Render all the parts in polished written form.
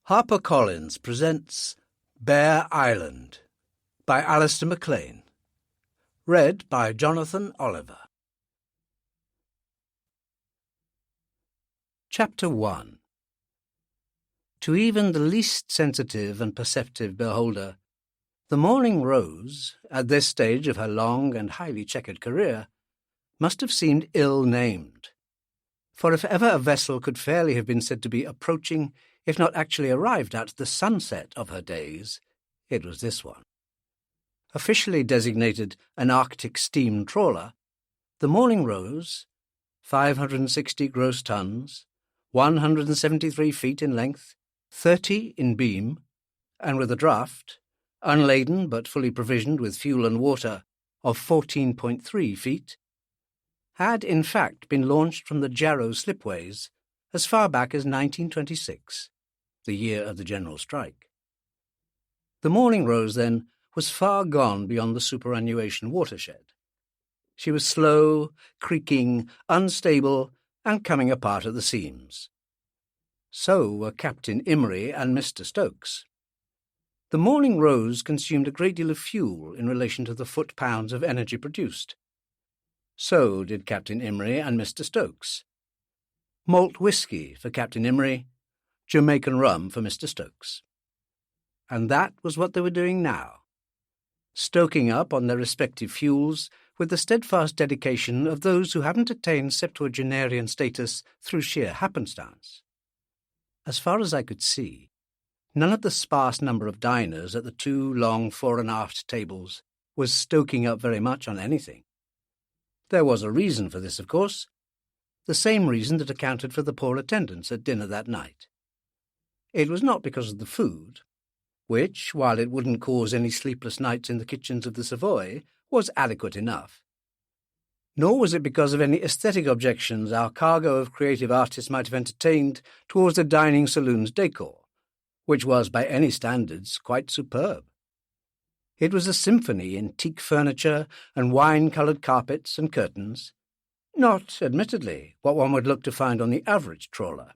HarperCollins presents Bear Island by Alistair MacLean. Read by Jonathan Oliver. Chapter 1. To even the least sensitive and perceptive beholder, the Morning Rose, at this stage of her long and highly checkered career, must have seemed ill-named. For if ever a vessel could fairly have been said to be approaching, if not actually arrived at, the sunset of her days, it was this one. Officially designated an Arctic steam trawler, the Morning Rose, 560 gross tons, 173 feet in length, 30 in beam, and with a draft, unladen but fully provisioned with fuel and water, of 14.3 feet, had in fact been launched from the Jarrow slipways as far back as 1926, the year of the general strike. The Morning Rose, then, was far gone beyond the superannuation watershed. She was slow, creaking, unstable, and coming apart at the seams. So were Captain Imrie and Mr. Stokes. The Morning Rose consumed a great deal of fuel in relation to the foot-pounds of energy produced. So did Captain Imrie and Mr. Stokes. Malt whisky for Captain Imrie, Jamaican rum for Mr. Stokes. And that was what they were doing now, stoking up on their respective fuels with the steadfast dedication of those who haven't attained septuagenarian status through sheer happenstance. As far as I could see, none of the sparse number of diners at the two long fore and aft tables was stoking up very much on anything. There was a reason for this, of course, the same reason that accounted for the poor attendance at dinner that night. It was not because of the food, which, while it wouldn't cause any sleepless nights in the kitchens of the Savoy, was adequate enough. Nor was it because of any aesthetic objections our cargo of creative artists might have entertained towards the dining saloon's decor, which was, by any standards, quite superb. It was a symphony in teak furniture and wine-coloured carpets and curtains, not, admittedly, what one would look to find on the average trawler.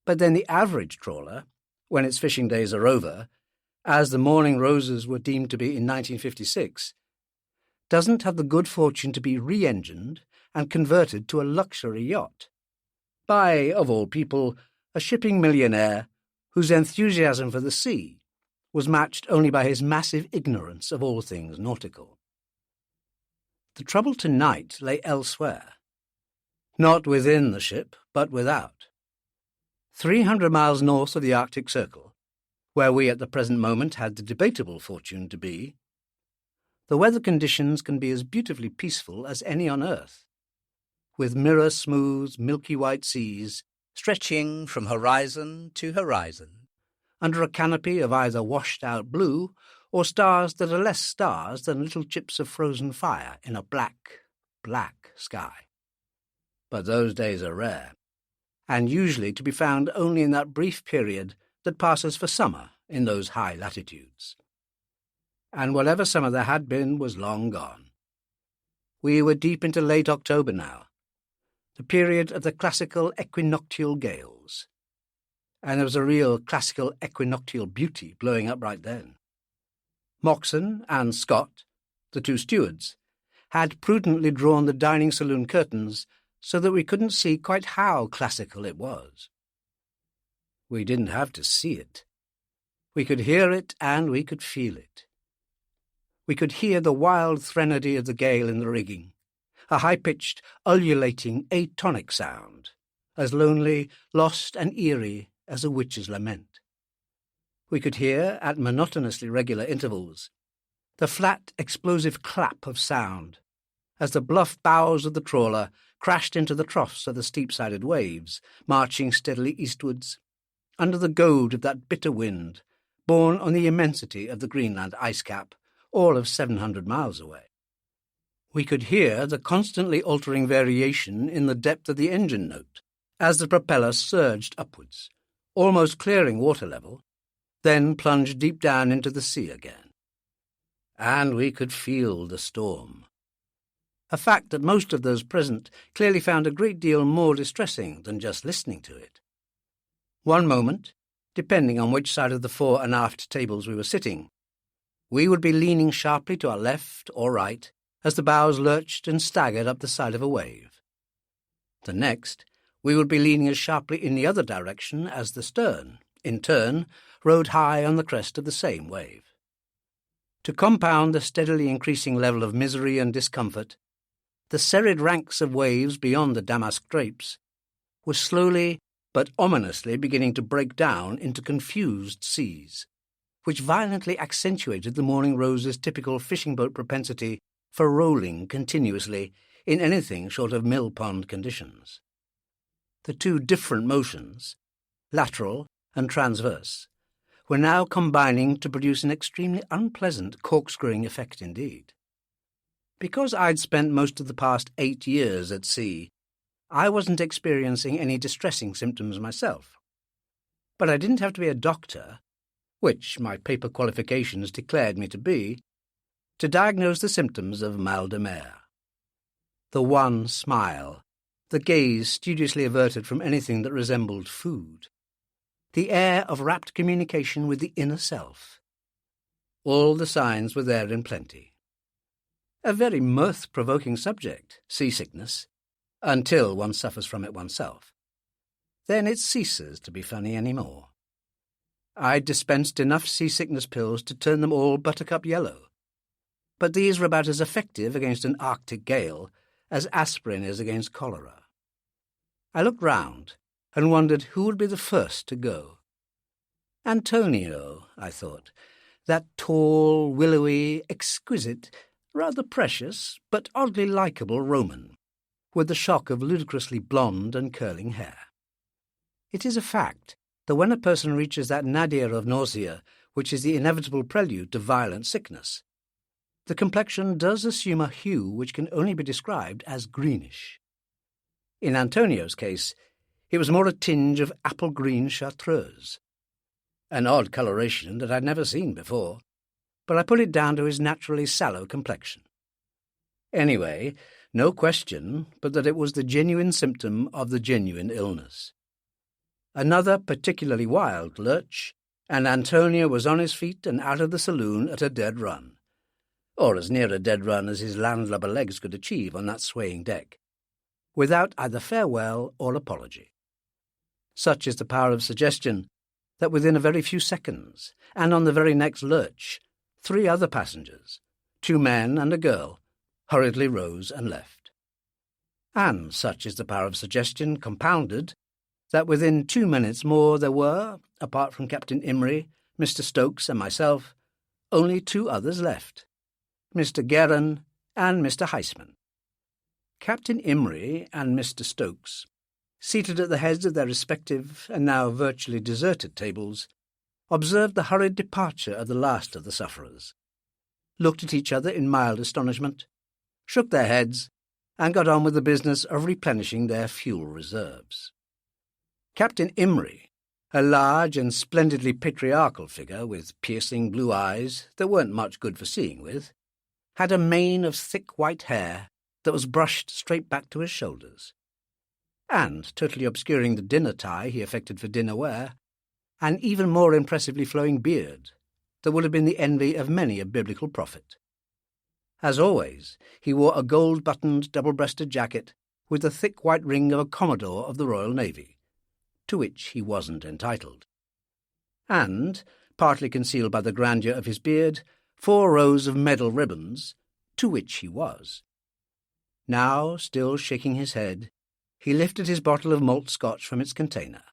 But then the average trawler, when its fishing days are over, as the Morning Roses were deemed to be in 1956, doesn't have the good fortune to be re-engined and converted to a luxury yacht by, of all people, a shipping millionaire whose enthusiasm for the sea was matched only by his massive ignorance of all things nautical. The trouble tonight lay elsewhere. Not within the ship, but without. 300 miles north of the Arctic Circle, where we at the present moment had the debatable fortune to be, the weather conditions can be as beautifully peaceful as any on earth, with mirror-smooth, milky-white seas stretching from horizon to horizon, under a canopy of either washed-out blue or stars that are less stars than little chips of frozen fire in a black, black sky. But those days are rare, and usually to be found only in that brief period that passes for summer in those high latitudes. And whatever summer there had been was long gone. We were deep into late October now, the period of the classical equinoctial gales, and there was a real classical equinoctial beauty blowing up right then. Moxon and Scott, the two stewards, had prudently drawn the dining saloon curtains so that we couldn't see quite how classical it was. We didn't have to see it. We could hear it and we could feel it. We could hear the wild threnody of the gale in the rigging, a high-pitched, ululating, atonic sound, as lonely, lost and eerie as a witch's lament. We could hear, at monotonously regular intervals, the flat, explosive clap of sound as the bluff bows of the trawler crashed into the troughs of the steep-sided waves, marching steadily eastwards, under the goad of that bitter wind, borne on the immensity of the Greenland ice cap, all of 700 miles away. We could hear the constantly altering variation in the depth of the engine note as the propeller surged upwards, almost clearing water level, then plunged deep down into the sea again. And we could feel the storm, a fact that most of those present clearly found a great deal more distressing than just listening to it. One moment, depending on which side of the fore and aft tables we were sitting. We would be leaning sharply to our left or right as the bows lurched and staggered up the side of a wave. The next, we would be leaning as sharply in the other direction as the stern, in turn, rode high on the crest of the same wave. To compound the steadily increasing level of misery and discomfort, the serried ranks of waves beyond the damask drapes were slowly but ominously beginning to break down into confused seas, which violently accentuated the Morning Rose's typical fishing boat propensity for rolling continuously in anything short of mill-pond conditions. The two different motions, lateral and transverse, were now combining to produce an extremely unpleasant corkscrewing effect indeed. Because I'd spent most of the past 8 years at sea, I wasn't experiencing any distressing symptoms myself. But I didn't have to be a doctor, which my paper qualifications declared me to be, to diagnose the symptoms of mal de mer. The wan smile, the gaze studiously averted from anything that resembled food, the air of rapt communication with the inner self. All the signs were there in plenty. A very mirth-provoking subject, seasickness, until one suffers from it oneself. Then it ceases to be funny any more. I'd dispensed enough seasickness pills to turn them all buttercup yellow, but these were about as effective against an Arctic gale as aspirin is against cholera. I looked round and wondered who would be the first to go. Antonio, I thought, that tall, willowy, exquisite, rather precious, but oddly likeable Roman, with the shock of ludicrously blonde and curling hair. It is a fact that when a person reaches that nadir of nausea which is the inevitable prelude to violent sickness, the complexion does assume a hue which can only be described as greenish. In Antonio's case, it was more a tinge of apple-green chartreuse, an odd coloration that I'd never seen before, but I put it down to his naturally sallow complexion. Anyway, no question but that it was the genuine symptom of the genuine illness. Another particularly wild lurch, and Antonio was on his feet and out of the saloon at a dead run, or as near a dead run as his landlubber legs could achieve on that swaying deck, without either farewell or apology. Such is the power of suggestion that within a very few seconds, and on the very next lurch, 3 other passengers, 2 men and a girl, hurriedly rose and left. And such is the power of suggestion compounded that within 2 minutes more there were, apart from Captain Imrie, Mr. Stokes and myself, only 2 others left, Mr. Guerin and Mr. Heisman. Captain Imrie and Mr. Stokes, seated at the heads of their respective and now virtually deserted tables, observed the hurried departure of the last of the sufferers, looked at each other in mild astonishment, shook their heads, and got on with the business of replenishing their fuel reserves. Captain Imrie, a large and splendidly patriarchal figure with piercing blue eyes that weren't much good for seeing with, had a mane of thick white hair that was brushed straight back to his shoulders, and, totally obscuring the dinner tie he affected for dinner wear, an even more impressively flowing beard that would have been the envy of many a biblical prophet. As always, he wore a gold-buttoned, double-breasted jacket with the thick white ring of a Commodore of the Royal Navy, to which he wasn't entitled. And, partly concealed by the grandeur of his beard, 4 rows of medal ribbons, to which he was. Now, still shaking his head, he lifted his bottle of malt Scotch from its container.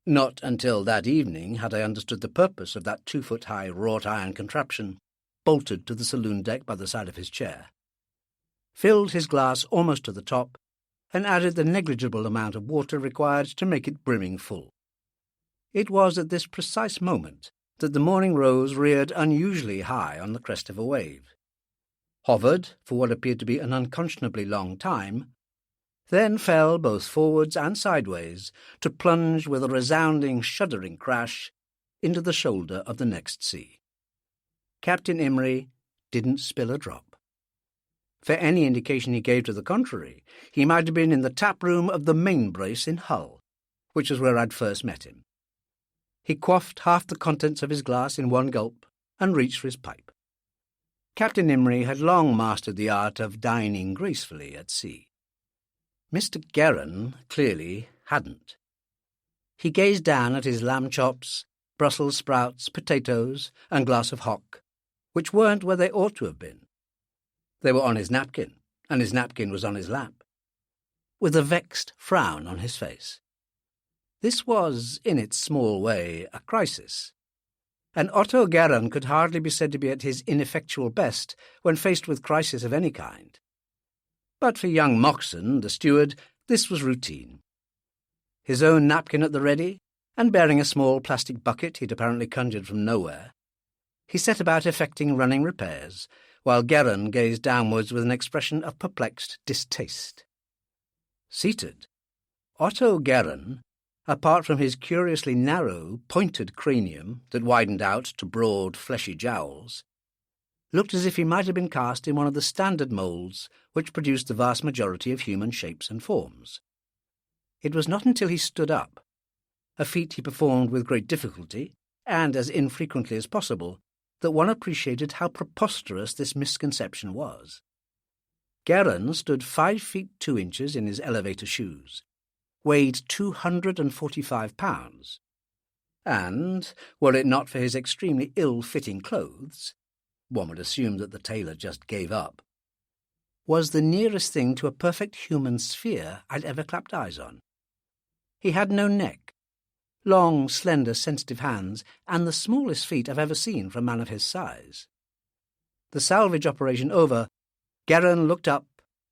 Not until that evening had I understood the purpose of that 2-foot-high wrought-iron contraption bolted to the saloon deck by the side of his chair, filled his glass almost to the top, and added the negligible amount of water required to make it brimming full. It was at this precise moment that the Morning Rose reared unusually high on the crest of a wave, hovered for what appeared to be an unconscionably long time, then fell both forwards and sideways to plunge with a resounding, shuddering crash into the shoulder of the next sea. Captain Imrie didn't spill a drop. For any indication he gave to the contrary, he might have been in the tap-room of the Main Brace in Hull, which was where I'd first met him. He quaffed half the contents of his glass in one gulp and reached for his pipe. Captain Imrie had long mastered the art of dining gracefully at sea. Mr. Guerin clearly hadn't. He gazed down at his lamb chops, Brussels sprouts, potatoes, and glass of hock, which weren't where they ought to have been. They were on his napkin, and his napkin was on his lap, with a vexed frown on his face. This was, in its small way, a crisis, and Otto Guerin could hardly be said to be at his ineffectual best when faced with crisis of any kind. But for young Moxon, the steward, this was routine. His own napkin at the ready, and bearing a small plastic bucket he'd apparently conjured from nowhere, he set about effecting running repairs, while Guerin gazed downwards with an expression of perplexed distaste. Seated, Otto Guerin, apart from his curiously narrow, pointed cranium that widened out to broad, fleshy jowls, looked as if he might have been cast in one of the standard moulds which produced the vast majority of human shapes and forms. It was not until he stood up, a feat he performed with great difficulty and as infrequently as possible, that one appreciated how preposterous this misconception was. Guerin stood 5 feet 2 inches in his elevator shoes, weighed 245 pounds, and, were it not for his extremely ill-fitting clothes, one would assume that the tailor just gave up, was the nearest thing to a perfect human sphere I'd ever clapped eyes on. He had no neck, long, slender, sensitive hands, and the smallest feet I've ever seen for a man of his size. The salvage operation over, Guerin looked up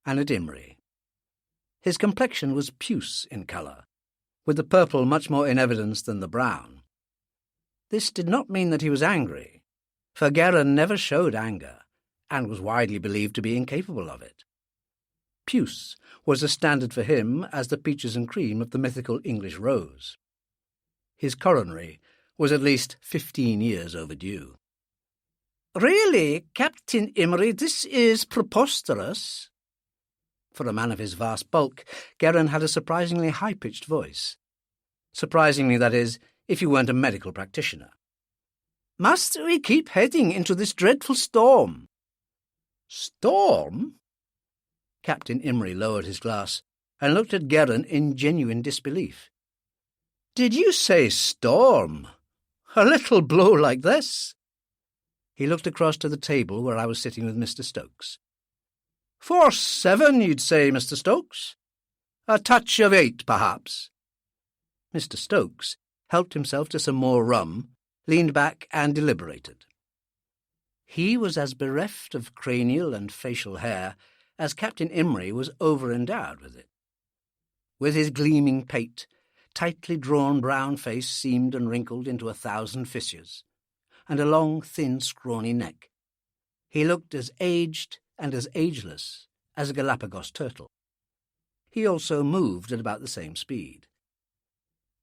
and at Imrie. His complexion was puce in colour, with the purple much more in evidence than the brown. This did not mean that he was angry, for Guerin never showed anger, and was widely believed to be incapable of it. Puce was as standard for him as the peaches and cream of the mythical English rose. His coronary was at least 15 years overdue. "Really, Captain Imrie, this is preposterous." For a man of his vast bulk, Guerin had a surprisingly high-pitched voice. Surprisingly, that is, if you weren't a medical practitioner. "Must we keep heading into this dreadful storm?" "Storm?" Captain Imrie lowered his glass and looked at Guerin in genuine disbelief. "Did you say storm? A little blow like this?" He looked across to the table where I was sitting with Mr. Stokes. "4-7, you'd say, Mr. Stokes? A touch of 8, perhaps?" Mr. Stokes helped himself to some more rum, leaned back and deliberated. He was as bereft of cranial and facial hair as Captain Imrie was over-endowed with it. With his gleaming pate, tightly drawn brown face seamed and wrinkled into 1,000 fissures, and a long, thin, scrawny neck, he looked as aged and as ageless as a Galapagos turtle. He also moved at about the same speed.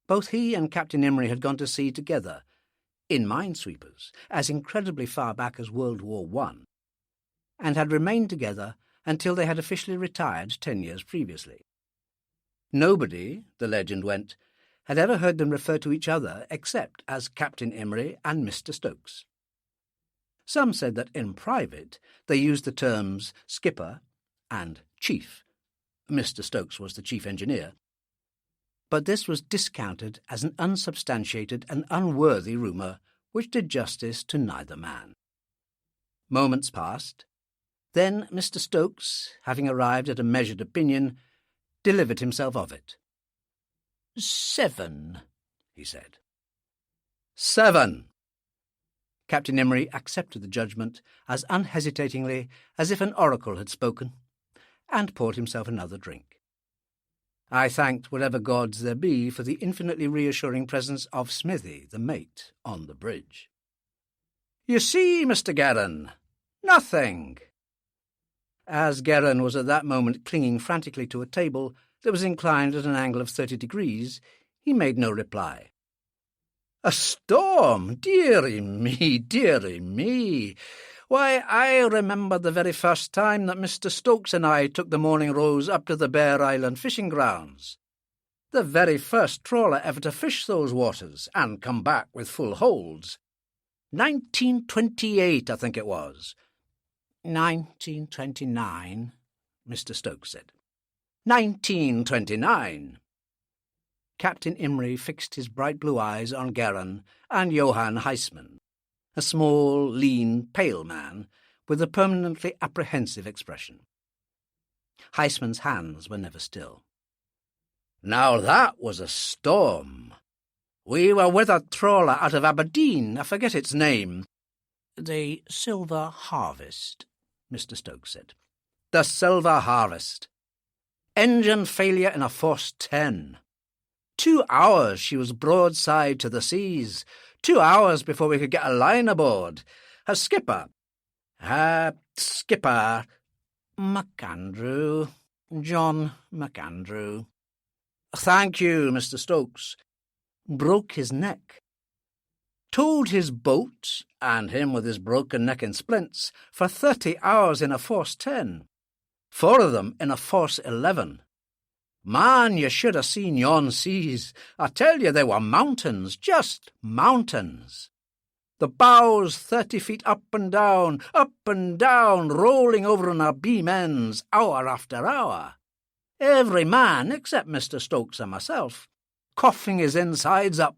Both he and Captain Imrie had gone to sea together, in minesweepers, as incredibly far back as World War I, and had remained together until they had officially retired 10 years previously. Nobody, the legend went, had ever heard them refer to each other except as Captain Imrie and Mr. Stokes. Some said that in private they used the terms skipper and chief. Mr. Stokes was the chief engineer. But this was discounted as an unsubstantiated and unworthy rumour which did justice to neither man. Moments passed. Then Mr. Stokes, having arrived at a measured opinion, delivered himself of it. 7, he said. 7. Captain Imrie accepted the judgment as unhesitatingly as if an oracle had spoken, and poured himself another drink. I thanked whatever gods there be for the infinitely reassuring presence of Smithy, the mate, on the bridge. "You see, Mr. Guerin, nothing." As Guerin was at that moment clinging frantically to a table that was inclined at an angle of 30 degrees, he made no reply. "A storm? Dearie me, dearie me. Why, I remember the very first time that Mr. Stokes and I took the Morning Rose up to the Bear Island fishing grounds. The very first trawler ever to fish those waters and come back with full holds. 1928, I think it was. 1929, Mr. Stokes said. 1929. Captain Imrie fixed his bright blue eyes on Garin and Johann Heisman, a small, lean, pale man with a permanently apprehensive expression. Heisman's hands were never still. Now that was a storm. We were with a trawler out of Aberdeen, I forget its name. The Silver Harvest, Mr. Stokes said. The Silver Harvest. Engine failure in a force 10. 2 hours she was broadside to the seas. 2 hours before we could get a line aboard. Her skipper, MacAndrew, John MacAndrew. Thank you, Mr. Stokes. Broke his neck. Towed his boat, and him with his broken neck in splints, for 30 hours in a force 10. 4 of them in a force 11. Man, you should have seen yon seas. I tell you, they were mountains, just mountains. The bows 30 feet up and down, rolling over on our beam ends, hour after hour. Every man, except Mr. Stokes and myself, coughing his insides up.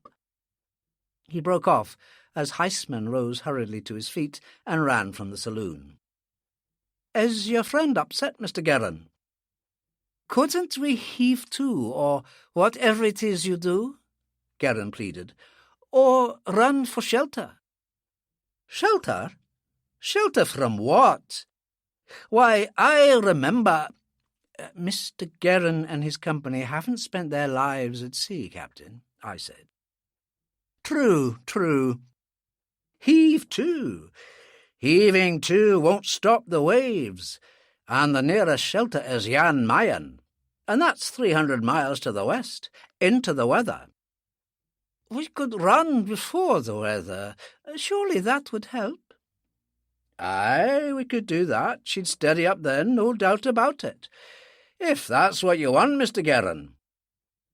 He broke off as Heisman rose hurriedly to his feet and ran from the saloon. Is your friend upset, Mr. Garin? Couldn't we heave to, or whatever it is you do? Garin pleaded. Or run for shelter? Shelter? Shelter from what? Why, I remember... Mr. Garin and his company haven't spent their lives at sea, Captain, I said. True. Heave to. Heaving to won't stop the waves, and the nearest shelter is Jan Mayen, and that's 300 miles to the west, into the weather. We could run before the weather. Surely that would help. Aye, we could do that. She'd steady up then, no doubt about it. If that's what you want, Mr. Garin.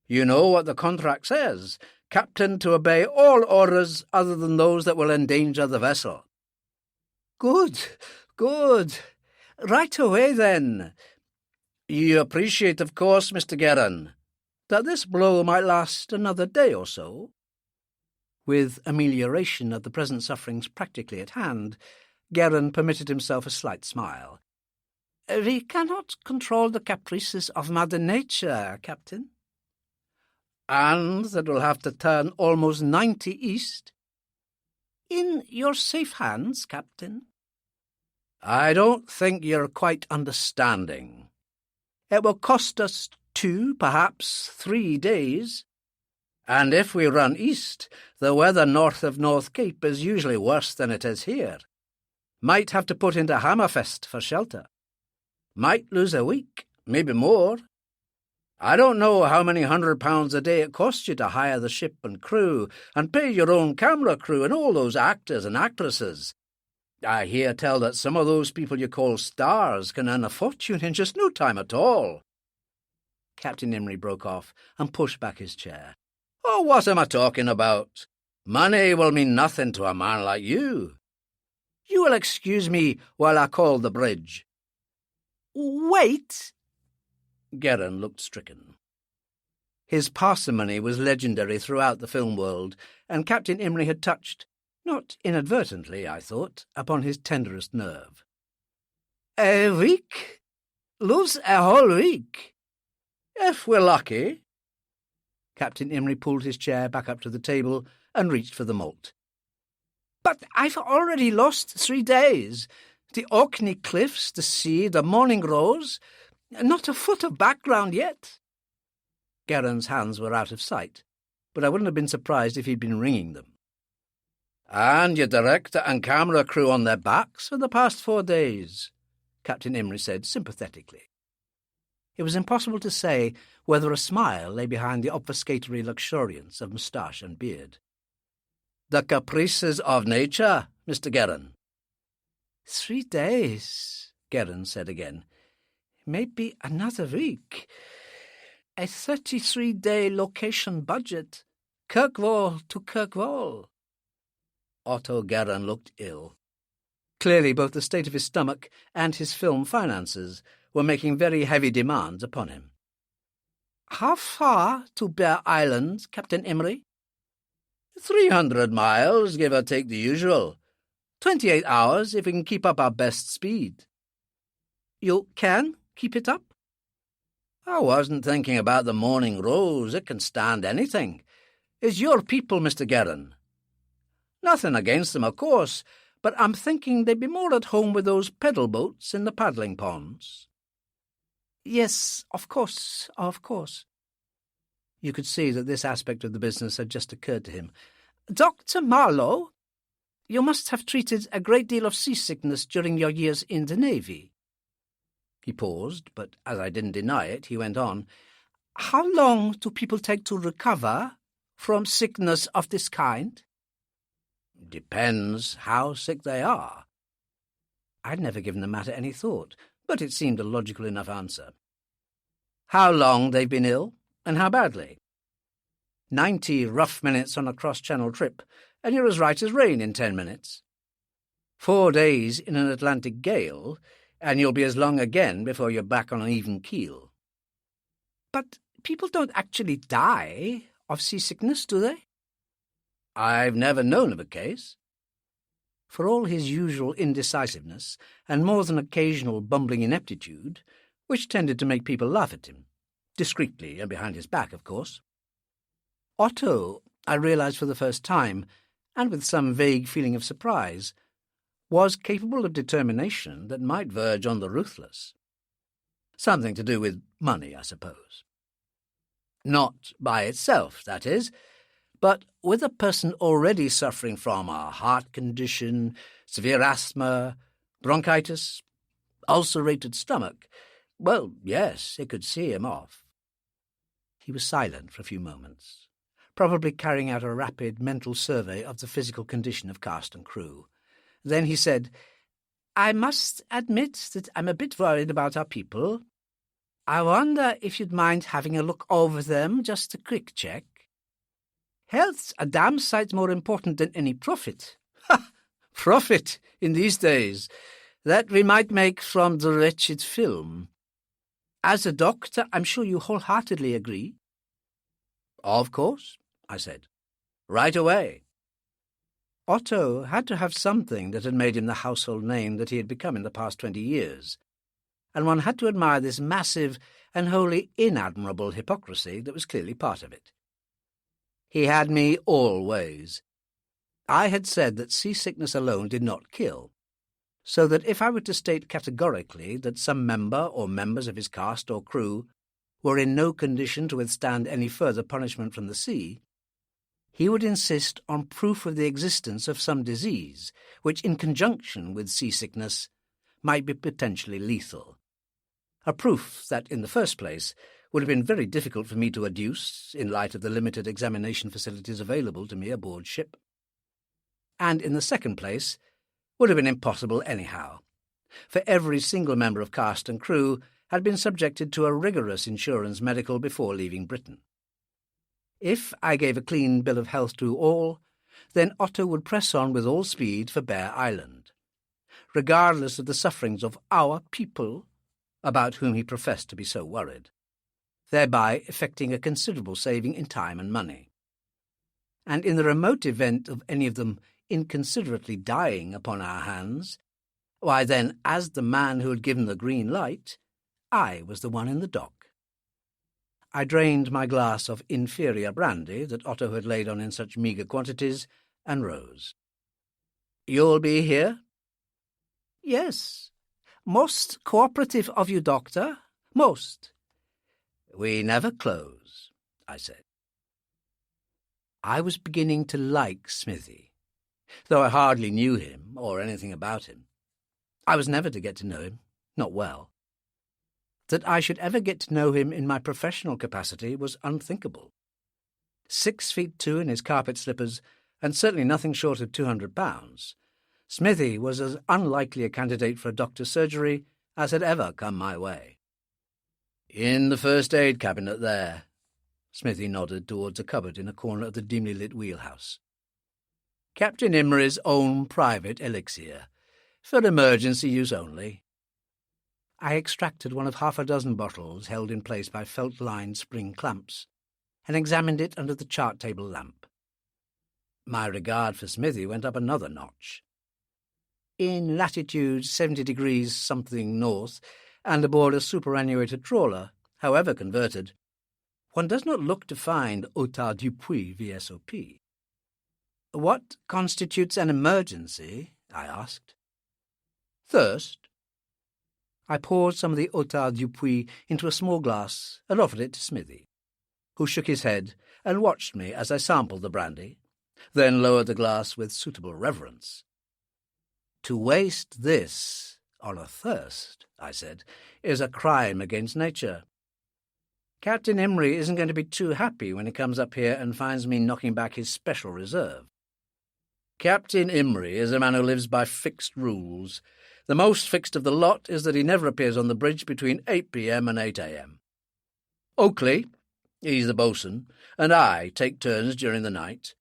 You know what the contract says. Captain to obey all orders other than those that will endanger the vessel. Good. Right away, then. You appreciate, of course, Mr. Garin, that this blow might last another day or so? With amelioration of the present sufferings practically at hand, Garin permitted himself a slight smile. We cannot control the caprices of Mother Nature, Captain. And that will have to turn almost 90 east? In your safe hands, Captain. I don't think you're quite understanding. It will cost us 2, perhaps 3 days. And if we run east, the weather north of North Cape is usually worse than it is here. Might have to put into Hammerfest for shelter. Might lose a week, maybe more. I don't know how many £100 a day it costs you to hire the ship and crew, and pay your own camera crew and all those actors and actresses. I hear tell that some of those people you call stars can earn a fortune in just no time at all. Captain Imrie broke off and pushed back his chair. Oh, what am I talking about? Money will mean nothing to a man like you. You will excuse me while I call the bridge. Wait! Garin looked stricken. His parsimony was legendary throughout the film world, and Captain Imrie had touched, not inadvertently, I thought, upon his tenderest nerve. A week? Lose a whole week? If we're lucky. Captain Imrie pulled his chair back up to the table and reached for the malt. But I've already lost 3 days. The Orkney cliffs, the sea, the morning rose. Not a foot of background yet. Garen's hands were out of sight, but I wouldn't have been surprised if he'd been wringing them. And your director and camera crew on their backs for the past 4 days, Captain Imrie said sympathetically. It was impossible to say whether a smile lay behind the obfuscatory luxuriance of moustache and beard. The caprices of nature, Mr. Garin. 3 days, Garin said again. Maybe another week. A 33-day location budget. Kirkwall to Kirkwall. Otto Guerin looked ill. Clearly both the state of his stomach and his film finances were making very heavy demands upon him. How far to Bear Island, Captain Emery? 300 miles, give or take the usual. 28 hours if we can keep up our best speed. You can keep it up? I wasn't thinking about the Morning Rose. It can stand anything. It's your people, Mr. Guerin. Nothing against them, of course, but I'm thinking they'd be more at home with those pedal boats in the paddling ponds. Yes, of course, of course. You could see that this aspect of the business had just occurred to him. Dr. Marlowe, you must have treated a great deal of seasickness during your years in the Navy. He paused, but as I didn't deny it, he went on. How long do people take to recover from sickness of this kind? Depends how sick they are. I'd never given the matter any thought, but it seemed a logical enough answer. How long they've been ill, and how badly? 90 rough minutes on a cross-channel trip, and you're as right as rain in 10 minutes. 4 days in an Atlantic gale, and you'll be as long again before you're back on an even keel. But people don't actually die of seasickness, do they? I've never known of a case. For all his usual indecisiveness and more than occasional bumbling ineptitude, which tended to make people laugh at him, discreetly and behind his back, of course, Otto, I realized for the first time, and with some vague feeling of surprise, was capable of determination that might verge on the ruthless. Something to do with money, I suppose. Not by itself, that is, but with a person already suffering from a heart condition, severe asthma, bronchitis, ulcerated stomach, well, yes, it could see him off. He was silent for a few moments, probably carrying out a rapid mental survey of the physical condition of cast and crew. Then he said, I must admit that I'm a bit worried about our people. I wonder if you'd mind having a look over them, just a quick check. Health's a damn sight more important than any profit. Ha! Profit, in these days. That we might make from the wretched film. As a doctor, I'm sure you wholeheartedly agree. Of course, I said. Right away. Otto had to have something that had made him the household name that he had become in the past 20 years, and one had to admire this massive and wholly inadmirable hypocrisy that was clearly part of it. He had me always. I had said that seasickness alone did not kill, so that if I were to state categorically that some member or members of his cast or crew were in no condition to withstand any further punishment from the sea, he would insist on proof of the existence of some disease, which in conjunction with seasickness might be potentially lethal. A proof that, in the first place, would have been very difficult for me to adduce in light of the limited examination facilities available to me aboard ship, and in the second place would have been impossible anyhow, for every single member of cast and crew had been subjected to a rigorous insurance medical before leaving Britain. If I gave a clean bill of health to all, then Otto would press on with all speed for Bear Island, regardless of the sufferings of our people, about whom he professed to be so worried, thereby effecting a considerable saving in time and money. And in the remote event of any of them inconsiderately dying upon our hands, why then, as the man who had given the green light, I was the one in the dock. I drained my glass of inferior brandy that Otto had laid on in such meagre quantities, and rose. You'll be here? Yes. Most cooperative of you, Doctor. Most. We never close, I said. I was beginning to like Smithy, though I hardly knew him or anything about him. I was never to get to know him, not well. That I should ever get to know him in my professional capacity was unthinkable. 6'2" in his carpet slippers, and certainly nothing short of 200 pounds, Smithy was as unlikely a candidate for a doctor's surgery as had ever come my way. In the first aid cabinet there. Smithy nodded towards a cupboard in a corner of the dimly lit wheelhouse. Captain Imry's own private elixir, for emergency use only. I extracted one of half a dozen bottles held in place by felt-lined spring clamps and examined it under the chart table lamp. My regard for Smithy went up another notch. In latitude 70 degrees something north, and aboard a superannuated trawler, however converted, one does not look to find Otard Dupuis VSOP. What constitutes an emergency? I asked. Thirst. I poured some of the Otard Dupuis into a small glass and offered it to Smithy, who shook his head and watched me as I sampled the brandy, then lowered the glass with suitable reverence. To waste this on a thirst, I said, is a crime against nature. Captain Imry isn't going to be too happy when he comes up here and finds me knocking back his special reserve. Captain Imry is a man who lives by fixed rules. The most fixed of the lot is that he never appears on the bridge between 8 p.m. and 8 a.m. Oakley, he's the boatswain, and I take turns during the night.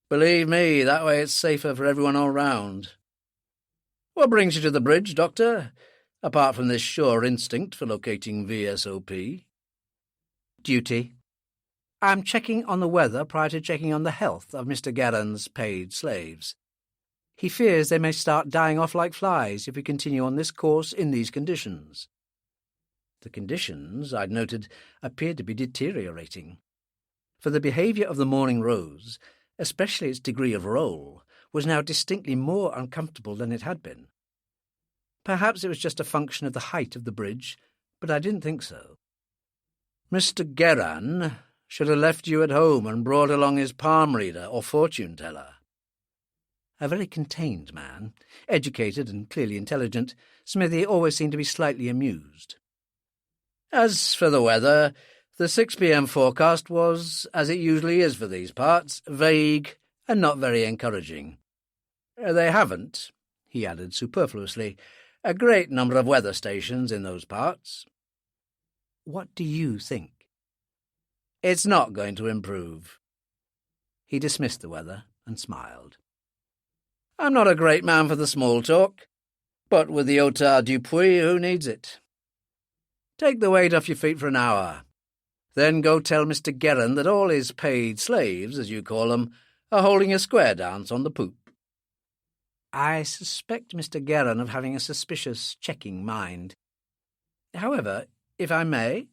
Believe me, that way it's safer for everyone all round. What brings you to the bridge, Doctor, apart from this sure instinct for locating VSOP? Duty. I'm checking on the weather prior to checking on the health of Mr. Garron's paid slaves. He fears they may start dying off like flies if we continue on this course in these conditions. The conditions, I'd noted, appeared to be deteriorating. For the behaviour of the Morning Rose, especially its degree of roll, was now distinctly more uncomfortable than it had been. Perhaps it was just a function of the height of the bridge, but I didn't think so. Mr. Garron should have left you at home and brought along his palm reader or fortune-teller. A very contained man, educated and clearly intelligent, Smithy always seemed to be slightly amused. As for the weather, the 6 p.m. forecast was, as it usually is for these parts, vague and not very encouraging. They haven't, he added superfluously, a great number of weather stations in those parts. What do you think? It's not going to improve. He dismissed the weather and smiled. I'm not a great man for the small talk, but with the Otard Dupuis, who needs it? Take the weight off your feet for an hour. Then go tell Mr. Garron that all his paid slaves, as you call them, are holding a square dance on the poop. I suspect Mr. Garron of having a suspicious, checking mind. However, if I may,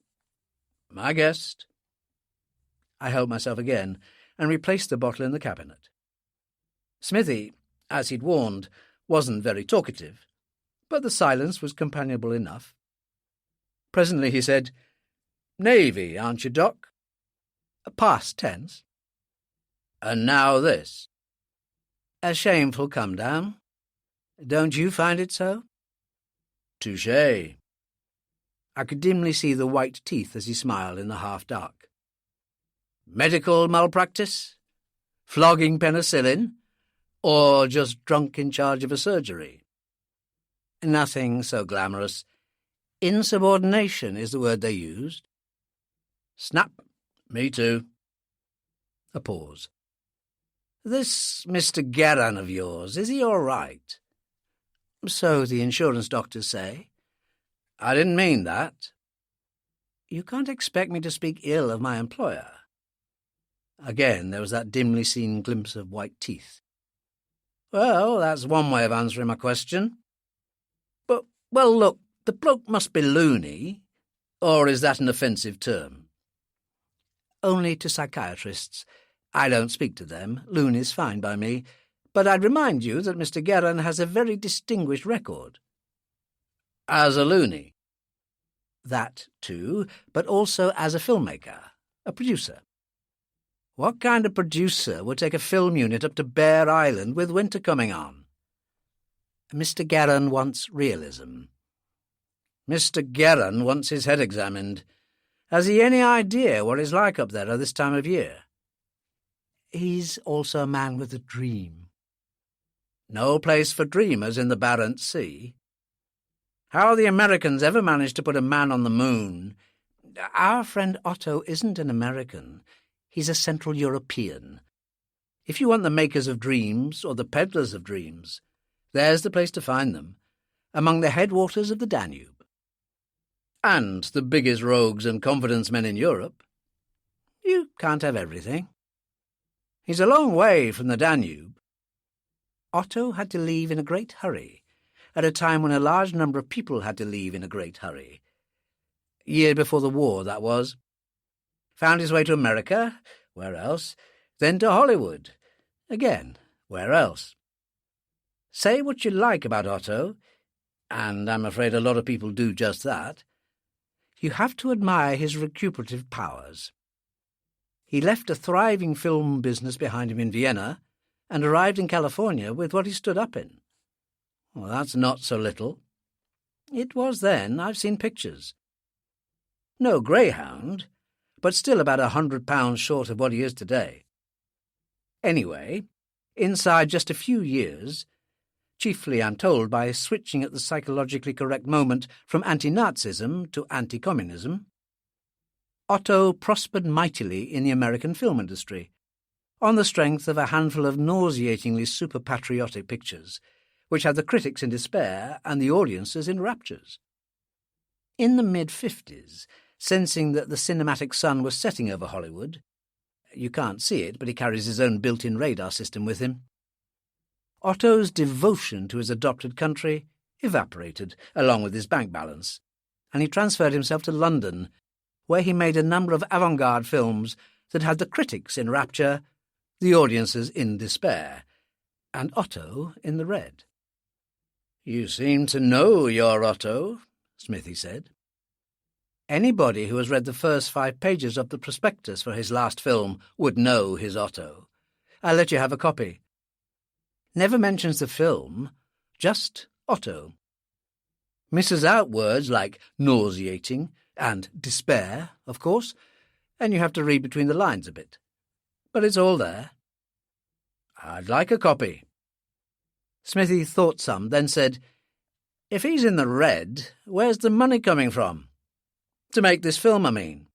my guest. I helped myself again and replaced the bottle in the cabinet. Smithy, as he'd warned, wasn't very talkative, but the silence was companionable enough. Presently he said, Navy, aren't you, Doc? Past tense. And now this. A shameful come-down. Don't you find it so? Touché. I could dimly see the white teeth as he smiled in the half-dark. Medical malpractice? Flogging penicillin? Or just drunk in charge of a surgery? Nothing so glamorous. Insubordination is the word they used. Snap. Me too. A pause. This Mr. Garron of yours, is he all right? So the insurance doctors say. I didn't mean that. You can't expect me to speak ill of my employer. Again there was that dimly seen glimpse of white teeth. Well, that's one way of answering my question. But, well, look, the bloke must be loony, or is that an offensive term? Only to psychiatrists. I don't speak to them. Loony's fine by me. But I'd remind you that Mr. Garron has a very distinguished record. As a loony? That, too, but also as a filmmaker, a producer. What kind of producer would take a film unit up to Bear Island with winter coming on? Mr. Garron wants realism. Mr. Garron wants his head examined. Has he any idea what it's like up there at this time of year? He's also a man with a dream. No place for dreamers in the Barents Sea. How the Americans ever managed to put a man on the moon Our friend Otto isn't an American. He's a Central European. If you want the makers of dreams or the peddlers of dreams, there's the place to find them, among the headwaters of the Danube. And the biggest rogues and confidence men in Europe. You can't have everything. He's a long way from the Danube. Otto had to leave in a great hurry, at a time when a large number of people had to leave in a great hurry. Year before the war, that was. Found his way to America, where else? Then to Hollywood. Again, where else? Say what you like about Otto, and I'm afraid a lot of people do just that, you have to admire his recuperative powers. He left a thriving film business behind him in Vienna and arrived in California with what he stood up in. Well, that's not so little. It was then. I've seen pictures. No greyhound, but still about £100 short of what he is today. Anyway, inside just a few years, chiefly, I'm told, by switching at the psychologically correct moment from anti-Nazism to anti-communism, Otto prospered mightily in the American film industry, on the strength of a handful of nauseatingly super-patriotic pictures, which had the critics in despair and the audiences in raptures. In the mid-50s, sensing that the cinematic sun was setting over Hollywood — you can't see it, but he carries his own built-in radar system with him — Otto's devotion to his adopted country evaporated, along with his bank balance, and he transferred himself to London, where he made a number of avant-garde films that had the critics in rapture, the audiences in despair, and Otto in the red. "You seem to know your Otto," Smithy said. Anybody who has read the first 5 pages of the prospectus for his last film would know his Otto. I'll let you have a copy. Never mentions the film, just Otto. Misses out words like nauseating and despair, of course, and you have to read between the lines a bit. But it's all there. I'd like a copy. Smithy thought some, then said, "If he's in the red, where's the money coming from? To make this film, I mean."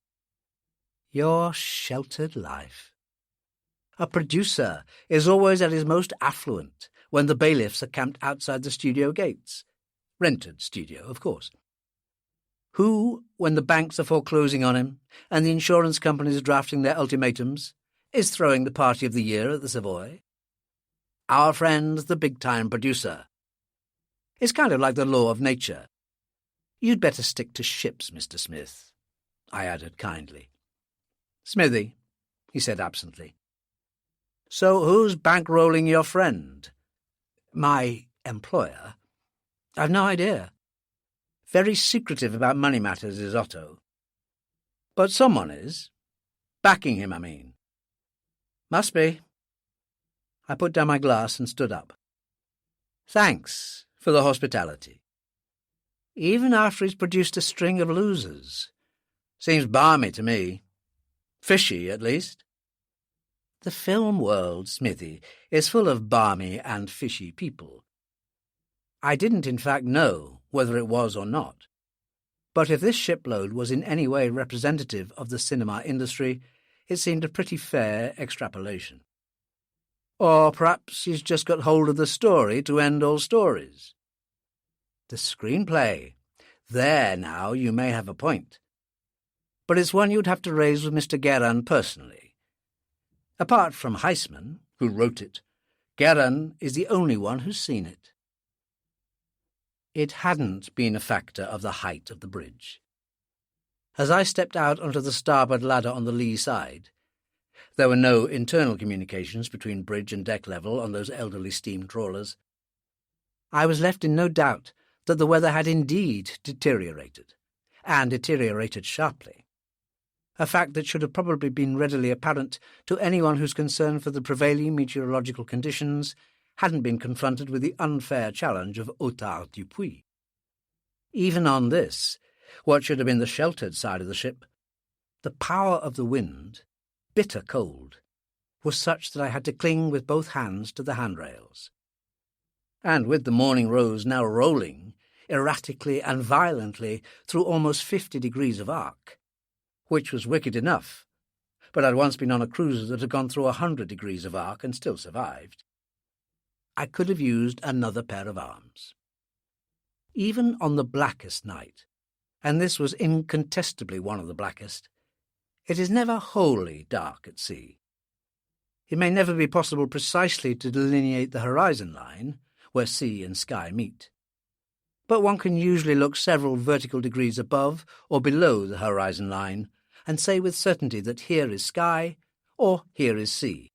Your sheltered life. A producer is always at his most affluent when the bailiffs are camped outside the studio gates. Rented studio, of course. Who, when the banks are foreclosing on him and the insurance companies drafting their ultimatums, is throwing the party of the year at the Savoy? Our friend, the big-time producer. It's kind of like the law of nature. You'd better stick to ships, Mr. Smith, I added kindly. Smithy, he said absently. So who's bankrolling your friend? My employer? I've no idea. Very secretive about money matters is Otto. But someone is. Backing him, I mean. Must be. I put down my glass and stood up. Thanks for the hospitality. Even after he's produced a string of losers. Seems balmy to me. Fishy, at least. The film world, Smithy, is full of balmy and fishy people. I didn't, in fact, know whether it was or not. But if this shipload was in any way representative of the cinema industry, it seemed a pretty fair extrapolation. Or perhaps he's just got hold of the story to end all stories. The screenplay. There, now, you may have a point. But it's one you'd have to raise with Mr. Guerin personally. Apart from Heisman, who wrote it, Guerin is the only one who's seen it. It hadn't been a factor of the height of the bridge. As I stepped out onto the starboard ladder on the lee side, there were no internal communications between bridge and deck level on those elderly steam trawlers. I was left in no doubt that the weather had indeed deteriorated, and deteriorated sharply. A fact that should have probably been readily apparent to anyone whose concern for the prevailing meteorological conditions hadn't been confronted with the unfair challenge of Otard du Puy. Even on this, what should have been the sheltered side of the ship, the power of the wind, bitter cold, was such that I had to cling with both hands to the handrails. And with the Morning Rose now rolling, erratically and violently, through almost 50 degrees of arc, which was wicked enough, but I'd once been on a cruiser that had gone through 100 degrees of arc and still survived. I could have used another pair of arms. Even on the blackest night, and this was incontestably one of the blackest, it is never wholly dark at sea. It may never be possible precisely to delineate the horizon line, where sea and sky meet, but one can usually look several vertical degrees above or below the horizon line and say with certainty that here is sky or here is sea,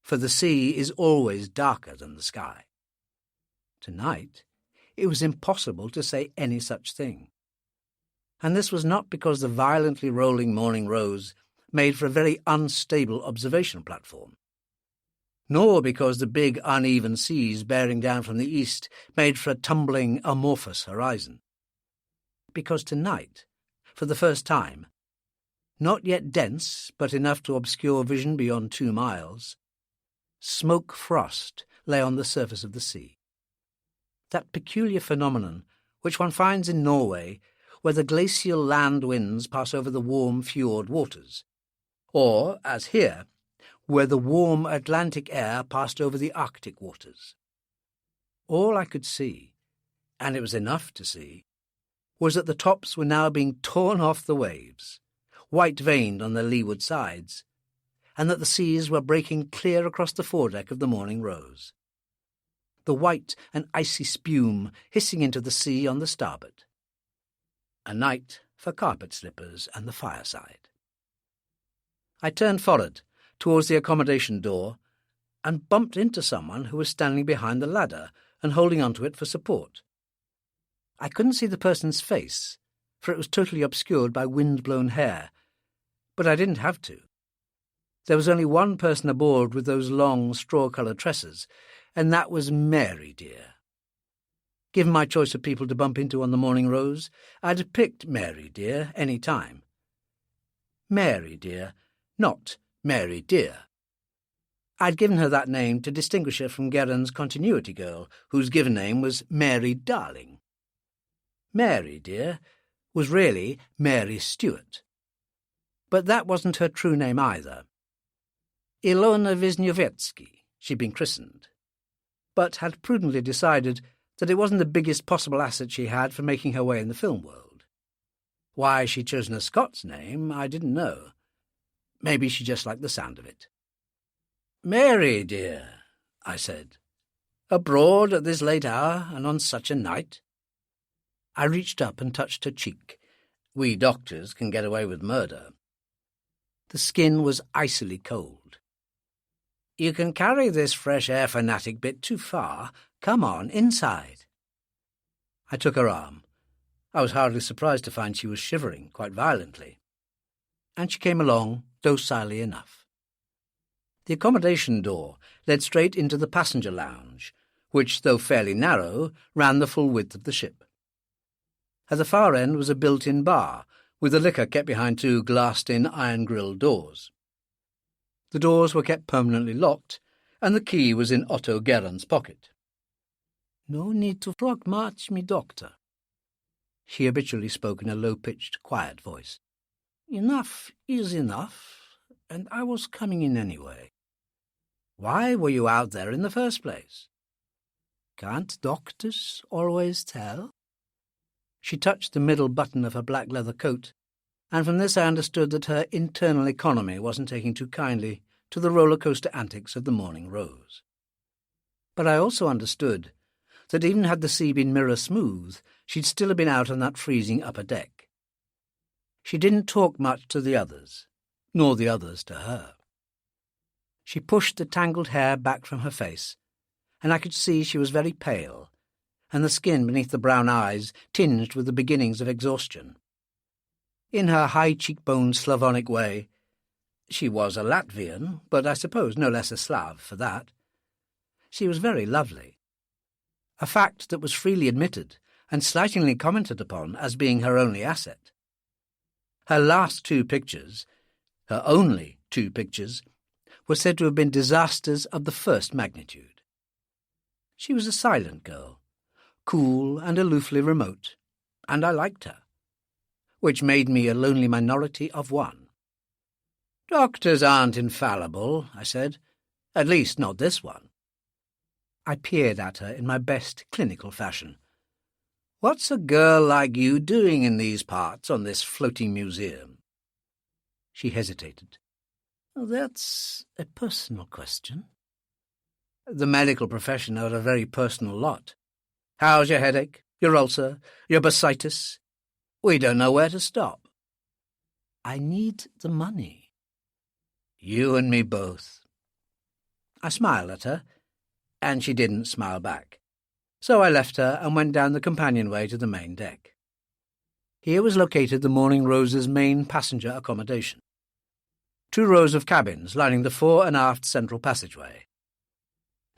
for the sea is always darker than the sky. Tonight, it was impossible to say any such thing. And this was not because the violently rolling morning rose made for a very unstable observation platform, nor because the big uneven seas bearing down from the east made for a tumbling amorphous horizon. Because tonight, for the first time, not yet dense but enough to obscure vision beyond 2 miles, smoke frost lay on the surface of the sea. That peculiar phenomenon which one finds in Norway, where the glacial land winds pass over the warm fjord waters, or, as here, where the warm Atlantic air passed over the Arctic waters. All I could see, and it was enough to see, was that the tops were now being torn off the waves, white-veined on their leeward sides, and that the seas were breaking clear across the foredeck of the Morning Rose, the white and icy spume hissing into the sea on the starboard. A night for carpet slippers and the fireside. I turned forward towards the accommodation door and bumped into someone who was standing behind the ladder and holding onto it for support. I couldn't see the person's face, for it was totally obscured by wind-blown hair, but I didn't have to. There was only one person aboard with those long, straw-coloured tresses, and that was Mary, dear. Given my choice of people to bump into on the Morning Rose, I'd have picked Mary, dear, any time. Mary, dear, not Mary, dear. I'd given her that name to distinguish her from Guerin's continuity girl, whose given name was Mary Darling. Mary, dear, was really Mary Stewart. But that wasn't her true name either. Ilona Wisniewicki, she'd been christened, but had prudently decided that it wasn't the biggest possible asset she had for making her way in the film world. Why she'd chosen a Scots name, I didn't know. Maybe she just liked the sound of it. "Mary, dear," I said, "abroad at this late hour and on such a night?" I reached up and touched her cheek. We doctors can get away with murder. The skin was icily cold. "You can carry this fresh air fanatic bit too far. Come on, inside." I took her arm. I was hardly surprised to find she was shivering quite violently. And she came along docilely enough. The accommodation door led straight into the passenger lounge, which, though fairly narrow, ran the full width of the ship. At the far end was a built-in bar, with the liquor kept behind 2 glassed-in iron-grilled doors. The doors were kept permanently locked, and the key was in Otto Guerin's pocket. "No need to frog much, me doctor." She habitually spoke in a low-pitched, quiet voice. "Enough is enough, and I was coming in anyway." "Why were you out there in the first place?" "Can't doctors always tell?" She touched the middle button of her black leather coat, and from this I understood that her internal economy wasn't taking too kindly to the roller-coaster antics of the Morning Rose. But I also understood that even had the sea been mirror-smooth, she'd still have been out on that freezing upper deck. She didn't talk much to the others, nor the others to her. She pushed the tangled hair back from her face, and I could see she was very pale, and the skin beneath the brown eyes tinged with the beginnings of exhaustion. In her high-cheekboned Slavonic way, she was a Latvian, but I suppose no less a Slav for that, she was very lovely, a fact that was freely admitted and slightingly commented upon as being her only asset. Her last 2 pictures, her only 2 pictures, were said to have been disasters of the first magnitude. She was a silent girl, cool and aloofly remote, and I liked her. which made me a lonely minority of one. "Doctors aren't infallible," I said. "At least not this one." I peered at her in my best clinical fashion. "What's a girl like you doing in these parts on this floating museum?" She hesitated. "That's a personal question." "The medical profession are a very personal lot. How's your headache, your ulcer, your bursitis? We don't know where to stop." "I need the money." "You and me both." I smiled at her, and she didn't smile back. So I left her and went down the companionway to the main deck. Here was located the Morning Rose's main passenger accommodation. 2 rows of cabins lining the fore and aft central passageway.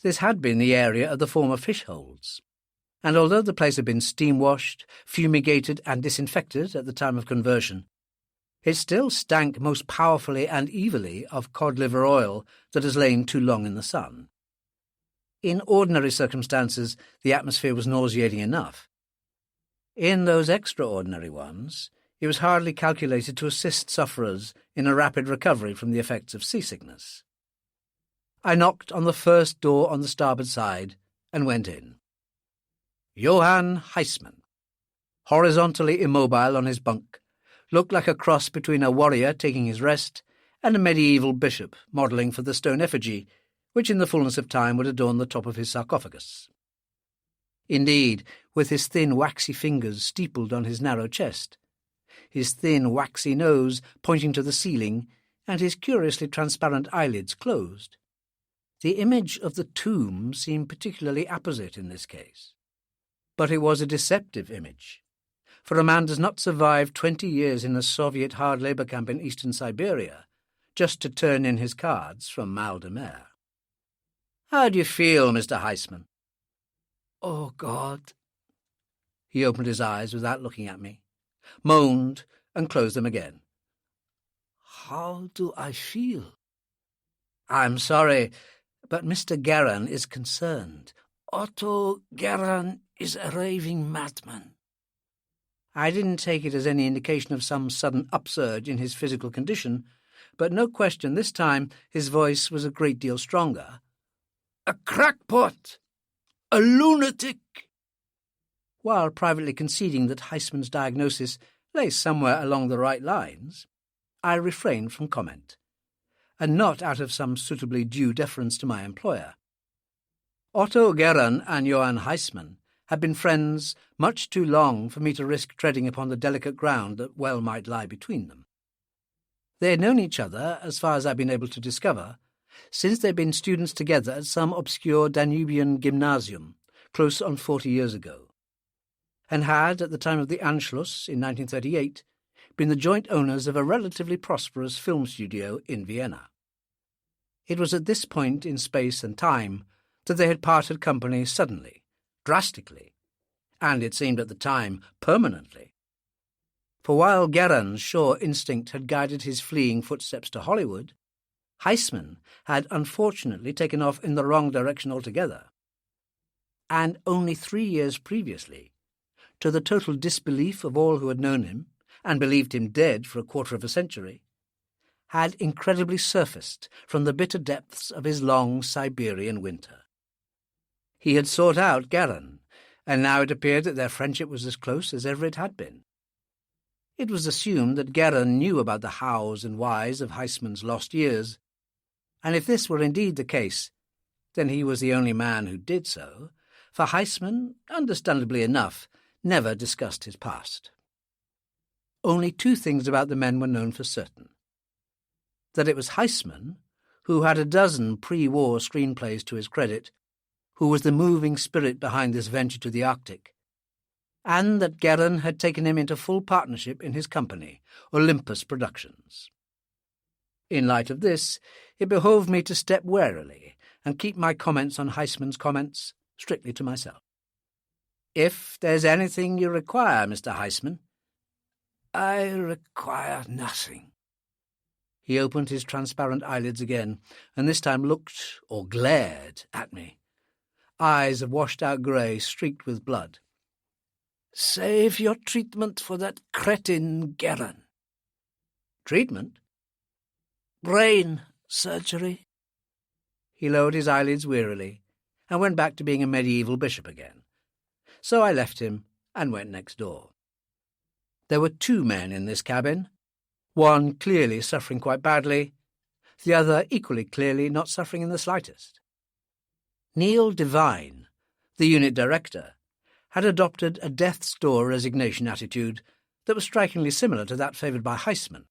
This had been the area of the former fish holds, and although the place had been steam-washed, fumigated and disinfected at the time of conversion, it still stank most powerfully and evilly of cod-liver oil that has lain too long in the sun. In ordinary circumstances, the atmosphere was nauseating enough. In those extraordinary ones, it was hardly calculated to assist sufferers in a rapid recovery from the effects of seasickness. I knocked on the first door on the starboard side and went in. Johann Heisman, horizontally immobile on his bunk, looked like a cross between a warrior taking his rest and a medieval bishop modelling for the stone effigy which in the fullness of time would adorn the top of his sarcophagus. Indeed, with his thin waxy fingers steepled on his narrow chest, his thin waxy nose pointing to the ceiling, and his curiously transparent eyelids closed, the image of the tomb seemed particularly apposite in this case. But it was a deceptive image, for a man does not survive 20 years in a Soviet hard labour camp in eastern Siberia just to turn in his cards from mal de mer. "How do you feel, Mr. Heisman?" "Oh, God." He opened his eyes without looking at me, moaned, and closed them again. "How do I feel?" "I'm sorry, but Mr. Guerin is concerned." "Otto Guerin is a raving madman." I didn't take it as any indication of some sudden upsurge in his physical condition, but no question this time his voice was a great deal stronger. "A crackpot! A lunatic!" While privately conceding that Heisman's diagnosis lay somewhere along the right lines, I refrained from comment, and not out of some suitably due deference to my employer. Otto Guerin and Johann Heisman had been friends much too long for me to risk treading upon the delicate ground that well might lie between them. They had known each other, as far as I've been able to discover, since they'd been students together at some obscure Danubian gymnasium close on 40 years ago, and had, at the time of the Anschluss in 1938, been the joint owners of a relatively prosperous film studio in Vienna. It was at this point in space and time that they had parted company suddenly, drastically, and it seemed at the time permanently. For while Guerin's sure instinct had guided his fleeing footsteps to Hollywood, Heisman had unfortunately taken off in the wrong direction altogether. And only 3 years previously, to the total disbelief of all who had known him, and believed him dead for a quarter of a century, had incredibly surfaced from the bitter depths of his long Siberian winter. He had sought out Guerin, and now it appeared that their friendship was as close as ever it had been. It was assumed that Guerin knew about the hows and whys of Heisman's lost years, and if this were indeed the case, then he was the only man who did so, for Heisman, understandably enough, never discussed his past. Only 2 things about the men were known for certain. That it was Heisman, who had a dozen pre-war screenplays to his credit, who was the moving spirit behind this venture to the Arctic, and that Guerin had taken him into full partnership in his company, Olympus Productions. In light of this, it behoved me to step warily and keep my comments on Heisman's comments strictly to myself. "If there's anything you require, Mr. Heisman—" "I require nothing." He opened his transparent eyelids again, and this time looked, or glared, at me. Eyes of washed-out grey streaked with blood. Save your treatment for that cretin Geron. Treatment? Brain surgery. He lowered his eyelids wearily and went back to being a medieval bishop again. So I left him and went next door. There were 2 men in this cabin, one clearly suffering quite badly, the other equally clearly not suffering in the slightest. Neil Devine, the unit director, had adopted a death's door resignation attitude that was strikingly similar to that favoured by Heisman,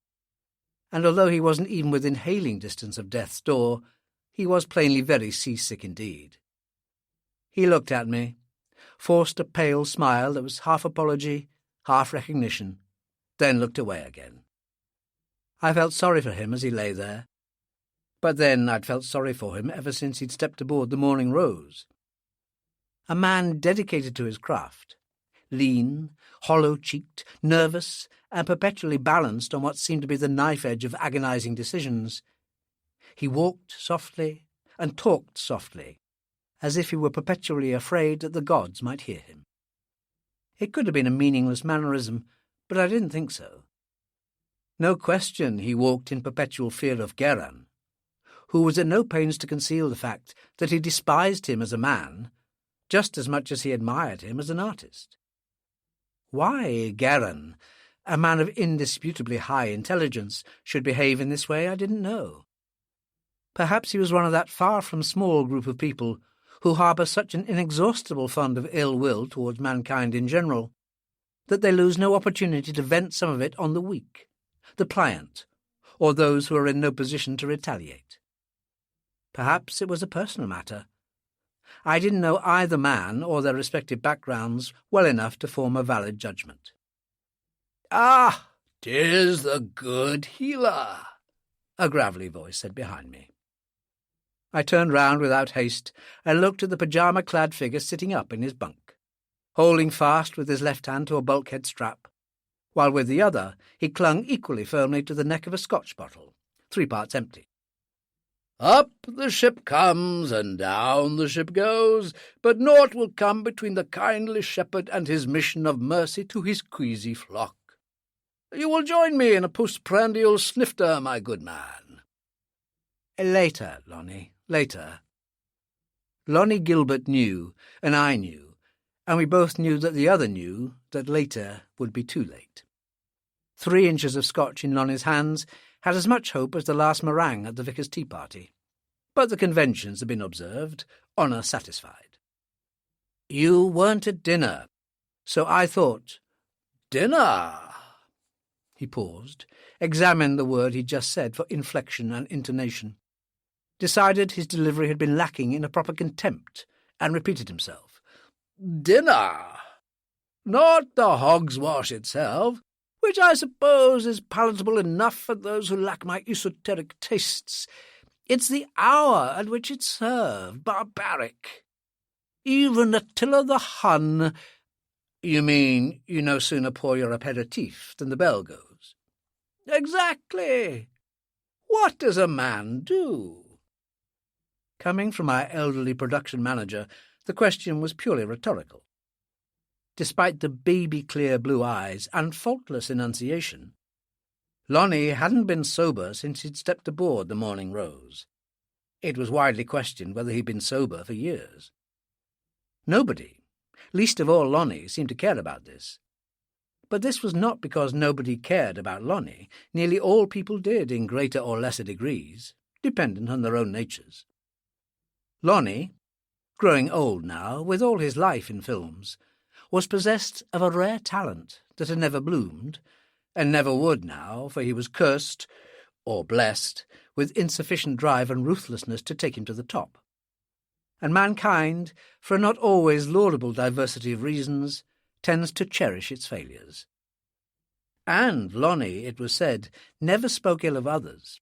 and although he wasn't even within hailing distance of death's door, he was plainly very seasick indeed. He looked at me, forced a pale smile that was half apology, half recognition, then looked away again. I felt sorry for him as he lay there, but then I'd felt sorry for him ever since he'd stepped aboard the Morning Rose. A man dedicated to his craft, lean, hollow-cheeked, nervous, and perpetually balanced on what seemed to be the knife edge of agonizing decisions. He walked softly and talked softly, as if he were perpetually afraid that the gods might hear him. It could have been a meaningless mannerism, but I didn't think so. No question he walked in perpetual fear of Geron, who was at no pains to conceal the fact that he despised him as a man just as much as he admired him as an artist. Why Geron, a man of indisputably high intelligence, should behave in this way I didn't know. Perhaps he was one of that far-from-small group of people who harbour such an inexhaustible fund of ill will towards mankind in general that they lose no opportunity to vent some of it on the weak, the pliant, or those who are in no position to retaliate. Perhaps it was a personal matter. I didn't know either man or their respective backgrounds well enough to form a valid judgment. "Ah, 'tis the good healer," a gravelly voice said behind me. I turned round without haste and looked at the pyjama-clad figure sitting up in his bunk, holding fast with his left hand to a bulkhead strap, while with the other he clung equally firmly to the neck of a Scotch bottle, 3 parts empty. "Up the ship comes and down the ship goes, but naught will come between the kindly shepherd and his mission of mercy to his queasy flock. You will join me in a postprandial snifter, my good man." "Later, Lonnie, later." Lonnie Gilbert knew, and I knew, and we both knew that the other knew that later would be too late. 3 inches of Scotch in Lonnie's hands had as much hope as the last meringue at the vicar's tea party. But the conventions had been observed, honour satisfied. "You weren't at dinner, so I thought—" "Dinner?" He paused, examined the word he'd just said for inflection and intonation, decided his delivery had been lacking in a proper contempt, and repeated himself. "Dinner? Not the hogswash itself, which I suppose is palatable enough for those who lack my esoteric tastes. It's the hour at which it's served, barbaric. Even Attila the Hun—" "You mean you no sooner pour your aperitif than the bell goes?" "Exactly. What does a man do?" Coming from our elderly production manager, the question was purely rhetorical. Despite the baby-clear blue eyes and faultless enunciation, Lonnie hadn't been sober since he'd stepped aboard the Morning Rose. It was widely questioned whether he'd been sober for years. Nobody, least of all Lonnie, seemed to care about this. But this was not because nobody cared about Lonnie. Nearly all people did in greater or lesser degrees, dependent on their own natures. Lonnie, growing old now, with all his life in films, was possessed of a rare talent that had never bloomed, and never would now, for he was cursed, or blessed, with insufficient drive and ruthlessness to take him to the top. And mankind, for a not always laudable diversity of reasons, tends to cherish its failures. And Lonnie, it was said, never spoke ill of others,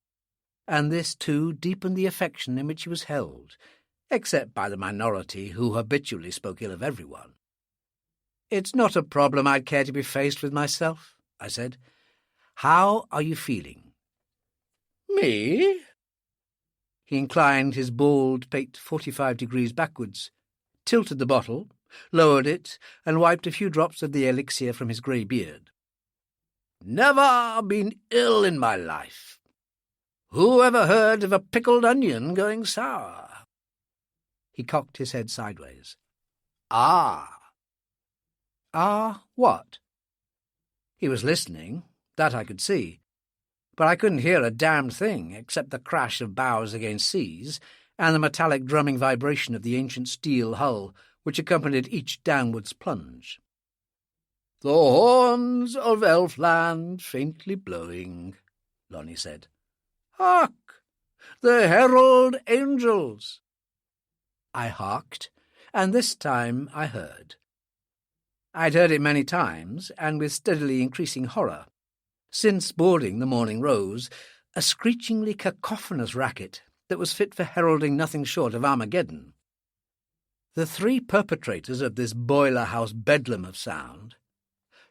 and this too deepened the affection in which he was held, except by the minority who habitually spoke ill of everyone. "It's not a problem I'd care to be faced with myself," I said. "How are you feeling?" "Me?" He inclined his bald pate 45 degrees backwards, tilted the bottle, lowered it, and wiped a few drops of the elixir from his grey beard. "Never been ill in my life. Who ever heard of a pickled onion going sour?" He cocked his head sideways. "Ah." "Ah, what?" He was listening, that I could see, but I couldn't hear a damned thing except the crash of bows against seas and the metallic drumming vibration of the ancient steel hull which accompanied each downwards plunge. "The horns of Elfland faintly blowing," Lonnie said. "Hark! The herald angels!" I harked, and this time I heard. I'd heard it many times, and with steadily increasing horror. Since boarding the Morning Rose, a screechingly cacophonous racket that was fit for heralding nothing short of Armageddon. The three perpetrators of this boiler house bedlam of sound,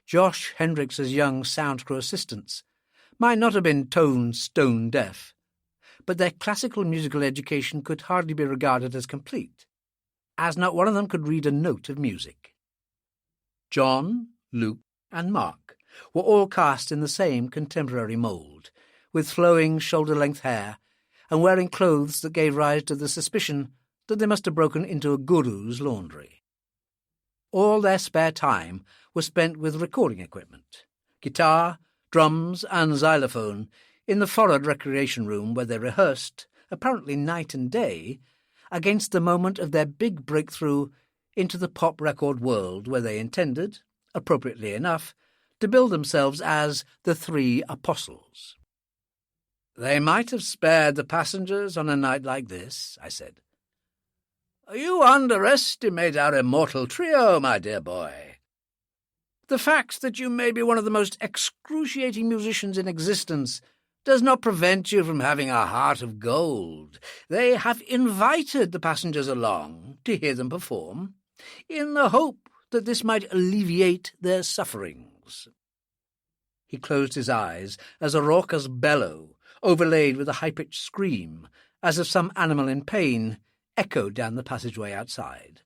Josh Hendricks's young sound crew assistants, might not have been stone deaf, but their classical musical education could hardly be regarded as complete, as not one of them could read a note of music. John, Luke, and Mark were all cast in the same contemporary mould, with flowing shoulder-length hair, and wearing clothes that gave rise to the suspicion that they must have broken into a guru's laundry. All their spare time was spent with recording equipment, guitar, drums, and xylophone, in the forward recreation room where they rehearsed, apparently night and day, against the moment of their big breakthrough into the pop record world where they intended, appropriately enough, to bill themselves as the Three Apostles. "They might have spared the passengers on a night like this," I said. "You underestimate our immortal trio, my dear boy. The fact that you may be one of the most excruciating musicians in existence does not prevent you from having a heart of gold. They have invited the passengers along to hear them perform, in the hope that this might alleviate their sufferings." He closed his eyes as a raucous bellow, overlaid with a high-pitched scream, as of some animal in pain, echoed down the passageway outside.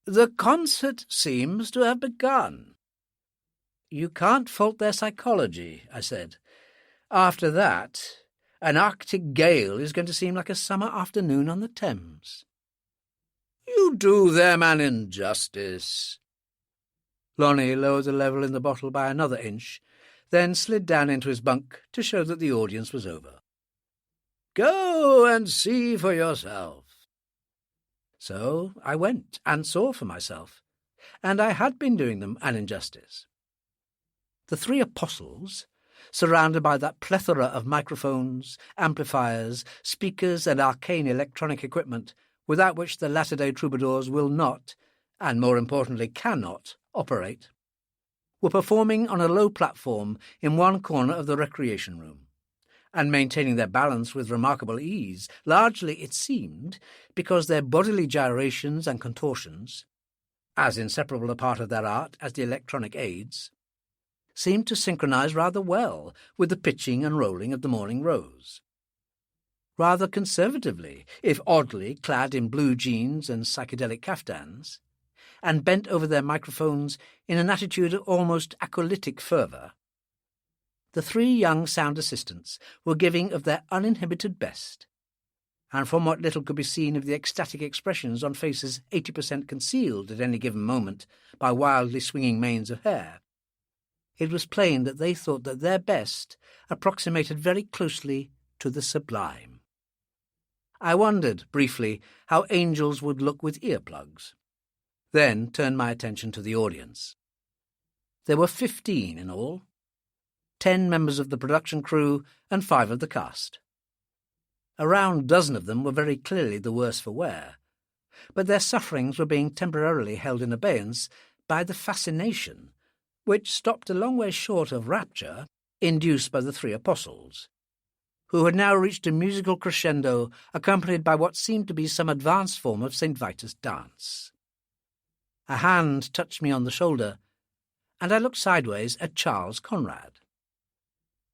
"The concert seems to have begun." "You can't fault their psychology," I said. "After that, an Arctic gale is going to seem like a summer afternoon on the Thames." "You do them an injustice." Lonnie lowered the level in the bottle by another inch, then slid down into his bunk to show that the audience was over. "Go and see for yourself." So I went and saw for myself, and I had been doing them an injustice. The Three Apostles, surrounded by that plethora of microphones, amplifiers, speakers, and arcane electronic equipment without which the latter-day troubadours will not, and more importantly cannot, operate, were performing on a low platform in one corner of the recreation room, and maintaining their balance with remarkable ease, largely, it seemed, because their bodily gyrations and contortions, as inseparable a part of their art as the electronic aids, seemed to synchronize rather well with the pitching and rolling of the Morning Rose. Rather conservatively, if oddly clad in blue jeans and psychedelic caftans, and bent over their microphones in an attitude of almost acolytic fervour, the three young sound assistants were giving of their uninhibited best, and from what little could be seen of the ecstatic expressions on faces 80% concealed at any given moment by wildly swinging manes of hair, it was plain that they thought that their best approximated very closely to the sublime. I wondered, briefly, how angels would look with earplugs, then turned my attention to the audience. There were 15 in all, 10 members of the production crew and 5 of the cast. A round dozen of them were very clearly the worse for wear, but their sufferings were being temporarily held in abeyance by the fascination, which stopped a long way short of rapture, induced by the Three Apostles, who had now reached a musical crescendo accompanied by what seemed to be some advanced form of St. Vitus dance. A hand touched me on the shoulder, and I looked sideways at Charles Conrad.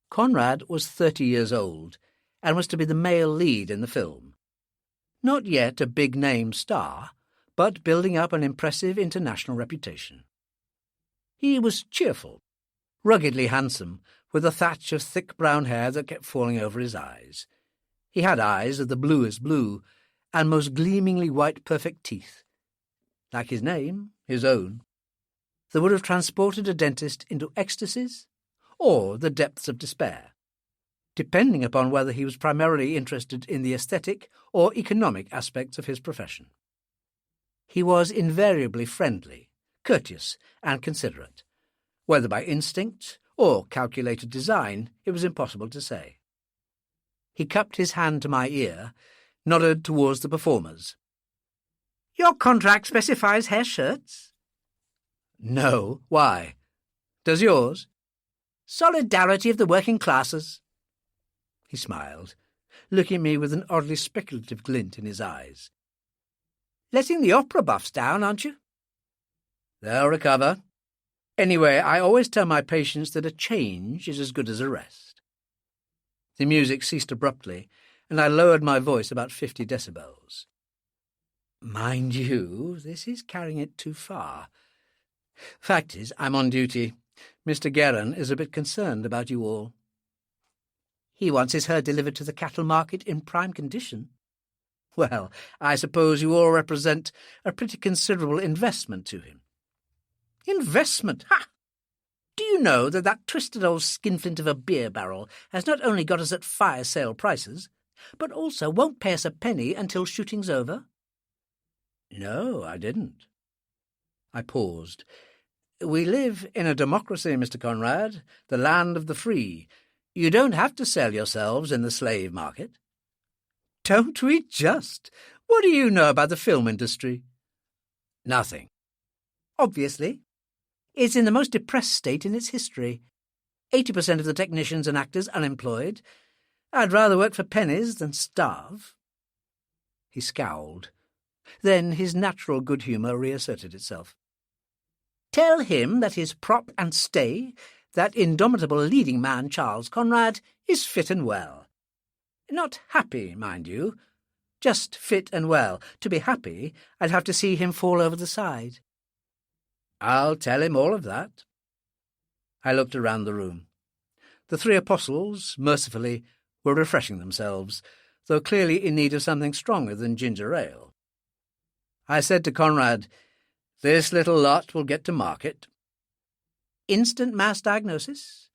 Conrad was 30 years old, and was to be the male lead in the film. Not yet a big-name star, but building up an impressive international reputation. He was cheerful, ruggedly handsome, with a thatch of thick brown hair that kept falling over his eyes. He had eyes of the bluest blue, and most gleamingly white perfect teeth. Like his name, his own, that would have transported a dentist into ecstasies or the depths of despair, depending upon whether he was primarily interested in the aesthetic or economic aspects of his profession. He was invariably friendly, courteous, and considerate. Whether by instinct or calculated design, it was impossible to say. He cupped his hand to my ear, nodded towards the performers. "Your contract specifies hair shirts?" "No. Why? Does yours?" "Solidarity of the working classes." He smiled, looking at me with an oddly speculative glint in his eyes. "Letting the opera buffs down, aren't you?" "They'll recover. Anyway, I always tell my patients that a change is as good as a rest." The music ceased abruptly, and I lowered my voice about 50 decibels. "Mind you, this is carrying it too far. Fact is, I'm on duty. Mr. Guerin is a bit concerned about you all." "He wants his herd delivered to the cattle market in prime condition." "Well, I suppose you all represent a pretty considerable investment to him." "Investment? Ha! Do you know that twisted old skinflint of a beer barrel has not only got us at fire sale prices, but also won't pay us a penny until shooting's over?" "No, I didn't." I paused. "We live in a democracy, Mr. Conrad, the land of the free. You don't have to sell yourselves in the slave market." "Don't we just? What do you know about the film industry?" "Nothing." "Obviously. It's in the most depressed state in its history. 80% of the technicians and actors unemployed. I'd rather work for pennies than starve." He scowled. Then his natural good humour reasserted itself. "Tell him that his prop and stay, that indomitable leading man Charles Conrad, is fit and well. Not happy, mind you. Just fit and well. To be happy, I'd have to see him fall over the side." "I'll tell him all of that." I looked around the room. The three apostles, mercifully, were refreshing themselves, though clearly in need of something stronger than ginger ale. I said to Conrad, "This little lot will get to market." "Instant mass diagnosis?"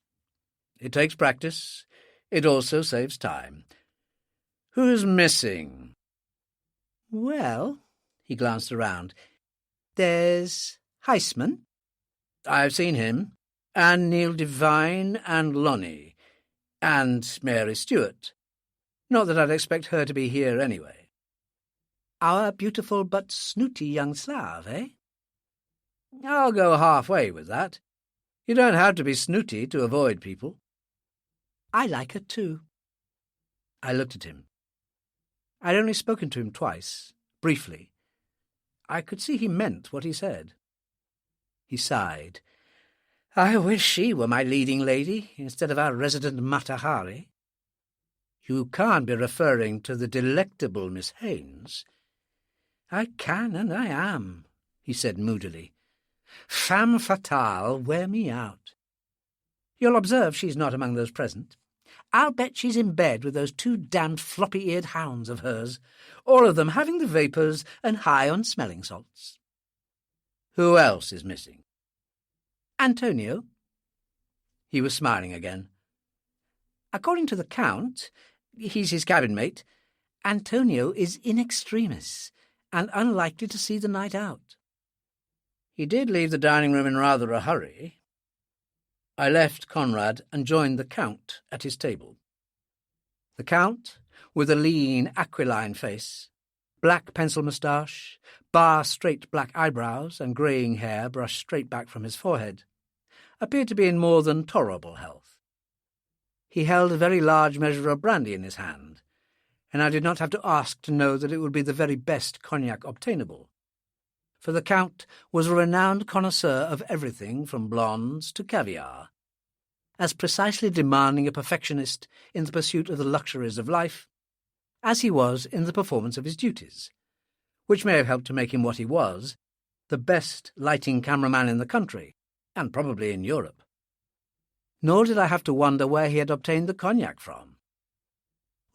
"It takes practice. It also saves time. Who's missing?" "Well," he glanced around, "there's Heisman." "I've seen him. And Neil Devine and Lonnie. And Mary Stewart. Not that I'd expect her to be here anyway." "Our beautiful but snooty young Slav, eh?" "I'll go halfway with that. You don't have to be snooty to avoid people." "I like her too." I looked at him. I'd only spoken to him twice, briefly. I could see he meant what he said. He sighed. "I wish she were my leading lady instead of our resident Mata Hari." "You can't be referring to the delectable Miss Haines." "I can and I am," he said moodily. "Femme fatale, wear me out. You'll observe she's not among those present. I'll bet she's in bed with those two damned floppy-eared hounds of hers, all of them having the vapours and high on smelling salts." "Who else is missing?" "Antonio." He was smiling again. "According to the Count, he's his cabin mate, Antonio is in extremis and unlikely to see the night out." "He did leave the dining room in rather a hurry." I left Conrad and joined the Count at his table. The Count, with a lean, aquiline face, black pencil moustache, bar-straight black eyebrows and greying hair brushed straight back from his forehead, appeared to be in more than tolerable health. He held a very large measure of brandy in his hand, and I did not have to ask to know that it would be the very best cognac obtainable, for the Count was a renowned connoisseur of everything from blondes to caviar, as precisely demanding a perfectionist in the pursuit of the luxuries of life as he was in the performance of his duties, which may have helped to make him what he was, the best lighting cameraman in the country, and probably in Europe. Nor did I have to wonder where he had obtained the cognac from.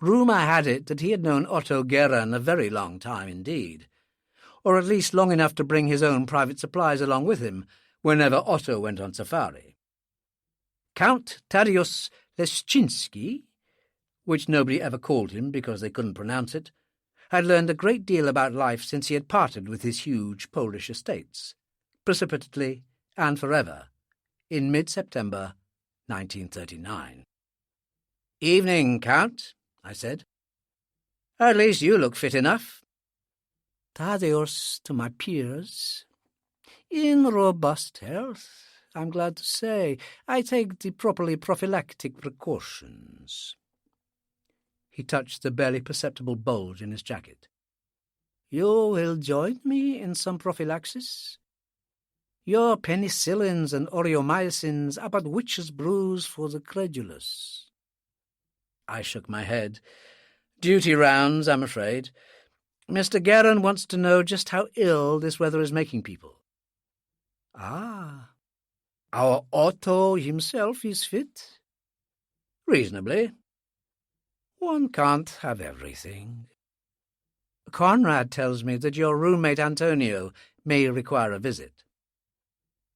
Rumour had it that he had known Otto Guerin a very long time indeed, or at least long enough to bring his own private supplies along with him whenever Otto went on safari. Count Tadeusz Leszczynski, which nobody ever called him because they couldn't pronounce it, had learned a great deal about life since he had parted with his huge Polish estates, precipitately and forever, in mid-September 1939. "Evening, Count," I said. "At least you look fit enough." "Tadeusz to my peers. In robust health, I'm glad to say. I take the properly prophylactic precautions." He touched the barely perceptible bulge in his jacket. "You will join me in some prophylaxis? Your penicillins and aureomycins are but witches' brews for the credulous." I shook my head. "Duty rounds, I'm afraid. Mr. Guerin wants to know just how ill this weather is making people." "Ah, our Otto himself is fit?" "Reasonably." "One can't have everything." "Conrad tells me that your roommate Antonio may require a visit."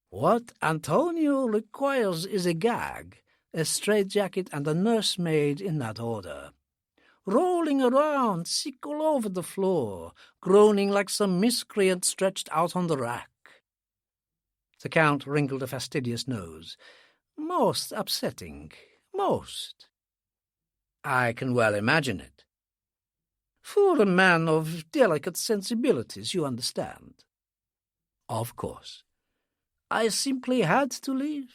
"What Antonio requires is a gag, a straitjacket, and a nursemaid in that order. Rolling around, sick all over the floor, groaning like some miscreant stretched out on the rack." The Count wrinkled a fastidious nose. "Most upsetting, most." "I can well imagine it." "For a man of delicate sensibilities, you understand." "Of course." "I simply had to leave."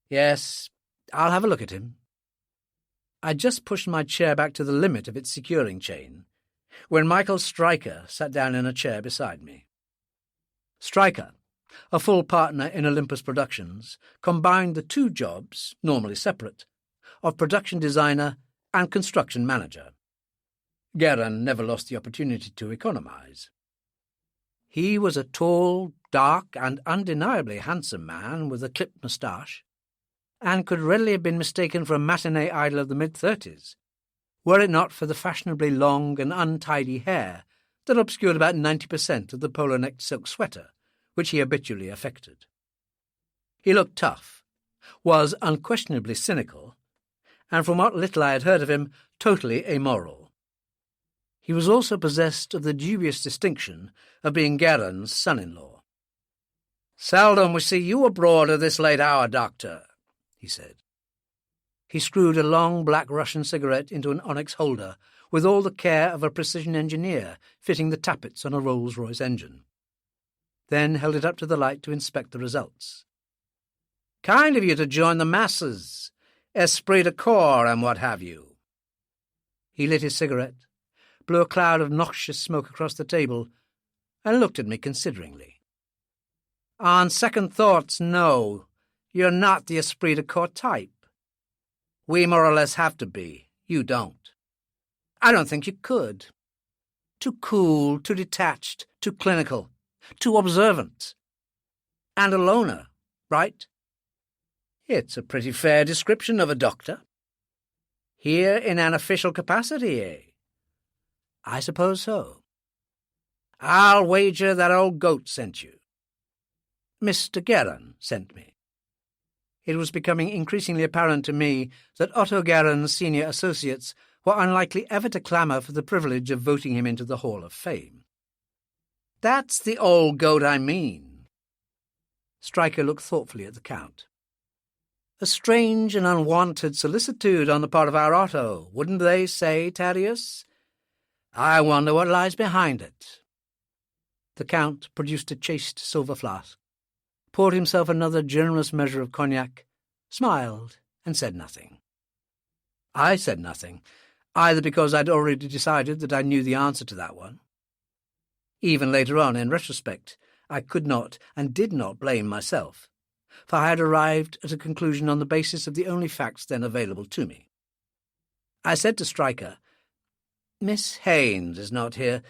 "Yes, I'll have a look at him." I just pushed my chair back to the limit of its securing chain when Michael Stryker sat down in a chair beside me. Stryker, a full partner in Olympus Productions, combined the two jobs, normally separate, of production designer and construction manager. Guerin never lost the opportunity to economize. He was a tall, dark, and undeniably handsome man with a clipped moustache, and could readily have been mistaken for a matinee idol of the mid-30s, were it not for the fashionably long and untidy hair that obscured about 90% of the polo-necked silk sweater which he habitually affected. He looked tough, was unquestionably cynical, and from what little I had heard of him, totally amoral. He was also possessed of the dubious distinction of being Guerin's son-in-law. "Seldom we see you abroad at this late hour, Doctor," he said. He screwed a long black Russian cigarette into an onyx holder with all the care of a precision engineer fitting the tappets on a Rolls-Royce engine. Then held it up to the light to inspect the results. "Kind of you to join the masses, esprit de corps and what have you." He lit his cigarette, blew a cloud of noxious smoke across the table, and looked at me consideringly. "On second thoughts, no, you're not the esprit de corps type. We more or less have to be. You don't. I don't think you could. Too cool, too detached, too clinical, too observant. And a loner, right?" "It's a pretty fair description of a doctor." "Here in an official capacity, eh?" "I suppose so." "I'll wager that old goat sent you." "Mr. Guerin sent me." It was becoming increasingly apparent to me that Otto Guerin's senior associates were unlikely ever to clamour for the privilege of voting him into the Hall of Fame. "That's the old goat I mean." Stryker looked thoughtfully at the Count. "A strange and unwanted solicitude on the part of our Otto, wouldn't they say, Tadeusz? I wonder what lies behind it." The Count produced a chased silver flask, poured himself another generous measure of cognac, smiled, and said nothing. I said nothing, either because I'd already decided that I knew the answer to that one. Even later on, in retrospect, I could not and did not blame myself, for I had arrived at a conclusion on the basis of the only facts then available to me. I said to Stryker, "Miss Haines is not here.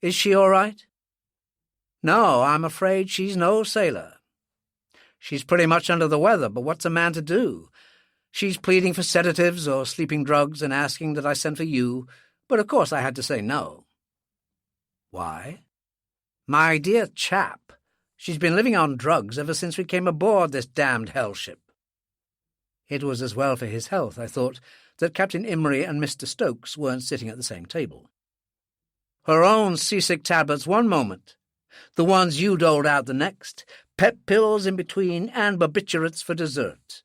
Is she all right? No, I'm afraid she's no sailor. She's pretty much under the weather, but what's a man to do? She's pleading for sedatives or sleeping drugs and asking that I send for you, but of course I had to say no. Why? My dear chap, she's been living on drugs ever since we came aboard this damned hell ship. It was as well for his health, I thought, that Captain Imrie and Mr. Stokes weren't sitting at the same table. Her own seasick tablets one moment, the ones you doled out the next, pep pills in between, and barbiturates for dessert.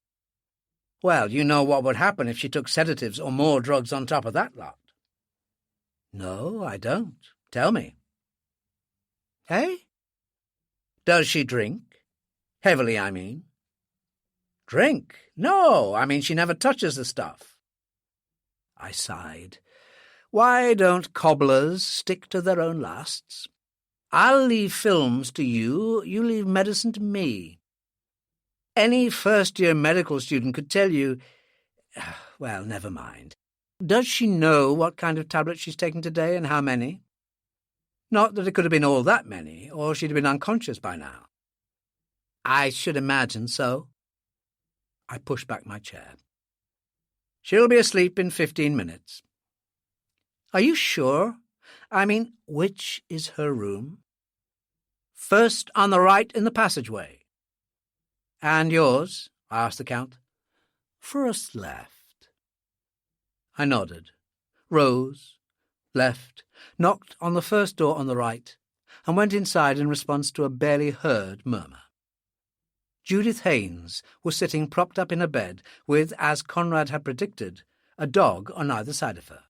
Well, you know what would happen if she took sedatives or more drugs on top of that lot. No, I don't. Tell me. Eh? Does she drink? Heavily, I mean. Drink? No, I mean she never touches the stuff. I sighed. Why don't cobblers stick to their own lasts? I'll leave films to you, you leave medicine to me. Any first-year medical student could tell you... Well, never mind. Does she know what kind of tablets she's taken today and how many? Not that it could have been all that many, or she'd have been unconscious by now. I should imagine so. I pushed back my chair. She'll be asleep in 15 minutes. Are you sure? I mean, which is her room? First on the right in the passageway. And yours? I asked the Count. First left. I nodded, rose, left, knocked on the first door on the right, and went inside in response to a barely heard murmur. Judith Haynes was sitting propped up in a bed with, as Conrad had predicted, a dog on either side of her.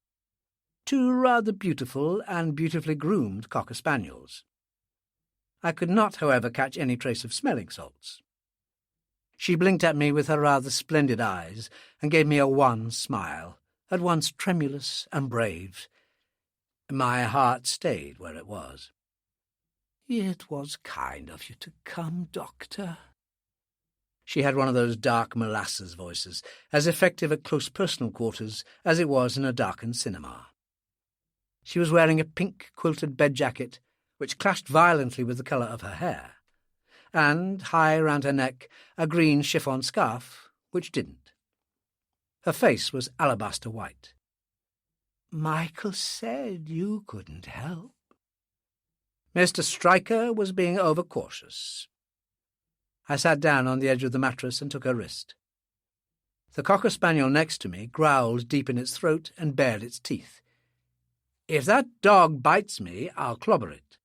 Two rather beautiful and beautifully groomed cocker spaniels. I could not, however, catch any trace of smelling salts. She blinked at me with her rather splendid eyes and gave me a wan smile, at once tremulous and brave. My heart stayed where it was. It was kind of you to come, Doctor. She had one of those dark molasses voices, as effective at close personal quarters as it was in a darkened cinema. She was wearing a pink quilted bed jacket, which clashed violently with the colour of her hair, and, high round her neck, a green chiffon scarf, which didn't. Her face was alabaster white. Michael said you couldn't help. Mr. Stryker was being overcautious. I sat down on the edge of the mattress and took her wrist. The cocker spaniel next to me growled deep in its throat and bared its teeth. If that dog bites me, I'll clobber it.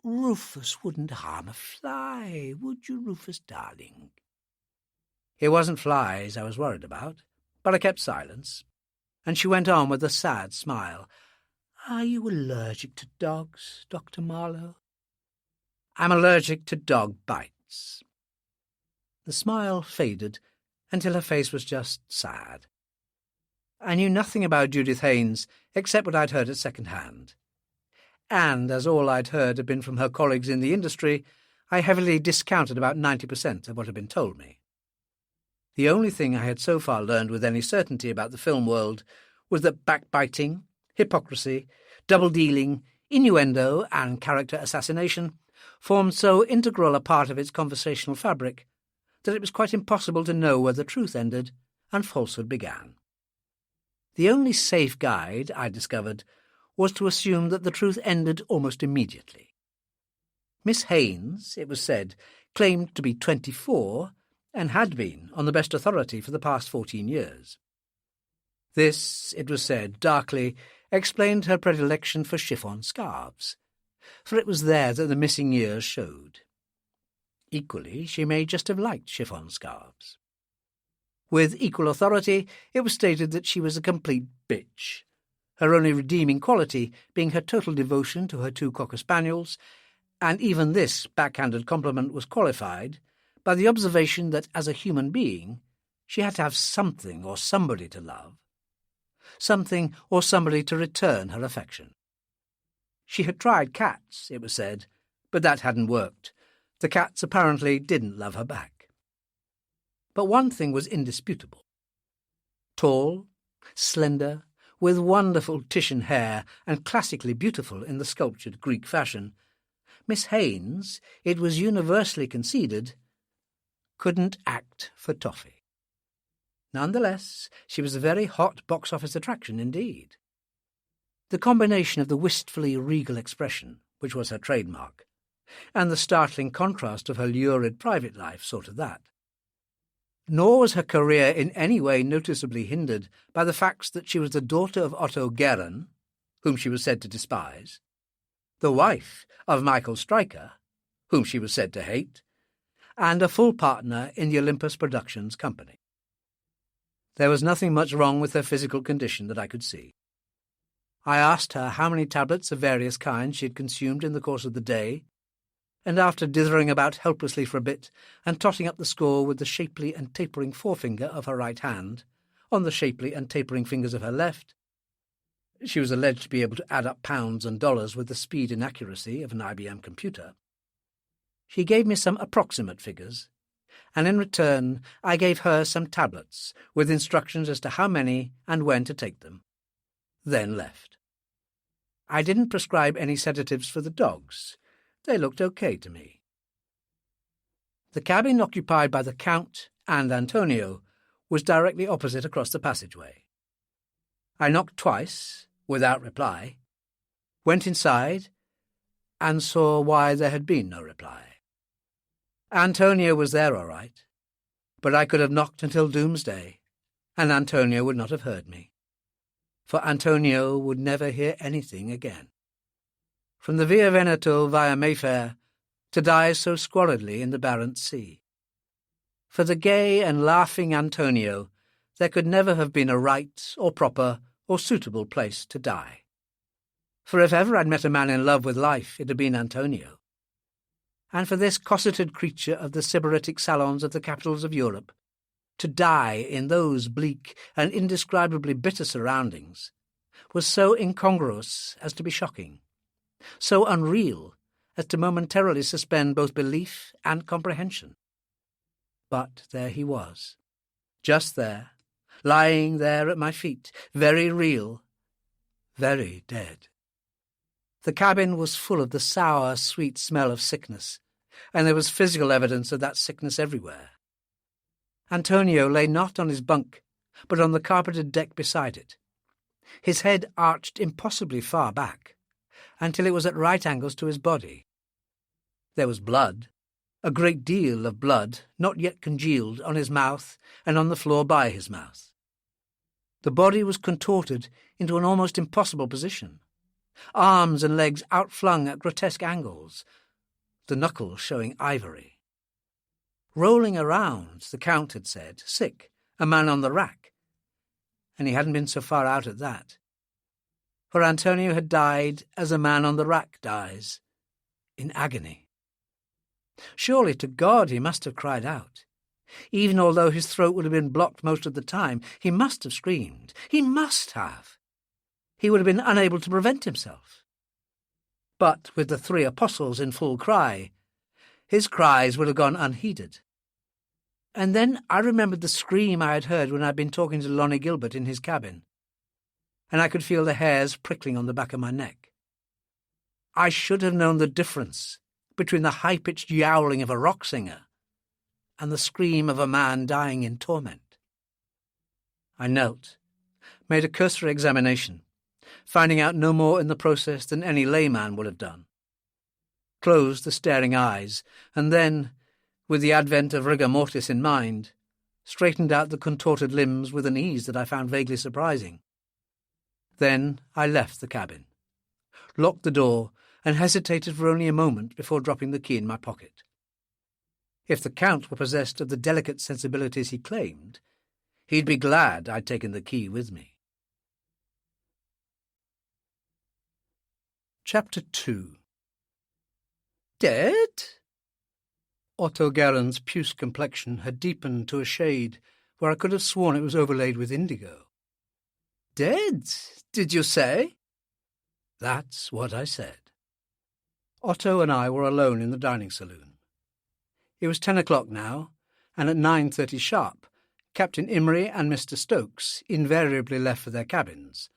Rufus wouldn't harm a fly, would you, Rufus, darling? It wasn't flies I was worried about, but I kept silence, and she went on with a sad smile. Are you allergic to dogs, Dr. Marlowe? I'm allergic to dog bites. The smile faded until her face was just sad. I knew nothing about Judith Haynes except what I'd heard at second hand. And as all I'd heard had been from her colleagues in the industry, I heavily discounted about 90% of what had been told me. The only thing I had so far learned with any certainty about the film world was that backbiting, hypocrisy, double-dealing, innuendo, and character assassination formed so integral a part of its conversational fabric that it was quite impossible to know where the truth ended and falsehood began. The only safe guide, I discovered, was to assume that the truth ended almost immediately. Miss Haynes, it was said, claimed to be 24 and had been on the best authority for the past 14 years. This, it was said, darkly explained her predilection for chiffon scarves, for it was there that the missing years showed. Equally, she may just have liked chiffon scarves. With equal authority, it was stated that she was a complete bitch, her only redeeming quality being her total devotion to her two cocker spaniels, and even this backhanded compliment was qualified by the observation that as a human being she had to have something or somebody to love, something or somebody to return her affection. She had tried cats, it was said, but that hadn't worked. The cats apparently didn't love her back. But one thing was indisputable. Tall, slender, with wonderful Titian hair and classically beautiful in the sculptured Greek fashion, Miss Haynes, it was universally conceded, couldn't act for toffee. Nonetheless, she was a very hot box-office attraction indeed. The combination of the wistfully regal expression, which was her trademark, and the startling contrast of her lurid private life saw to that. Nor was her career in any way noticeably hindered by the facts that she was the daughter of Otto Guerin, whom she was said to despise, the wife of Michael Stryker, whom she was said to hate, and a full partner in the Olympus Productions company. There was nothing much wrong with her physical condition that I could see. I asked her how many tablets of various kinds she had consumed in the course of the day, and after dithering about helplessly for a bit and totting up the score with the shapely and tapering forefinger of her right hand on the shapely and tapering fingers of her left, she was alleged to be able to add up pounds and dollars with the speed and accuracy of an IBM computer. She gave me some approximate figures, and in return I gave her some tablets with instructions as to how many and when to take them, then left. I didn't prescribe any sedatives for the dogs. They looked okay to me. The cabin occupied by the Count and Antonio was directly opposite across the passageway. I knocked twice, without reply, went inside, and saw why there had been no reply. Antonio was there all right, but I could have knocked until doomsday, and Antonio would not have heard me, for Antonio would never hear anything again. From the Via Veneto via Mayfair, to die so squalidly in the Barents Sea. For the gay and laughing Antonio, there could never have been a right or proper or suitable place to die. For if ever I'd met a man in love with life, it had been Antonio. And for this cosseted creature of the sybaritic salons of the capitals of Europe, to die in those bleak and indescribably bitter surroundings, was so incongruous as to be shocking, so unreal as to momentarily suspend both belief and comprehension. But there he was, just there, lying there at my feet, very real, very dead. The cabin was full of the sour, sweet smell of sickness, and there was physical evidence of that sickness everywhere. Antonio lay not on his bunk, but on the carpeted deck beside it, his head arched impossibly far back, until it was at right angles to his body. There was blood, a great deal of blood, not yet congealed, on his mouth and on the floor by his mouth. The body was contorted into an almost impossible position, arms and legs outflung at grotesque angles, the knuckles showing ivory. Rolling around, the Count had said, sick, a man on the rack, and he hadn't been so far out at that. For Antonio had died as a man on the rack dies, in agony. Surely to God he must have cried out. Even although his throat would have been blocked most of the time, he must have screamed. He must have. He would have been unable to prevent himself. But with the three apostles in full cry, his cries would have gone unheeded. And then I remembered the scream I had heard when I had been talking to Lonnie Gilbert in his cabin, and I could feel the hairs prickling on the back of my neck. I should have known the difference between the high-pitched yowling of a rock singer and the scream of a man dying in torment. I knelt, made a cursory examination, finding out no more in the process than any layman would have done, closed the staring eyes, and then, with the advent of rigor mortis in mind, straightened out the contorted limbs with an ease that I found vaguely surprising. Then I left the cabin, locked the door, and hesitated for only a moment before dropping the key in my pocket. If the Count were possessed of the delicate sensibilities he claimed, he'd be glad I'd taken the key with me. Chapter 2. Dead? Otto Guerin's puce complexion had deepened to a shade where I could have sworn it was overlaid with indigo. Dead, did you say? That's what I said. Otto and I were alone in the dining saloon. It was 10 o'clock now, and at 9:30 sharp, Captain Imrie and Mr. Stokes invariably left for their cabins,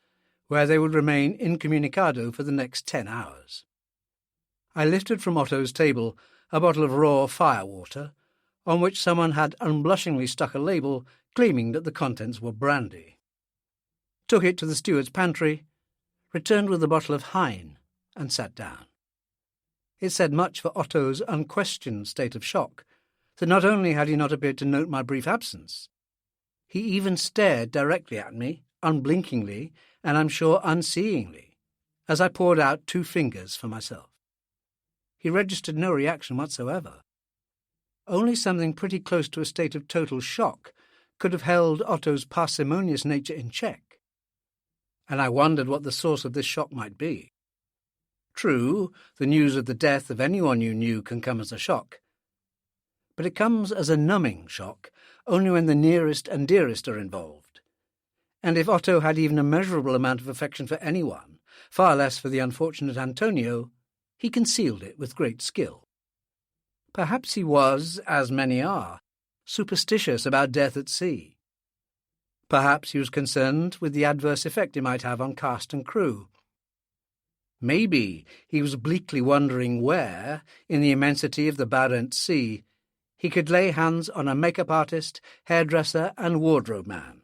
where they would remain incommunicado for the next 10 hours. I lifted from Otto's table a bottle of raw firewater, on which someone had unblushingly stuck a label claiming that the contents were brandy. Took it to the steward's pantry, returned with a bottle of Hein, and sat down. It said much for Otto's unquestioned state of shock that not only had he not appeared to note my brief absence, he even stared directly at me, unblinkingly, and I'm sure unseeingly, as I poured out 2 fingers for myself. He registered no reaction whatsoever. Only something pretty close to a state of total shock could have held Otto's parsimonious nature in check, and I wondered what the source of this shock might be. True, the news of the death of anyone you knew can come as a shock, but it comes as a numbing shock only when the nearest and dearest are involved. And if Otto had even a measurable amount of affection for anyone, far less for the unfortunate Antonio, he concealed it with great skill. Perhaps he was, as many are, superstitious about death at sea. Perhaps he was concerned with the adverse effect it might have on cast and crew. Maybe he was bleakly wondering where, in the immensity of the Barents Sea, he could lay hands on a makeup artist, hairdresser, and wardrobe man.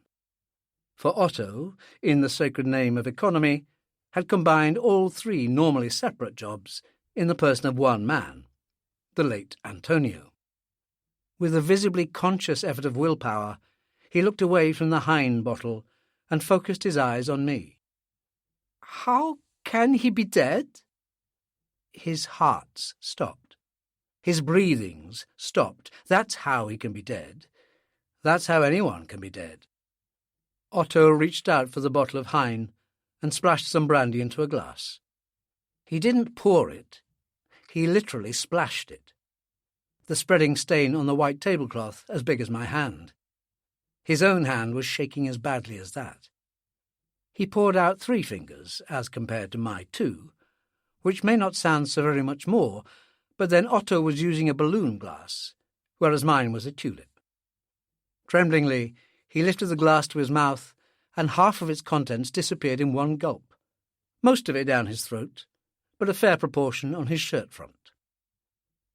For Otto, in the sacred name of economy, had combined all 3 normally separate jobs in the person of one man, the late Antonio. With a visibly conscious effort of willpower, he looked away from the Hein bottle and focused his eyes on me. "How can he be dead?" His hearts stopped. His breathings stopped. That's how he can be dead. That's how anyone can be dead. Otto reached out for the bottle of Hein and splashed some brandy into a glass. He didn't pour it. He literally splashed it, the spreading stain on the white tablecloth as big as my hand. His own hand was shaking as badly as that. He poured out 3 fingers, as compared to my 2, which may not sound so very much more, but then Otto was using a balloon glass, whereas mine was a tulip. Tremblingly, he lifted the glass to his mouth, and half of its contents disappeared in one gulp, most of it down his throat, but a fair proportion on his shirt front.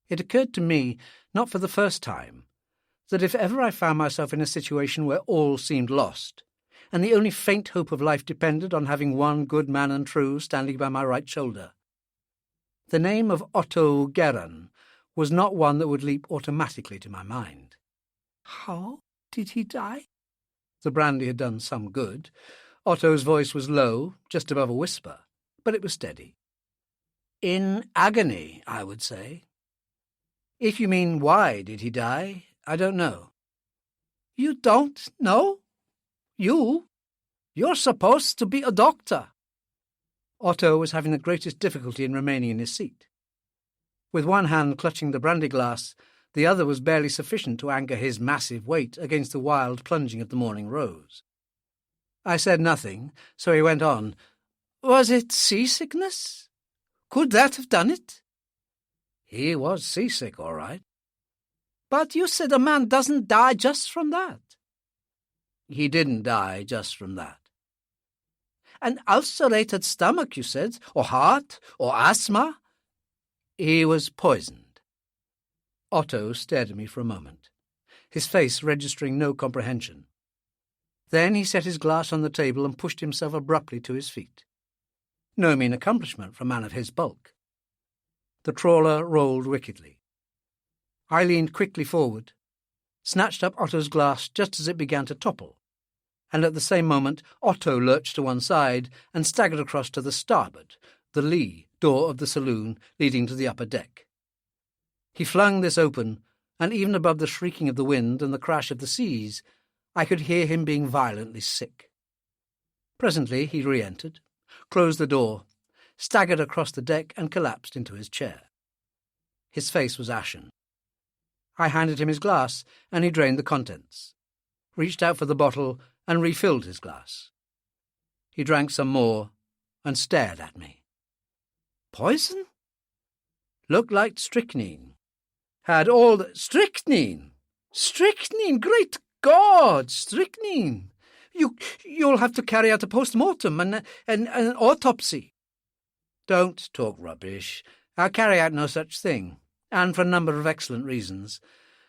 It occurred to me, not for the first time, that if ever I found myself in a situation where all seemed lost, and the only faint hope of life depended on having one good man and true standing by my right shoulder, the name of Otto Guerin was not one that would leap automatically to my mind. "How did he die?" The brandy had done some good. Otto's voice was low, just above a whisper, but it was steady. "In agony, I would say. If you mean why did he die, I don't know." "You don't know? You're supposed to be a doctor." Otto was having the greatest difficulty in remaining in his seat. With one hand clutching the brandy glass, the other was barely sufficient to anchor his massive weight against the wild plunging of the morning rose. I said nothing, so he went on. "Was it seasickness? Could that have done it?" "He was seasick, all right." "But you said a man doesn't die just from that." "He didn't die just from that." "An ulcerated stomach, you said, or heart, or asthma?" "He was poisoned." Otto stared at me for a moment, his face registering no comprehension. Then he set his glass on the table and pushed himself abruptly to his feet. No mean accomplishment for a man of his bulk. The trawler rolled wickedly. I leaned quickly forward, snatched up Otto's glass just as it began to topple, and at the same moment Otto lurched to one side and staggered across to the starboard, the lee, door of the saloon leading to the upper deck. He flung this open, and even above the shrieking of the wind and the crash of the seas, I could hear him being violently sick. Presently he re-entered, closed the door, staggered across the deck and collapsed into his chair. His face was ashen. I handed him his glass, and he drained the contents, reached out for the bottle and refilled his glass. He drank some more and stared at me. "Poison?" "Looked like strychnine. Had all the—" "Strychnine! Strychnine! Great God, strychnine! You'll have to carry out a post-mortem and an autopsy." "Don't talk rubbish. I'll carry out no such thing, and for a number of excellent reasons.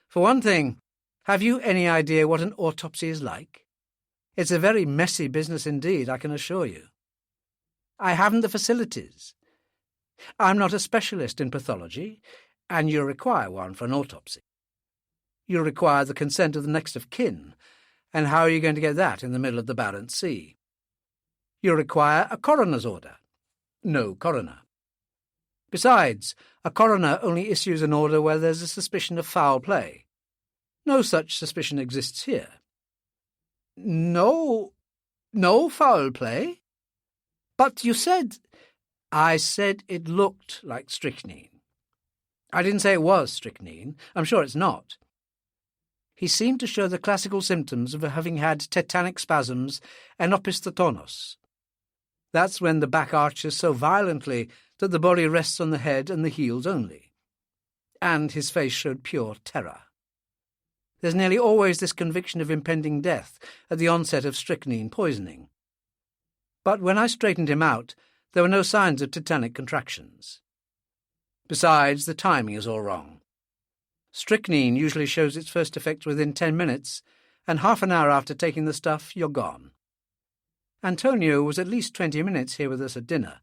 For one thing, have you any idea what an autopsy is like? It's a very messy business indeed, I can assure you. I haven't the facilities. I'm not a specialist in pathology, and you require one for an autopsy. You require the consent of the next of kin, and how are you going to get that in the middle of the Barents Sea? You require a coroner's order. No coroner. Besides, a coroner only issues an order where there's a suspicion of foul play. No such suspicion exists here." No foul play? But you said—" "I said it looked like strychnine. I didn't say it was strychnine. I'm sure it's not." He seemed to show the classical symptoms of having had tetanic spasms and opisthotonos. That's when the back arches so violently that the body rests on the head and the heels only. And his face showed pure terror. There's nearly always this conviction of impending death at the onset of strychnine poisoning. But when I straightened him out, there were no signs of tetanic contractions. Besides, the timing is all wrong. Strychnine usually shows its first effects within 10 minutes, and half an hour after taking the stuff, you're gone. Antonio was at least 20 minutes here with us at dinner,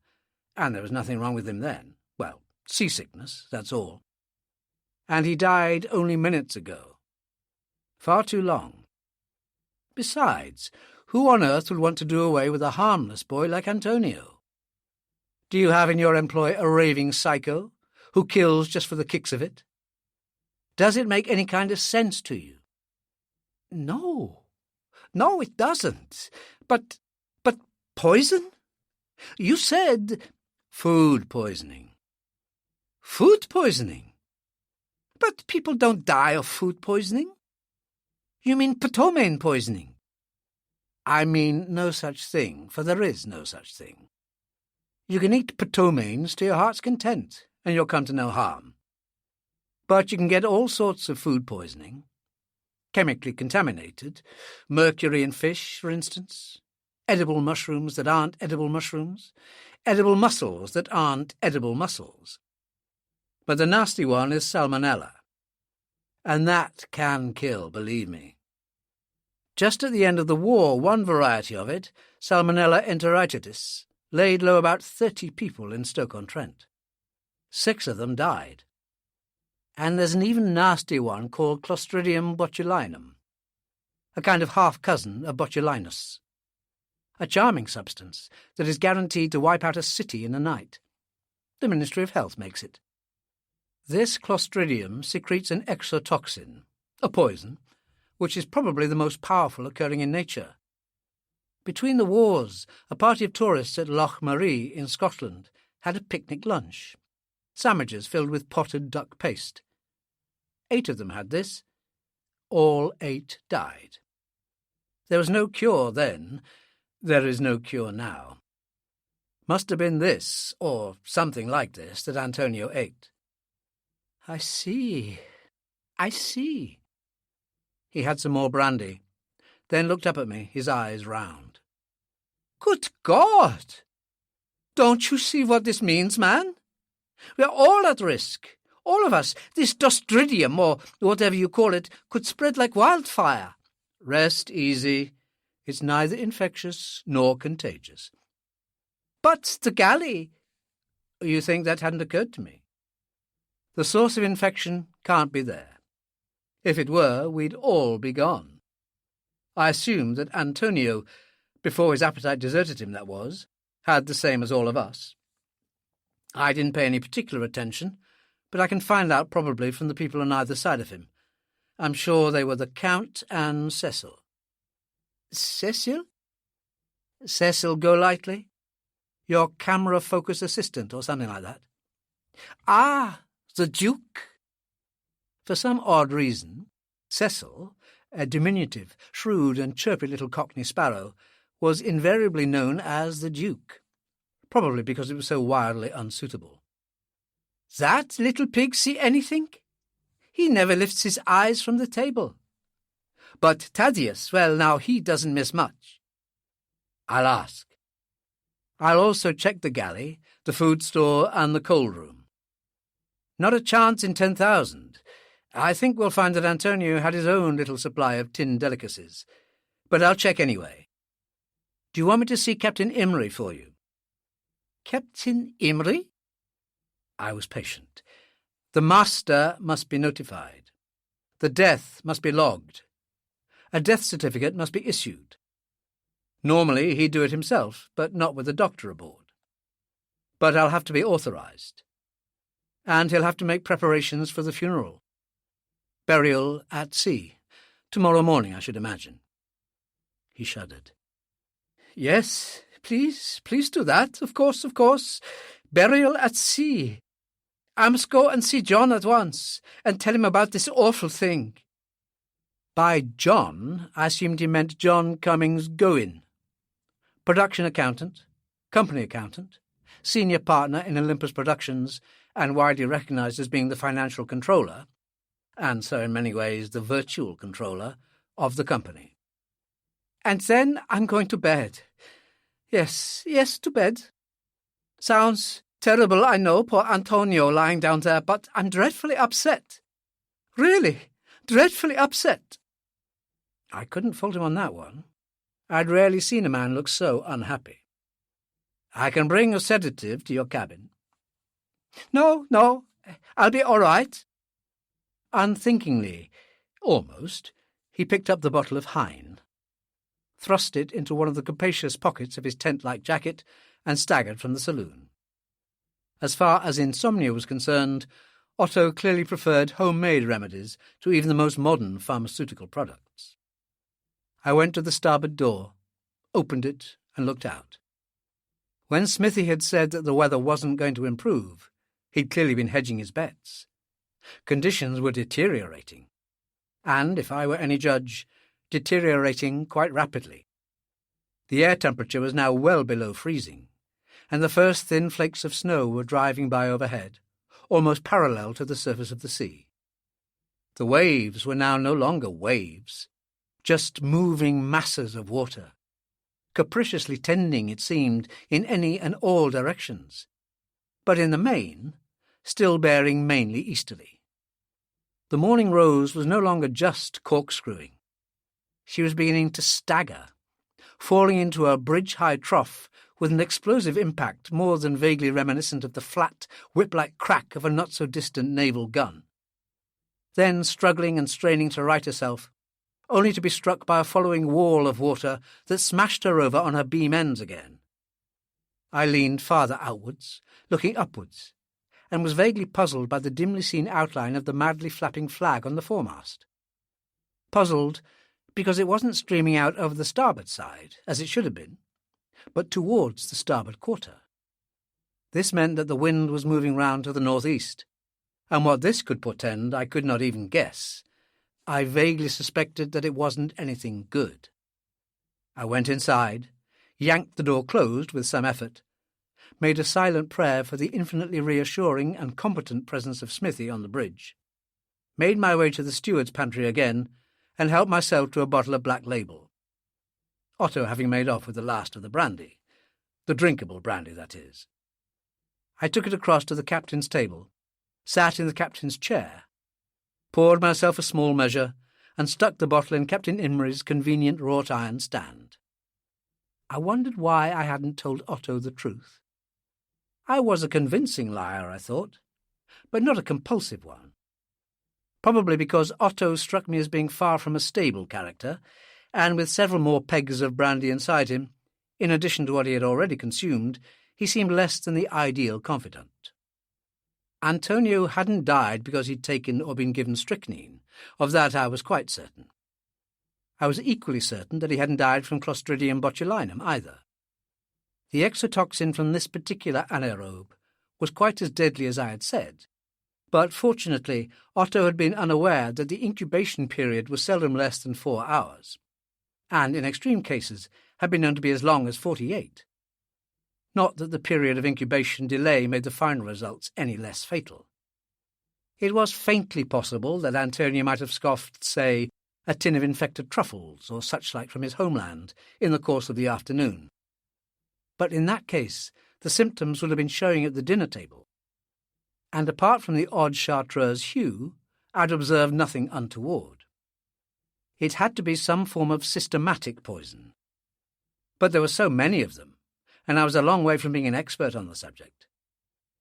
and there was nothing wrong with him then. Well, seasickness, that's all. And he died only minutes ago. Far too long. Besides, who on earth would want to do away with a harmless boy like Antonio? Do you have in your employ a raving psycho who kills just for the kicks of it? Does it make any kind of sense to you? No, it doesn't. But poison? You said food poisoning. Food poisoning? But people don't die of food poisoning. You mean ptomaine poisoning? I mean no such thing, for there is no such thing. You can eat ptomaines to your heart's content, and you'll come to no harm. But you can get all sorts of food poisoning. Chemically contaminated, mercury in fish, for instance, edible mushrooms that aren't edible mushrooms, edible mussels that aren't edible mussels. But the nasty one is salmonella. And that can kill, believe me. Just at the end of the war, one variety of it, Salmonella enteritis, laid low about 30 people in Stoke-on-Trent. 6 of them died. And there's an even nastier one called Clostridium botulinum, a kind of half-cousin of botulinus. A charming substance that is guaranteed to wipe out a city in a night. The Ministry of Health makes it. This Clostridium secretes an exotoxin, a poison, which is probably the most powerful occurring in nature. Between the wars, a party of tourists at Loch Marie in Scotland had a picnic lunch, sandwiches filled with potted duck paste. 8 of them had this. All 8 died. There was no cure then. There is no cure now. Must have been this, or something like this, that Antonio ate. I see. He had some more brandy, then looked up at me, his eyes round. Good God! Don't you see what this means, man? We're all at risk. All of us. This Clostridium, or whatever you call it, could spread like wildfire. Rest easy. It's neither infectious nor contagious. But the galley... You think that hadn't occurred to me? The source of infection can't be there. If it were, we'd all be gone. I assumed that Antonio, before his appetite deserted him, that was, had the same as all of us. I didn't pay any particular attention, but I can find out probably from the people on either side of him. I'm sure they were the Count and Cecil. Cecil? Cecil Golightly? Your camera focus assistant or something like that? Ah, the Duke. For some odd reason, Cecil, a diminutive, shrewd and chirpy little Cockney sparrow, was invariably known as the Duke, probably because it was so wildly unsuitable. That little pig see anything? He never lifts his eyes from the table. But Thaddeus, well, now he doesn't miss much. I'll ask. I'll also check the galley, the food store, and the coal room. Not a chance in 10,000. I think we'll find that Antonio had his own little supply of tinned delicacies. But I'll check anyway. Do you want me to see Captain Imrie for you? Captain Imrie? I was patient. The master must be notified. The death must be logged. A death certificate must be issued. Normally he'd do it himself, but not with a doctor aboard. But I'll have to be authorized. And he'll have to make preparations for the funeral. Burial at sea. Tomorrow morning, I should imagine. He shuddered. Yes, please do that. Of course. Burial at sea. I must go and see John at once, and tell him about this awful thing. By John, I assumed he meant John Cummings-Goin, production accountant, company accountant, senior partner in Olympus Productions, and widely recognised as being the financial controller, and so in many ways the virtual controller, of the company. And then I'm going to bed. Yes, to bed. Sounds terrible, I know, poor Antonio lying down there, but I'm dreadfully upset. Really, dreadfully upset. I couldn't fault him on that one. I'd rarely seen a man look so unhappy. I can bring a sedative to your cabin. No, I'll be all right. Unthinkingly, almost, he picked up the bottle of Hine, thrust it into one of the capacious pockets of his tent-like jacket, and staggered from the saloon. As far as insomnia was concerned, Otto clearly preferred homemade remedies to even the most modern pharmaceutical products. I went to the starboard door, opened it, and looked out. When Smithy had said that the weather wasn't going to improve, he'd clearly been hedging his bets. Conditions were deteriorating, and, if I were any judge, deteriorating quite rapidly. The air temperature was now well below freezing, and the first thin flakes of snow were driving by overhead, almost parallel to the surface of the sea. The waves were now no longer waves, just moving masses of water, capriciously tending, it seemed, in any and all directions, but in the main, still bearing mainly easterly. The Morning Rose was no longer just corkscrewing. She was beginning to stagger, falling into a bridge-high trough with an explosive impact more than vaguely reminiscent of the flat, whip-like crack of a not-so-distant naval gun. Then, struggling and straining to right herself, only to be struck by a following wall of water that smashed her over on her beam ends again. I leaned farther outwards, looking upwards, and was vaguely puzzled by the dimly seen outline of the madly flapping flag on the foremast. Puzzled because it wasn't streaming out over the starboard side, as it should have been, but towards the starboard quarter. This meant that the wind was moving round to the northeast, and what this could portend I could not even guess. I vaguely suspected that it wasn't anything good. I went inside, yanked the door closed with some effort, made a silent prayer for the infinitely reassuring and competent presence of Smithy on the bridge, made my way to the steward's pantry again, and helped myself to a bottle of Black Label, Otto having made off with the last of the brandy, the drinkable brandy, that is. I took it across to the captain's table, sat in the captain's chair, poured myself a small measure, and stuck the bottle in Captain Imrie's convenient wrought-iron stand. I wondered why I hadn't told Otto the truth. I was a convincing liar, I thought, but not a compulsive one. Probably because Otto struck me as being far from a stable character, and with several more pegs of brandy inside him, in addition to what he had already consumed, he seemed less than the ideal confidant. Antonio hadn't died because he'd taken or been given strychnine. Of that I was quite certain. I was equally certain that he hadn't died from Clostridium botulinum either. The exotoxin from this particular anaerobe was quite as deadly as I had said, but fortunately Otto had been unaware that the incubation period was seldom less than 4 hours, and in extreme cases had been known to be as long as 48. Not that the period of incubation delay made the final results any less fatal. It was faintly possible that Antonio might have scoffed, say, a tin of infected truffles or such like from his homeland in the course of the afternoon. But in that case, the symptoms would have been showing at the dinner table. And apart from the odd chartreuse hue, I'd observed nothing untoward. It had to be some form of systematic poison. But there were so many of them, and I was a long way from being an expert on the subject.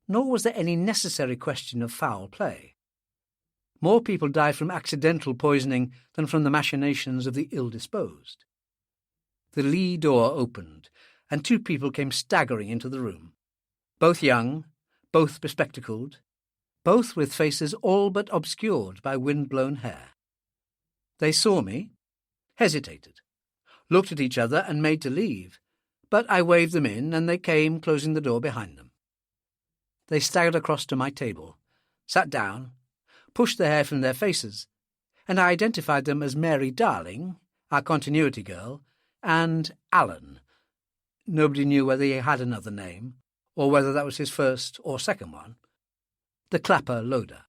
Nor was there any necessary question of foul play. More people die from accidental poisoning than from the machinations of the ill-disposed. The lee door opened, and 2 people came staggering into the room. Both young, both bespectacled, both with faces all but obscured by wind-blown hair. They saw me, hesitated, looked at each other and made to leave, but I waved them in and they came, closing the door behind them. They staggered across to my table, sat down, pushed the hair from their faces, and I identified them as Mary Darling, our continuity girl, and Alan. Nobody knew whether he had another name, or whether that was his first or second one. The clapper loader.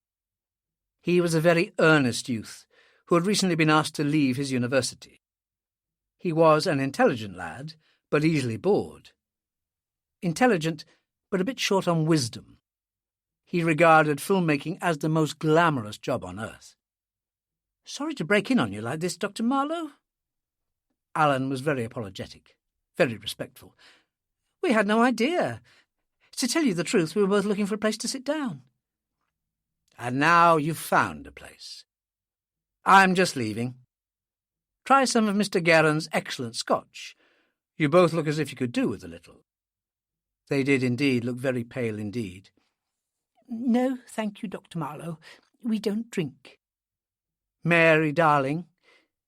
He was a very earnest youth who had recently been asked to leave his university. He was an intelligent lad, but easily bored. Intelligent, but a bit short on wisdom. He regarded filmmaking as the most glamorous job on earth. "Sorry to break in on you like this, Dr. Marlowe." Alan was very apologetic, very respectful. "We had no idea. To tell you the truth, we were both looking for a place to sit down." "And now you've found a place. I'm just leaving. Try some of Mr. Guerin's excellent Scotch. You both look as if you could do with a little." They did indeed look very pale indeed. "No, thank you, Dr. Marlowe. We don't drink." Mary Darling,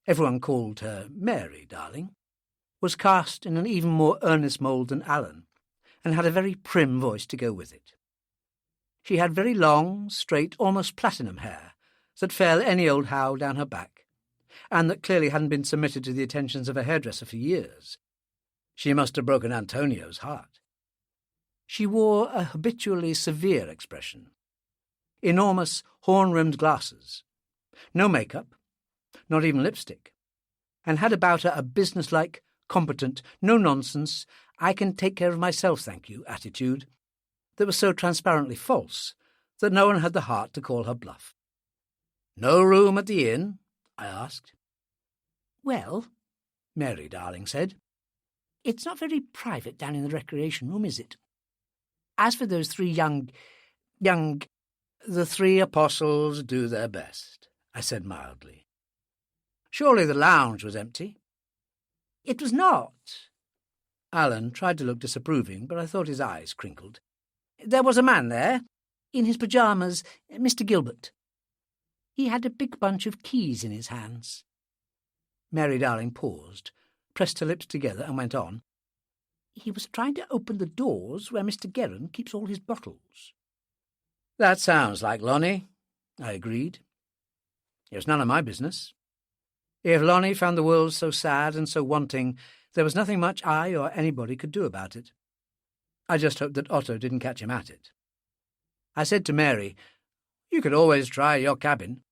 everyone called her Mary Darling, was cast in an even more earnest mould than Alan, and had a very prim voice to go with it. She had very long, straight, almost platinum hair that fell any old how down her back, and that clearly hadn't been submitted to the attentions of a hairdresser for years. She must have broken Antonio's heart. She wore a habitually severe expression. Enormous, horn-rimmed glasses. No makeup, not even lipstick, and had about her a businesslike, competent, no-nonsense, I can take care of myself, thank you, attitude that was so transparently false that no one had the heart to call her bluff. "No room at the inn?" I asked. "Well," Mary Darling said, "it's not very private down in the recreation room, is it? As for those 3 young... "The 3 apostles do their best," I said mildly. "Surely the lounge was empty?" "It was not." Alan tried to look disapproving, but I thought his eyes crinkled. "There was a man there, in his pyjamas, Mr. Gilbert. He had a big bunch of keys in his hands." Mary Darling paused, pressed her lips together and went on. "He was trying to open the doors where Mr. Guerin keeps all his bottles." "That sounds like Lonnie," I agreed. It was none of my business. If Lonnie found the world so sad and so wanting, there was nothing much I or anybody could do about it. I just hoped that Otto didn't catch him at it. I said to Mary, "You could always try your cabin."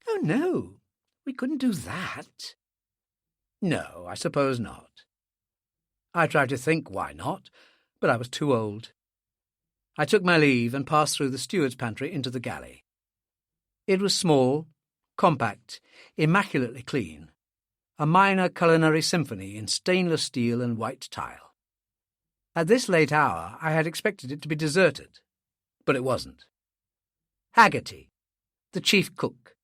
"Oh, no, we couldn't do that." "No, I suppose not." I tried to think why not, but I was too old. I took my leave and passed through the steward's pantry into the galley. It was small, compact, immaculately clean, a minor culinary symphony in stainless steel and white tile. At this late hour I had expected it to be deserted, but it wasn't. Haggerty, the chief cook,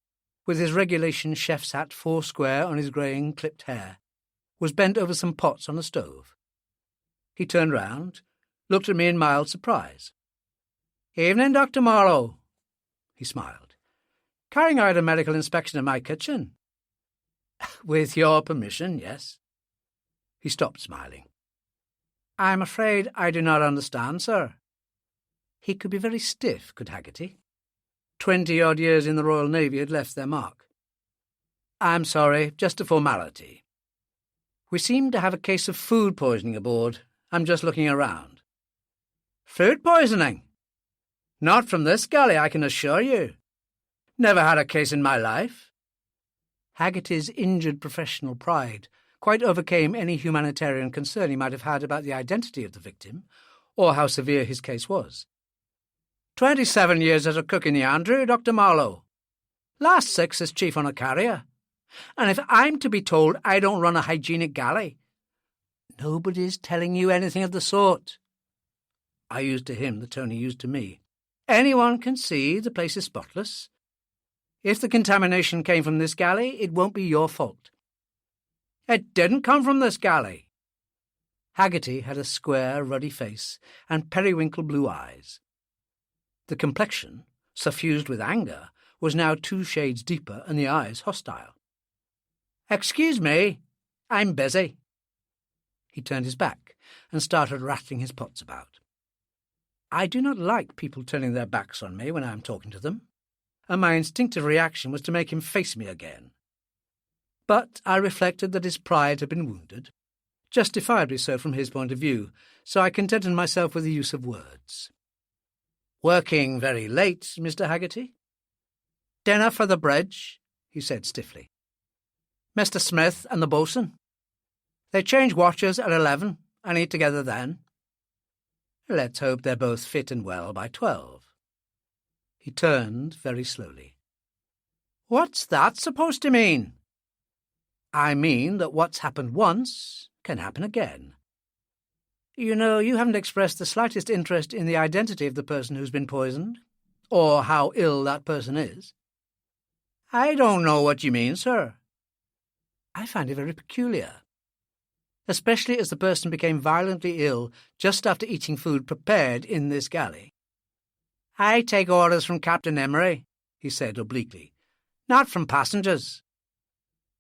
with his regulation chef's hat foursquare on his greying clipped hair, was bent over some pots on the stove. He turned round, looked at me in mild surprise. "Evening, Dr. Marlowe." He smiled. "Carrying out a medical inspection of my kitchen?" "With your permission, yes." He stopped smiling. "I'm afraid I do not understand, sir." He could be very stiff, could Haggerty. 20-odd years in the Royal Navy had left their mark. "I'm sorry, just a formality. We seem to have a case of food poisoning aboard. I'm just looking around." "Food poisoning? Not from this galley, I can assure you. Never had a case in my life." Haggerty's injured professional pride quite overcame any humanitarian concern he might have had about the identity of the victim or how severe his case was. 27 years as a cook in the Andrew, Dr. Marlowe. Last 6 as chief on a carrier. And if I'm to be told I don't run a hygienic galley, nobody's telling you anything of the sort. I used to him the tone he used to me. Anyone can see the place is spotless. If the contamination came from this galley, it won't be your fault. It didn't come from this galley. Haggerty had a square, ruddy face and periwinkle blue eyes. The complexion, suffused with anger, was now 2 shades deeper and the eyes hostile. Excuse me, I'm busy. He turned his back and started rattling his pots about. I do not like people turning their backs on me when I am talking to them, and my instinctive reaction was to make him face me again. But I reflected that his pride had been wounded, justifiably so from his point of view, so I contented myself with the use of words. Working very late, Mr. Haggerty? Dinner for the bridge, he said stiffly. Mr. Smith and the boatswain. They change watches at 11 and eat together then. Let's hope they're both fit and well by 12. He turned very slowly. What's that supposed to mean? I mean that what's happened once can happen again. You know, you haven't expressed the slightest interest in the identity of the person who's been poisoned, or how ill that person is. I don't know what you mean, sir. I find it very peculiar, especially as the person became violently ill just after eating food prepared in this galley. I take orders from Captain Emery, he said obliquely, not from passengers.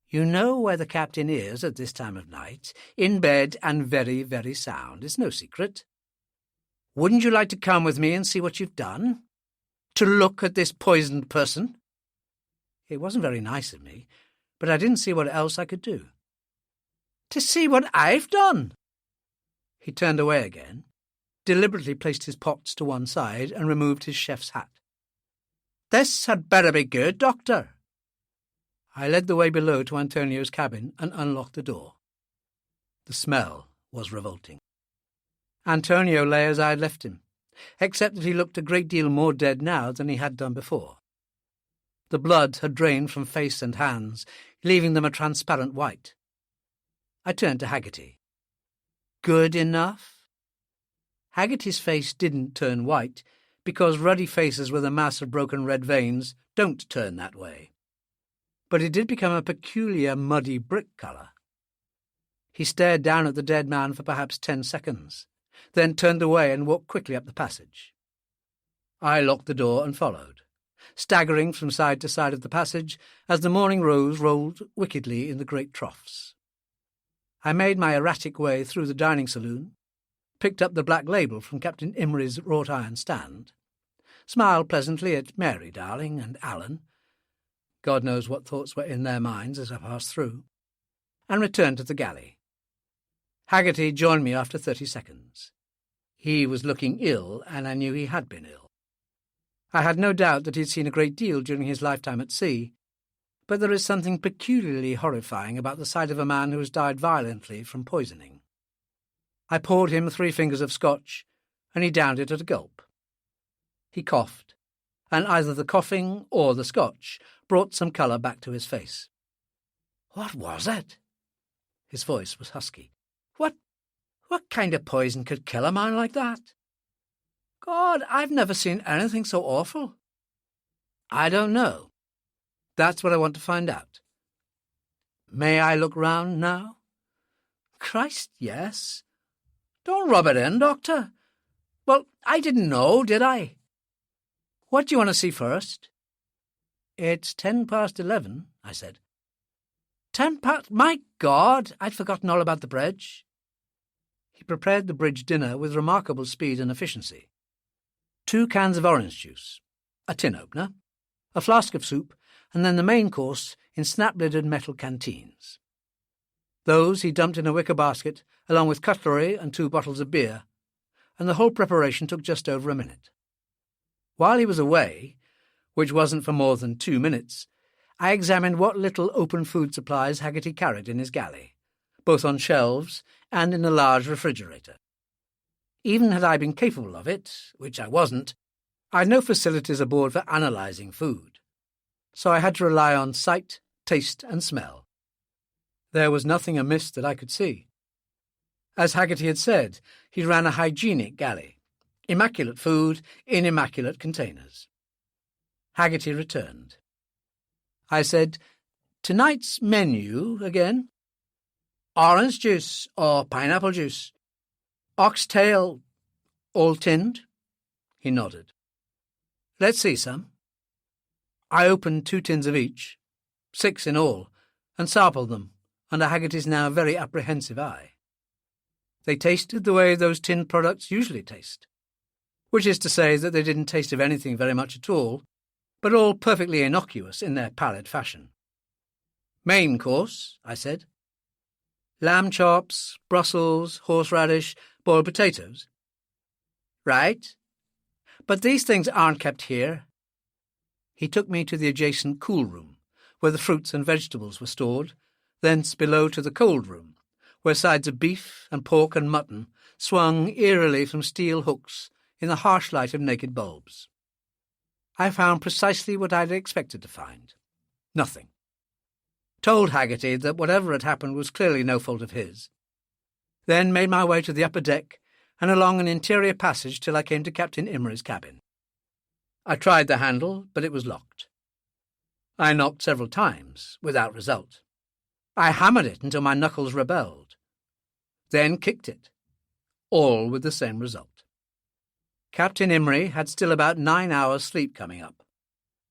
You know where the captain is at this time of night, in bed and very, very sound. It's no secret. Wouldn't you like to come with me and see what you've done? To look at this poisoned person? It wasn't very nice of me, but I didn't see what else I could do. To see what I've done? He turned away again, deliberately placed his pots to one side and removed his chef's hat. This had better be good, Doctor. I led the way below to Antonio's cabin and unlocked the door. The smell was revolting. Antonio lay as I had left him, except that he looked a great deal more dead now than he had done before. The blood had drained from face and hands, leaving them a transparent white. I turned to Haggerty. Good enough? Haggerty's face didn't turn white, because ruddy faces with a mass of broken red veins don't turn that way. But it did become a peculiar muddy brick colour. He stared down at the dead man for perhaps 10 seconds, then turned away and walked quickly up the passage. I locked the door and followed, staggering from side to side of the passage as the morning rose rolled wickedly in the great troughs. I made my erratic way through the dining saloon, picked up the black label from Captain Imry's wrought iron stand, smiled pleasantly at Mary, darling, and Alan, God knows what thoughts were in their minds as I passed through, and returned to the galley. Haggerty joined me after 30 seconds. He was looking ill, and I knew he had been ill. I had no doubt that he had seen a great deal during his lifetime at sea, but there is something peculiarly horrifying about the sight of a man who has died violently from poisoning. I poured him 3 fingers of scotch, and he downed it at a gulp. He coughed, and either the coughing or the scotch brought some colour back to his face. What was it? His voice was husky. What kind of poison could kill a man like that? God, I've never seen anything so awful. I don't know. That's what I want to find out. May I look round now? Christ, yes. Don't rub it in, Doctor. Well, I didn't know, did I? What do you want to see first? It's 11:10, I said. 10 past? My God, I'd forgotten all about the bridge. He prepared the bridge dinner with remarkable speed and efficiency. 2 cans of orange juice, a tin opener, a flask of soup, and then the main course in snap-lidded metal canteens. Those he dumped in a wicker basket, along with cutlery and 2 bottles of beer, and the whole preparation took just over a minute. While he was away, which wasn't for more than 2 minutes, I examined what little open food supplies Haggerty carried in his galley, both on shelves and in a large refrigerator. Even had I been capable of it, which I wasn't, I had no facilities aboard for analysing food, so I had to rely on sight, taste and smell. There was nothing amiss that I could see. As Haggerty had said, he ran a hygienic galley, immaculate food in immaculate containers. Haggerty returned. I said, "Tonight's menu again? Orange juice or pineapple juice? Oxtail, all tinned?" He nodded. "Let's see some." I opened 2 tins of each, 6 in all, and sampled them under Haggerty's now very apprehensive eye. They tasted the way those tinned products usually taste, which is to say that they didn't taste of anything very much at all, but all perfectly innocuous in their pallid fashion. "Main course," I said. "Lamb chops, Brussels, horseradish, boiled potatoes." "Right. But these things aren't kept here." He took me to the adjacent cool room, where the fruits and vegetables were stored, thence below to the cold room, where sides of beef and pork and mutton swung eerily from steel hooks in the harsh light of naked bulbs. I found precisely what I had expected to find. Nothing. Told Haggerty that whatever had happened was clearly no fault of his. Then made my way to the upper deck and along an interior passage till I came to Captain Imry's cabin. I tried the handle, but it was locked. I knocked several times, without result. I hammered it until my knuckles rebelled. Then kicked it, all with the same result. Captain Imry had still about 9 hours' sleep coming up,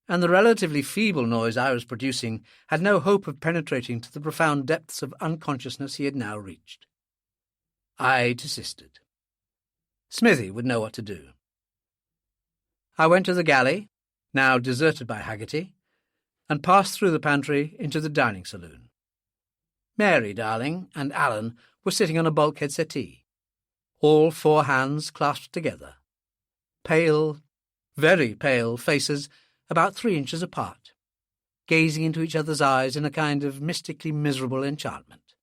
and the relatively feeble noise I was producing had no hope of penetrating to the profound depths of unconsciousness he had now reached. I desisted. Smithy would know what to do. I went to the galley, now deserted by Haggerty, and passed through the pantry into the dining saloon. Mary, darling, and Alan were sitting on a bulkhead settee, all 4 hands clasped together, pale, very pale faces about 3 inches apart, gazing into each other's eyes in a kind of mystically miserable enchantment.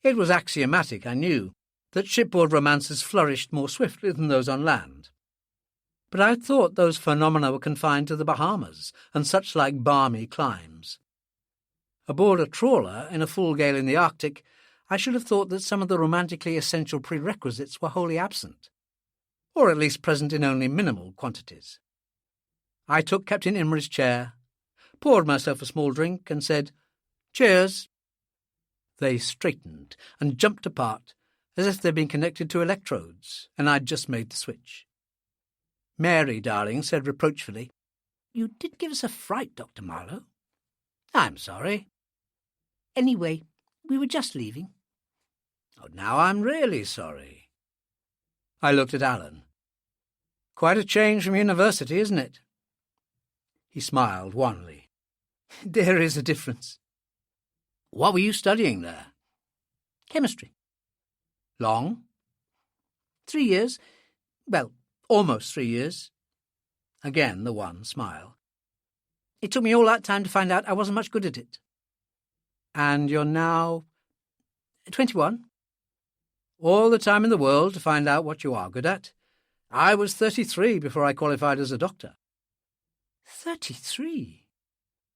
It was axiomatic, I knew, that shipboard romances flourished more swiftly than those on land, but I had thought those phenomena were confined to the Bahamas and such like balmy climes. Aboard a trawler in a full gale in the Arctic, I should have thought that some of the romantically essential prerequisites were wholly absent, or at least present in only minimal quantities. I took Captain Imry's chair, poured myself a small drink, and said, "Cheers." They straightened and jumped apart, as if they'd been connected to electrodes, and I'd just made the switch. Mary, darling, said reproachfully, "You did give us a fright, Dr. Marlowe." "I'm sorry." "Anyway, we were just leaving." "Oh, now I'm really sorry." I looked at Alan. "Quite a change from university, isn't it?" He smiled wanly. "There is a difference." "What were you studying there?" "Chemistry." "Long?" 3 years. Well, almost 3 years." Again the wan smile. "It took me all that time to find out I wasn't much good at it." "And you're now 21. "All the time in the world to find out what you are good at. I was 33 before I qualified as a doctor." 33?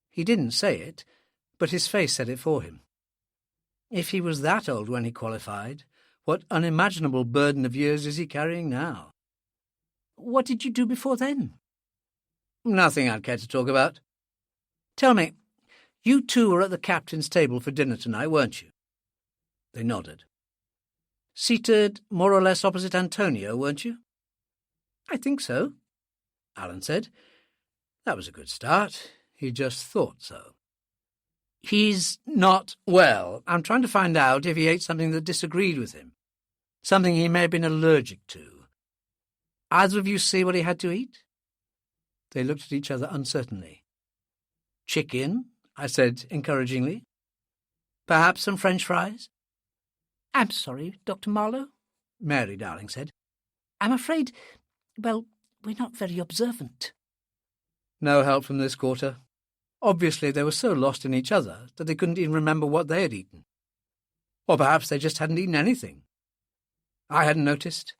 He didn't say it, but his face said it for him. If he was that old when he qualified, what unimaginable burden of years is he carrying now? "What did you do before then?" "Nothing I'd care to talk about." "Tell me, you two were at the captain's table for dinner tonight, weren't you?" They nodded. "Seated more or less opposite Antonio, weren't you?" "I think so," Alan said. That was a good start. He just thought so. "He's not well. I'm trying to find out if he ate something that disagreed with him, something he may have been allergic to. Either of you see what he had to eat?" They looked at each other uncertainly. "Chicken," I said encouragingly. "Perhaps some French fries?" "I'm sorry, Dr. Marlowe," Mary darling said. "I'm afraid, well, we're not very observant." "No help from this quarter?" Obviously they were so lost in each other that they couldn't even remember what they had eaten. Or perhaps they just hadn't eaten anything. I hadn't noticed.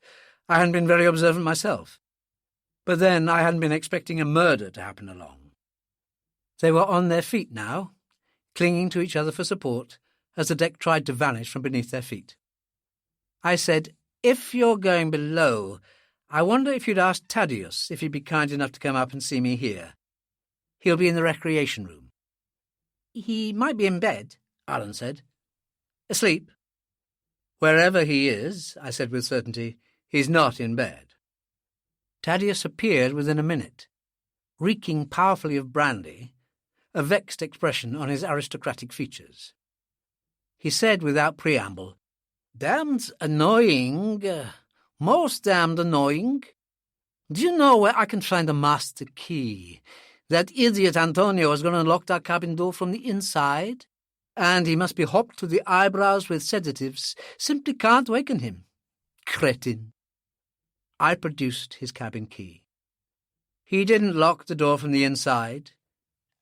I hadn't been very observant myself. But then I hadn't been expecting a murder to happen along. They were on their feet now, clinging to each other for support as the deck tried to vanish from beneath their feet. I said, "If you're going below, I wonder if you'd ask Thaddeus if he'd be kind enough to come up and see me here. He'll be in the recreation room." "He might be in bed," Alan said. "Asleep?" "Wherever he is," I said with certainty, "he's not in bed." Thaddeus appeared within a minute, reeking powerfully of brandy, a vexed expression on his aristocratic features. He said without preamble, "Damned annoying, most damned annoying. Do you know where I can find the master key? That idiot Antonio is going to lock that cabin door from the inside, and he must be hopped to the eyebrows with sedatives. Simply can't waken him. Cretin." I produced his cabin key. He didn't lock the door from the inside.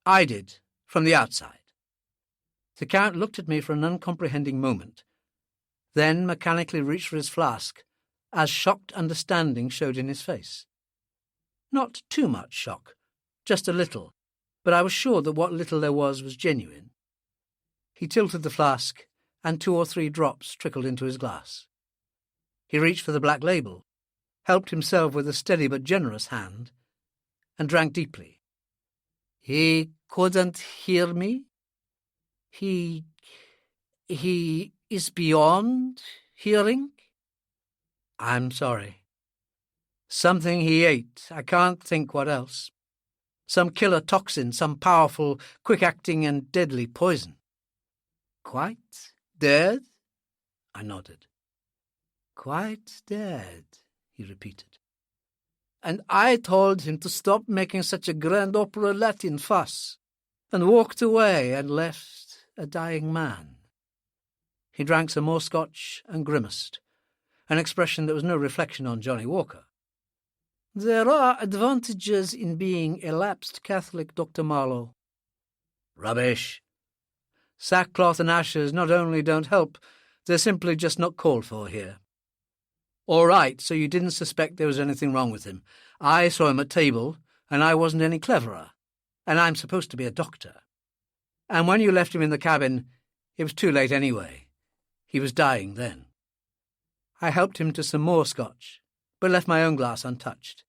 I did, from the outside. The Count looked at me for an uncomprehending moment, then mechanically reached for his flask, as shocked understanding showed in his face. Not too much shock, just a little, but I was sure that what little there was genuine. He tilted the flask, and 2 or 3 drops trickled into his glass. He reached for the black label, helped himself with a steady but generous hand, and drank deeply. "He couldn't hear me? He is beyond hearing?" "I'm sorry. Something he ate. I can't think what else. Some killer toxin, some powerful, quick-acting and deadly poison." "Quite dead?" I nodded. "Quite dead," he repeated. "And I told him to stop making such a grand opera Latin fuss, and walked away and left a dying man." He drank some more scotch and grimaced, an expression that was no reflection on Johnny Walker. "There are advantages in being a lapsed Catholic, Dr. Marlowe." "Rubbish. Sackcloth and ashes not only don't help, they're simply just not called for here." "All right, so you didn't suspect there was anything wrong with him. I saw him at table, and I wasn't any cleverer, and I'm supposed to be a doctor. And when you left him in the cabin, it was too late anyway. He was dying then." I helped him to some more scotch, but left my own glass untouched.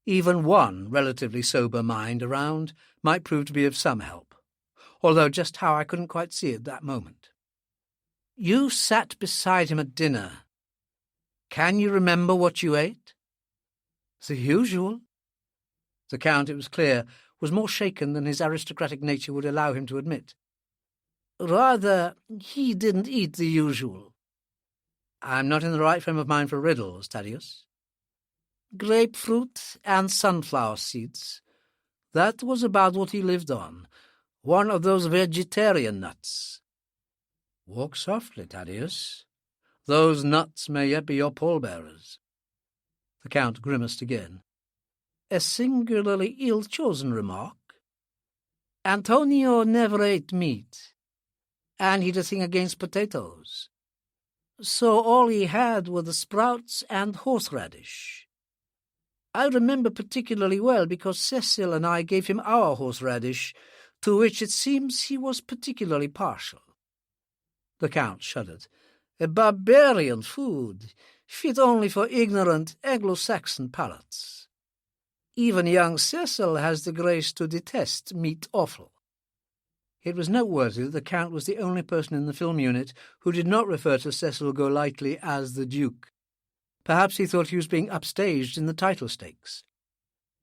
Even one relatively sober mind around might prove to be of some help, although just how I couldn't quite see at that moment. "You sat beside him at dinner. Can you remember what you ate?" "The usual." The Count, it was clear, was more shaken than his aristocratic nature would allow him to admit. "Rather, he didn't eat the usual." "I'm not in the right frame of mind for riddles, Thaddeus." "Grapefruit and sunflower seeds. That was about what he lived on. One of those vegetarian nuts." "Walk softly, Thaddeus. Those nuts may yet be your pallbearers." The Count grimaced again. "A singularly ill-chosen remark. Antonio never ate meat, and he'd a thing against potatoes. So all he had were the sprouts and horseradish. I remember particularly well because Cecil and I gave him our horseradish, to which it seems he was particularly partial." The Count shuddered. "A barbarian food, fit only for ignorant Anglo-Saxon palates. Even young Cecil has the grace to detest meat offal." It was noteworthy that the Count was the only person in the film unit who did not refer to Cecil Golightly as the Duke. Perhaps he thought he was being upstaged in the title stakes.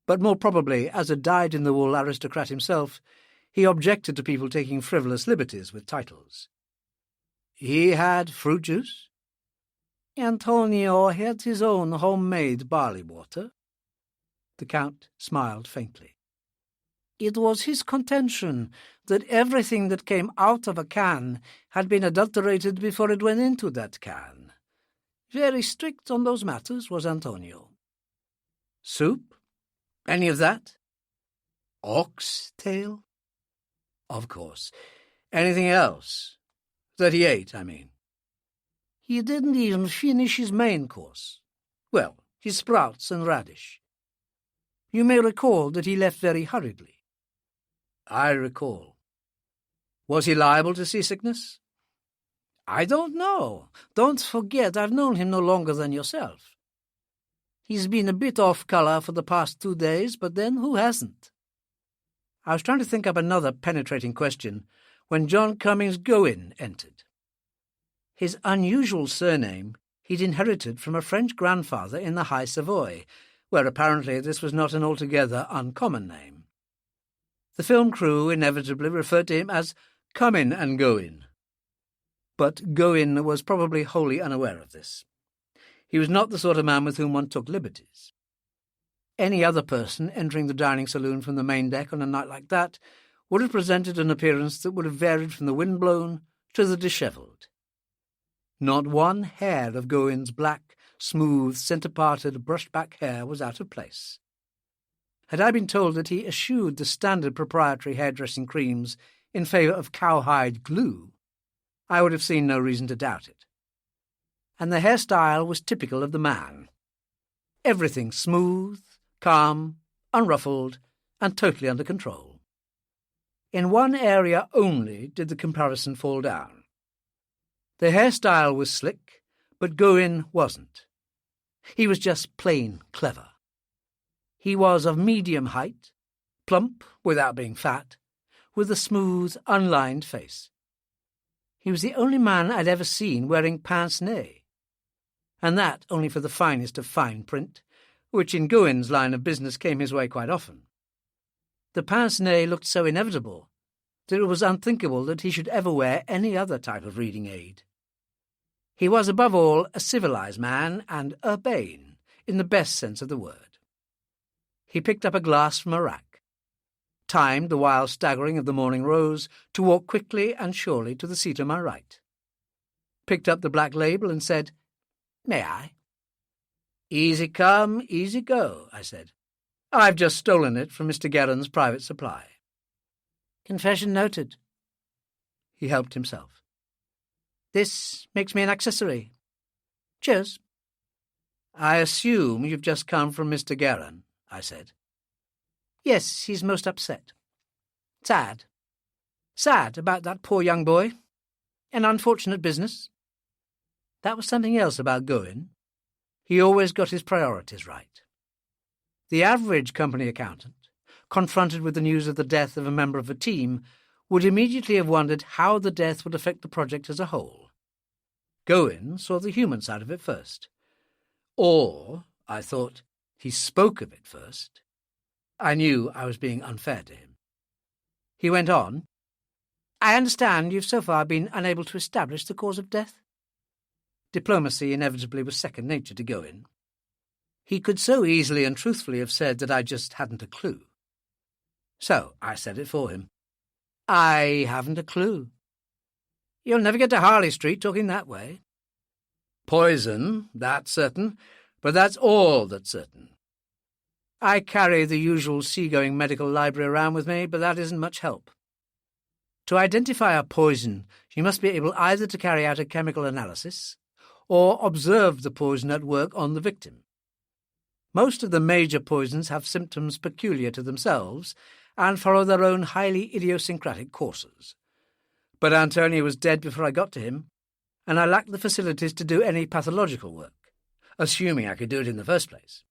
But more probably, as a dyed-in-the-wool aristocrat himself, he objected to people taking frivolous liberties with titles. "He had fruit juice?" "Antonio had his own homemade barley water." The Count smiled faintly. "It was his contention that everything that came out of a can had been adulterated before it went into that can. Very strict on those matters was Antonio." "Soup? Any of that?" "Ox tail?" Of course. Anything else? 38, I mean. He didn't even finish his main course. Well, his sprouts and radish. You may recall that he left very hurriedly. I recall. Was he liable to seasickness? I don't know. Don't forget, I've known him no longer than yourself. He's been a bit off colour for the past 2 days, but then who hasn't? I was trying to think up another penetrating question when John Cummings Goin entered. His unusual surname he'd inherited from a French grandfather in the High Savoy, where apparently this was not an altogether uncommon name. The film crew inevitably referred to him as Comin' and Goin'. But Goin was probably wholly unaware of this. He was not the sort of man with whom one took liberties. Any other person entering the dining saloon from the main deck on a night like that would have presented an appearance that would have varied from the windblown to the dishevelled. Not one hair of Goin's black, smooth, centre-parted, brushed-back hair was out of place. Had I been told that he eschewed the standard proprietary hairdressing creams in favour of cowhide glue, I would have seen no reason to doubt it. And the hairstyle was typical of the man. Everything smooth, calm, unruffled, and totally under control. In one area only did the comparison fall down. The hairstyle was slick, but Goin wasn't. He was just plain clever. He was of medium height, plump without being fat, with a smooth, unlined face. He was the only man I'd ever seen wearing pince-nez, and that only for the finest of fine print, which in Goin's line of business came his way quite often. The pince-nez looked so inevitable that it was unthinkable that he should ever wear any other type of reading aid. He was above all a civilized man and urbane, in the best sense of the word. He picked up a glass from a rack, timed the wild staggering of the morning rose to walk quickly and surely to the seat on my right, picked up the black label and said, "May I?" "Easy come, easy go," I said. "I've just stolen it from Mr. Guerin's private supply." "Confession noted." He helped himself. "This makes me an accessory. Cheers." "I assume you've just come from Mr. Guerin," I said. "Yes, he's most upset. Sad. Sad about that poor young boy. An unfortunate business." That was something else about Goin. He always got his priorities right. The average company accountant, confronted with the news of the death of a member of a team, would immediately have wondered how the death would affect the project as a whole. Goin saw the human side of it first. Or, I thought, he spoke of it first. I knew I was being unfair to him. He went on, "I understand you've so far been unable to establish the cause of death?" Diplomacy inevitably was second nature to Goin. He could so easily and truthfully have said that I just hadn't a clue. So I said it for him. "I haven't a clue." "You'll never get to Harley Street talking that way." "Poison, that's certain, but that's all that's certain. I carry the usual seagoing medical library around with me, but that isn't much help. To identify a poison, you must be able either to carry out a chemical analysis or observe the poison at work on the victim. Most of the major poisons have symptoms peculiar to themselves and follow their own highly idiosyncratic courses. But Antonio was dead before I got to him, and I lacked the facilities to do any pathological work, assuming I could do it in the first place.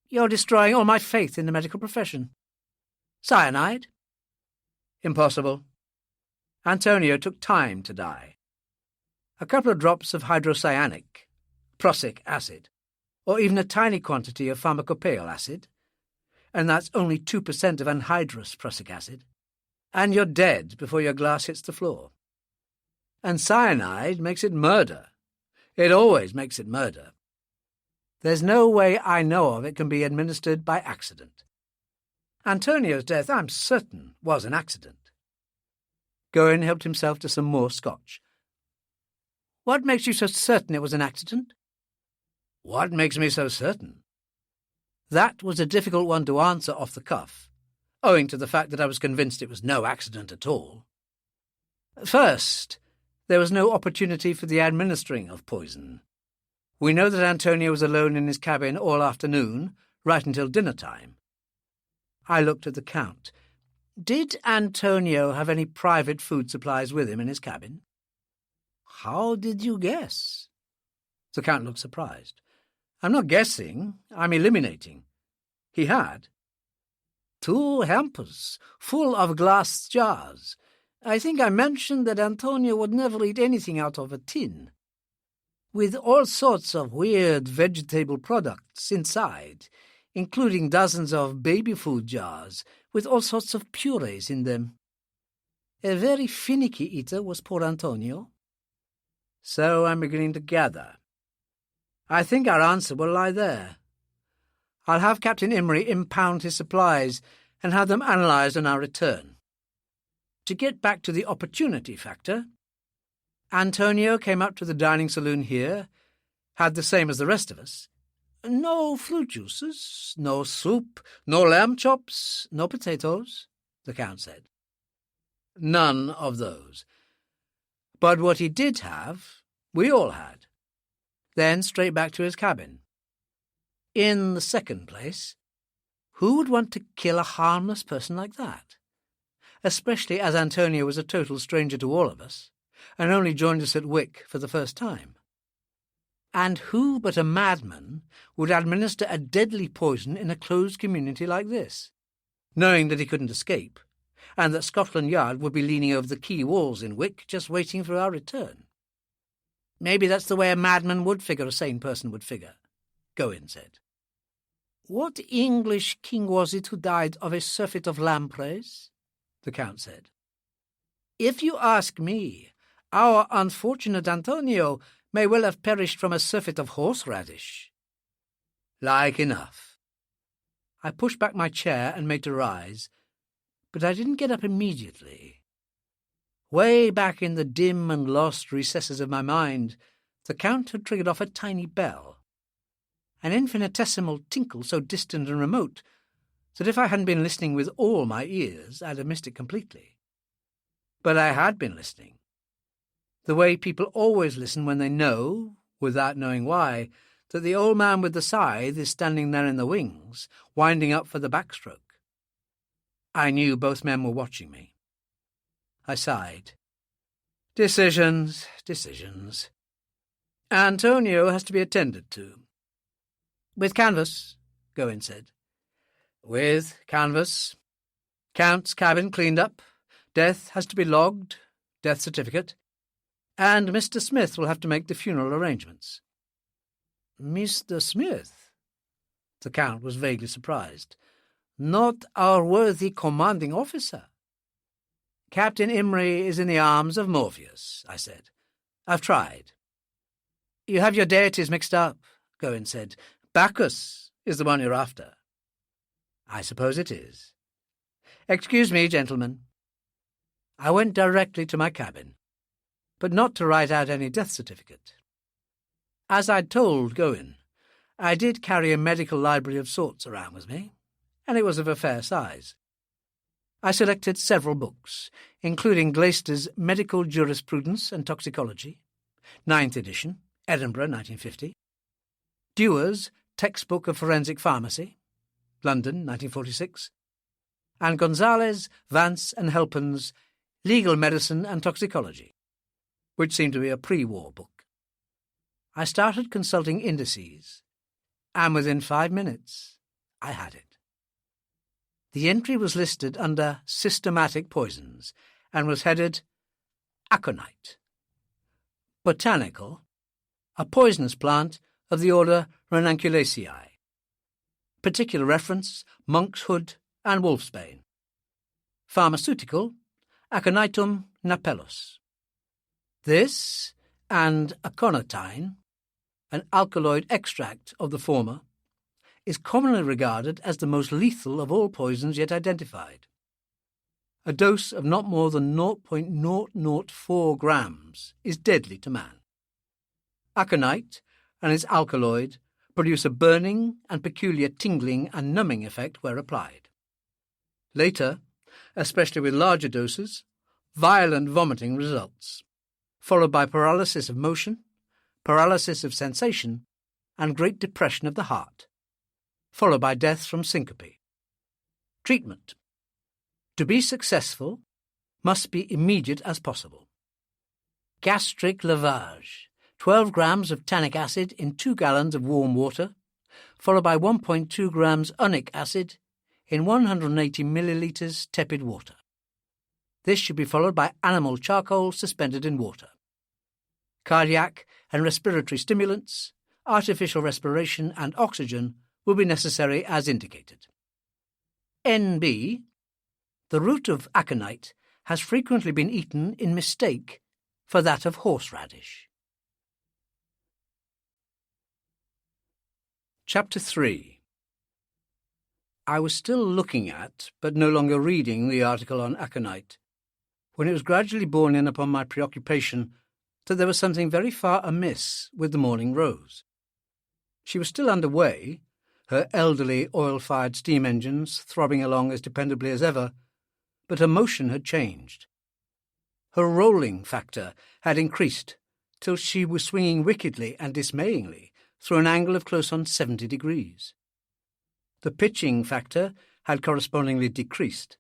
"You're destroying all my faith in the medical profession." "Cyanide?" "Impossible. Antonio took time to die. A couple of drops of hydrocyanic, prussic acid, or even a tiny quantity of pharmacopeal acid, and that's only 2% of anhydrous prussic acid, and you're dead before your glass hits the floor. And cyanide makes it murder. It always makes it murder. There's no way I know of it can be administered by accident. Antonio's death, I'm certain, was an accident." Goin helped himself to some more scotch. "What makes you so certain it was an accident?" "What makes me so certain?" That was a difficult one to answer off the cuff, owing to the fact that I was convinced it was no accident at all. First, there was no opportunity for the administering of poison. We know that Antonio was alone in his cabin all afternoon, right until dinner time. I looked at the Count. Did Antonio have any private food supplies with him in his cabin? How did you guess? The Count looked surprised. I'm not guessing, I'm eliminating. He had 2 hampers full of glass jars. I think I mentioned that Antonio would never eat anything out of a tin, with all sorts of weird vegetable products inside, including dozens of baby food jars with all sorts of purees in them. A very finicky eater was poor Antonio. So I'm beginning to gather. I think our answer will lie there. I'll have Captain Imrie impound his supplies and have them analysed on our return. To get back to the opportunity factor, Antonio came up to the dining saloon here, had the same as the rest of us. No fruit juices, no soup, no lamb chops, no potatoes, the Count said. None of those. But what he did have, we all had. Then straight back to his cabin. In the second place, who would want to kill a harmless person like that? Especially as Antonio was a total stranger to all of us, and only joined us at Wick for the first time. And who but a madman would administer a deadly poison in a closed community like this, knowing that he couldn't escape, and that Scotland Yard would be leaning over the quay walls in Wick just waiting for our return? Maybe that's the way a madman would figure a sane person would figure, Gawain said. What English king was it who died of a surfeit of lampreys? The Count said. If you ask me, our unfortunate Antonio may well have perished from a surfeit of horseradish. Like enough. I pushed back my chair and made to rise, but I didn't get up immediately. Way back in the dim and lost recesses of my mind, the Count had triggered off a tiny bell, an infinitesimal tinkle so distant and remote that if I hadn't been listening with all my ears, I'd have missed it completely. But I had been listening. The way people always listen when they know, without knowing why, that the old man with the scythe is standing there in the wings, winding up for the backstroke. I knew both men were watching me. I sighed. Decisions. Antonio has to be attended to. With canvas, Gawain said. With canvas. Count's cabin cleaned up. Death has to be logged. Death certificate. And Mr. Smith will have to make the funeral arrangements. Mr. Smith? The Count was vaguely surprised. Not our worthy commanding officer. Captain Imrie is in the arms of Morpheus, I said. I've tried. You have your deities mixed up, Gawain said. Bacchus is the one you're after. I suppose it is. Excuse me, gentlemen. I went directly to my cabin, but not to write out any death certificate. As I'd told Gawain, I did carry a medical library of sorts around with me, and it was of a fair size. I selected several books, including Glaister's Medical Jurisprudence and Toxicology, 9th edition, Edinburgh, 1950, Dewar's Textbook of Forensic Pharmacy, London, 1946, and Gonzalez, Vance and Helpin's Legal Medicine and Toxicology, which seemed to be a pre-war book. I started consulting indices, and within 5 minutes I had it. The entry was listed under Systematic Poisons and was headed Aconite. Botanical, a poisonous plant of the order Ranunculaceae. Particular reference, monk's hood and wolfsbane. Pharmaceutical, Aconitum napellus. This and aconitine, an alkaloid extract of the former, is commonly regarded as the most lethal of all poisons yet identified. A dose of not more than 0.004 grams is deadly to man. Aconite and its alkaloid produce a burning and peculiar tingling and numbing effect where applied. Later, especially with larger doses, violent vomiting results, followed by paralysis of motion, paralysis of sensation, and great depression of the heart, followed by death from syncope. Treatment. To be successful, must be immediate as possible. Gastric lavage. 12 grams of tannic acid in 2 gallons of warm water, followed by 1.2 grams unic acid in 180 millilitres tepid water. This should be followed by animal charcoal suspended in water. Cardiac and respiratory stimulants, artificial respiration and oxygen will be necessary as indicated. NB. The root of aconite has frequently been eaten in mistake for that of horseradish. Chapter 3. I was still looking at, but no longer reading, the article on aconite, when it was gradually borne in upon my preoccupation that there was something very far amiss with the Morning Rose. She was still under way, her elderly oil-fired steam engines throbbing along as dependably as ever, but her motion had changed. Her rolling factor had increased till she was swinging wickedly and dismayingly through an angle of close on 70 degrees. The pitching factor had correspondingly decreased,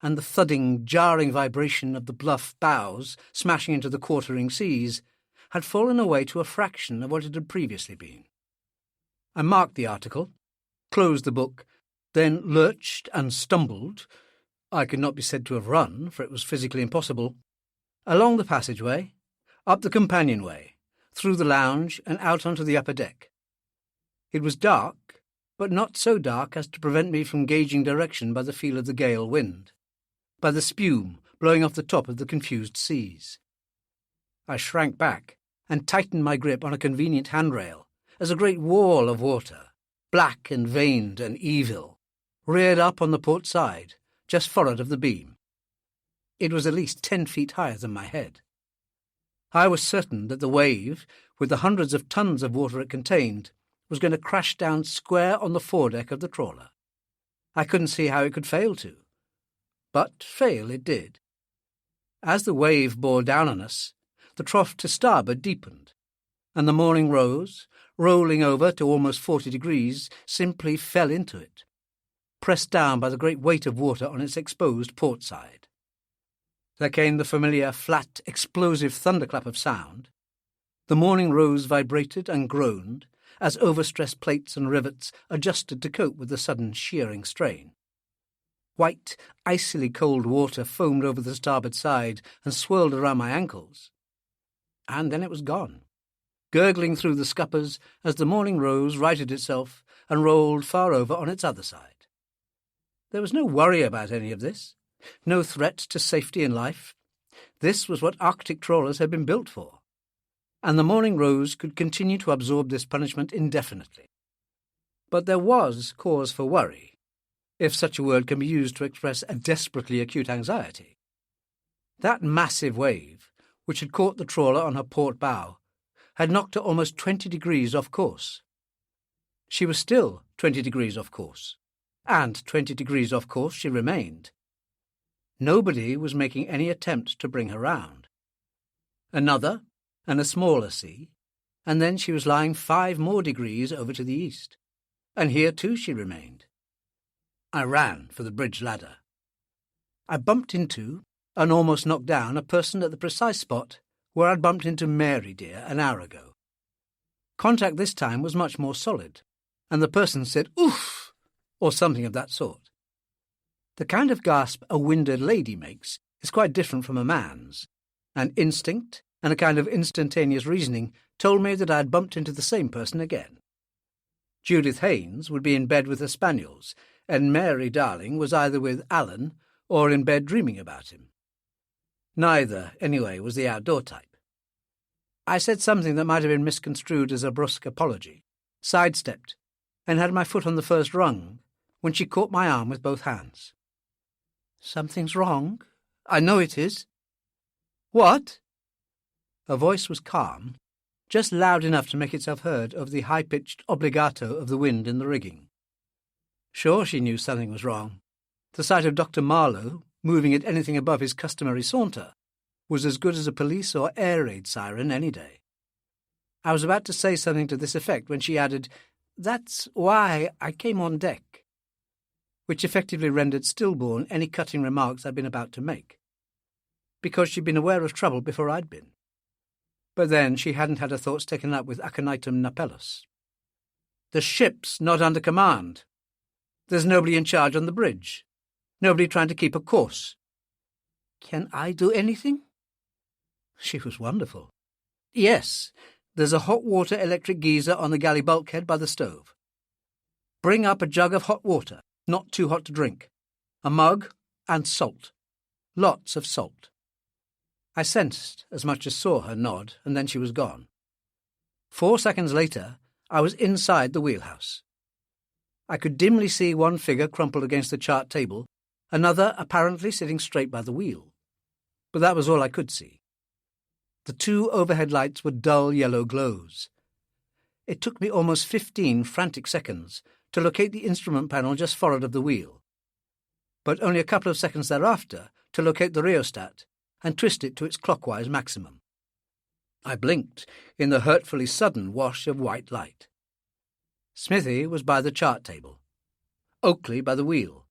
and the thudding, jarring vibration of the bluff bows smashing into the quartering seas had fallen away to a fraction of what it had previously been. I marked the article, closed the book, then lurched and stumbled — I could not be said to have run, for it was physically impossible — along the passageway, up the companionway, through the lounge and out onto the upper deck. It was dark, but not so dark as to prevent me from gauging direction by the feel of the gale wind, by the spume blowing off the top of the confused seas. I shrank back and tightened my grip on a convenient handrail as a great wall of water, black and veined and evil, reared up on the port side, just forward of the beam. It was at least 10 feet higher than my head. I was certain that the wave, with the hundreds of tons of water it contained, was going to crash down square on the foredeck of the trawler. I couldn't see how it could fail to. But fail it did. As the wave bore down on us, the trough to starboard deepened, and the Morning Rose, rolling over to almost 40 degrees, simply fell into it, pressed down by the great weight of water on its exposed port side. There came the familiar flat, explosive thunderclap of sound. The Morning Rose vibrated and groaned as overstressed plates and rivets adjusted to cope with the sudden shearing strain. White, icily cold water foamed over the starboard side and swirled around my ankles. And then it was gone, gurgling through the scuppers as the Morning Rose righted itself and rolled far over on its other side. There was no worry about any of this, no threat to safety in life. This was what Arctic trawlers had been built for, and the Morning Rose could continue to absorb this punishment indefinitely. But there was cause for worry, if such a word can be used to express a desperately acute anxiety. That massive wave, which had caught the trawler on her port bow, had knocked her almost 20 degrees off course. She was still 20 degrees off course, and 20 degrees off course she remained. Nobody was making any attempt to bring her round. Another, and a smaller sea, and then she was lying 5 more degrees over to the east, and here too she remained. I ran for the bridge ladder. I bumped into, and almost knocked down, a person at the precise spot where I'd bumped into Mary dear an hour ago. Contact this time was much more solid, and the person said, "Oof!" or something of that sort. The kind of gasp a winded lady makes is quite different from a man's, and instinct and a kind of instantaneous reasoning told me that I had bumped into the same person again. Judith Haynes would be in bed with her spaniels, and Mary Darling was either with Alan or in bed dreaming about him. Neither, anyway, was the outdoor type. I said something that might have been misconstrued as a brusque apology, sidestepped, and had my foot on the first rung when she caught my arm with both hands. "Something's wrong. I know it is." "What?" Her voice was calm, just loud enough to make itself heard over the high-pitched obligato of the wind in the rigging. Sure, she knew something was wrong. The sight of Dr. Marlowe, moving at anything above his customary saunter, was as good as a police or air raid siren any day. I was about to say something to this effect when she added, "That's why I came on deck," which effectively rendered stillborn any cutting remarks I'd been about to make, because she'd been aware of trouble before I'd been. But then she hadn't had her thoughts taken up with aconitum napellus. "The ship's not under command. There's nobody in charge on the bridge. Nobody trying to keep a course. Can I do anything?" She was wonderful. "Yes, there's a hot water electric geyser on the galley bulkhead by the stove. Bring up a jug of hot water, not too hot to drink, a mug, and salt. Lots of salt." I sensed as much as saw her nod, and then she was gone. 4 seconds later, I was inside the wheelhouse. I could dimly see one figure crumpled against the chart table, another apparently sitting straight by the wheel. But that was all I could see. The 2 overhead lights were dull yellow glows. It took me almost 15 frantic seconds to locate the instrument panel just forward of the wheel, but only a couple of seconds thereafter to locate the rheostat and twist it to its clockwise maximum. I blinked in the hurtfully sudden wash of white light. Smithy was by the chart table, Oakley by the wheel,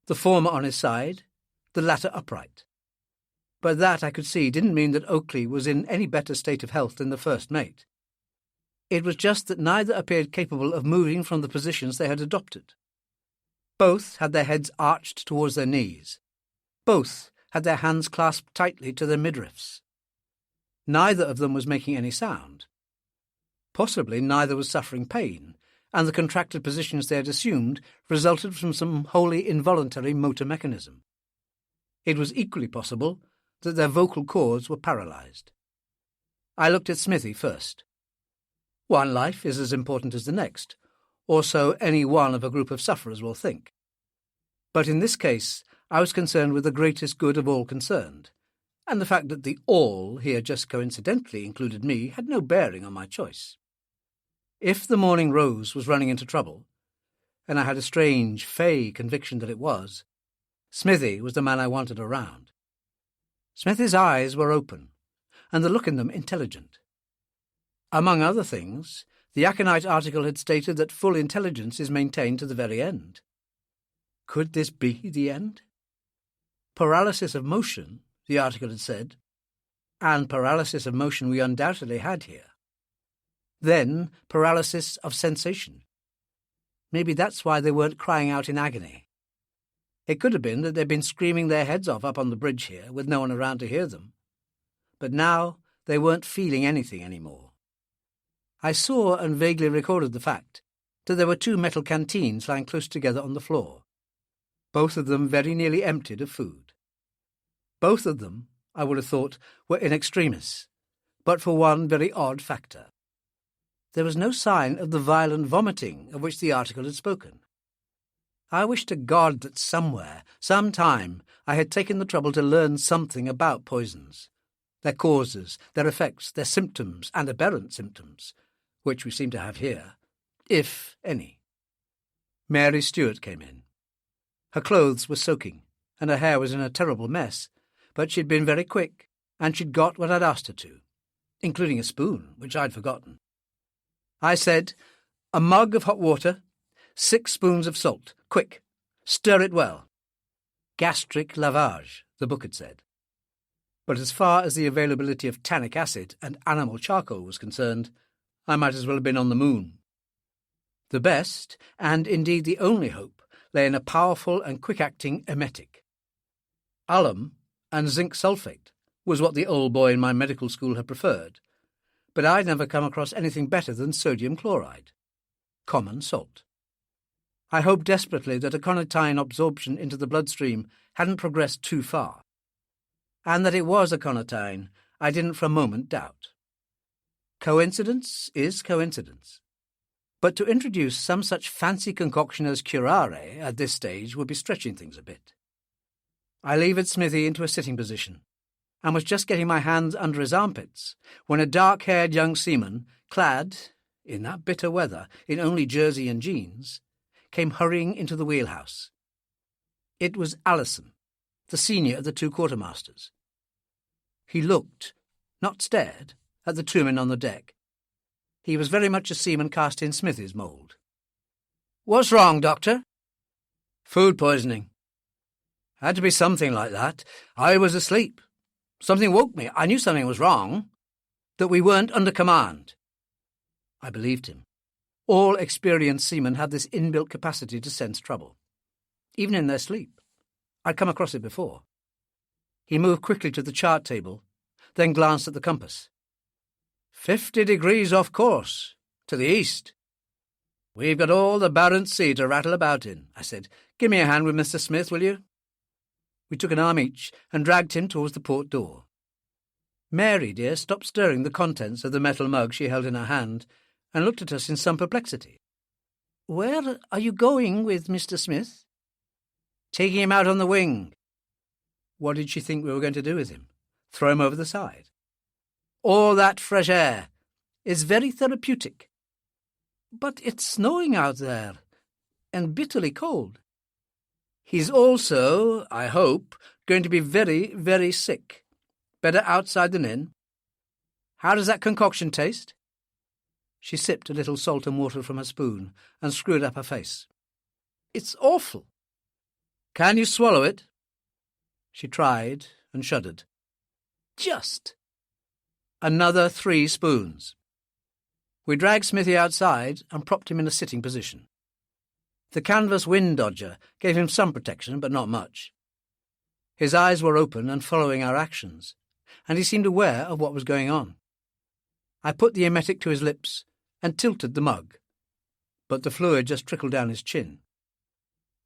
the former on his side, the latter upright. But that, I could see, didn't mean that Oakley was in any better state of health than the first mate. It was just that neither appeared capable of moving from the positions they had adopted. Both had their heads arched towards their knees. Both had their hands clasped tightly to their midriffs. Neither of them was making any sound. Possibly neither was suffering pain, and the contracted positions they had assumed resulted from some wholly involuntary motor mechanism. It was equally possible that their vocal cords were paralyzed. I looked at Smithy first. One life is as important as the next, or so any one of a group of sufferers will think. But in this case, I was concerned with the greatest good of all concerned, and the fact that the all here just coincidentally included me had no bearing on my choice. If the Morning Rose was running into trouble, and I had a strange, fey conviction that it was, Smithy was the man I wanted around. Smithy's eyes were open, and the look in them intelligent. Among other things, the Aconite article had stated that full intelligence is maintained to the very end. Could this be the end? Paralysis of motion, the article had said, and paralysis of motion we undoubtedly had here. Then paralysis of sensation. Maybe that's why they weren't crying out in agony. It could have been that they'd been screaming their heads off up on the bridge here, with no one around to hear them. But now they weren't feeling anything anymore. I saw and vaguely recorded the fact that there were 2 metal canteens lying close together on the floor, both of them very nearly emptied of food. Both of them, I would have thought, were in extremis, but for one very odd factor. There was no sign of the violent vomiting of which the article had spoken. I wish to God that somewhere, sometime, I had taken the trouble to learn something about poisons, their causes, their effects, their symptoms and aberrant symptoms, which we seem to have here, if any. Mary Stewart came in. Her clothes were soaking, and her hair was in a terrible mess, but she'd been very quick, and she'd got what I'd asked her to, including a spoon, which I'd forgotten. I said, "A mug of hot water, 6 spoons of salt, quick, stir it well." Gastric lavage, the book had said. But as far as the availability of tannic acid and animal charcoal was concerned, I might as well have been on the moon. The best, and indeed the only hope, lay in a powerful and quick-acting emetic. Alum and zinc sulfate was what the old boy in my medical school had preferred, but I'd never come across anything better than sodium chloride, common salt. I hoped desperately that aconitine absorption into the bloodstream hadn't progressed too far. And that it was aconitine, I didn't for a moment doubt. Coincidence is coincidence. But to introduce some such fancy concoction as curare at this stage would be stretching things a bit. I levered Smithy into a sitting position, and was just getting my hands under his armpits when a dark-haired young seaman, clad, in that bitter weather, in only jersey and jeans, came hurrying into the wheelhouse. It was Allison, the senior of the two quartermasters. He looked, not stared, at the two men on the deck. He was very much a seaman cast in Smithy's mould. "What's wrong, Doctor?" "Food poisoning." "Had to be something like that. I was asleep. Something woke me. I knew something was wrong, that we weren't under command." I believed him. All experienced seamen have this inbuilt capacity to sense trouble, even in their sleep. I'd come across it before. He moved quickly to the chart table, then glanced at the compass. 50 degrees off course, to the east. "We've got all the Barents Sea to rattle about in," I said. "Give me a hand with Mr. Smith, will you?" We took an arm each and dragged him towards the port door. Mary, dear, stopped stirring the contents of the metal mug she held in her hand and looked at us in some perplexity. "Where are you going with Mr. Smith?" "Taking him out on the wing." What did she think we were going to do with him? Throw him over the side? "All that fresh air is very therapeutic." "But it's snowing out there, and bitterly cold." "He's also, I hope, going to be very, very sick. Better outside than in. How does that concoction taste?" She sipped a little salt and water from her spoon and screwed up her face. "It's awful." "Can you swallow it?" She tried and shuddered. "Just." Another 3 spoons. We dragged Smithy outside and propped him in a sitting position. The canvas wind dodger gave him some protection, but not much. His eyes were open and following our actions, and he seemed aware of what was going on. I put the emetic to his lips and tilted the mug, but the fluid just trickled down his chin.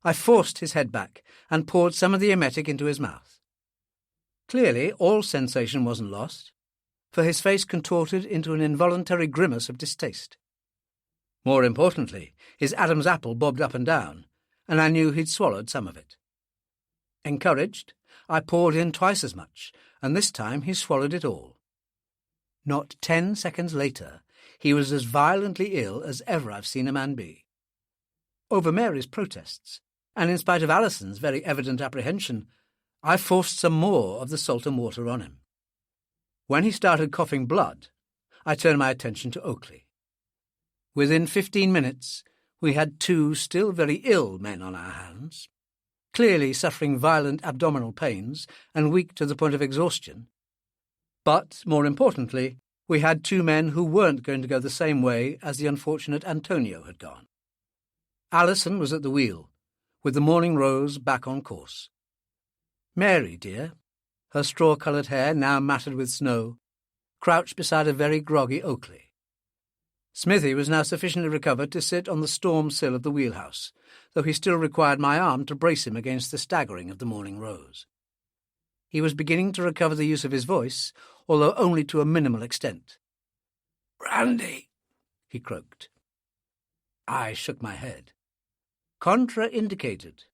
I forced his head back and poured some of the emetic into his mouth. Clearly, all sensation wasn't lost, for his face contorted into an involuntary grimace of distaste. More importantly, his Adam's apple bobbed up and down, and I knew he'd swallowed some of it. Encouraged, I poured in twice as much, and this time he swallowed it all. Not 10 seconds later, he was as violently ill as ever I've seen a man be. Over Mary's protests, and in spite of Alison's very evident apprehension, I forced some more of the salt and water on him. When he started coughing blood, I turned my attention to Oakley. Within 15 minutes, we had 2 still very ill men on our hands, clearly suffering violent abdominal pains and weak to the point of exhaustion. But, more importantly, we had 2 men who weren't going to go the same way as the unfortunate Antonio had gone. Alison was at the wheel, with the Morning Rose back on course. Mary, dear, her straw-coloured hair now matted with snow, crouched beside a very groggy Oakley. Smithy was now sufficiently recovered to sit on the storm sill of the wheelhouse, though he still required my arm to brace him against the staggering of the Morning Rose. He was beginning to recover the use of his voice, although only to a minimal extent. "Brandy," he croaked. I shook my head. "Contraindicated.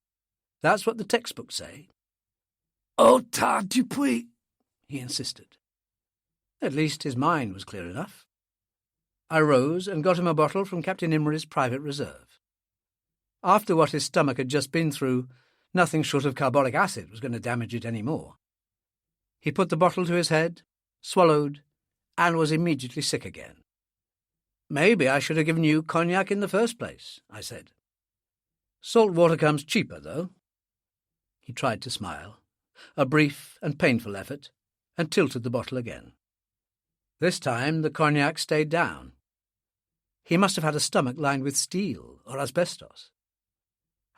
That's what the textbooks say." "Au tas du puits," he insisted. At least his mind was clear enough. I rose and got him a bottle from Captain Imry's private reserve. After what his stomach had just been through, nothing short of carbolic acid was going to damage it any more. He put the bottle to his head, swallowed, and was immediately sick again. "Maybe I should have given you cognac in the first place," I said. "Salt water comes cheaper, though." He tried to smile, a brief and painful effort, and tilted the bottle again. This time the cognac stayed down. He must have had a stomach lined with steel or asbestos.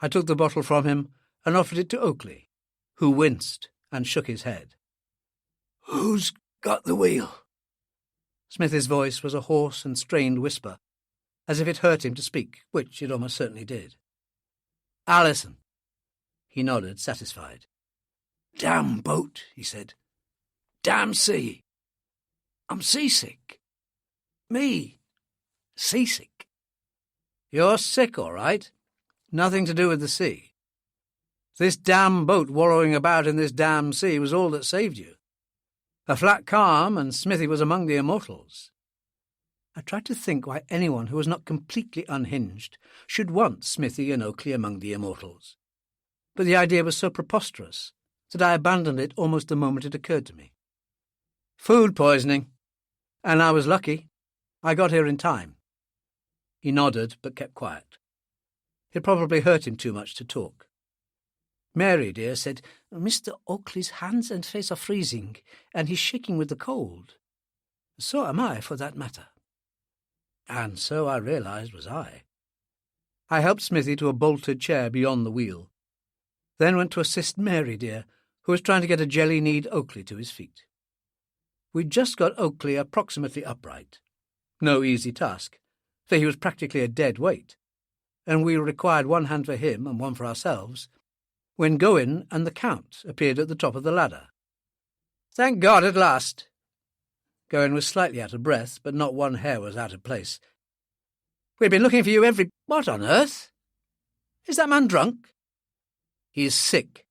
I took the bottle from him and offered it to Oakley, who winced and shook his head. "Who's got the wheel?" Smithy's voice was a hoarse and strained whisper, as if it hurt him to speak, which it almost certainly did. "Alison." He nodded, satisfied. "Damn boat," he said. "Damn sea. I'm seasick." "Me? Seasick?" "You're sick, all right. Nothing to do with the sea. This damn boat wallowing about in this damn sea was all that saved you. A flat calm, and Smithy was among the immortals." I tried to think why anyone who was not completely unhinged should want Smithy and Oakley among the immortals. but the idea was so preposterous that I abandoned it almost the moment it occurred to me. Food poisoning. And I was lucky. I got here in time. He nodded, but kept quiet. It probably hurt him too much to talk. Mary, dear, said, Mr. Oakley's hands and face are freezing, and he's shaking with the cold. So am I, for that matter. And so I realised was I. I helped Smithy to a bolted chair beyond the wheel, then went to assist Mary, dear, who was trying to get a jelly-kneed Oakley to his feet. We'd just got Oakley approximately upright. No easy task, for he was practically a dead weight, and we required one hand for him and one for ourselves, when Gowan and the Count appeared at the top of the ladder. Thank God, at last! Gowan was slightly out of breath, but not one hair was out of place. We've been looking for you every— What on earth? Is that man drunk? He is sick.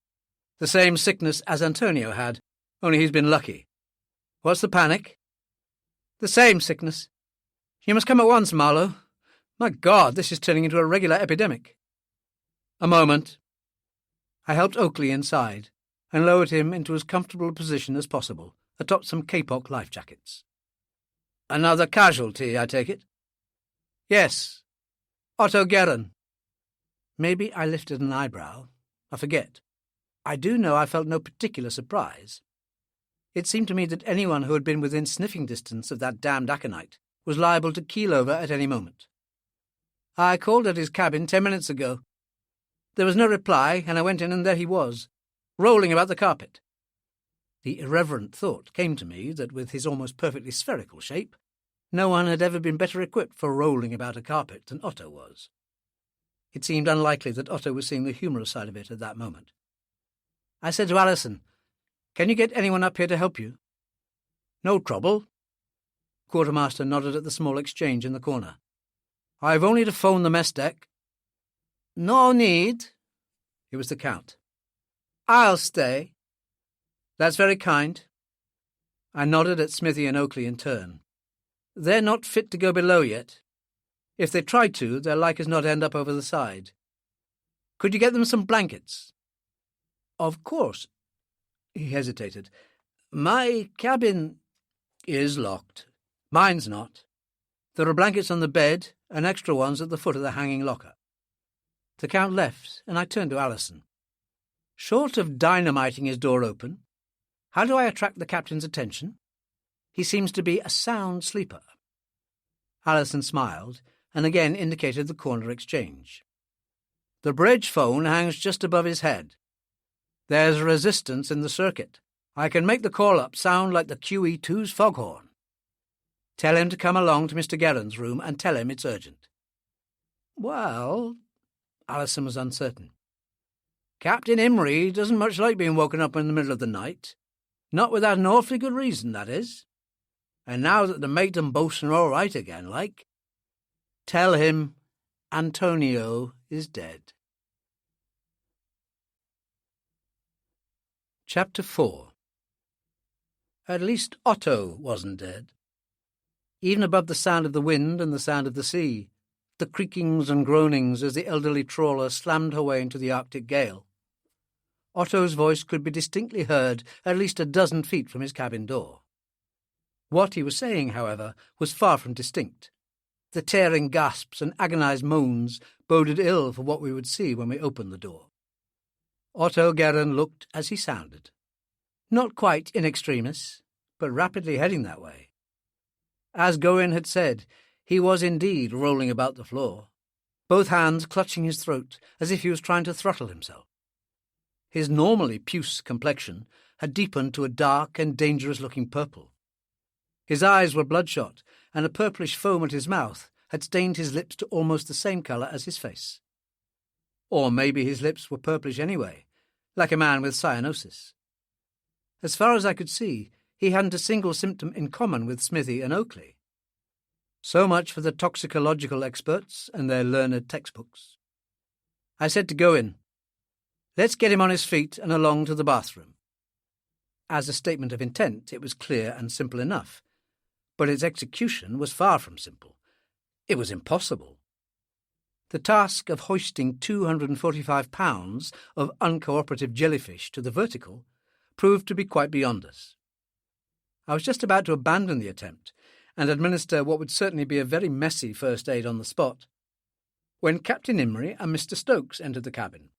The same sickness as Antonio had, only he's been lucky. What's the panic? The same sickness. You must come at once, Marlowe. My God, this is turning into a regular epidemic. A moment. I helped Oakley inside and lowered him into as comfortable a position as possible, atop some Kapok life jackets. Another casualty, I take it? Yes. Otto Guerin. Maybe I lifted an eyebrow. I forget. I do know I felt no particular surprise. It seemed to me that anyone who had been within sniffing distance of that damned aconite was liable to keel over at any moment. I called at his cabin 10 minutes ago. There was no reply, and I went in, and there he was, rolling about the carpet. The irreverent thought came to me that with his almost perfectly spherical shape, no one had ever been better equipped for rolling about a carpet than Otto was. It seemed unlikely that Otto was seeing the humorous side of it at that moment. I said to Alison, Can you get anyone up here to help you? No trouble. Quartermaster nodded at the small exchange in the corner. I've only to phone the mess deck. No need. It was the Count. I'll stay. That's very kind. I nodded at Smithy and Oakley in turn. They're not fit to go below yet. If they try to, they're like as not end up over the side. Could you get them some blankets? Of course. He hesitated. My cabin is locked. Mine's not. There are blankets on the bed and extra ones at the foot of the hanging locker. The Count left, and I turned to Alison. Short of dynamiting his door open, how do I attract the captain's attention? He seems to be a sound sleeper. Alison smiled and again indicated the corner exchange. The bridge phone hangs just above his head. There's resistance in the circuit. I can make the call-up sound like the QE2's foghorn. Tell him to come along to Mr. Guerin's room and tell him it's urgent. Well, Alison was uncertain. Captain Imrie doesn't much like being woken up in the middle of the night. Not without an awfully good reason, that is. And now that the mate and bosun are all right again, like, tell him Antonio is dead. Chapter 4. At least Otto wasn't dead. Even above the sound of the wind and the sound of the sea, the creakings and groanings as the elderly trawler slammed her way into the Arctic gale, Otto's voice could be distinctly heard at least a dozen feet from his cabin door. What he was saying, however, was far from distinct. The tearing gasps and agonized moans boded ill for what we would see when we opened the door. Otto Guerin looked as he sounded. Not quite in extremis, but rapidly heading that way. As Gowan had said, he was indeed rolling about the floor, both hands clutching his throat as if he was trying to throttle himself. His normally puce complexion had deepened to a dark and dangerous-looking purple. His eyes were bloodshot, and a purplish foam at his mouth had stained his lips to almost the same colour as his face. Or maybe his lips were purplish anyway, like a man with cyanosis. As far as I could see, he hadn't a single symptom in common with Smithy and Oakley. So much for the toxicological experts and their learned textbooks. I said to Gowan, let's get him on his feet and along to the bathroom. As a statement of intent, it was clear and simple enough, but its execution was far from simple. It was impossible. The task of hoisting 245 pounds of uncooperative jellyfish to the vertical proved to be quite beyond us. I was just about to abandon the attempt and administer what would certainly be a very messy first aid on the spot, when Captain Imrie and Mr. Stokes entered the cabin.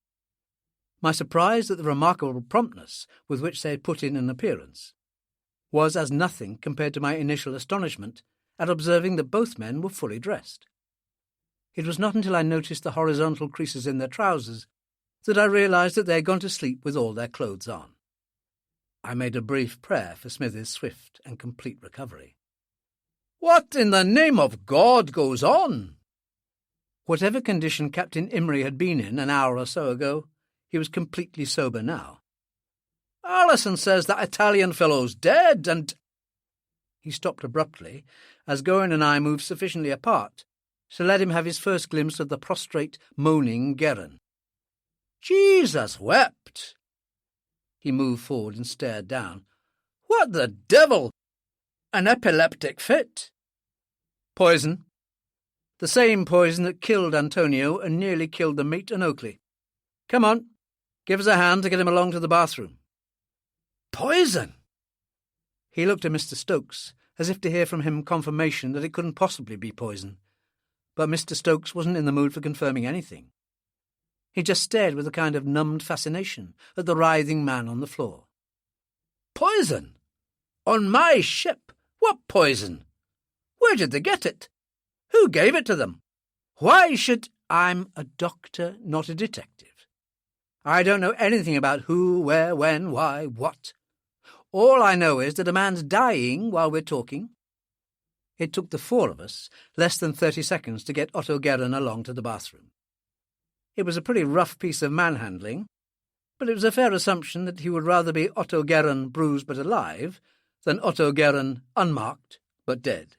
My surprise at the remarkable promptness with which they had put in an appearance was as nothing compared to my initial astonishment at observing that both men were fully dressed. It was not until I noticed the horizontal creases in their trousers that I realised that they had gone to sleep with all their clothes on. I made a brief prayer for Smithers' swift and complete recovery. "What in the name of God goes on?" Whatever condition Captain Imrie had been in an hour or so ago, he was completely sober now. "Alison says that Italian fellow's dead, and—" He stopped abruptly as Gowan and I moved sufficiently apart to let him have his first glimpse of the prostrate, moaning Guerin. "Jesus wept!" He moved forward and stared down. "What the devil? An epileptic fit?" "Poison. The same poison that killed Antonio and nearly killed the mate and Oakley. Come on, give us a hand to get him along to the bathroom." "Poison?" He looked at Mr. Stokes, as if to hear from him confirmation that it couldn't possibly be poison. But Mr. Stokes wasn't in the mood for confirming anything. He just stared with a kind of numbed fascination at the writhing man on the floor. "Poison? On my ship? What poison? Where did they get it? Who gave it to them? Why should—" "I'm a doctor, not a detective. I don't know anything about who, where, when, why, what. All I know is that a man's dying while we're talking." It took the four of us less than 30 seconds to get Otto Guerin along to the bathroom. It was a pretty rough piece of manhandling, but it was a fair assumption that he would rather be Otto Guerin bruised but alive than Otto Guerin unmarked but dead.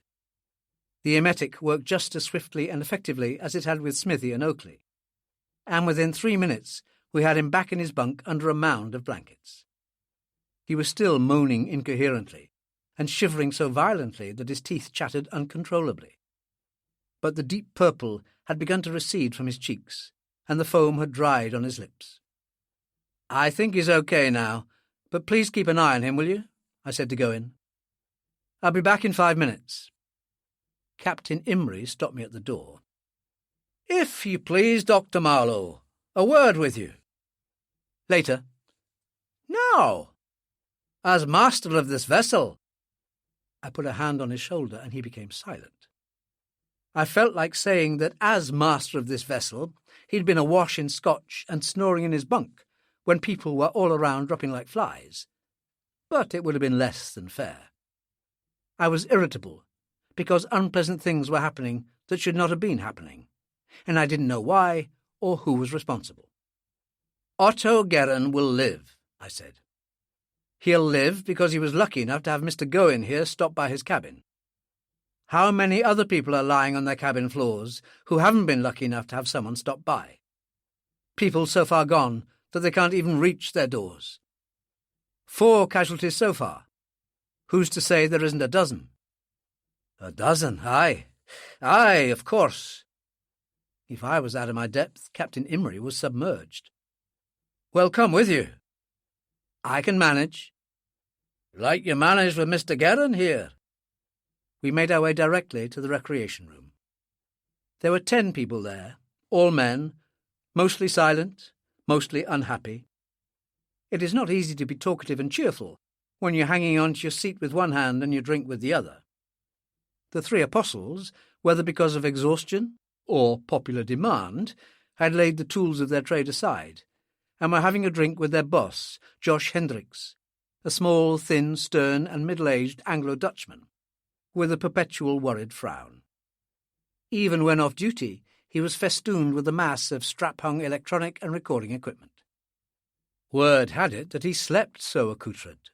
The emetic worked just as swiftly and effectively as it had with Smithy and Oakley, and within 3 minutes we had him back in his bunk under a mound of blankets. He was still moaning incoherently and shivering so violently that his teeth chattered uncontrollably. But the deep purple had begun to recede from his cheeks, and the foam had dried on his lips. "I think he's okay now, but please keep an eye on him, will you?" I said to Gowan. "I'll be back in 5 minutes." Captain Imrie stopped me at the door. "If you please, Dr. Marlowe, a word with you." "Later." "Now, as master of this vessel." I put a hand on his shoulder and he became silent. I felt like saying that as master of this vessel, he'd been awash in scotch and snoring in his bunk when people were all around dropping like flies. But it would have been less than fair. I was irritable because unpleasant things were happening that should not have been happening, and I didn't know why or who was responsible. "Otto Guerin will live," I said. "He'll live because he was lucky enough to have Mr. Gowan here stop by his cabin. How many other people are lying on their cabin floors who haven't been lucky enough to have someone stop by? People so far gone that they can't even reach their doors. 4 casualties so far. Who's to say there isn't a dozen?" "A dozen, aye, of course." If I was out of my depth, Captain Imrie was submerged. "Well, come with you." "I can manage." "Like you managed with Mr. Guerin here." We made our way directly to the recreation room. There were 10 people there, all men, mostly silent, mostly unhappy. It is not easy to be talkative and cheerful when you're hanging on to your seat with one hand and your drink with the other. The 3 apostles, whether because of exhaustion or popular demand, had laid the tools of their trade aside and were having a drink with their boss, Josh Hendricks, a small, thin, stern and middle-aged Anglo-Dutchman, with a perpetual worried frown. Even when off duty, he was festooned with a mass of strap-hung electronic and recording equipment. Word had it that he slept so accoutred.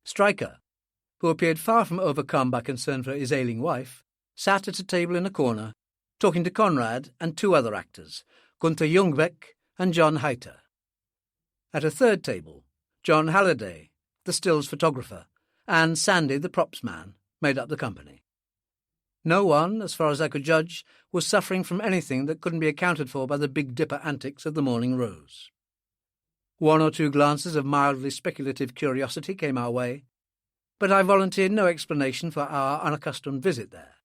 Stryker, who appeared far from overcome by concern for his ailing wife, sat at a table in a corner, talking to Conrad and 2 other actors, Gunther Jungbeck and John Heiter. At a third table, John Halliday, the stills photographer, and Sandy, the props man, made up the company. No one, as far as I could judge, was suffering from anything that couldn't be accounted for by the Big Dipper antics of the Morning Rose. One or two glances of mildly speculative curiosity came our way, but I volunteered no explanation for our unaccustomed visit there.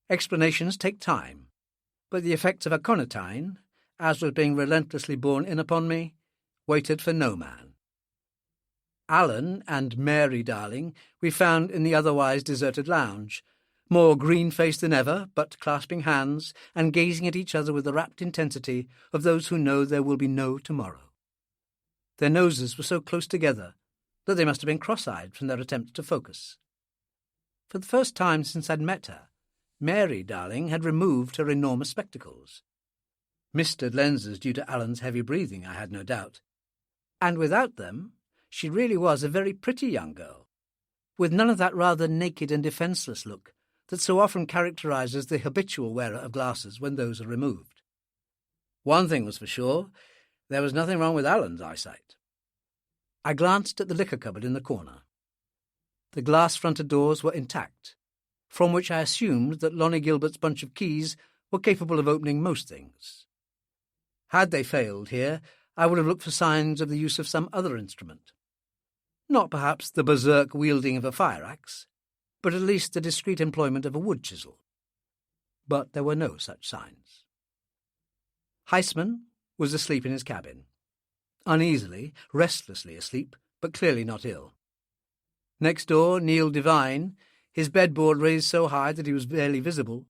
Explanations take time, but the effects of aconitine, as was being relentlessly borne in upon me, waited for no man. Alan and Mary Darling we found in the otherwise deserted lounge, more green-faced than ever, but clasping hands and gazing at each other with the rapt intensity of those who know there will be no tomorrow. Their noses were so close together that they must have been cross-eyed from their attempts to focus. For the first time since I'd met her, Mary Darling had removed her enormous spectacles. Misted lenses due to Alan's heavy breathing, I had no doubt. And without them, she really was a very pretty young girl, with none of that rather naked and defenceless look that so often characterizes the habitual wearer of glasses when those are removed. One thing was for sure, there was nothing wrong with Alan's eyesight. I glanced at the liquor cupboard in the corner. The glass-fronted doors were intact, from which I assumed that Lonnie Gilbert's bunch of keys were capable of opening most things. Had they failed here, I would have looked for signs of the use of some other instrument. Not perhaps the berserk wielding of a fire-axe, but at least the discreet employment of a wood chisel. But there were no such signs. Heisman was asleep in his cabin. Uneasily, restlessly asleep, but clearly not ill. Next door, Neil Devine, his bedboard raised so high that he was barely visible,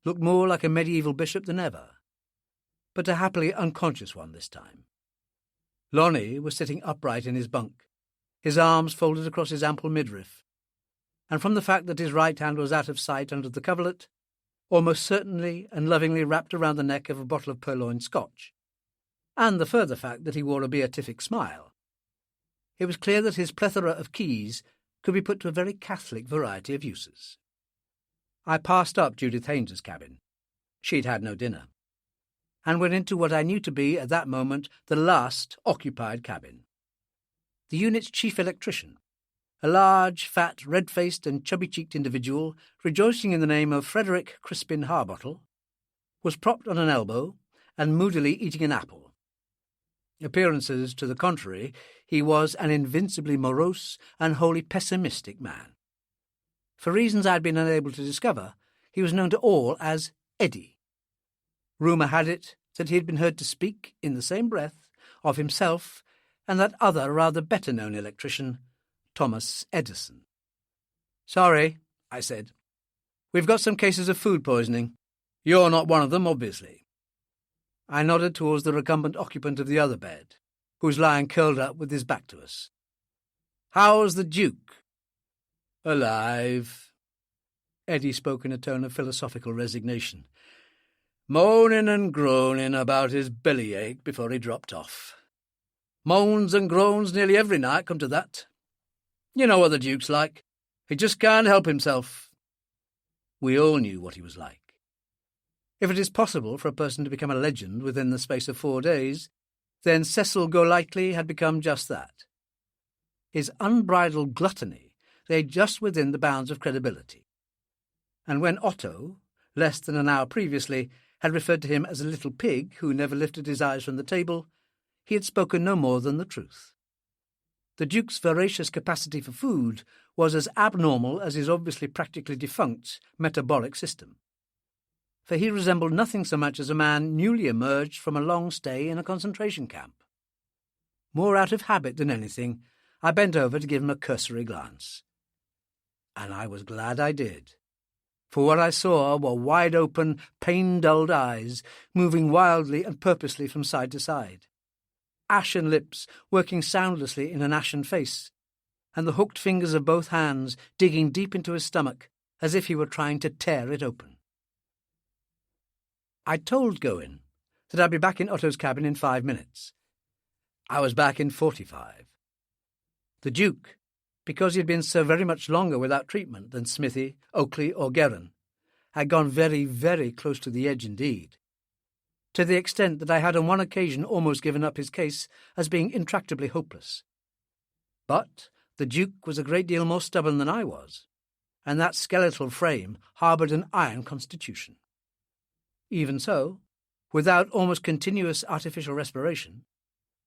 looked more like a medieval bishop than ever, but a happily unconscious one this time. Lonnie was sitting upright in his bunk, his arms folded across his ample midriff, and from the fact that his right hand was out of sight under the coverlet, almost certainly and lovingly wrapped around the neck of a bottle of purloined Scotch, and the further fact that he wore a beatific smile, it was clear that his plethora of keys could be put to a very catholic variety of uses. I passed up Judith Haynes's cabin. She'd had no dinner, and went into what I knew to be, at that moment, the last occupied cabin. The unit's chief electrician, a large, fat, red-faced and chubby-cheeked individual rejoicing in the name of Frederick Crispin Harbottle, was propped on an elbow and moodily eating an apple. Appearances to the contrary, he was an invincibly morose and wholly pessimistic man. For reasons I had been unable to discover, he was known to all as Eddie. Rumour had it that he had been heard to speak, in the same breath, of himself and that other rather better-known electrician, Thomas Edison. "Sorry," I said. "We've got some cases of food poisoning. You're not one of them, obviously." I nodded towards the recumbent occupant of the other bed, who was lying curled up with his back to us. "How's the Duke?" "Alive." Eddie spoke in a tone of philosophical resignation, "moaning and groaning about his bellyache before he dropped off. Moans and groans nearly every night, come to that. You know what the Duke's like. He just can't help himself." We all knew what he was like. If it is possible for a person to become a legend within the space of 4 days, then Cecil Golightly had become just that. His unbridled gluttony lay just within the bounds of credibility. And when Otto, less than an hour previously, had referred to him as a little pig who never lifted his eyes from the table, he had spoken no more than the truth. The Duke's voracious capacity for food was as abnormal as his obviously practically defunct metabolic system. For he resembled nothing so much as a man newly emerged from a long stay in a concentration camp. More out of habit than anything, I bent over to give him a cursory glance. And I was glad I did, for what I saw were wide-open, pain-dulled eyes moving wildly and purposely from side to side, ashen lips working soundlessly in an ashen face, and the hooked fingers of both hands digging deep into his stomach as if he were trying to tear it open. I told Gowen that I'd be back in Otto's cabin in 5 minutes. I was back in 45. The Duke, because he had been so very much longer without treatment than Smithy, Oakley or Guerin, had gone very, very close to the edge indeed, to the extent that I had on one occasion almost given up his case as being intractably hopeless. But the Duke was a great deal more stubborn than I was, and that skeletal frame harboured an iron constitution. Even so, without almost continuous artificial respiration,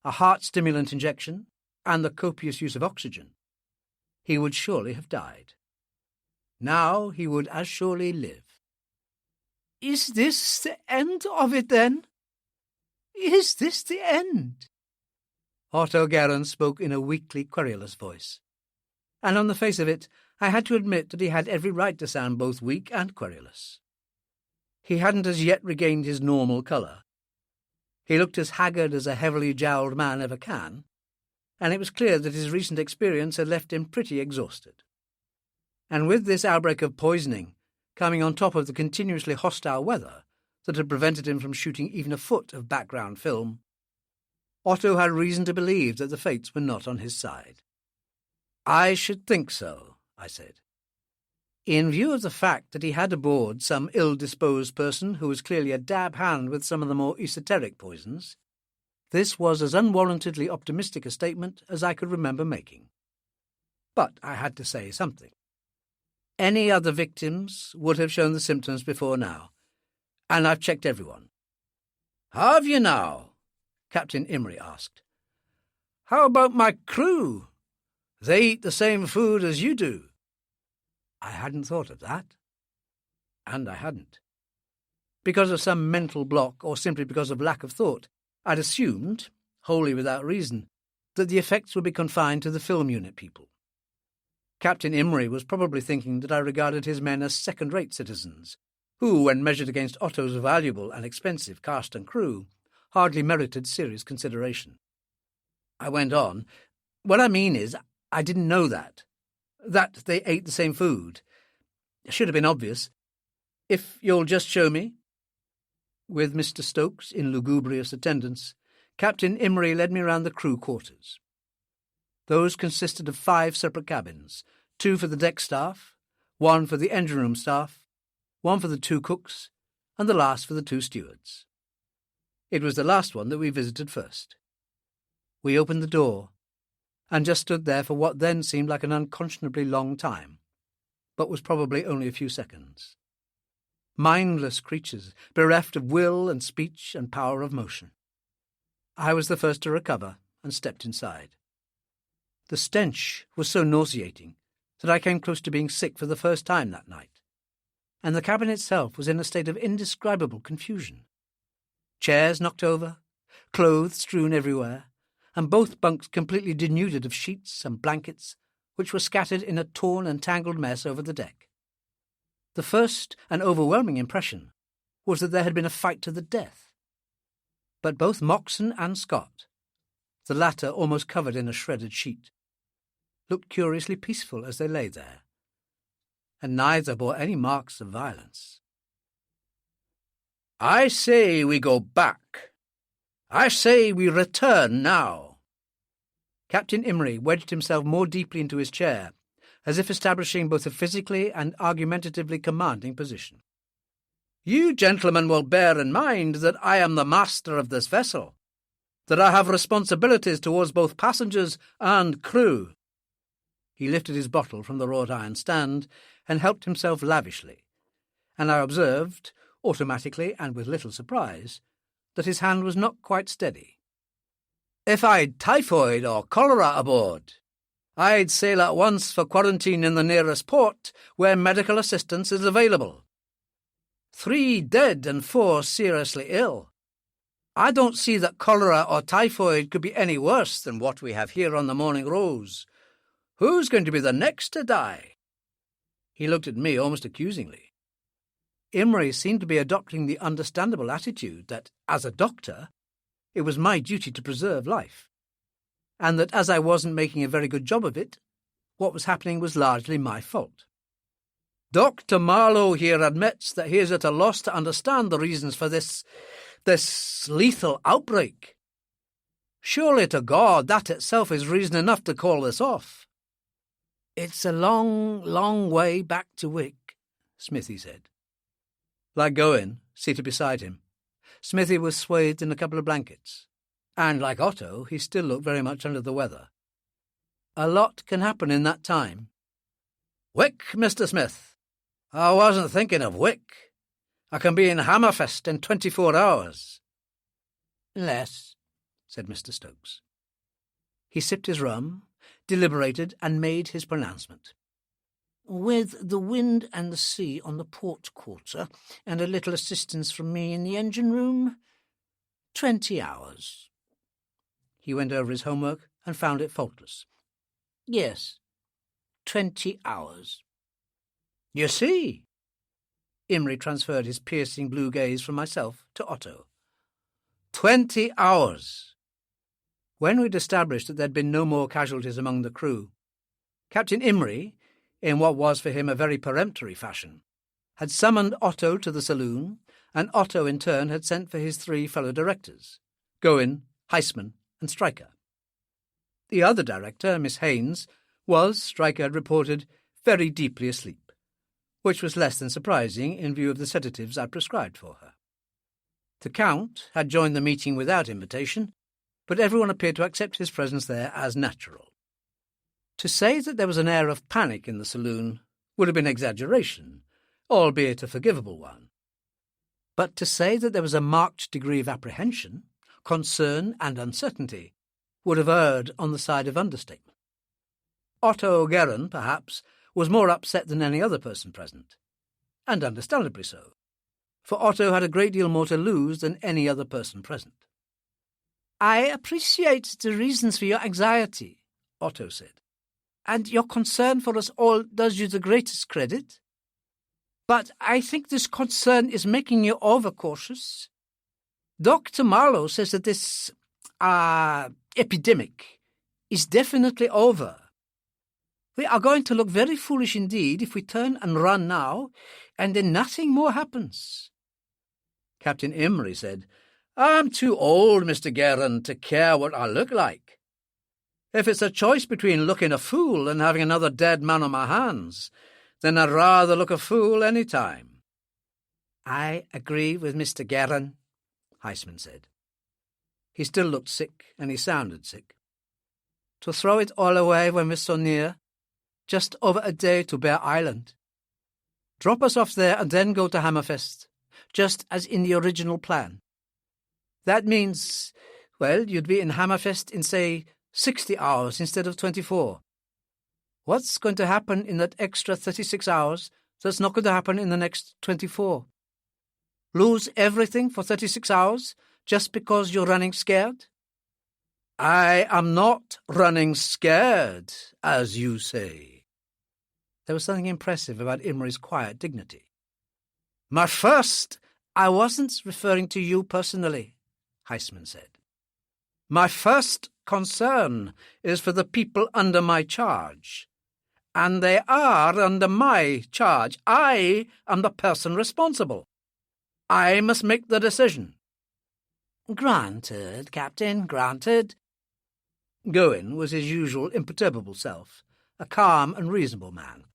a heart-stimulant injection, and the copious use of oxygen, he would surely have died. Now he would as surely live. "Is this the end of it, then? Is this the end?" Otto Guerin spoke in a weakly, querulous voice, and on the face of it, I had to admit that he had every right to sound both weak and querulous. He hadn't as yet regained his normal colour. He looked as haggard as a heavily jowled man ever can, and it was clear that his recent experience had left him pretty exhausted. And with this outbreak of poisoning coming on top of the continuously hostile weather that had prevented him from shooting even a foot of background film, Otto had reason to believe that the fates were not on his side. "I should think so," I said. In view of the fact that he had aboard some ill-disposed person who was clearly a dab hand with some of the more esoteric poisons, this was as unwarrantedly optimistic a statement as I could remember making. But I had to say something. Any other victims would have shown the symptoms before now, and I've checked everyone. "Have you now?" Captain Imrie asked. "How about my crew? They eat the same food as you do." I hadn't thought of that. And I hadn't. Because of some mental block, or simply because of lack of thought, I'd assumed, wholly without reason, that the effects would be confined to the film unit people. Captain Imrie was probably thinking that I regarded his men as second-rate citizens, who, when measured against Otto's valuable and expensive cast and crew, hardly merited serious consideration. I went on. "What I mean is, I didn't know that they ate the same food. It should have been obvious. If you'll just show me." With Mr. Stokes in lugubrious attendance, Captain Imrie led me round the crew quarters. Those consisted of 5 separate cabins, 2 for the deck staff, 1 for the engine room staff, 1 for the 2 cooks, and the last for the 2 stewards. It was the last one that we visited first. We opened the door, and just stood there for what then seemed like an unconscionably long time, but was probably only a few seconds. Mindless creatures, bereft of will and speech and power of motion. I was the first to recover and stepped inside. The stench was so nauseating that I came close to being sick for the first time that night, and the cabin itself was in a state of indescribable confusion. Chairs knocked over, clothes strewn everywhere, and both bunks completely denuded of sheets and blankets, which were scattered in a torn and tangled mess over the deck. The first and overwhelming impression was that there had been a fight to the death. But both Moxon and Scott, the latter almost covered in a shredded sheet, looked curiously peaceful as they lay there, and neither bore any marks of violence. "I say we go back. I say we return now." Captain Imrie wedged himself more deeply into his chair, as if establishing both a physically and argumentatively commanding position. "You gentlemen will bear in mind that I am the master of this vessel, that I have responsibilities towards both passengers and crew." He lifted his bottle from the wrought iron stand and helped himself lavishly, and I observed, automatically and with little surprise, that his hand was not quite steady. "If I'd typhoid or cholera aboard, I'd sail at once for quarantine in the nearest port where medical assistance is available. 3 dead and 4 seriously ill. I don't see that cholera or typhoid could be any worse than what we have here on the Morning Rose. Who's going to be the next to die?" He looked at me almost accusingly. Imrie seemed to be adopting the understandable attitude that, as a doctor, it was my duty to preserve life, and that as I wasn't making a very good job of it, what was happening was largely my fault. "Dr. Marlowe here admits that he is at a loss to understand the reasons for this lethal outbreak. Surely to God that itself is reason enough to call this off." "It's a long, long way back to Wick," Smithy said. Like Goen, seated beside him, Smithy was swathed in a couple of blankets, and like Otto, he still looked very much under the weather. "A lot can happen in that time." "Wick, Mr. Smith. I wasn't thinking of Wick. I can be in Hammerfest in 24 hours. "Less," said Mr. Stokes. He sipped his rum, deliberated, and made his pronouncement. "With the wind and the sea on the port quarter, and a little assistance from me in the engine room, 20 hours. He went over his homework and found it faultless. "Yes, 20 hours. "You see." Imry transferred his piercing blue gaze from myself to Otto. 20 hours. When we'd established that there'd been no more casualties among the crew, Captain Imry, in what was for him a very peremptory fashion, had summoned Otto to the saloon, and Otto in turn had sent for his 3 fellow directors, Goin, Heisman, and Stryker. The other director, Miss Haynes, was, Stryker had reported, very deeply asleep, which was less than surprising in view of the sedatives I prescribed for her. The Count had joined the meeting without invitation, but everyone appeared to accept his presence there as natural. To say that there was an air of panic in the saloon would have been exaggeration, albeit a forgivable one. But to say that there was a marked degree of apprehension, concern, and uncertainty would have erred on the side of understatement. Otto Guerin, perhaps, was more upset than any other person present, and understandably so, for Otto had a great deal more to lose than any other person present. "I appreciate the reasons for your anxiety," Otto said, "and your concern for us all does you the greatest credit. But I think this concern is making you overcautious. Dr. Marlowe says that this, epidemic is definitely over. We are going to look very foolish indeed if we turn and run now, and then nothing more happens." Captain Imry said, "I'm too old, Mr. Guerin, to care what I look like. If it's a choice between looking a fool and having another dead man on my hands, then I'd rather look a fool any time." "I agree with Mr. Guerin," Heisman said. He still looked sick, and he sounded sick. "To throw it all away when we're so near, just over a day to Bear Island. Drop us off there and then go to Hammerfest, just as in the original plan. That means, well, you'd be in Hammerfest in, say, 60 hours instead of 24. What's going to happen in that extra 36 hours that's not going to happen in the next 24? Lose everything for 36 hours just because you're running scared?" "I am not running scared, as you say." There was something impressive about Imry's quiet dignity. "I wasn't referring to you personally," Heisman said. "My first concern is for the people under my charge. And they are under my charge. I am the person responsible. I must make the decision." "Granted, Captain, granted." Goin was his usual imperturbable self, a calm and reasonable man.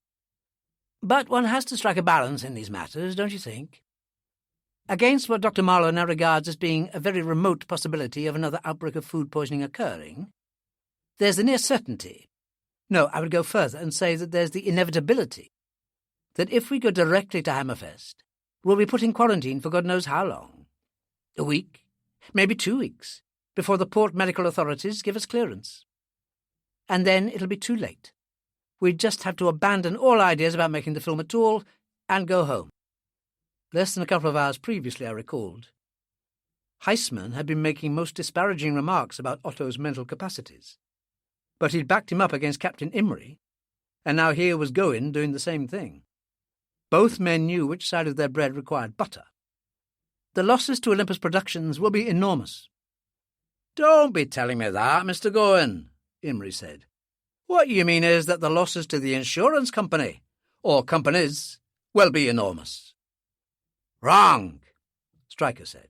"But one has to strike a balance in these matters, don't you think? Against what Dr. Marlowe now regards as being a very remote possibility of another outbreak of food poisoning occurring, there's the near certainty. No, I would go further and say that there's the inevitability that if we go directly to Hammerfest, we'll be put in quarantine for God knows how long. A week, maybe 2 weeks, before the port medical authorities give us clearance. And then it'll be too late. We'd just have to abandon all ideas about making the film at all and go home." Less than a couple of hours previously, I recalled, Heisman had been making most disparaging remarks about Otto's mental capacities, but he'd backed him up against Captain Imry, and now here was Goin doing the same thing. Both men knew which side of their bread required butter. "The losses to Olympus Productions will be enormous." "Don't be telling me that, Mr. Goin," Imry said. "What you mean is that the losses to the insurance company, or companies, will be enormous." "Wrong," Stryker said.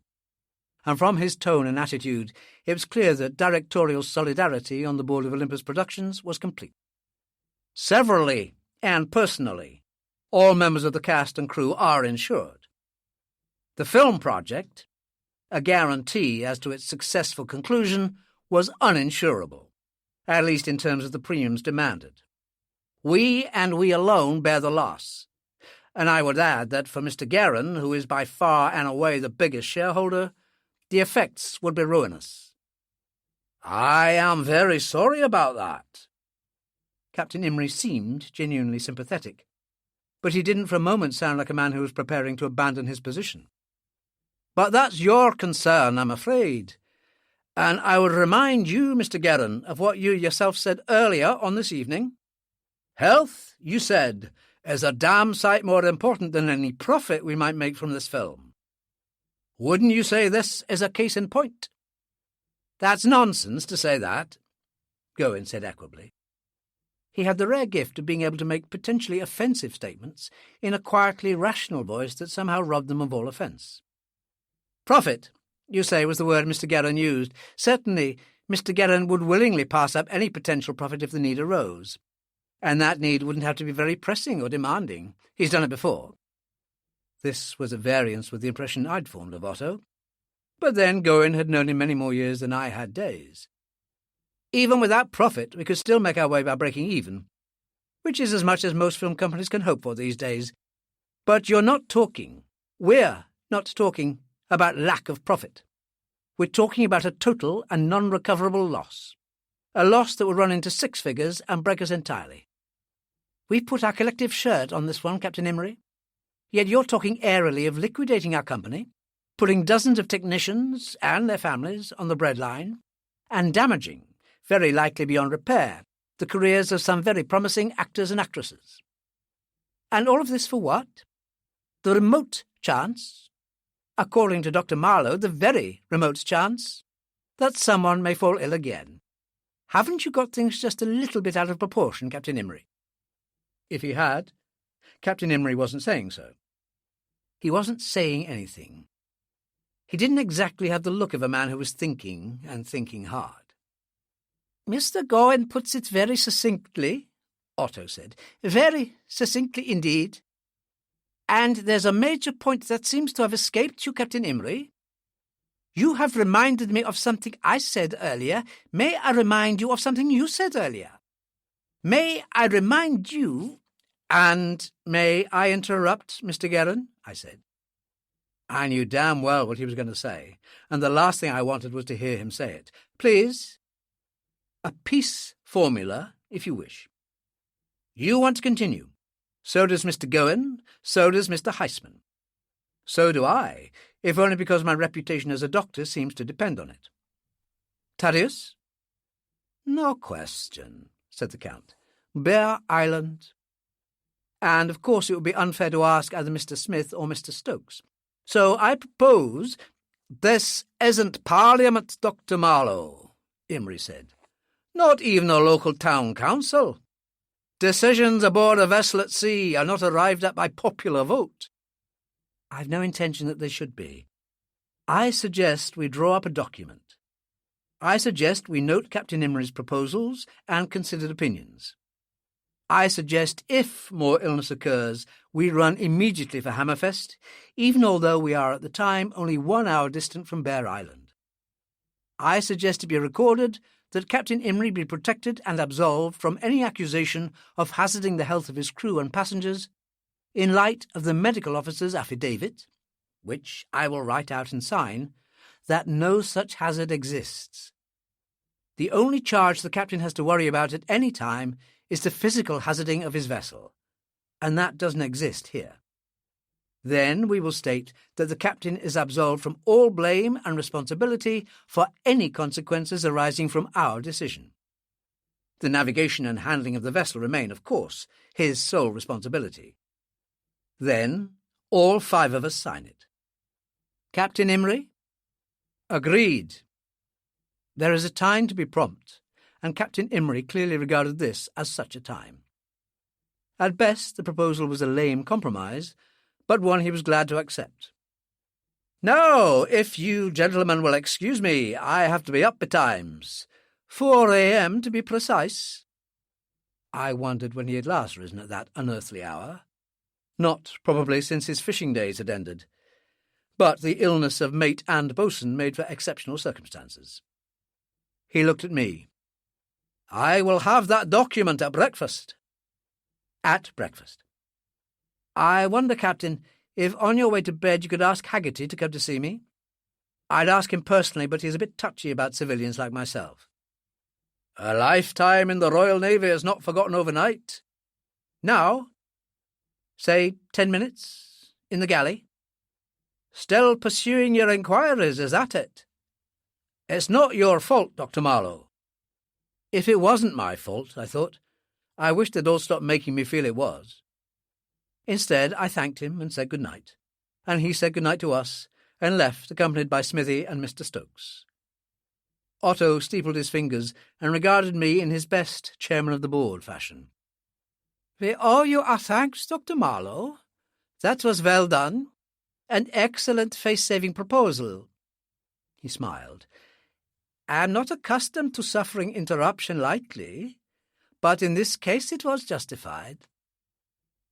And from his tone and attitude, it was clear that directorial solidarity on the board of Olympus Productions was complete. "Severally and personally, all members of the cast and crew are insured. The film project, a guarantee as to its successful conclusion, was uninsurable, at least in terms of the premiums demanded. We and we alone bear the loss. And I would add that for Mr. Guerin, who is by far and away the biggest shareholder, the effects would be ruinous." "I am very sorry about that." Captain Imrie seemed genuinely sympathetic, but he didn't for a moment sound like a man who was preparing to abandon his position. "But that's your concern, I'm afraid. And I would remind you, Mr. Guerin, of what you yourself said earlier on this evening. Health, you said, is a damn sight more important than any profit we might make from this film. Wouldn't you say this is a case in point?" "That's nonsense to say that," Gowan said equably. He had the rare gift of being able to make potentially offensive statements in a quietly rational voice that somehow robbed them of all offence. "Profit, you say, was the word Mr. Guerin used. Certainly, Mr. Guerin would willingly pass up any potential profit if the need arose. And that need wouldn't have to be very pressing or demanding. He's done it before." This was at variance with the impression I'd formed of Otto. But then Gowan had known him many more years than I had days. "Even without profit, we could still make our way by breaking even, which is as much as most film companies can hope for these days. But we're not talking about lack of profit. We're talking about a total and non-recoverable loss, a loss that would run into six figures and break us entirely. We've put our collective shirt on this one, Captain Imrie, yet you're talking airily of liquidating our company, putting dozens of technicians and their families on the breadline, and damaging, very likely beyond repair, the careers of some very promising actors and actresses. And all of this for what? The remote chance, according to Dr. Marlowe, the very remote chance, that someone may fall ill again. Haven't you got things just a little bit out of proportion, Captain Imrie?" If he had, Captain Imrie wasn't saying so. He wasn't saying anything. He didn't exactly have the look of a man who was thinking, and thinking hard. "Mr. Gowan puts it very succinctly," Otto said. "Very succinctly indeed. And there's a major point that seems to have escaped you, Captain Imrie. You have reminded me of something I said earlier. May I remind you of something you said earlier? May I remind you—" "And may I interrupt, Mr. Guerin?" I said. I knew damn well what he was going to say, and the last thing I wanted was to hear him say it. "Please, a peace formula, if you wish. You want to continue. So does Mr. Gowan, so does Mr. Heisman. So do I, if only because my reputation as a doctor seems to depend on it. Thaddeus?" "No question," said the Count. "Bear Island." And of course it would be unfair to ask either Mr. Smith or Mr. Stokes. "So I propose—" "This isn't Parliament, Dr. Marlowe," Imrie said. "Not even a local town council. Decisions aboard a vessel at sea are not arrived at by popular vote." "I've no intention that they should be. I suggest we draw up a document. I suggest we note Captain Imrie's proposals and considered opinions. I suggest, if more illness occurs, we run immediately for Hammerfest, even although we are at the time only 1 hour distant from Bear Island. I suggest it be recorded that Captain Imrie be protected and absolved from any accusation of hazarding the health of his crew and passengers, in light of the medical officer's affidavit, which I will write out and sign, that no such hazard exists. The only charge the captain has to worry about at any time is the physical hazarding of his vessel, and that doesn't exist here. Then we will state that the captain is absolved from all blame and responsibility for any consequences arising from our decision. The navigation and handling of the vessel remain, of course, his sole responsibility. Then all 5 of us sign it. Captain Imrie?" "Agreed." There is a time to be prompt, and Captain Imrie clearly regarded this as such a time. At best, the proposal was a lame compromise, but one he was glad to accept. "Now, if you gentlemen will excuse me, I have to be up betimes. 4 a.m. to be precise." I wondered when he had last risen at that unearthly hour. Not, probably, since his fishing days had ended. But the illness of mate and boatswain made for exceptional circumstances. He looked at me. "I will have that document at breakfast." At breakfast. "I wonder, Captain, if on your way to bed you could ask Haggerty to come to see me. I'd ask him personally, but he's a bit touchy about civilians like myself." "A lifetime in the Royal Navy is not forgotten overnight. Now, say 10 minutes in the galley. Still pursuing your inquiries, is that it? It's not your fault, Dr. Marlowe." If it wasn't my fault, I thought, I wish they'd all stop making me feel it was. Instead, I thanked him and said good night, and he said good night to us and left, accompanied by Smithy and Mr. Stokes. Otto steepled his fingers and regarded me in his best chairman of the board fashion. "We owe you our thanks, Dr. Marlowe. That was well done. An excellent face-saving proposal." He smiled. "I am not accustomed to suffering interruption lightly, but in this case it was justified.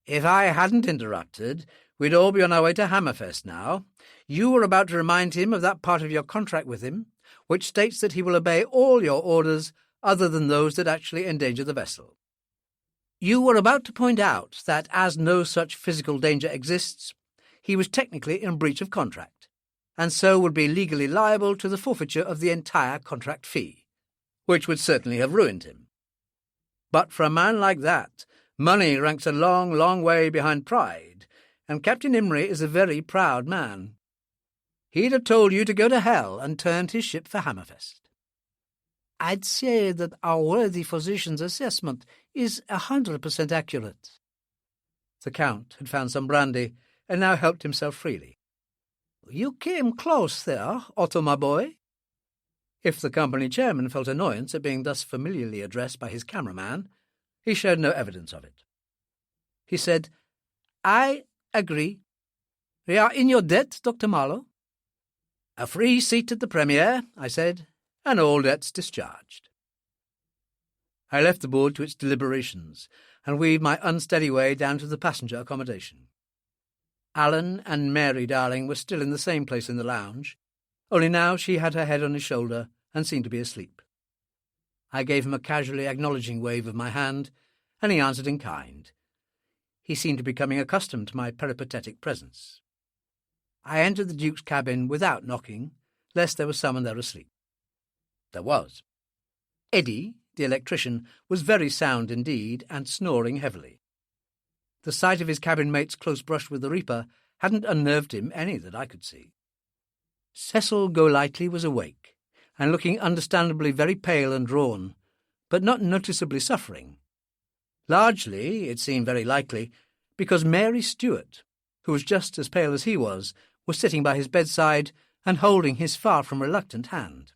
If I hadn't interrupted, we'd all be on our way to Hammerfest now. You were about to remind him of that part of your contract with him, which states that he will obey all your orders other than those that actually endanger the vessel. You were about to point out that as no such physical danger exists, he was technically in breach of contract, and so would be legally liable to the forfeiture of the entire contract fee, which would certainly have ruined him. But for a man like that, money ranks a long, long way behind pride, and Captain Imrie is a very proud man. He'd have told you to go to hell and turned his ship for Hammerfest." "I'd say that our worthy physician's assessment is 100% accurate." The Count had found some brandy and now helped himself freely. "You came close there, Otto, my boy." If the company chairman felt annoyance at being thus familiarly addressed by his cameraman, he showed no evidence of it. He said, "I agree. We are in your debt, Dr. Marlowe." "A free seat at the premiere," I said, "and all debts discharged." I left the board to its deliberations and weaved my unsteady way down to the passenger accommodation. Alan and Mary Darling were still in the same place in the lounge, only now she had her head on his shoulder and seemed to be asleep. I gave him a casually acknowledging wave of my hand, and he answered in kind. He seemed to be becoming accustomed to my peripatetic presence. I entered the Duke's cabin without knocking, lest there was someone there asleep. There was. Eddie, the electrician, was very sound indeed, and snoring heavily. The sight of his cabin mate's close brush with the Reaper hadn't unnerved him any that I could see. Cecil Golightly was awake, and looking understandably very pale and drawn, but not noticeably suffering. Largely, it seemed very likely, because Mary Stuart, who was just as pale as he was sitting by his bedside and holding his far from reluctant hand.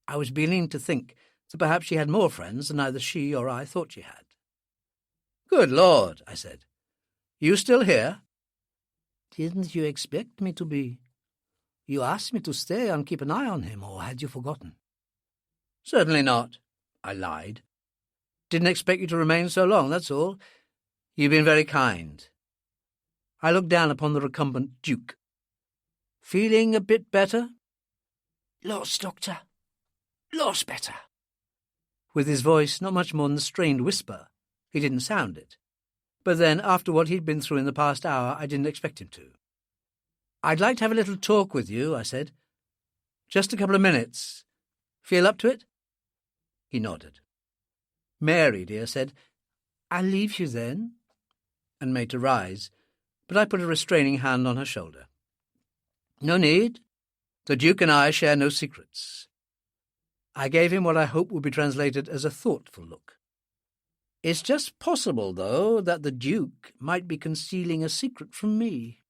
I was beginning to think that perhaps she had more friends than either she or I thought she had. "Good Lord," I said. "You still here?" "Didn't you expect me to be? You asked me to stay and keep an eye on him, or had you forgotten?" "Certainly not," I lied. "Didn't expect you to remain so long, that's all. You've been very kind." I looked down upon the recumbent Duke. "Feeling a bit better?" "Lots, Doctor. Lots better." With his voice not much more than a strained whisper, he didn't sound it. But then, after what he'd been through in the past hour, I didn't expect him to. "I'd like to have a little talk with you," I said. "Just a couple of minutes. Feel up to it?" He nodded. "Mary, dear," said, "I'll leave you then," and made to rise, but I put a restraining hand on her shoulder. "No need. The Duke and I share no secrets." I gave him what I hope would be translated as a thoughtful look. "It's just possible, though, that the Duke might be concealing a secret from me."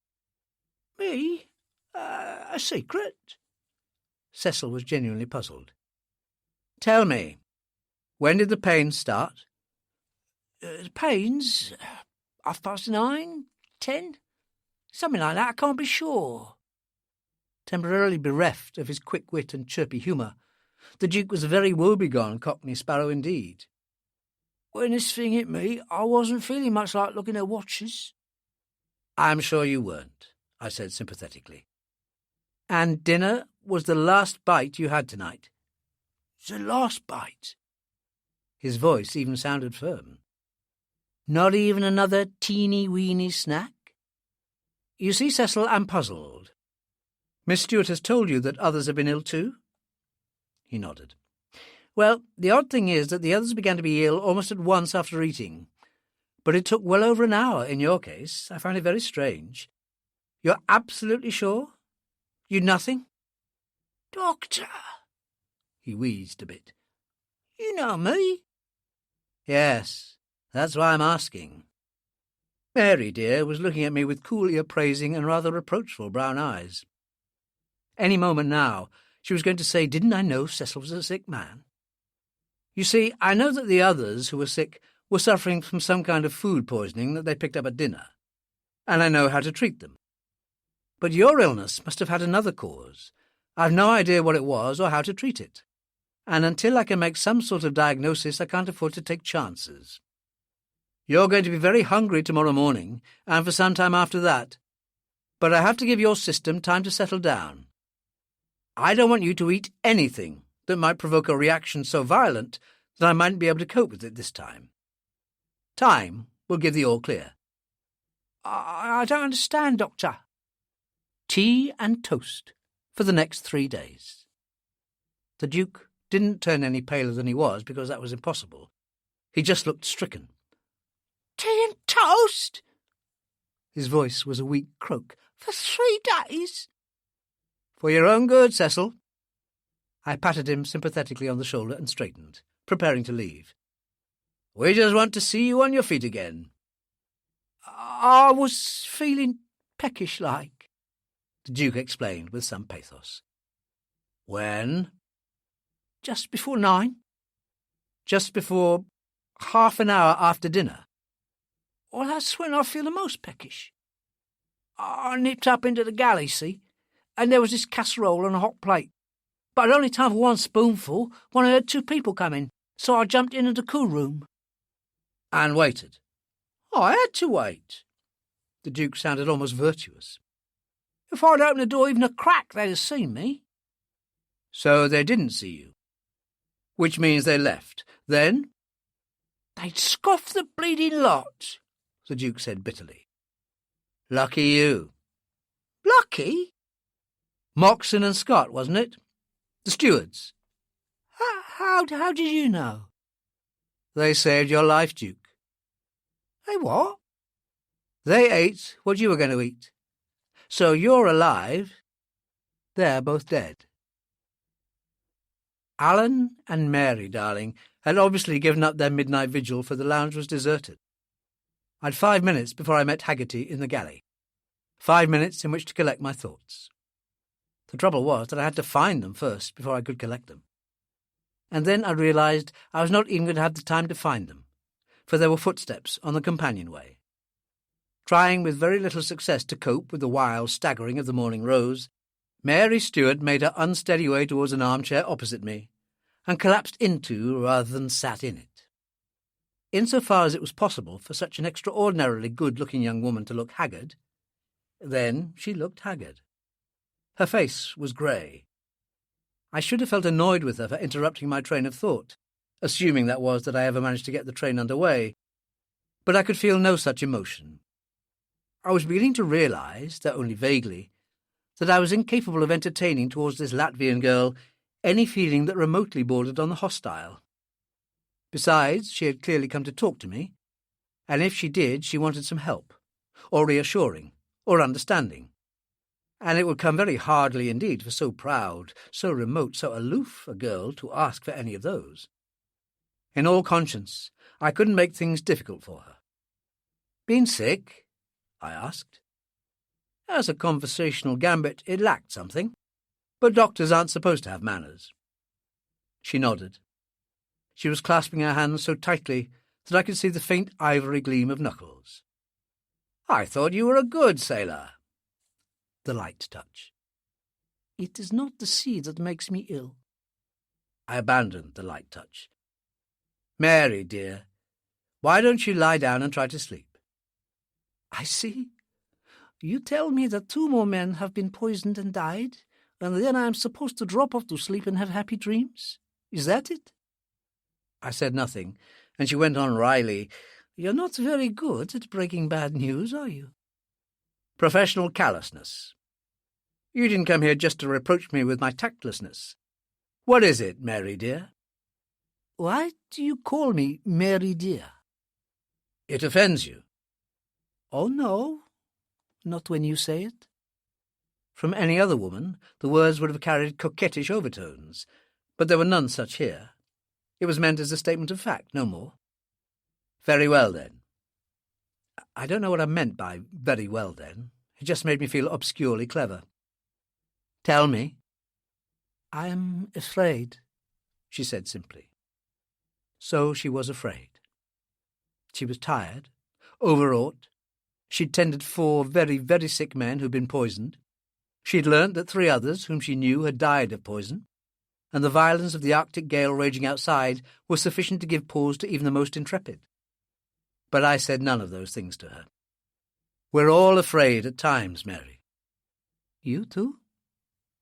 "Me? A secret?" Cecil was genuinely puzzled. "Tell me, when did the pains start?" "The pains? 9:30, 10? Something like that, I can't be sure." Temporarily bereft of his quick wit and chirpy humour, the Duke was a very woebegone Cockney sparrow indeed. "When this thing hit me, I wasn't feeling much like looking at watches." "I'm sure you weren't," I said sympathetically. "And dinner was the last bite you had tonight?" "The last bite?" His voice even sounded firm. Not even another teeny-weeny snack? You see, Cecil, I'm puzzled. Miss Stewart has told you that others have been ill too? He nodded. Well, the odd thing is that the others began to be ill almost at once after eating. But it took well over an hour in your case. I find it very strange. You're absolutely sure? You'd nothing? Doctor, he wheezed a bit. You know me? Yes, that's why I'm asking. Mary, dear, was looking at me with coolly appraising and rather reproachful brown eyes. Any moment now, she was going to say, didn't I know Cecil was a sick man? You see, I know that the others who were sick were suffering from some kind of food poisoning that they picked up at dinner, and I know how to treat them. But your illness must have had another cause. I've no idea what it was or how to treat it. And until I can make some sort of diagnosis, I can't afford to take chances. You're going to be very hungry tomorrow morning, and for some time after that. But I have to give your system time to settle down. I don't want you to eat anything that might provoke a reaction so violent that I mightn't be able to cope with it this time. Time will give the all clear. I don't understand, Doctor. Tea and toast for the next 3 days. The Duke didn't turn any paler than he was, because that was impossible. He just looked stricken. Tea and toast? His voice was a weak croak. For 3 days? For your own good, Cecil. I patted him sympathetically on the shoulder and straightened, preparing to leave. We just want to see you on your feet again. I was feeling peckish-like, the Duke explained with some pathos. When? Just before 9. Just before half an hour after dinner. Well, that's when I feel the most peckish. I nipped up into the galley, see, and there was this casserole on a hot plate. But I'd only time for one spoonful when I heard 2 people coming, so I jumped into the cool room. And waited. I had to wait. The Duke sounded almost virtuous. If I'd opened the door even a crack, they'd have seen me. So they didn't see you. Which means they left. Then? They'd scoffed the bleeding lot, the Duke said bitterly. Lucky you. Lucky? Moxon and Scott, wasn't it? The stewards. How did you know? They saved your life, Duke. They what? They ate what you were going to eat. So you're alive. They're both dead. Alan and Mary, darling, had obviously given up their midnight vigil, for the lounge was deserted. I'd 5 minutes before I met Haggerty in the galley. 5 minutes in which to collect my thoughts. The trouble was that I had to find them first before I could collect them. And then I realised I was not even going to have the time to find them, for there were footsteps on the companionway. Trying with very little success to cope with the wild staggering of the morning rose, Mary Stuart made her unsteady way towards an armchair opposite me, and collapsed into rather than sat in it. Insofar as it was possible for such an extraordinarily good-looking young woman to look haggard, then she looked haggard. Her face was grey. I should have felt annoyed with her for interrupting my train of thought, assuming that was that I ever managed to get the train under way, but I could feel no such emotion. I was beginning to realise, though only vaguely, that I was incapable of entertaining towards this Latvian girl any feeling that remotely bordered on the hostile. Besides, she had clearly come to talk to me, and if she did, she wanted some help, or reassuring, or understanding. And it would come very hardly indeed for so proud, so remote, so aloof a girl to ask for any of those. In all conscience, I couldn't make things difficult for her. Been sick? I asked. As a conversational gambit, it lacked something, but doctors aren't supposed to have manners. She nodded. She was clasping her hands so tightly that I could see the faint ivory gleam of knuckles. I thought you were a good sailor. The light touch. It is not the sea that makes me ill. I abandoned the light touch. Mary, dear, why don't you lie down and try to sleep? I see. You tell me that 2 more men have been poisoned and died, and then I am supposed to drop off to sleep and have happy dreams? Is that it? I said nothing, and she went on wryly, You're not very good at breaking bad news, are you? Professional callousness. You didn't come here just to reproach me with my tactlessness. What is it, Mary dear? Why do you call me Mary dear? It offends you. Oh, no, not when you say it. From any other woman, the words would have carried coquettish overtones, but there were none such here. It was meant as a statement of fact, no more. Very well, then. I don't know what I meant by very well, then. It just made me feel obscurely clever. Tell me. I am afraid, she said simply. So she was afraid. She was tired, overwrought. She'd tended 4 very, very sick men who'd been poisoned. She'd learnt that 3 others whom she knew had died of poison, and the violence of the Arctic gale raging outside was sufficient to give pause to even the most intrepid. But I said none of those things to her. We're all afraid at times, Mary. You too?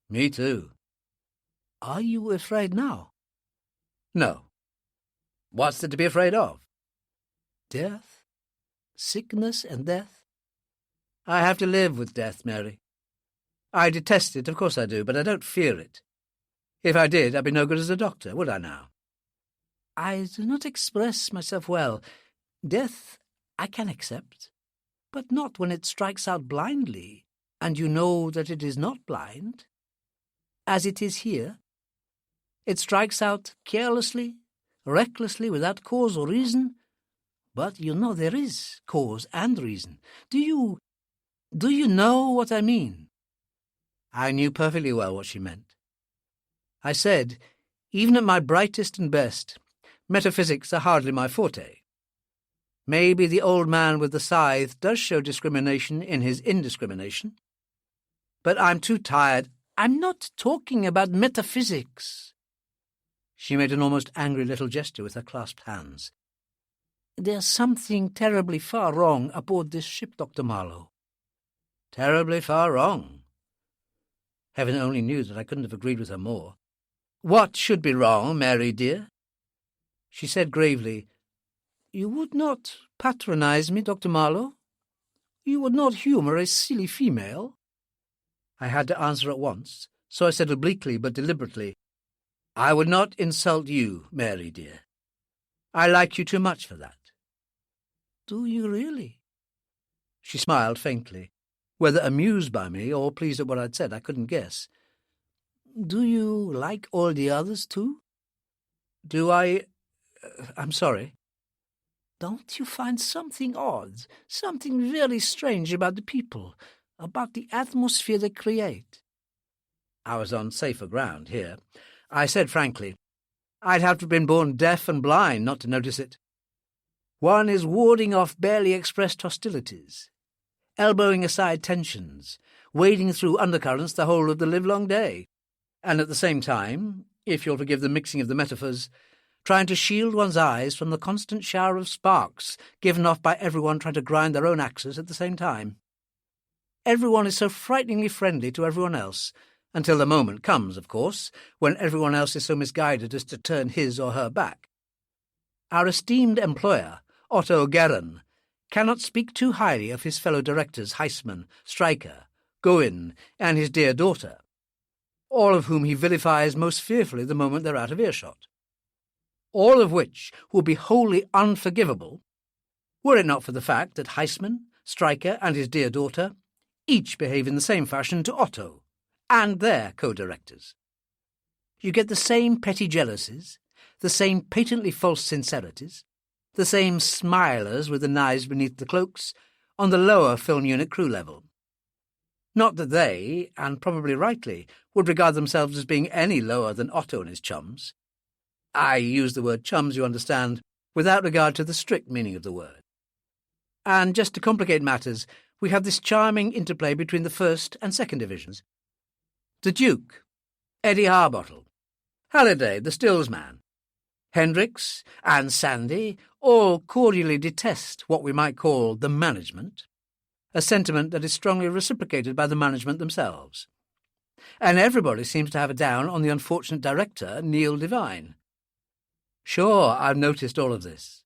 Me too. Are you afraid now? No. What's there to be afraid of? Death? Sickness and death? I have to live with death, Mary. I detest it, of course I do, but I don't fear it. If I did, I'd be no good as a doctor, would I now? I do not express myself well. Death I can accept, but not when it strikes out blindly, and you know that it is not blind. As it is here. It strikes out carelessly, recklessly, without cause or reason, but you know there is cause and reason. Do you know what I mean? I knew perfectly well what she meant. I said, even at my brightest and best, metaphysics are hardly my forte. Maybe the old man with the scythe does show discrimination in his indiscrimination. But I'm too tired. I'm not talking about metaphysics. She made an almost angry little gesture with her clasped hands. There's something terribly far wrong aboard this ship, Dr. Marlowe. Terribly far wrong? Heaven only knew that I couldn't have agreed with her more. What should be wrong, Mary dear? She said gravely, You would not patronize me, Dr. Marlowe? You would not humour a silly female? I had to answer at once, so I said obliquely but deliberately, I would not insult you, Mary dear. I like you too much for that. Do you really? She smiled faintly, whether amused by me or pleased at what I'd said, I couldn't guess. Do you like all the others too? Do I? I'm sorry. Don't you find something odd, something very strange about the people, about the atmosphere they create? I was on safer ground here. I said frankly, I'd have to have been born deaf and blind not to notice it. One is warding off barely expressed hostilities, elbowing aside tensions, wading through undercurrents the whole of the livelong day, and at the same time, if you'll forgive the mixing of the metaphors, trying to shield one's eyes from the constant shower of sparks given off by everyone trying to grind their own axes at the same time. Everyone is so frighteningly friendly to everyone else, until the moment comes, of course, when everyone else is so misguided as to turn his or her back. Our esteemed employer, Otto Guerin, cannot speak too highly of his fellow directors Heisman, Stryker, Goin, and his dear daughter, all of whom he vilifies most fearfully the moment they're out of earshot. All of which would be wholly unforgivable were it not for the fact that Heisman, Stryker, and his dear daughter each behave in the same fashion to Otto and their co-directors. You get the same petty jealousies, the same patently false sincerities, the same smilers with the knives beneath the cloaks on the lower film unit crew level. Not that they, and probably rightly, would regard themselves as being any lower than Otto and his chums. I use the word chums, you understand, without regard to the strict meaning of the word. And just to complicate matters, we have this charming interplay between the first and second divisions. The Duke, Eddie Harbottle, Halliday, the stills man, Hendricks and Sandy all cordially detest what we might call the management, a sentiment that is strongly reciprocated by the management themselves. And everybody seems to have a down on the unfortunate director, Neil Devine. Sure, I've noticed all of this.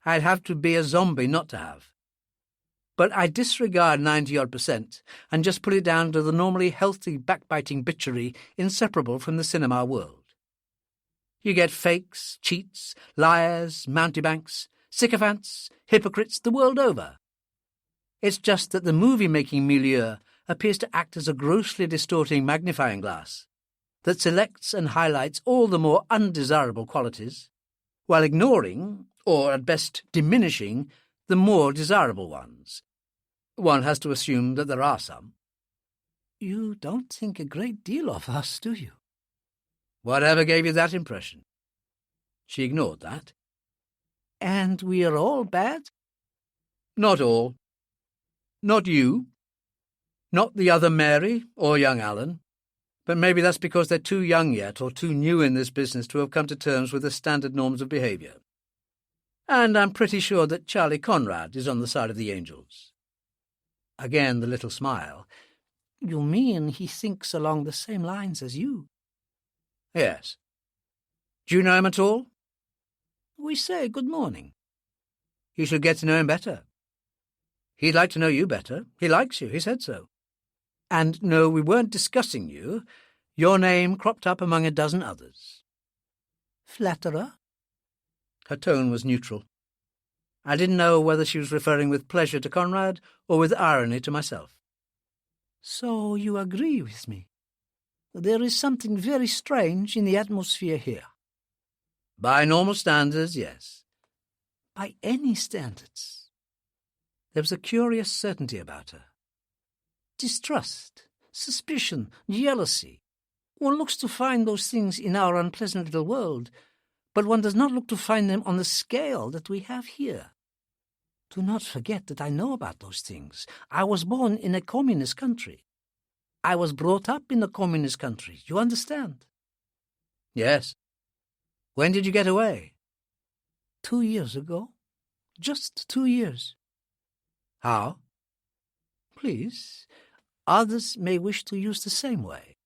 I'd have to be a zombie not to have. But I disregard 90-odd% and just put it down to the normally healthy backbiting bitchery inseparable from the cinema world. You get fakes, cheats, liars, mountebanks, sycophants, hypocrites the world over. It's just that the movie-making milieu appears to act as a grossly distorting magnifying glass that selects and highlights all the more undesirable qualities, while ignoring, or at best diminishing, the more desirable ones. One has to assume that there are some. You don't think a great deal of us, do you? Whatever gave you that impression? She ignored that. And we are all bad? Not all. Not you. Not the other Mary or young Alan. But maybe that's because they're too young yet or too new in this business to have come to terms with the standard norms of behaviour. And I'm pretty sure that Charlie Conrad is on the side of the angels. Again the little smile. You mean he thinks along the same lines as you? Yes. Do you know him at all? We say good morning. You should get to know him better. He'd like to know you better. He likes you, he said so. And no, we weren't discussing you. Your name cropped up among a dozen others. Flatterer? Her tone was neutral. I didn't know whether she was referring with pleasure to Conrad or with irony to myself. So you agree with me? There is something very strange in the atmosphere here. By normal standards, yes. By any standards. There was a curious certainty about her. Distrust, suspicion, jealousy. One looks to find those things in our unpleasant little world, but one does not look to find them on the scale that we have here. Do not forget that I know about those things. I was born in a communist country. I was brought up in a communist country. You understand? Yes. When did you get away? 2 years ago. Just 2 years. How? Please, others may wish to use the same way.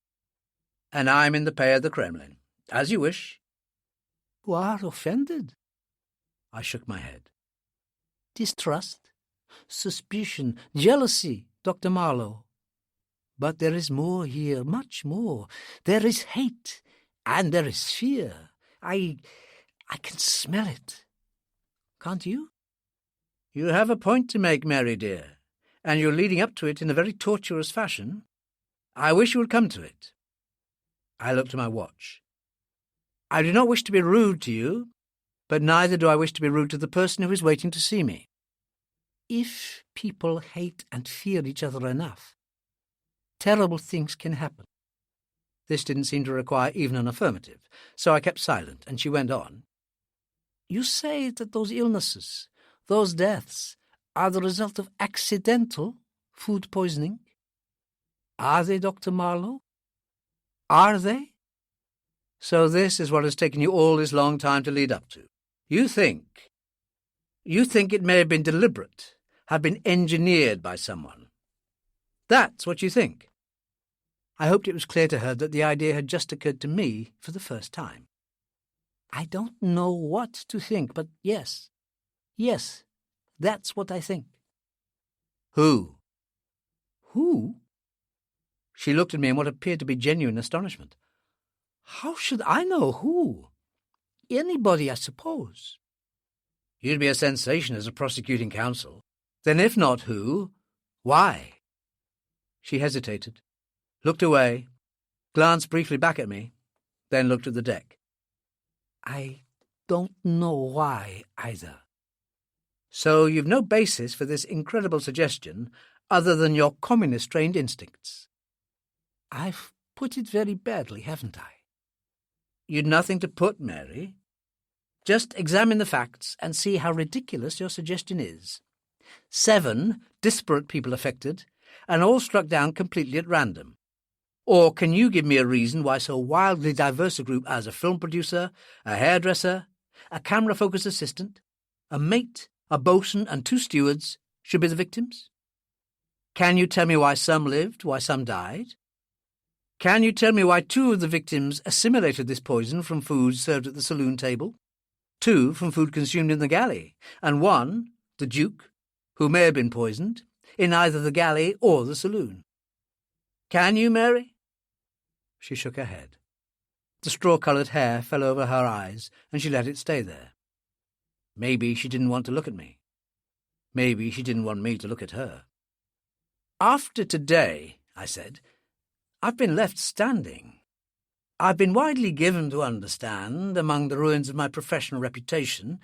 And I'm in the pay of the Kremlin. As you wish. You are offended? I shook my head. Distrust, suspicion, jealousy, Dr. Marlowe. But there is more here, much more. There is hate, and there is fear. I can smell it. Can't you? You have a point to make, Mary dear, and you're leading up to it in a very tortuous fashion. I wish you would come to it. I looked at my watch. I do not wish to be rude to you, but neither do I wish to be rude to the person who is waiting to see me. If people hate and fear each other enough, terrible things can happen. This didn't seem to require even an affirmative, so I kept silent, and she went on. You say that those illnesses, those deaths, are the result of accidental food poisoning? Are they, Dr. Marlowe? Are they? So this is what has taken you all this long time to lead up to. You think it may have been deliberate, have been engineered by someone. That's what you think. I hoped it was clear to her that the idea had just occurred to me for the first time. I don't know what to think, but yes, that's what I think. Who? Who? She looked at me in what appeared to be genuine astonishment. How should I know who? Anybody, I suppose. You'd be a sensation as a prosecuting counsel. Then if not who, why? She hesitated, looked away, glanced briefly back at me, then looked at the deck. I don't know why either. So you've no basis for this incredible suggestion other than your communist-trained instincts. I've put it very badly, haven't I? You'd nothing to put, Mary. Just examine the facts and see how ridiculous your suggestion is. 7 disparate people affected, and all struck down completely at random. Or can you give me a reason why so wildly diverse a group as a film producer, a hairdresser, a camera-focus assistant, a mate, a bosun, and 2 stewards should be the victims? Can you tell me why some lived, why some died? Can you tell me why 2 of the victims assimilated this poison from food served at the saloon table? 2 from food consumed in the galley, and 1, the Duke, who may have been poisoned, in either the galley or the saloon. Can you, Mary?" She shook her head. The straw-coloured hair fell over her eyes, and she let it stay there. Maybe she didn't want to look at me. Maybe she didn't want me to look at her. "After today," I said, "I've been left standing. I've been widely given to understand, among the ruins of my professional reputation,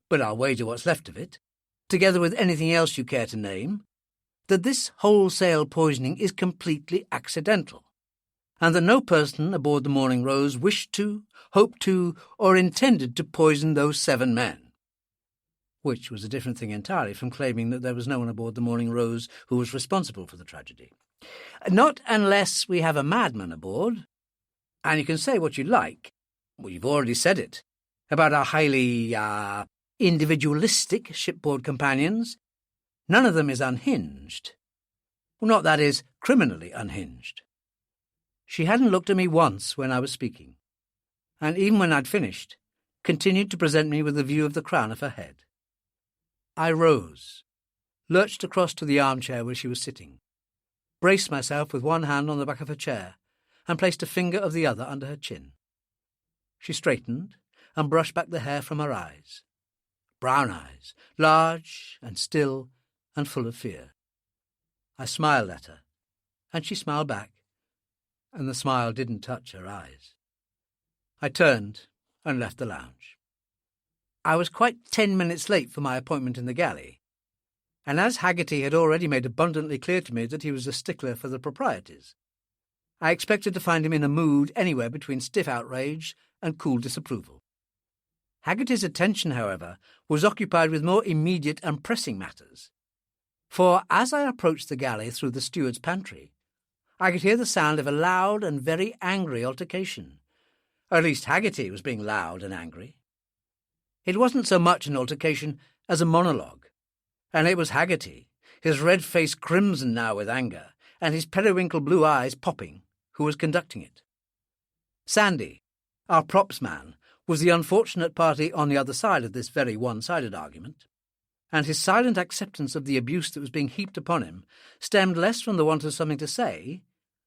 but I'll wager what's left of it, together with anything else you care to name, that this wholesale poisoning is completely accidental, and that no person aboard the Morning Rose wished to, hoped to, or intended to poison those 7 men. Which was a different thing entirely from claiming that there was no one aboard the Morning Rose who was responsible for the tragedy. Not unless we have a madman aboard. And you can say what you like, well, you've already said it, about our highly, individualistic shipboard companions. None of them is unhinged. Well, not, that is, criminally unhinged." She hadn't looked at me once when I was speaking, and even when I'd finished, continued to present me with a view of the crown of her head. I rose, lurched across to the armchair where she was sitting, braced myself with one hand on the back of her chair, and placed a finger of the other under her chin. She straightened and brushed back the hair from her eyes. Brown eyes, large and still and full of fear. I smiled at her, and she smiled back, and the smile didn't touch her eyes. I turned and left the lounge. I was quite 10 minutes late for my appointment in the galley, and as Haggerty had already made abundantly clear to me that he was a stickler for the proprieties, I expected to find him in a mood anywhere between stiff outrage and cool disapproval. Haggerty's attention, however, was occupied with more immediate and pressing matters, for as I approached the galley through the steward's pantry, I could hear the sound of a loud and very angry altercation. Or at least Haggerty was being loud and angry. It wasn't so much an altercation as a monologue, and it was Haggerty, his red face crimson now with anger, and his periwinkle blue eyes popping, who was conducting it. Sandy, our props man, was the unfortunate party on the other side of this very one-sided argument, and his silent acceptance of the abuse that was being heaped upon him stemmed less from the want of something to say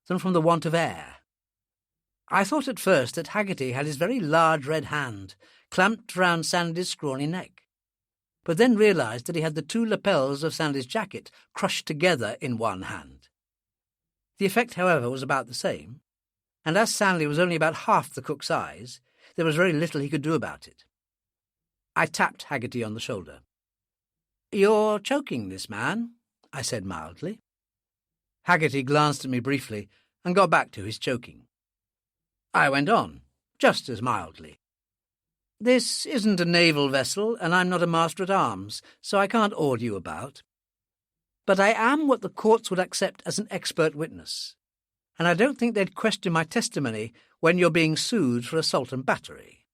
than from the want of air. I thought at first that Haggerty had his very large red hand clamped round Sandy's scrawny neck, but then realised that he had the 2 lapels of Sandy's jacket crushed together in one hand. The effect, however, was about the same, and as Sandy was only about half the cook's size, there was very little he could do about it. I tapped Haggerty on the shoulder. "You're choking this man," I said mildly. Haggerty glanced at me briefly and got back to his choking. I went on, just as mildly. "This isn't a naval vessel, and I'm not a master-at-arms, so I can't order you about. But I am what the courts would accept as an expert witness, and I don't think they'd question my testimony when you're being sued for assault and battery.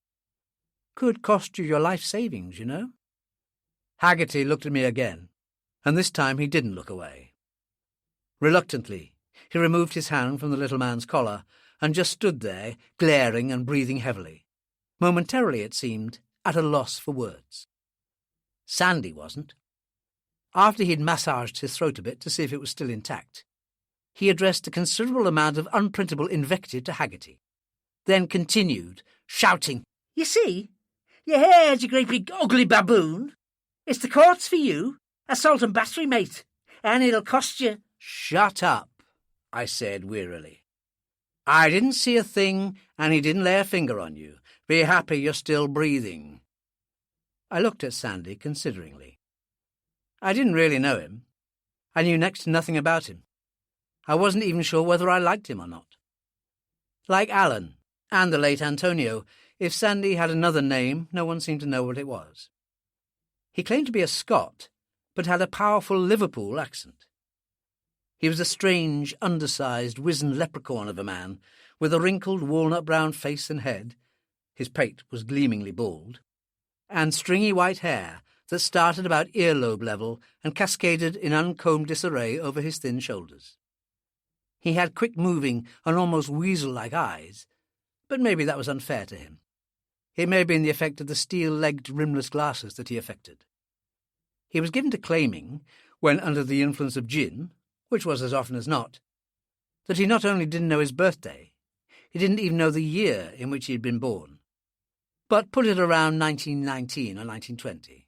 Could cost you your life savings, you know." Haggerty looked at me again, and this time he didn't look away. Reluctantly, he removed his hand from the little man's collar and just stood there, glaring and breathing heavily, momentarily, it seemed, at a loss for words. Sandy wasn't. After he'd massaged his throat a bit to see if it was still intact, he addressed a considerable amount of unprintable invective to Haggerty, then continued, shouting, "You see? You heard, you great big ugly baboon. It's the courts for you, assault and battery, mate, and it'll cost you—" "Shut up," I said wearily. "I didn't see a thing, and he didn't lay a finger on you. Be happy you're still breathing." I looked at Sandy consideringly. I didn't really know him. I knew next to nothing about him. I wasn't even sure whether I liked him or not. Like Alan and the late Antonio, if Sandy had another name, no one seemed to know what it was. He claimed to be a Scot, but had a powerful Liverpool accent. He was a strange, undersized, wizened leprechaun of a man, with a wrinkled, walnut-brown face and head — his pate was gleamingly bald — and stringy white hair that started about earlobe level and cascaded in uncombed disarray over his thin shoulders. He had quick-moving and almost weasel-like eyes, but maybe that was unfair to him. It may have been the effect of the steel-legged rimless glasses that he affected. He was given to claiming, when under the influence of gin, which was as often as not, that he not only didn't know his birthday, he didn't even know the year in which he had been born, but put it around 1919 or 1920.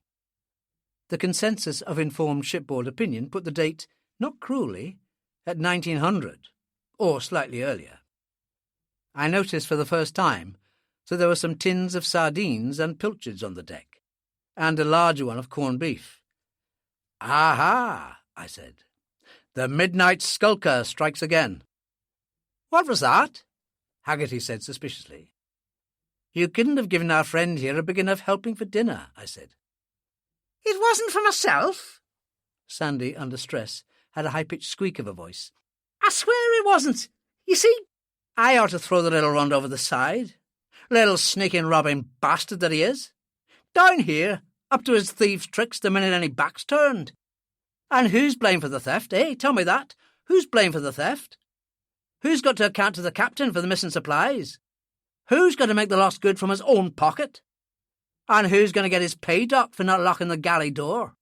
The consensus of informed shipboard opinion put the date, not cruelly, at 1900, or slightly earlier. I noticed for the first time that there were some tins of sardines and pilchards on the deck, and a larger one of corned beef. "Aha," I said. "The midnight skulker strikes again." "What was that?" Haggerty said suspiciously. "You couldn't have given our friend here a big enough helping for dinner," I said. "It wasn't for myself." Sandy, under stress, had a high-pitched squeak of a voice. "I swear it wasn't. You see, I ought to throw the little runt over the side. Little sneaking, robbing bastard that he is. Down here, up to his thieves' tricks the minute any back's turned. And who's blamed for the theft, eh? Tell me that. Who's blamed for the theft? Who's got to account to the captain for the missing supplies? Who's going to make the loss good from his own pocket? And who's going to get his pay docked for not locking the galley door?"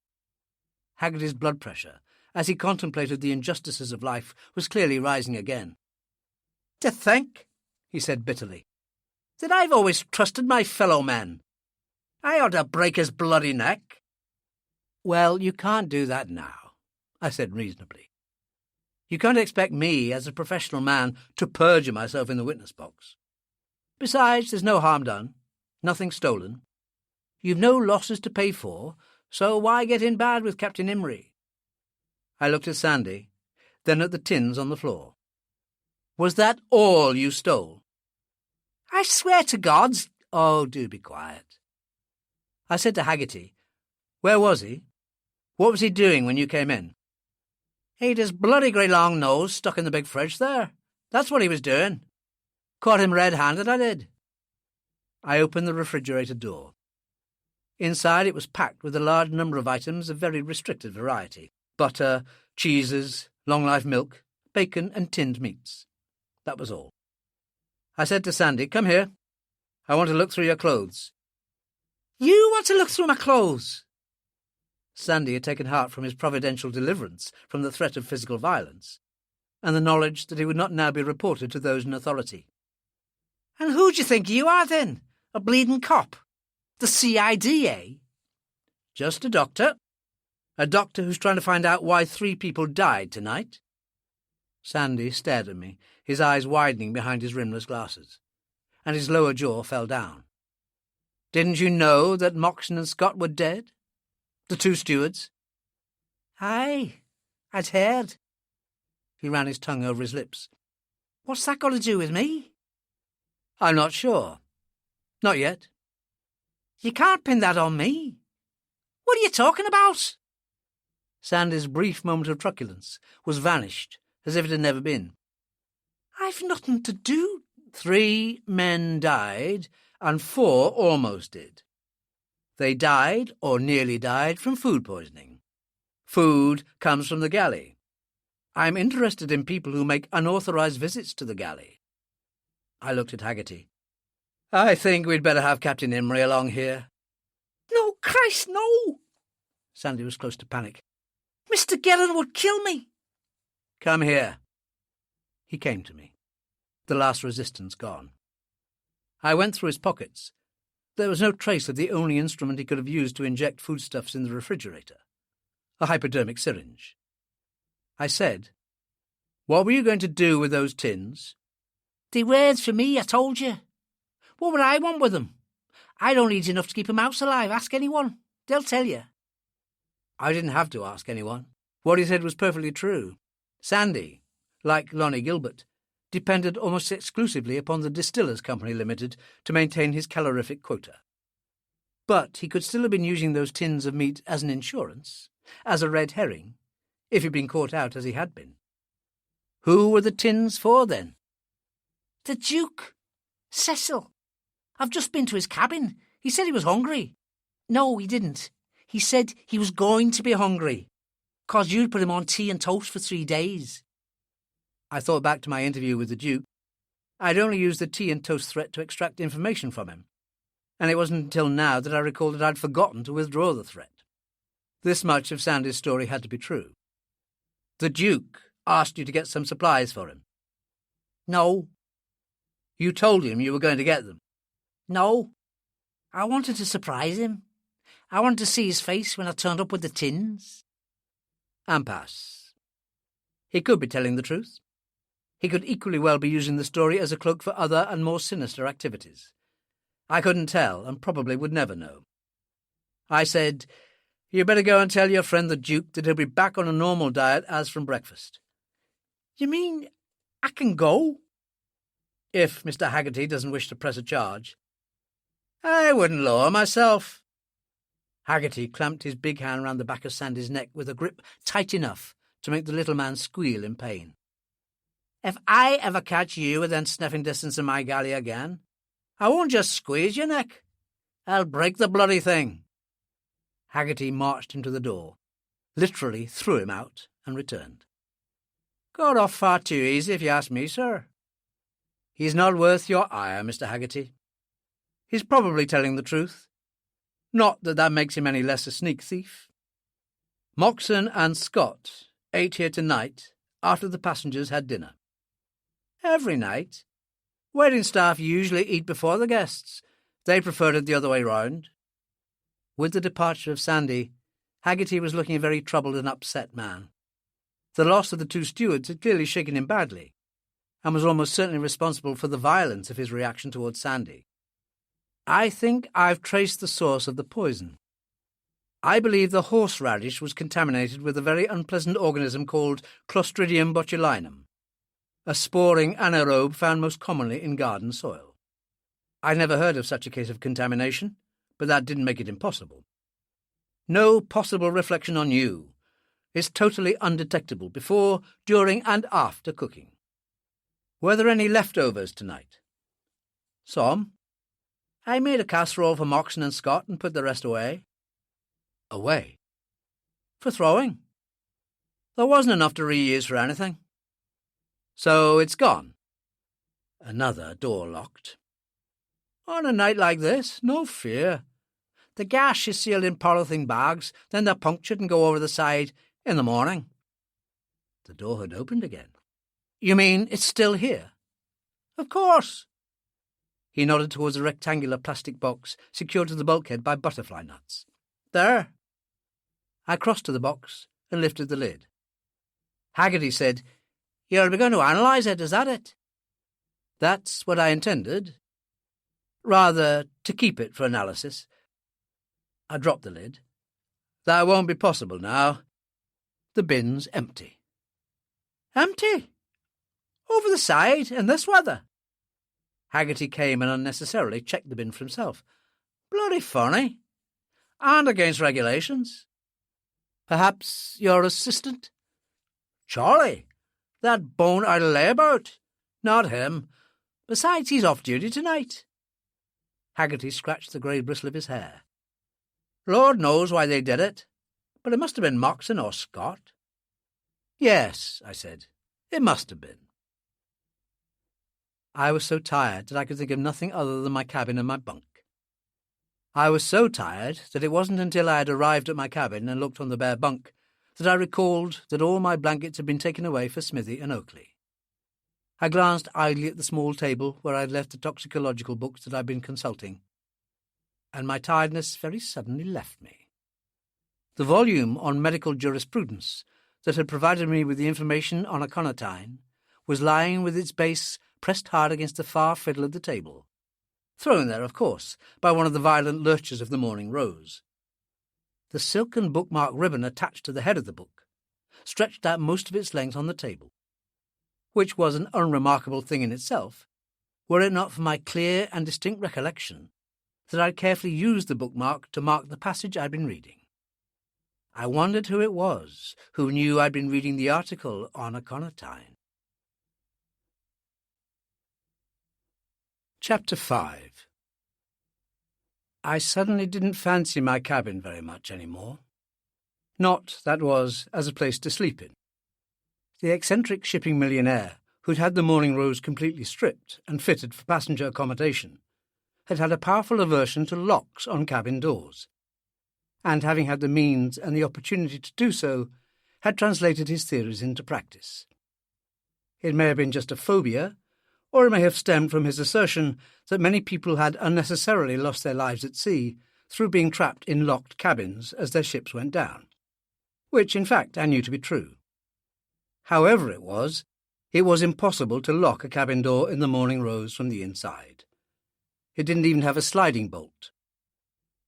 Haggerty's blood pressure, as he contemplated the injustices of life, was clearly rising again. "To think," he said bitterly, "that I've always trusted my fellow men. I ought to break his bloody neck." "Well, you can't do that now," I said reasonably. "You can't expect me, as a professional man, to perjure myself in the witness box. Besides, there's no harm done, nothing stolen. You've no losses to pay for, so why get in bad with Captain Imrie?" I looked at Sandy, then at the tins on the floor. "Was that all you stole?" "I swear to God's—" "Oh, do be quiet." I said to Haggerty, "Where was he? What was he doing when you came in?" "He'd his bloody grey long nose stuck in the big fridge there. That's what he was doing. Caught him red-handed, I did." I opened the refrigerator door. Inside it was packed with a large number of items of very restricted variety: butter, cheeses, long-life milk, bacon and tinned meats. That was all. I said to Sandy, "Come here. I want to look through your clothes." "You want to look through my clothes?" Sandy had taken heart from his providential deliverance from the threat of physical violence, and the knowledge that he would not now be reported to those in authority. "And who do you think you are, then? A bleeding cop? The CID, eh?" "Just a doctor. A doctor who's trying to find out why 3 people died tonight." Sandy stared at me, his eyes widening behind his rimless glasses, and his lower jaw fell down. "Didn't you know that Moxon and Scott were dead? The 2 stewards?" "Aye, I'd heard." He ran his tongue over his lips. "What's that got to do with me?" "I'm not sure. Not yet." "You can't pin that on me. What are you talking about?" Sandy's brief moment of truculence was vanished, as if it had never been. "I've nothing to do—" 3 men died, and 4 almost did. They died, or nearly died, from food poisoning. Food comes from the galley. I'm interested in people who make unauthorized visits to the galley. I looked at Haggerty. "I think we'd better have Captain Imrie along here." "No, Christ, no!" Sandy was close to panic. "Mr. Gellan would kill me." "Come here." He came to me, the last resistance gone. I went through his pockets. There was no trace of the only instrument he could have used to inject foodstuffs in the refrigerator, a hypodermic syringe. I said, "What were you going to do with those tins?" "They weren't for me, I told you. What would I want with them? I'd only eat enough to keep a mouse alive. Ask anyone. They'll tell you." I didn't have to ask anyone. What he said was perfectly true. Sandy, like Lonnie Gilbert, depended almost exclusively upon the Distillers Company Limited to maintain his calorific quota. But he could still have been using those tins of meat as an insurance, as a red herring, if he'd been caught out as he had been. Who were the tins for, then? "The Duke. Cecil. I've just been to his cabin. He said he was hungry." "No, he didn't. He said he was going to be hungry, 'cause you'd put him on tea and toast for 3 days. I thought back to my interview with the Duke. I'd only used the tea and toast threat to extract information from him. and it wasn't until now that I recalled that I'd forgotten to withdraw the threat. This much of Sandy's story had to be true. The Duke asked you to get some supplies for him. No. You told him you were going to get them. No. I wanted to surprise him. I wanted to see his face when I turned up with the tins. Impasse. He could be telling the truth. He could equally well be using the story as a cloak for other and more sinister activities. I couldn't tell, and probably would never know. I said, "You better go and tell your friend the Duke that he'll be back on a normal diet as from breakfast." "You mean I can go?" "If Mr. Haggerty doesn't wish to press a charge." "I wouldn't lower myself." Haggerty clamped his big hand round the back of Sandy's neck with a grip tight enough to make the little man squeal in pain. "If I ever catch you within sniffing distance of my galley again, I won't just squeeze your neck. I'll break the bloody thing." Haggerty marched him to the door, literally threw him out, and returned. "Got off far too easy, if you ask me, sir." "He's not worth your ire, Mr. Haggerty. He's probably telling the truth. Not that that makes him any less a sneak thief. Moxon and Scott ate here tonight after the passengers had dinner." "Every night? Waiting staff usually eat before the guests. They preferred it the other way round." With the departure of Sandy, Haggerty was looking a very troubled and upset man. The loss of the two stewards had clearly shaken him badly, and was almost certainly responsible for the violence of his reaction towards Sandy. "I think I've traced the source of the poison. I believe the horseradish was contaminated with a very unpleasant organism called Clostridium botulinum, a sporing anaerobe found most commonly in garden soil. I'd never heard of such a case of contamination, but that didn't make it impossible. No possible reflection on you. It's totally undetectable before, during, and after cooking. Were there any leftovers tonight?" "Some. I made a casserole for Moxon and Scott and put the rest away." "Away?" "For throwing. There wasn't enough to reuse for anything." "So it's gone?" Another door locked. "On a night like this, no fear. The gash is sealed in polythene bags, then they're punctured and go over the side in the morning." The door had opened again. "You mean it's still here?" "Of course." He nodded towards a rectangular plastic box secured to the bulkhead by butterfly nuts. "There." I crossed to the box and lifted the lid. Haggerty said, "You're going to analyse it, is that it?" "That's what I intended. Rather, to keep it for analysis." I dropped the lid. "That won't be possible now. The bin's empty." "Empty? Over the side in this weather?" Haggerty came and unnecessarily checked the bin for himself. "Bloody funny. And against regulations." "Perhaps your assistant?" "Charlie. That bone I'll lay about. Not him. Besides, he's off duty tonight." Haggerty scratched the grey bristle of his hair. "Lord knows why they did it, but it must have been Moxon or Scott." "Yes," I said, "it must have been." I was so tired that I could think of nothing other than my cabin and my bunk. I was so tired that it wasn't until I had arrived at my cabin and looked on the bare bunk that I recalled that all my blankets had been taken away for Smithy and Oakley. I glanced idly at the small table where I had left the toxicological books that I'd been consulting, and my tiredness very suddenly left me. The volume on medical jurisprudence that had provided me with the information on aconitine was lying with its base pressed hard against the far fiddle of the table, thrown there, of course, by one of the violent lurchers of the Morning Rose. The silken bookmark ribbon attached to the head of the book stretched out most of its length on the table, which was an unremarkable thing in itself, were it not for my clear and distinct recollection that I'd carefully used the bookmark to mark the passage I'd been reading. I wondered who it was who knew I'd been reading the article on aconitine. Chapter 5. I suddenly didn't fancy my cabin very much any more. Not, that was, as a place to sleep in. The eccentric shipping millionaire, who'd had the Morning Rose completely stripped and fitted for passenger accommodation, had had a powerful aversion to locks on cabin doors, and having had the means and the opportunity to do so, had translated his theories into practice. It may have been just a phobia, or it may have stemmed from his assertion that many people had unnecessarily lost their lives at sea through being trapped in locked cabins as their ships went down, which, in fact, I knew to be true. However it was impossible to lock a cabin door in the Morning Rose from the inside. It didn't even have a sliding bolt.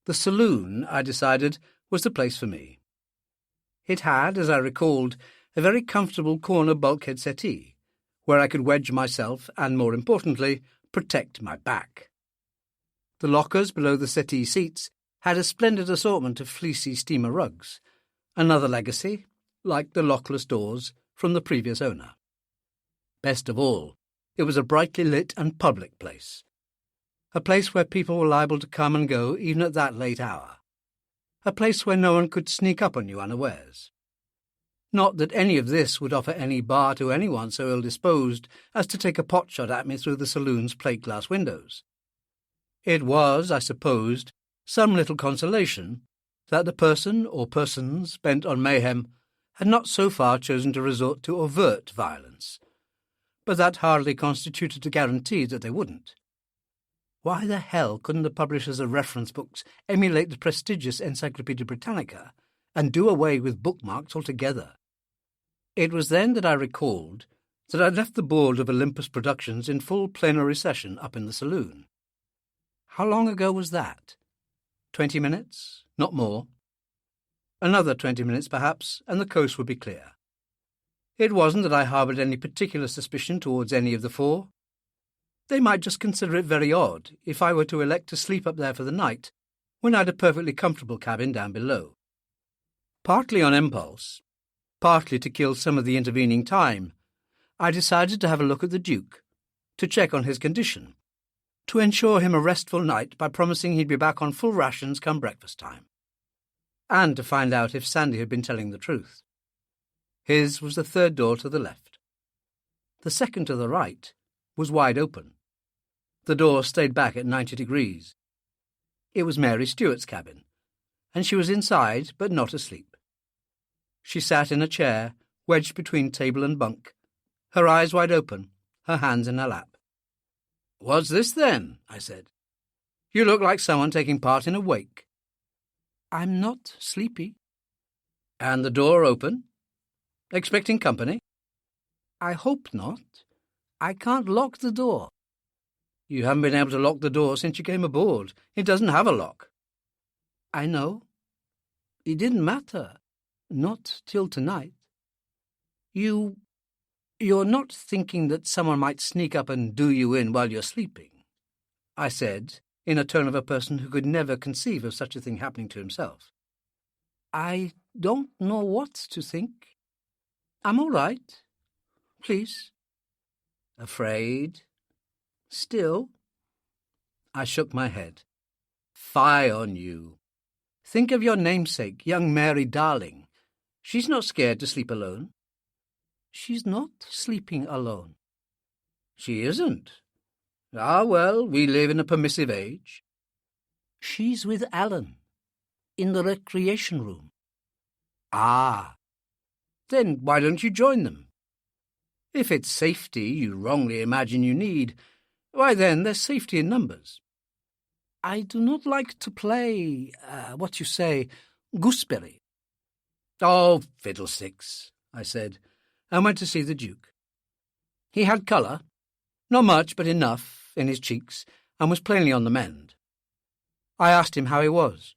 The saloon, I decided, was the place for me. It had, as I recalled, a very comfortable corner bulkhead settee, where I could wedge myself and, more importantly, protect my back. The lockers below the settee seats had a splendid assortment of fleecy steamer rugs, another legacy, like the lockless doors, from the previous owner. Best of all, it was a brightly lit and public place, a place where people were liable to come and go even at that late hour, a place where no one could sneak up on you unawares. Not that any of this would offer any bar to anyone so ill-disposed as to take a pot-shot at me through the saloon's plate-glass windows. It was, I supposed, some little consolation that the person or persons bent on mayhem had not so far chosen to resort to overt violence, but that hardly constituted a guarantee that they wouldn't. Why the hell couldn't the publishers of reference books emulate the prestigious Encyclopaedia Britannica and do away with bookmarks altogether? It was then that I recalled that I'd left the board of Olympus Productions in full plenary session up in the saloon. How long ago was that? 20 minutes? Not more. Another 20 minutes, perhaps, and the coast would be clear. It wasn't that I harboured any particular suspicion towards any of the four. They might just consider it very odd if I were to elect to sleep up there for the night when I'd a perfectly comfortable cabin down below. Partly on impulse, partly to kill some of the intervening time, I decided to have a look at the Duke, to check on his condition, to ensure him a restful night by promising he'd be back on full rations come breakfast time, and to find out if Sandy had been telling the truth. His was the third door to the left. The second to the right was wide open. The door stayed back at 90 degrees. It was Mary Stuart's cabin, and she was inside but not asleep. She sat in a chair, wedged between table and bunk, her eyes wide open, her hands in her lap. "What's this, then?" I said. "You look like someone taking part in a wake." "I'm not sleepy." "And the door open? Expecting company?" "I hope not. I can't lock the door." "You haven't been able to lock the door since you came aboard. It doesn't have a lock." "I know. It didn't matter. Not till tonight." You're not thinking that someone might sneak up and do you in while you're sleeping?" I said, in a tone of a person who could never conceive of such a thing happening to himself. "I don't know what to think. I'm all right. Please." "Afraid? Still?" I shook my head. "Fie on you. Think of your namesake, young Mary Darling. She's not scared to sleep alone." "She's not sleeping alone." "She isn't? Ah, well, we live in a permissive age." "She's with Alan, in the recreation room." "Ah. Then why don't you join them? If it's safety you wrongly imagine you need, why then there's safety in numbers." "I do not like to play, gooseberry." "Oh, fiddlesticks," I said, and went to see the Duke. He had colour, not much but enough, in his cheeks, and was plainly on the mend. I asked him how he was.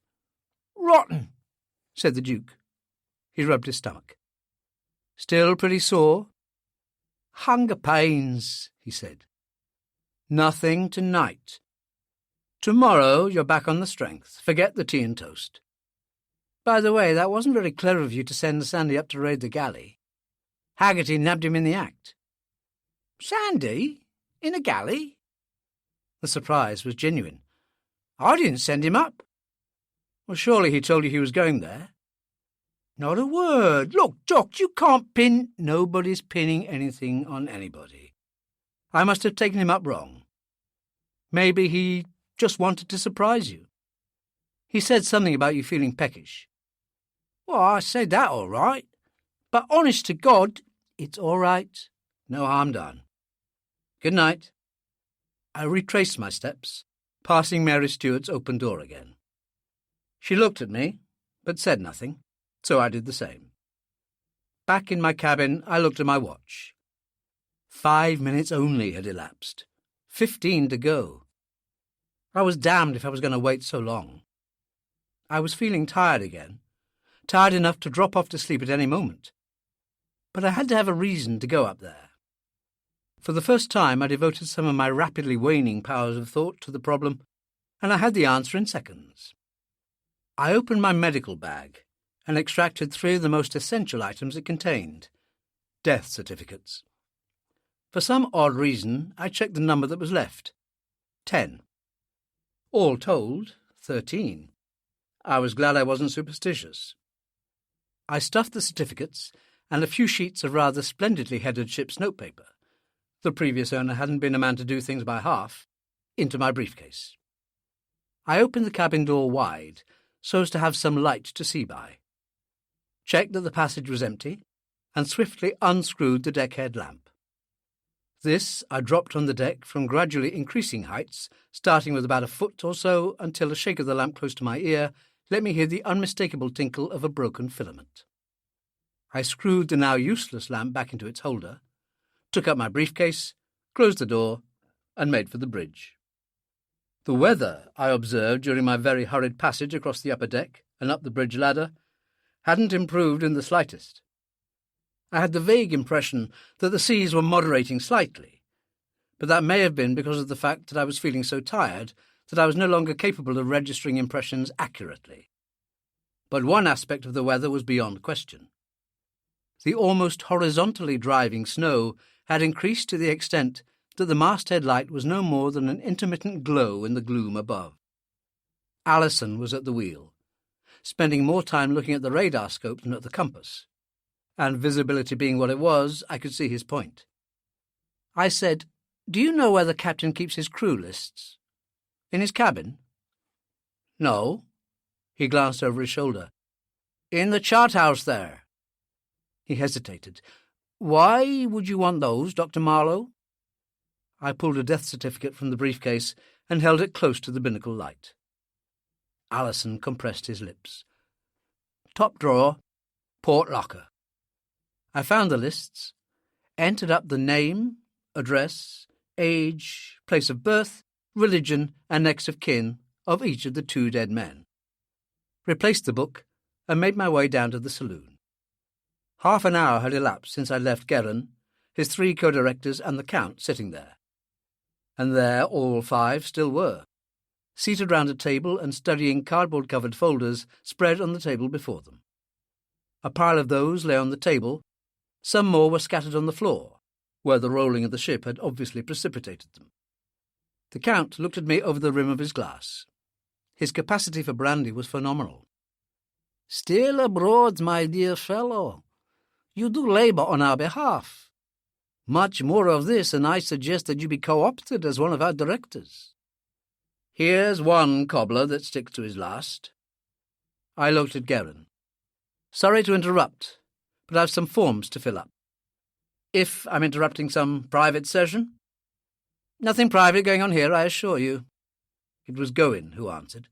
"Rotten," said the Duke. He rubbed his stomach. "Still pretty sore?" "Hunger pains," he said. "Nothing tonight. Tomorrow you're back on the strength. Forget the tea and toast. By the way, that wasn't very clever of you to send Sandy up to raid the galley. Haggerty nabbed him in the act." "Sandy? In a galley?" The surprise was genuine. "I didn't send him up." "Well, surely he told you he was going there?" "Not a word. Look, Jock, you can't pin—" "Nobody's pinning anything on anybody. I must have taken him up wrong. Maybe he just wanted to surprise you. He said something about you feeling peckish. Well, I said that all right. But honest to God, it's all right. No harm done. Good night. I retraced my steps, passing Mary Stuart's open door again. She looked at me, but said nothing, so I did the same. Back in my cabin, I looked at my watch. 5 minutes only had elapsed. 15 to go. I was damned if I was going to wait so long. I was feeling tired again, tired enough to drop off to sleep at any moment. But I had to have a reason to go up there. For the first time, I devoted some of my rapidly waning powers of thought to the problem, and I had the answer in seconds. I opened my medical bag and extracted 3 of the most essential items it contained: death certificates. For some odd reason, I checked the number that was left: 10. All told, 13. I was glad I wasn't superstitious. I stuffed the certificates and a few sheets of rather splendidly headed ship's notepaper — the previous owner hadn't been a man to do things by half — into my briefcase. I opened the cabin door wide so as to have some light to see by, checked that the passage was empty, and swiftly unscrewed the deckhead lamp. This I dropped on the deck from gradually increasing heights, starting with about a foot or so, until a shake of the lamp close to my ear let me hear the unmistakable tinkle of a broken filament. I screwed the now useless lamp back into its holder, took up my briefcase, closed the door, and made for the bridge. The weather, I observed during my very hurried passage across the upper deck and up the bridge ladder, hadn't improved in the slightest. I had the vague impression that the seas were moderating slightly, but that may have been because of the fact that I was feeling so tired that I was no longer capable of registering impressions accurately. But one aspect of the weather was beyond question. The almost horizontally driving snow had increased to the extent that the masthead light was no more than an intermittent glow in the gloom above. Alison was at the wheel, spending more time looking at the radar scope than at the compass, and visibility being what it was, I could see his point. I said, "Do you know where the captain keeps his crew lists? In his cabin?" "No." He glanced over his shoulder. "In the chart house there." He hesitated. "Why would you want those, Dr. Marlowe?" I pulled a death certificate from the briefcase and held it close to the binnacle light. Alison compressed his lips. "Top drawer, port locker." I found the lists, entered up the name, address, age, place of birth, religion, and next of kin of each of the 2 dead men, replaced the book, and made my way down to the saloon. Half an hour had elapsed since I left Guerin, his 3 co-directors and the Count sitting there. And there all 5 still were, seated round a table and studying cardboard-covered folders spread on the table before them. A pile of those lay on the table, some more were scattered on the floor, where the rolling of the ship had obviously precipitated them. The Count looked at me over the rim of his glass. His capacity for brandy was phenomenal. "Still abroad, my dear fellow. You do labour on our behalf. Much more of this, and I suggest that you be co-opted as one of our directors. Here's one cobbler that sticks to his last." I looked at Guerin. "Sorry to interrupt, but I've some forms to fill up. If I'm interrupting some private session?" "Nothing private going on here, I assure you." It was Goin who answered.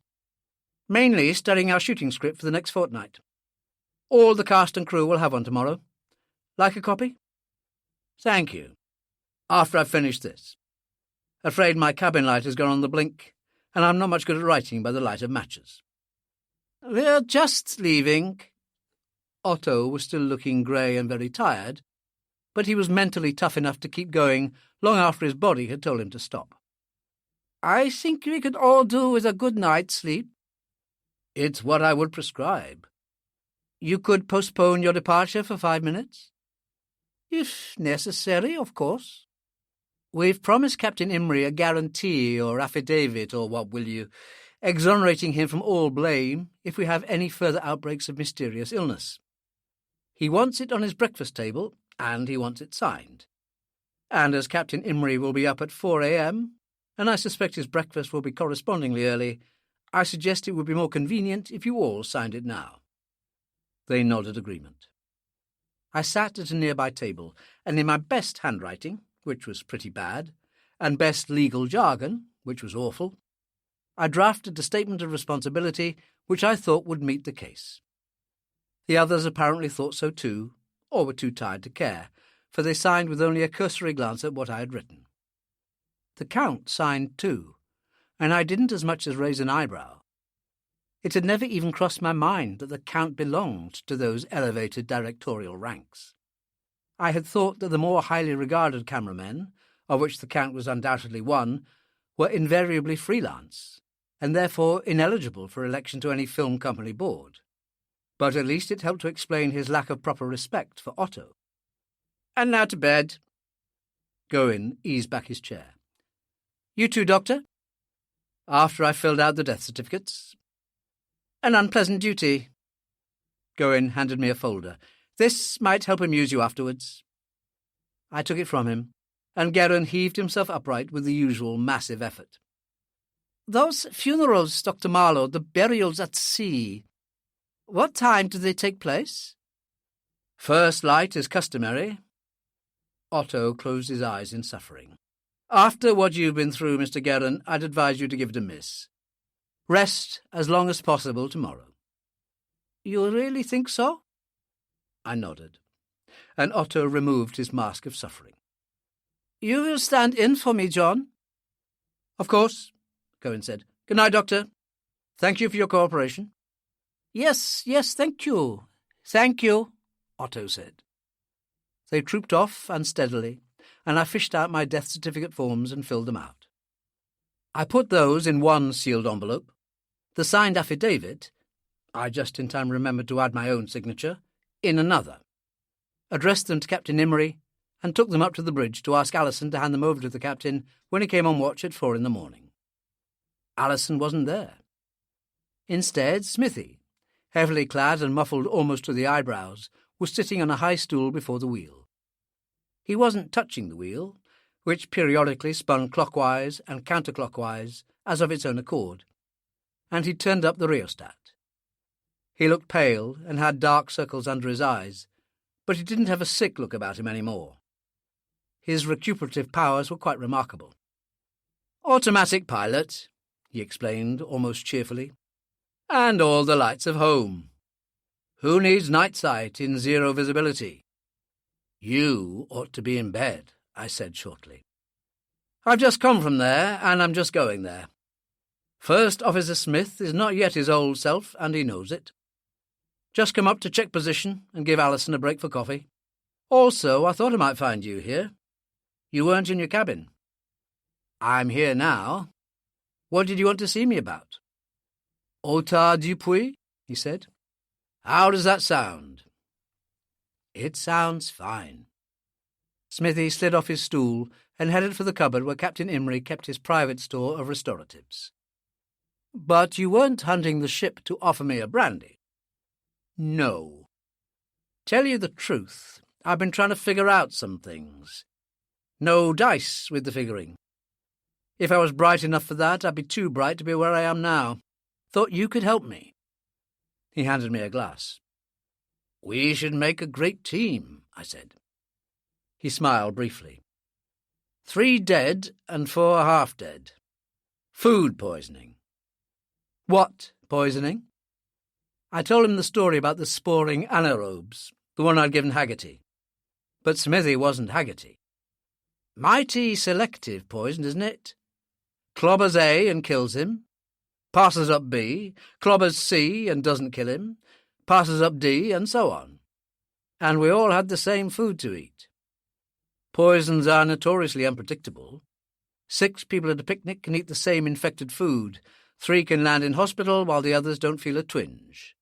"Mainly studying our shooting script for the next fortnight. All the cast and crew will have one tomorrow. Like a copy?" "Thank you. After I've finished this. Afraid my cabin light has gone on the blink, and I'm not much good at writing by the light of matches." "We're just leaving." Otto was still looking grey and very tired, but he was mentally tough enough to keep going long after his body had told him to stop. "I think we could all do with a good night's sleep." "It's what I would prescribe." "You could postpone your departure for 5 minutes?" "If necessary, of course." "We've promised Captain Imrie a guarantee or affidavit or what will you, exonerating him from all blame if we have any further outbreaks of mysterious illness. He wants it on his breakfast table, and he wants it signed. And as Captain Imrie will be up at 4 a.m., and I suspect his breakfast will be correspondingly early, I suggest it would be more convenient if you all signed it now." They nodded agreement. I sat at a nearby table, and in my best handwriting, which was pretty bad, and best legal jargon, which was awful, I drafted a statement of responsibility which I thought would meet the case. The others apparently thought so too, or were too tired to care, for they signed with only a cursory glance at what I had written. The Count signed too, and I didn't as much as raise an eyebrow. It had never even crossed my mind that the Count belonged to those elevated directorial ranks. I had thought that the more highly regarded cameramen, of which the Count was undoubtedly one, were invariably freelance, and therefore ineligible for election to any film company board. But at least it helped to explain his lack of proper respect for Otto. "And now to bed." Gawain eased back his chair. "You too, Doctor?" "After I filled out the death certificates." "An unpleasant duty." Gawain handed me a folder. "This might help amuse you afterwards." I took it from him, and Gawain heaved himself upright with the usual massive effort. "Those funerals, Dr. Marlowe, the burials at sea, what time do they take place?" "First light is customary." Otto closed his eyes in suffering. "After what you've been through, Mr. Gawain, I'd advise you to give it a miss. Rest as long as possible tomorrow." "You really think so?" I nodded, and Otto removed his mask of suffering. "You will stand in for me, John?" "Of course," Gawain said. "Good night, Doctor. Thank you for your cooperation." Yes, thank you. Thank you," Otto said. They trooped off unsteadily, and I fished out my death certificate forms and filled them out. I put those in one sealed envelope, the signed affidavit — I just in time remembered to add my own signature — in another, addressed them to Captain Imrie, and took them up to the bridge to ask Alison to hand them over to the captain when he came on watch at 4 a.m. Alison wasn't there. Instead, Smithy, heavily clad and muffled almost to the eyebrows, was sitting on a high stool before the wheel. He wasn't touching the wheel, which periodically spun clockwise and counterclockwise as of its own accord, and he turned up the rheostat. He looked pale and had dark circles under his eyes, but he didn't have a sick look about him any more. His recuperative powers were quite remarkable. "Automatic pilot," he explained almost cheerfully, "and all the lights of home. Who needs night sight in zero visibility?" "You ought to be in bed," I said shortly. "I've just come from there, and I'm just going there. First Officer Smith is not yet his old self, and he knows it. Just come up to check position and give Alison a break for coffee. Also, I thought I might find you here. You weren't in your cabin." "I'm here now. What did you want to see me about?" "Otard Dupuis," he said. "How does that sound?" "It sounds fine." Smithy slid off his stool and headed for the cupboard where Captain Imrie kept his private store of restoratives. "But you weren't hunting the ship to offer me a brandy?" "No. Tell you the truth, I've been trying to figure out some things. No dice with the figuring. If I was bright enough for that, I'd be too bright to be where I am now. Thought you could help me." He handed me a glass. "We should make a great team," I said. He smiled briefly. 3 dead and 4 half dead. Food poisoning." "What poisoning?" I told him the story about the sporing anaerobes, the one I'd given Haggerty. But Smithy wasn't Haggerty. "Mighty selective poison, isn't it? Clobbers A and kills him. Passes up B, clobbers C and doesn't kill him. Passes up D, and so on. And we all had the same food to eat. Poisons are notoriously unpredictable. 6 people at a picnic can eat the same infected food. 3 can land in hospital while the others don't feel a twinge.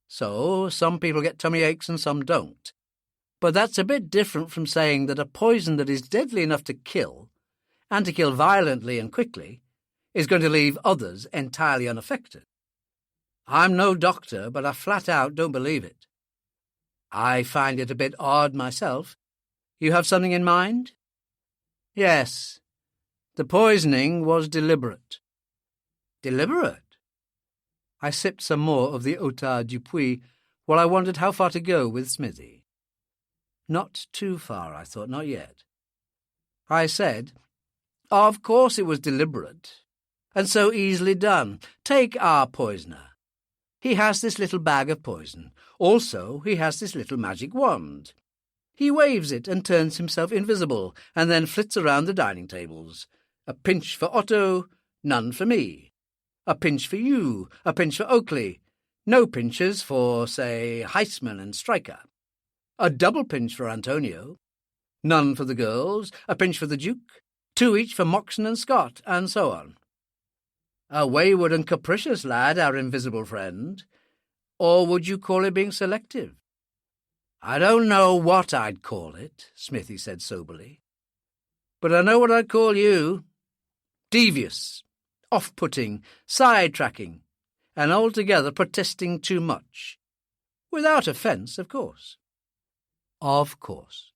So some people get tummy aches and some don't. But that's a bit different from saying that a poison that is deadly enough to kill, and to kill violently and quickly, is going to leave others entirely unaffected. I'm no doctor, but I flat out don't believe it. I find it a bit odd myself. You have something in mind?" "Yes. The poisoning was deliberate. Deliberate? I sipped some more of the Otard du Puy while I wondered how far to go with Smithy. Not too far, I thought, not yet. I said, "Of course it was deliberate, and so easily done. Take our poisoner. He has this little bag of poison. Also, he has this little magic wand. He waves it and turns himself invisible, and then flits around the dining tables. A pinch for Otto, none for me. A pinch for you, a pinch for Oakley. No pinches for, say, Heisman and Stryker. A double pinch for Antonio. None for the girls, a pinch for the Duke, 2 each for Moxon and Scott, and so on. A wayward and capricious lad, our invisible friend. Or would you call it being selective?" "I don't know what I'd call it," Smithy said soberly. "But I know what I'd call you. Devious, off-putting, side-tracking, and altogether protesting too much. Without offence, of course." "Of course.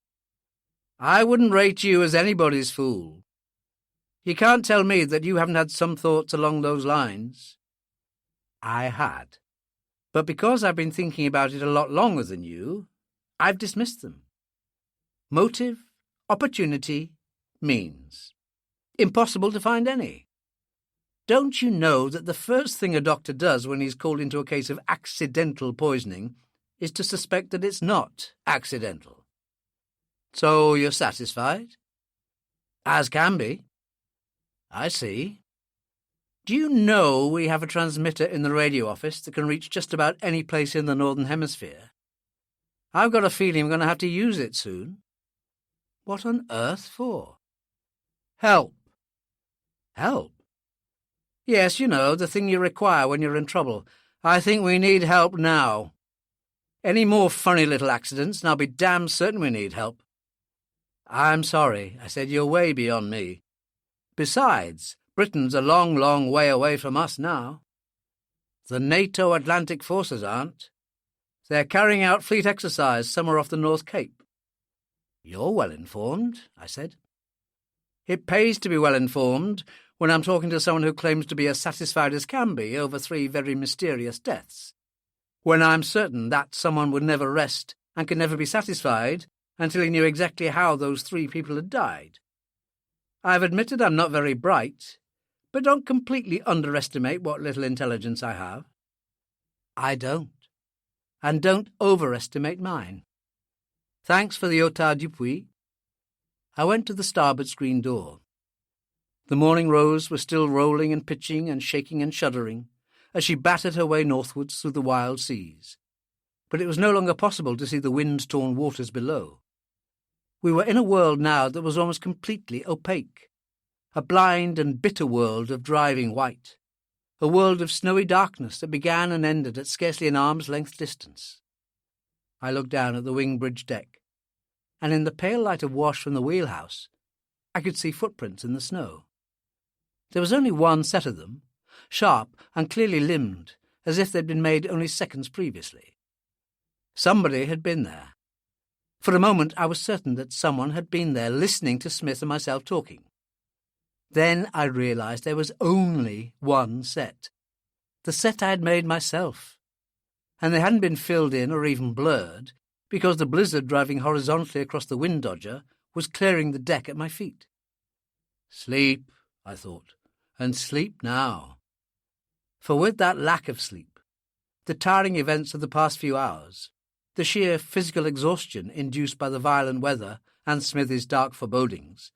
I wouldn't rate you as anybody's fool. You can't tell me that you haven't had some thoughts along those lines." "I had. But because I've been thinking about it a lot longer than you, I've dismissed them. Motive, opportunity, means. Impossible to find any. Don't you know that the first thing a doctor does when he's called into a case of accidental poisoning is to suspect that it's not accidental? So you're satisfied?" "As can be." "I see. Do you know we have a transmitter in the radio office that can reach just about any place in the Northern Hemisphere? I've got a feeling I'm going to have to use it soon." "What on earth for?" "Help." "Help?" "Yes, you know, the thing you require when you're in trouble. I think we need help now. Any more funny little accidents, and I'll be damn certain we need help." "I'm sorry," I said. "You're way beyond me. Besides, Britain's a long, long way away from us now. The NATO Atlantic forces aren't. They're carrying out fleet exercise somewhere off the North Cape." "You're well informed," I said. "It pays to be well informed when I'm talking to someone who claims to be as satisfied as can be over 3 very mysterious deaths, when I'm certain that someone would never rest and could never be satisfied until he knew exactly how those 3 people had died. I've admitted I'm not very bright, but don't completely underestimate what little intelligence I have." "I don't. And don't overestimate mine. Thanks for the Otard du Puy." I went to the starboard screen door. The Morning Rose was still rolling and pitching and shaking and shuddering as she battered her way northwards through the wild seas, but it was no longer possible to see the wind-torn waters below. We were in a world now that was almost completely opaque, a blind and bitter world of driving white, a world of snowy darkness that began and ended at scarcely an arm's length distance. I looked down at the wing bridge deck, and in the pale light of wash from the wheelhouse, I could see footprints in the snow. There was only one set of them, sharp and clearly limbed, as if they'd been made only seconds previously. Somebody had been there. For a moment I was certain that someone had been there listening to Smith and myself talking. Then I realized there was only one set, the set I had made myself, and they hadn't been filled in or even blurred because the blizzard driving horizontally across the wind dodger was clearing the deck at my feet. Sleep, I thought, and sleep now. For with that lack of sleep, the tiring events of the past few hours, the sheer physical exhaustion induced by the violent weather and Smithy's dark forebodings,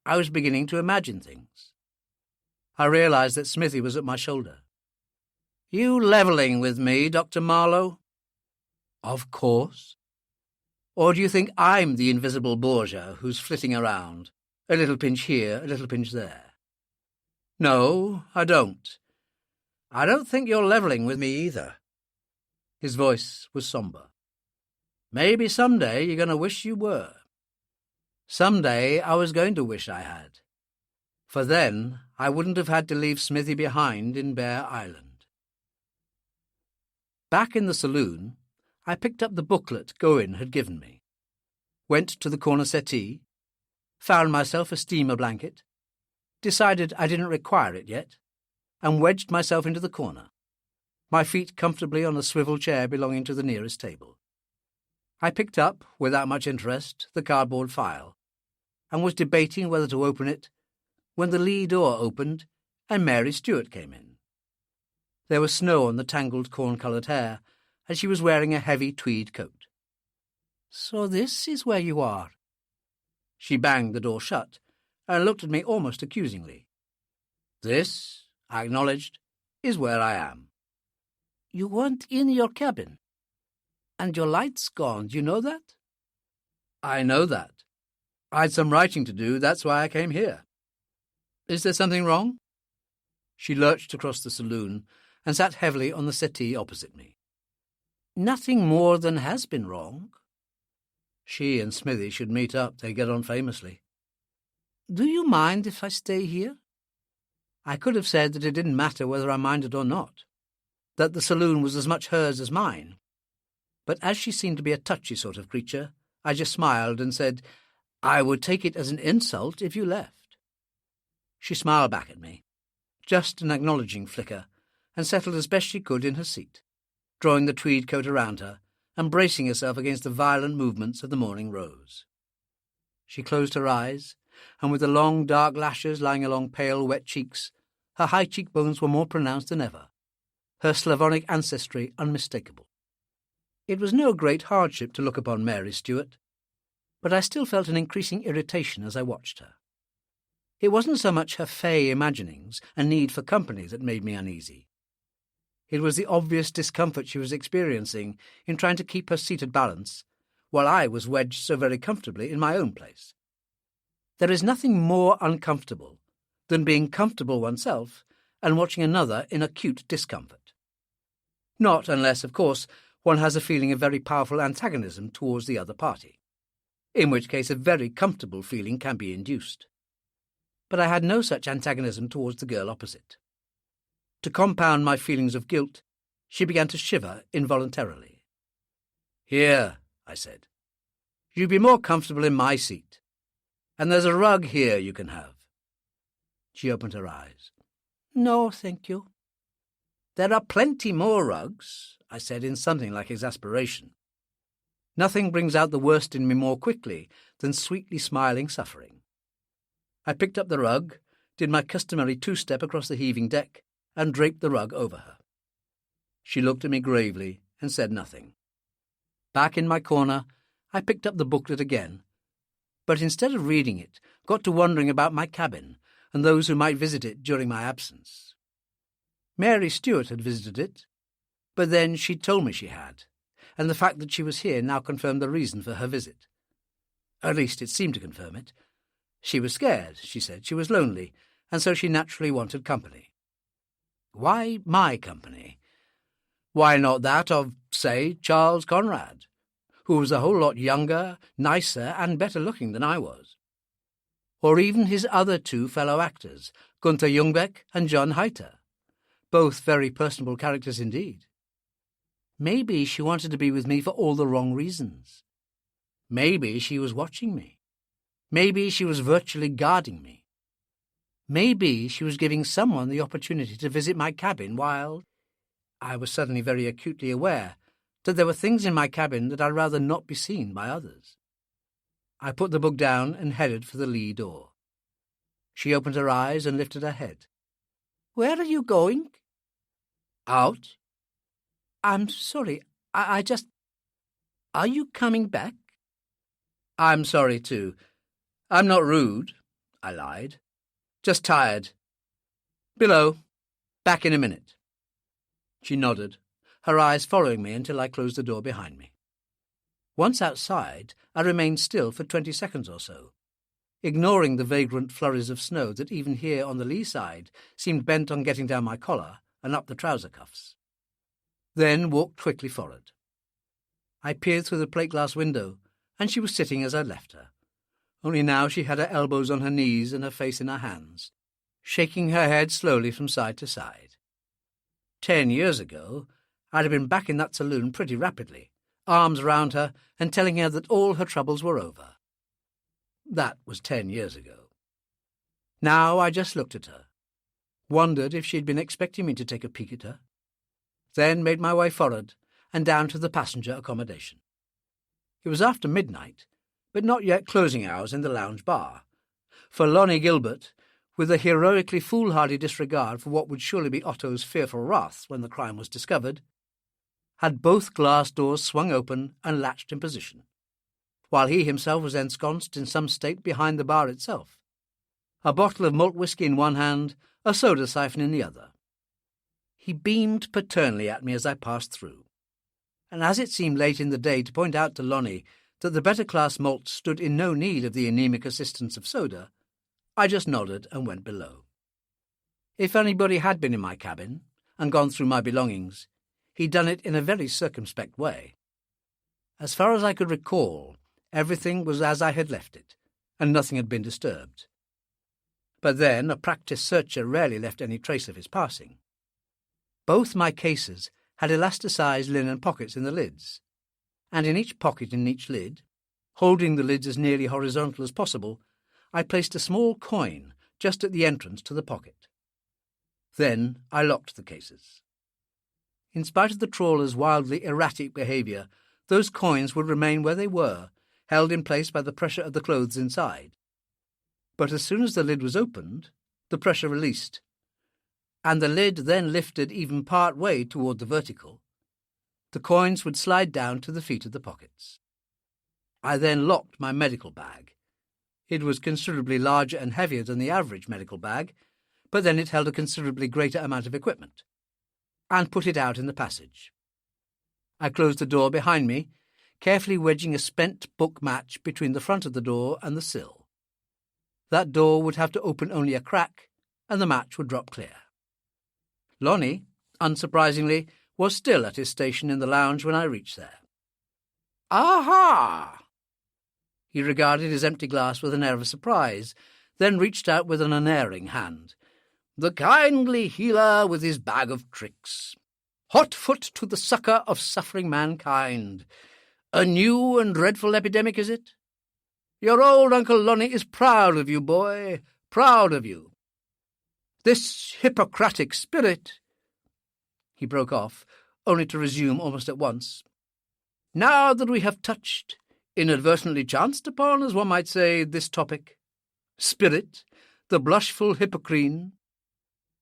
I was beginning to imagine things. I realized that Smithy was at my shoulder. "You levelling with me, Dr. Marlowe?" "Of course." "Or do you think I'm the invisible Borgia who's flitting around, a little pinch here, a little pinch there?" "No, I don't. I don't think you're levelling with me either." His voice was sombre. "Maybe someday you're going to wish you were. Someday I was going to wish I had. For then I wouldn't have had to leave Smithy behind in Bear Island." Back in the saloon, I picked up the booklet Goin had given me, went to the corner settee, found myself a steamer blanket, decided I didn't require it yet, and wedged myself into the corner, my feet comfortably on a swivel chair belonging to the nearest table. I picked up, without much interest, the cardboard file, and was debating whether to open it when the lee door opened and Mary Stuart came in. There was snow on the tangled corn-coloured hair, and she was wearing a heavy tweed coat. "So this is where you are." She banged the door shut and looked at me almost accusingly. "This," I acknowledged, "is where I am." "You weren't in your cabin? And your light's gone, do you know that?" "I know that. I'd some writing to do, that's why I came here. Is there something wrong?" She lurched across the saloon and sat heavily on the settee opposite me. "Nothing more than has been wrong." She and Smithy should meet up, they get on famously. "Do you mind if I stay here?" I could have said that it didn't matter whether I minded or not, that the saloon was as much hers as mine. But as she seemed to be a touchy sort of creature, I just smiled and said, "I would take it as an insult if you left." She smiled back at me, just an acknowledging flicker, and settled as best she could in her seat, drawing the tweed coat around her and bracing herself against the violent movements of the morning rose. She closed her eyes, and with the long dark lashes lying along pale wet cheeks, her high cheekbones were more pronounced than ever, her Slavonic ancestry unmistakable. It was no great hardship to look upon Mary Stuart, but I still felt an increasing irritation as I watched her. It wasn't so much her fey imaginings and need for company that made me uneasy. It was the obvious discomfort she was experiencing in trying to keep her seated balance, while I was wedged so very comfortably in my own place. There is nothing more uncomfortable than being comfortable oneself and watching another in acute discomfort. Not unless, of course, one has a feeling of very powerful antagonism towards the other party, in which case a very comfortable feeling can be induced. But I had no such antagonism towards the girl opposite. To compound my feelings of guilt, she began to shiver involuntarily. "Here," I said. "You'd be more comfortable in my seat. And there's a rug here you can have." She opened her eyes. "No, thank you." "There are plenty more rugs," I said in something like exasperation. Nothing brings out the worst in me more quickly than sweetly smiling suffering. I picked up the rug, did my customary two-step across the heaving deck, and draped the rug over her. She looked at me gravely and said nothing. Back in my corner, I picked up the booklet again, but instead of reading it, got to wondering about my cabin and those who might visit it during my absence. Mary Stuart had visited it, but then she'd told me she had, and the fact that she was here now confirmed the reason for her visit. At least it seemed to confirm it. She was scared, she said. She was lonely, and so she naturally wanted company. Why my company? Why not that of, say, Charles Conrad, who was a whole lot younger, nicer, and better looking than I was? Or even his other two fellow actors, Gunther Jungbeck and John Heiter, both very personable characters indeed. Maybe she wanted to be with me for all the wrong reasons. Maybe she was watching me. Maybe she was virtually guarding me. Maybe she was giving someone the opportunity to visit my cabin while I was suddenly very acutely aware that there were things in my cabin that I'd rather not be seen by others. I put the book down and headed for the lee door. She opened her eyes and lifted her head. "Where are you going?" "Out." "I'm sorry, I just... Are you coming back?" "I'm sorry, too. I'm not rude," I lied. "Just tired. Below. Back in a minute." She nodded, her eyes following me until I closed the door behind me. Once outside, I remained still for 20 seconds or so, ignoring the vagrant flurries of snow that even here on the lee side seemed bent on getting down my collar and up the trouser cuffs. Then walked quickly forward. I peered through the plate-glass window, and she was sitting as I left her. Only now she had her elbows on her knees and her face in her hands, shaking her head slowly from side to side. 10 years ago, I'd have been back in that saloon pretty rapidly, arms round her and telling her that all her troubles were over. That was 10 years ago. Now I just looked at her, wondered if she'd been expecting me to take a peek at her, then made my way forward and down to the passenger accommodation. It was after midnight, but not yet closing hours in the lounge bar, for Lonnie Gilbert, with a heroically foolhardy disregard for what would surely be Otto's fearful wrath when the crime was discovered, had both glass doors swung open and latched in position, while he himself was ensconced in some state behind the bar itself, a bottle of malt whisky in one hand, a soda siphon in the other. He beamed paternally at me as I passed through, and as it seemed late in the day to point out to Lonnie that the better-class malt stood in no need of the anemic assistance of soda, I just nodded and went below. If anybody had been in my cabin and gone through my belongings, he'd done it in a very circumspect way. As far as I could recall, everything was as I had left it, and nothing had been disturbed. But then a practised searcher rarely left any trace of his passing. Both my cases had elasticized linen pockets in the lids, and in each pocket in each lid, holding the lids as nearly horizontal as possible, I placed a small coin just at the entrance to the pocket. Then I locked the cases. In spite of the trawler's wildly erratic behaviour, those coins would remain where they were, held in place by the pressure of the clothes inside. But as soon as the lid was opened, the pressure released, and the lid then lifted even part way toward the vertical. The coins would slide down to the feet of the pockets. I then locked my medical bag. It was considerably larger and heavier than the average medical bag, but then it held a considerably greater amount of equipment, and put it out in the passage. I closed the door behind me, carefully wedging a spent book match between the front of the door and the sill. That door would have to open only a crack, and the match would drop clear. Lonnie, unsurprisingly, was still at his station in the lounge when I reached there. "Aha!" He regarded his empty glass with an air of surprise, then reached out with an unerring hand. "The kindly healer with his bag of tricks. Hot foot to the succour of suffering mankind. A new and dreadful epidemic, is it? Your old Uncle Lonnie is proud of you, boy, proud of you. This Hippocratic spirit—" He broke off, only to resume almost at once. "Now that we have touched, inadvertently chanced upon, as one might say, this topic, spirit, the blushful Hippocrene,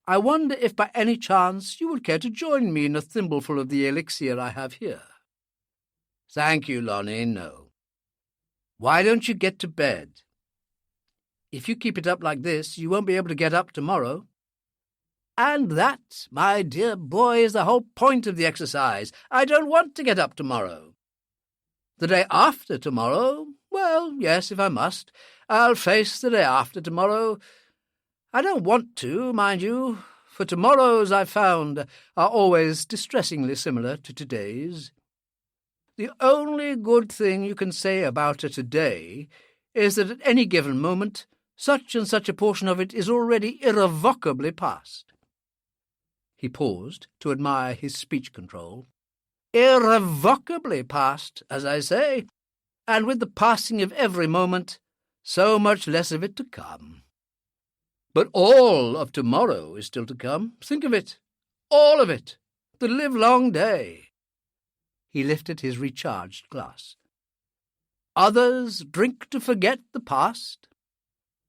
I wonder if by any chance you would care to join me in a thimbleful of the elixir I have here." "Thank you, Lonnie, no. Why don't you get to bed? If you keep it up like this, you won't be able to get up tomorrow." "And that, my dear boy, is the whole point of the exercise. I don't want to get up tomorrow. The day after tomorrow, well, yes, if I must, I'll face the day after tomorrow. I don't want to, mind you, for tomorrows, I've found, are always distressingly similar to today's. The only good thing you can say about a today is that at any given moment, such and such a portion of it is already irrevocably past." He paused to admire his speech control. "Irrevocably past, as I say, and with the passing of every moment, so much less of it to come. But all of tomorrow is still to come. Think of it, all of it, the livelong day." He lifted his recharged glass. "Others drink to forget the past,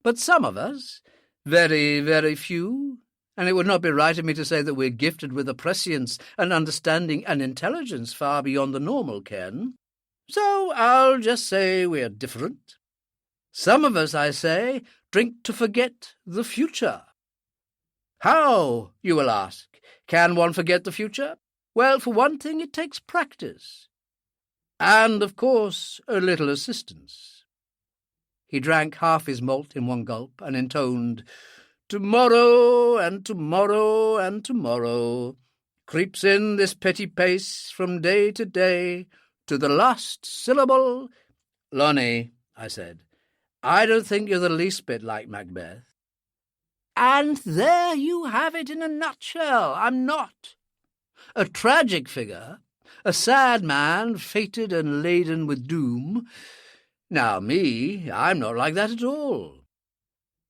but some of us, very, very few, and it would not be right of me to say that we're gifted with a prescience, and understanding, and intelligence far beyond the normal ken. So I'll just say we're different. Some of us, I say, drink to forget the future. How, you will ask, can one forget the future? Well, for one thing, it takes practice. And, of course, a little assistance." He drank half his malt in one gulp and intoned, "Tomorrow and tomorrow and tomorrow creeps in this petty pace from day to day to the last syllable." "Lonnie," I said, "I don't think you're the least bit like Macbeth." "And there you have it in a nutshell. I'm not. A tragic figure, a sad man, fated and laden with doom. Now me, I'm not like that at all.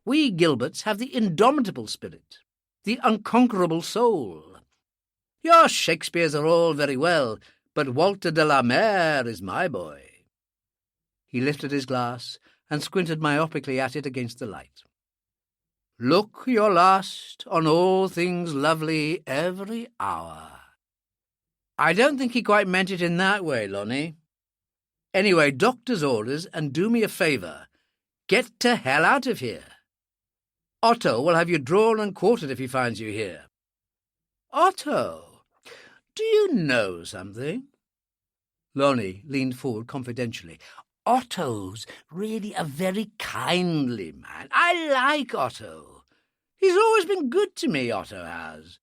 We Gilberts have the indomitable spirit, the unconquerable soul. Your Shakespeares are all very well, but Walter de la Mare is my boy." He lifted his glass and squinted myopically at it against the light. "Look your last on all things lovely every hour." I don't think he quite meant it in that way, Lonnie. Anyway, doctor's orders, and do me a favour. Get to hell out of here. Otto will have you drawn and quartered if he finds you here. Otto, do you know something? Lonnie leaned forward confidentially. Otto's really a very kindly man. I like Otto. He's always been good to me, Otto has.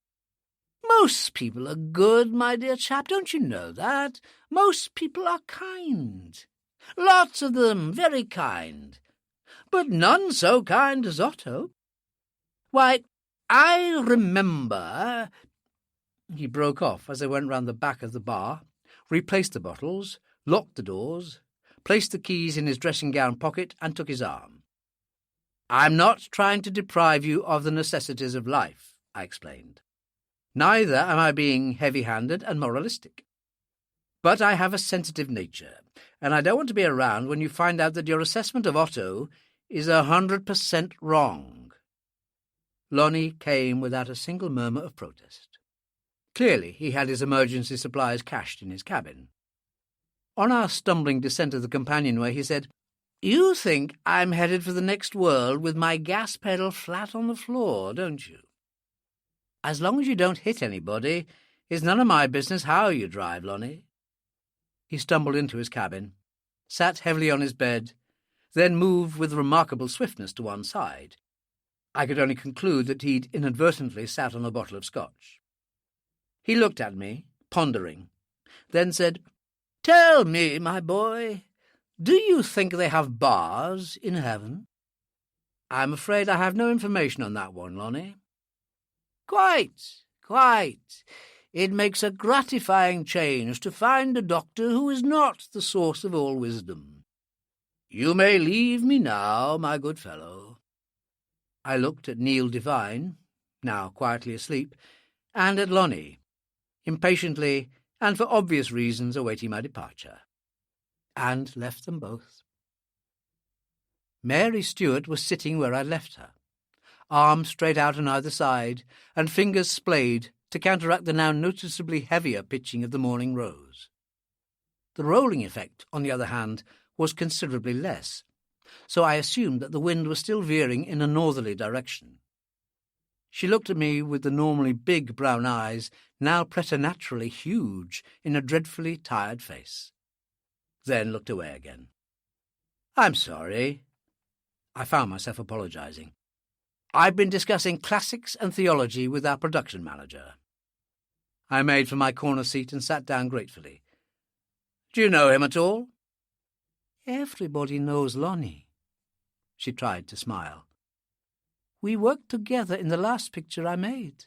Most people are good, my dear chap, don't you know that? Most people are kind. Lots of them, very kind. But none so kind as Otto. Why, I remember... He broke off as I went round the back of the bar, replaced the bottles, locked the doors, placed the keys in his dressing-gown pocket and took his arm. I'm not trying to deprive you of the necessities of life, I explained. Neither am I being heavy-handed and moralistic. But I have a sensitive nature, and I don't want to be around when you find out that your assessment of Otto is 100% wrong. Lonnie came without a single murmur of protest. Clearly he had his emergency supplies cached in his cabin. On our stumbling descent of the companionway, he said, You think I'm headed for the next world with my gas pedal flat on the floor, don't you? As long as you don't hit anybody, it's none of my business how you drive, Lonnie. He stumbled into his cabin, sat heavily on his bed, then moved with remarkable swiftness to one side. I could only conclude that he'd inadvertently sat on a bottle of scotch. He looked at me, pondering, then said, Tell me, my boy, do you think they have bars in heaven? I'm afraid I have no information on that one, Lonnie. Quite. It makes a gratifying change to find a doctor who is not the source of all wisdom. You may leave me now, my good fellow. I looked at Neil Devine, now quietly asleep, and at Lonnie, impatiently and for obvious reasons awaiting my departure, and left them both. Mary Stuart was sitting where I left her, arms straight out on either side, and fingers splayed to counteract the now noticeably heavier pitching of the morning rose. The rolling effect, on the other hand, was considerably less, so I assumed that the wind was still veering in a northerly direction. She looked at me with the normally big brown eyes, now preternaturally huge in a dreadfully tired face, then looked away again. I'm sorry. I found myself apologizing. I've been discussing classics and theology with our production manager. I made for my corner seat and sat down gratefully. Do you know him at all? Everybody knows Lonnie. She tried to smile. We worked together in the last picture I made.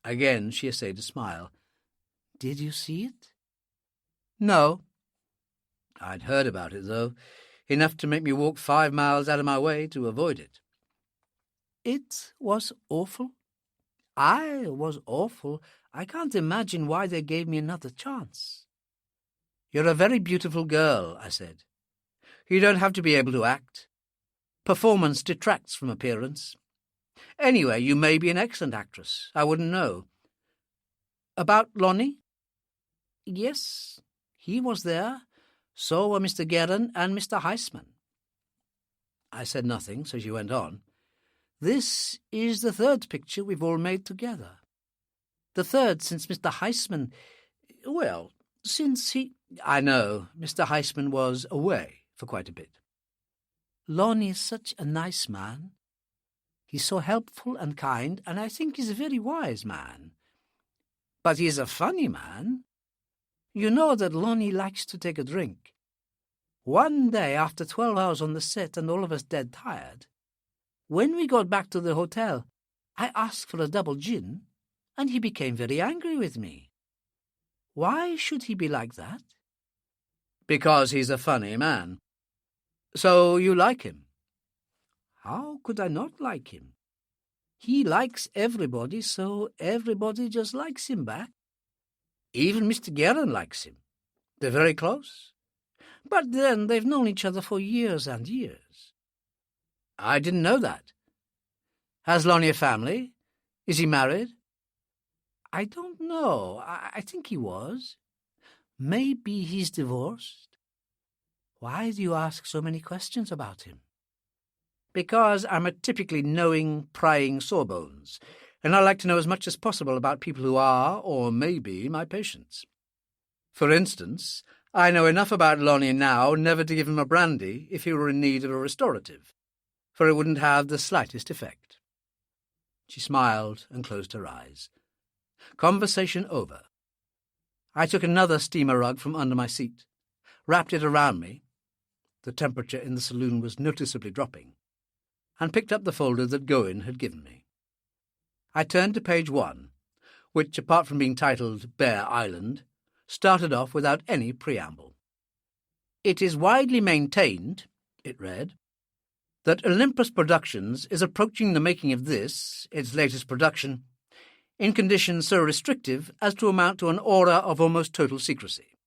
Again she essayed a smile. Did you see it? No. I'd heard about it, though, enough to make me walk 5 miles out of my way to avoid it. It was awful. I was awful. I can't imagine why they gave me another chance. You're a very beautiful girl, I said. You don't have to be able to act. Performance detracts from appearance. Anyway, you may be an excellent actress. I wouldn't know. About Lonnie? Yes, he was there. So were Mr. Guerin and Mr. Heisman. I said nothing, so she went on. This is the third picture we've all made together. The third since Mr. Heisman... Well, since he... I know, Mr. Heisman was away for quite a bit. Lonnie is such a nice man. He's so helpful and kind, and I think he's a very wise man. But he's a funny man. You know that Lonnie likes to take a drink. One day, after 12 hours on the set and all of us dead tired, when we got back to the hotel, I asked for a double gin, and he became very angry with me. Why should he be like that? Because he's a funny man. So you like him? How could I not like him? He likes everybody, so everybody just likes him back. Even Mr. Guerin likes him. They're very close. But then they've known each other for years and years. I didn't know that. Has Lonnie a family? Is he married? I don't know. I think he was. Maybe he's divorced. Why do you ask so many questions about him? Because I'm a typically knowing, prying sawbones, and I like to know as much as possible about people who are, or may be, my patients. For instance, I know enough about Lonnie now never to give him a brandy if he were in need of a restorative, for it wouldn't have the slightest effect. She smiled and closed her eyes. Conversation over. I took another steamer rug from under my seat, wrapped it around me — the temperature in the saloon was noticeably dropping — and picked up the folder that Goin had given me. I turned to page 1, which, apart from being titled Bear Island, started off without any preamble. It is widely maintained, it read, that Olympus Productions is approaching the making of this, its latest production, in conditions so restrictive as to amount to an aura of almost total secrecy.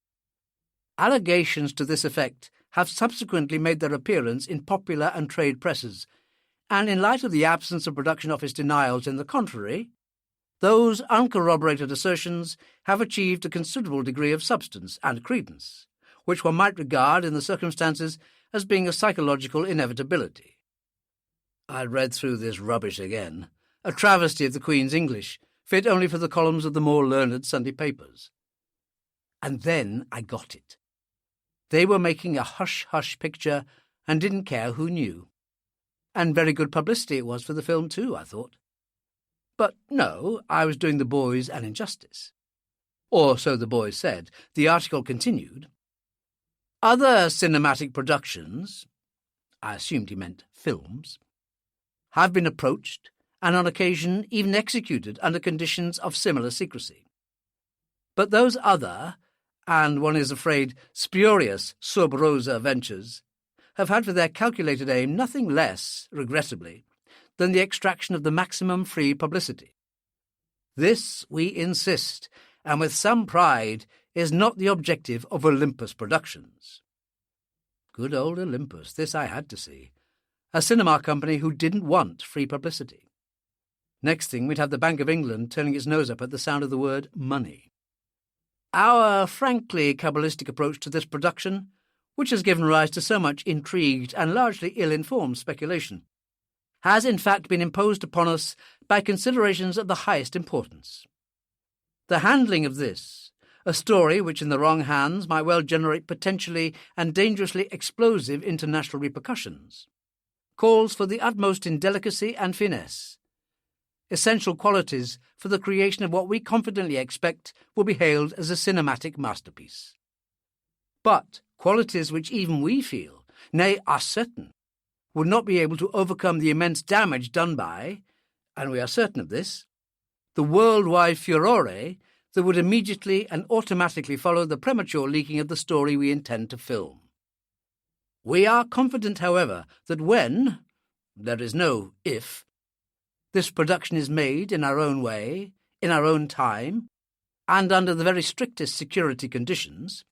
Allegations to this effect have subsequently made their appearance in popular and trade presses, and in light of the absence of production office denials in the contrary, those uncorroborated assertions have achieved a considerable degree of substance and credence, which one might regard in the circumstances as being a psychological inevitability. I read through this rubbish again, a travesty of the Queen's English, fit only for the columns of the more learned Sunday papers. And then I got it. They were making a hush-hush picture and didn't care who knew. And very good publicity it was for the film too, I thought. But no, I was doing the boys an injustice. Or so the boys said. The article continued. Other cinematic productions, I assumed he meant films, have been approached and on occasion even executed under conditions of similar secrecy. But those other, and one is afraid spurious sub rosa ventures, have had for their calculated aim nothing less, regrettably, than the extraction of the maximum free publicity. This, we insist, and with some pride, is not the objective of Olympus Productions. Good old Olympus, this I had to see. A cinema company who didn't want free publicity. Next thing, we'd have the Bank of England turning its nose up at the sound of the word money. Our frankly Kabbalistic approach to this production, which has given rise to so much intrigued and largely ill-informed speculation, has in fact been imposed upon us by considerations of the highest importance. The handling of this, a story which in the wrong hands might well generate potentially and dangerously explosive international repercussions, calls for the utmost indelicacy and finesse, essential qualities for the creation of what we confidently expect will be hailed as a cinematic masterpiece. But qualities which even we feel, nay, are certain, would not be able to overcome the immense damage done by, and we are certain of this, the worldwide furore that would immediately and automatically follow the premature leaking of the story we intend to film. We are confident, however, that when, there is no if, this production is made in our own way, in our own time, and under the very strictest security conditions,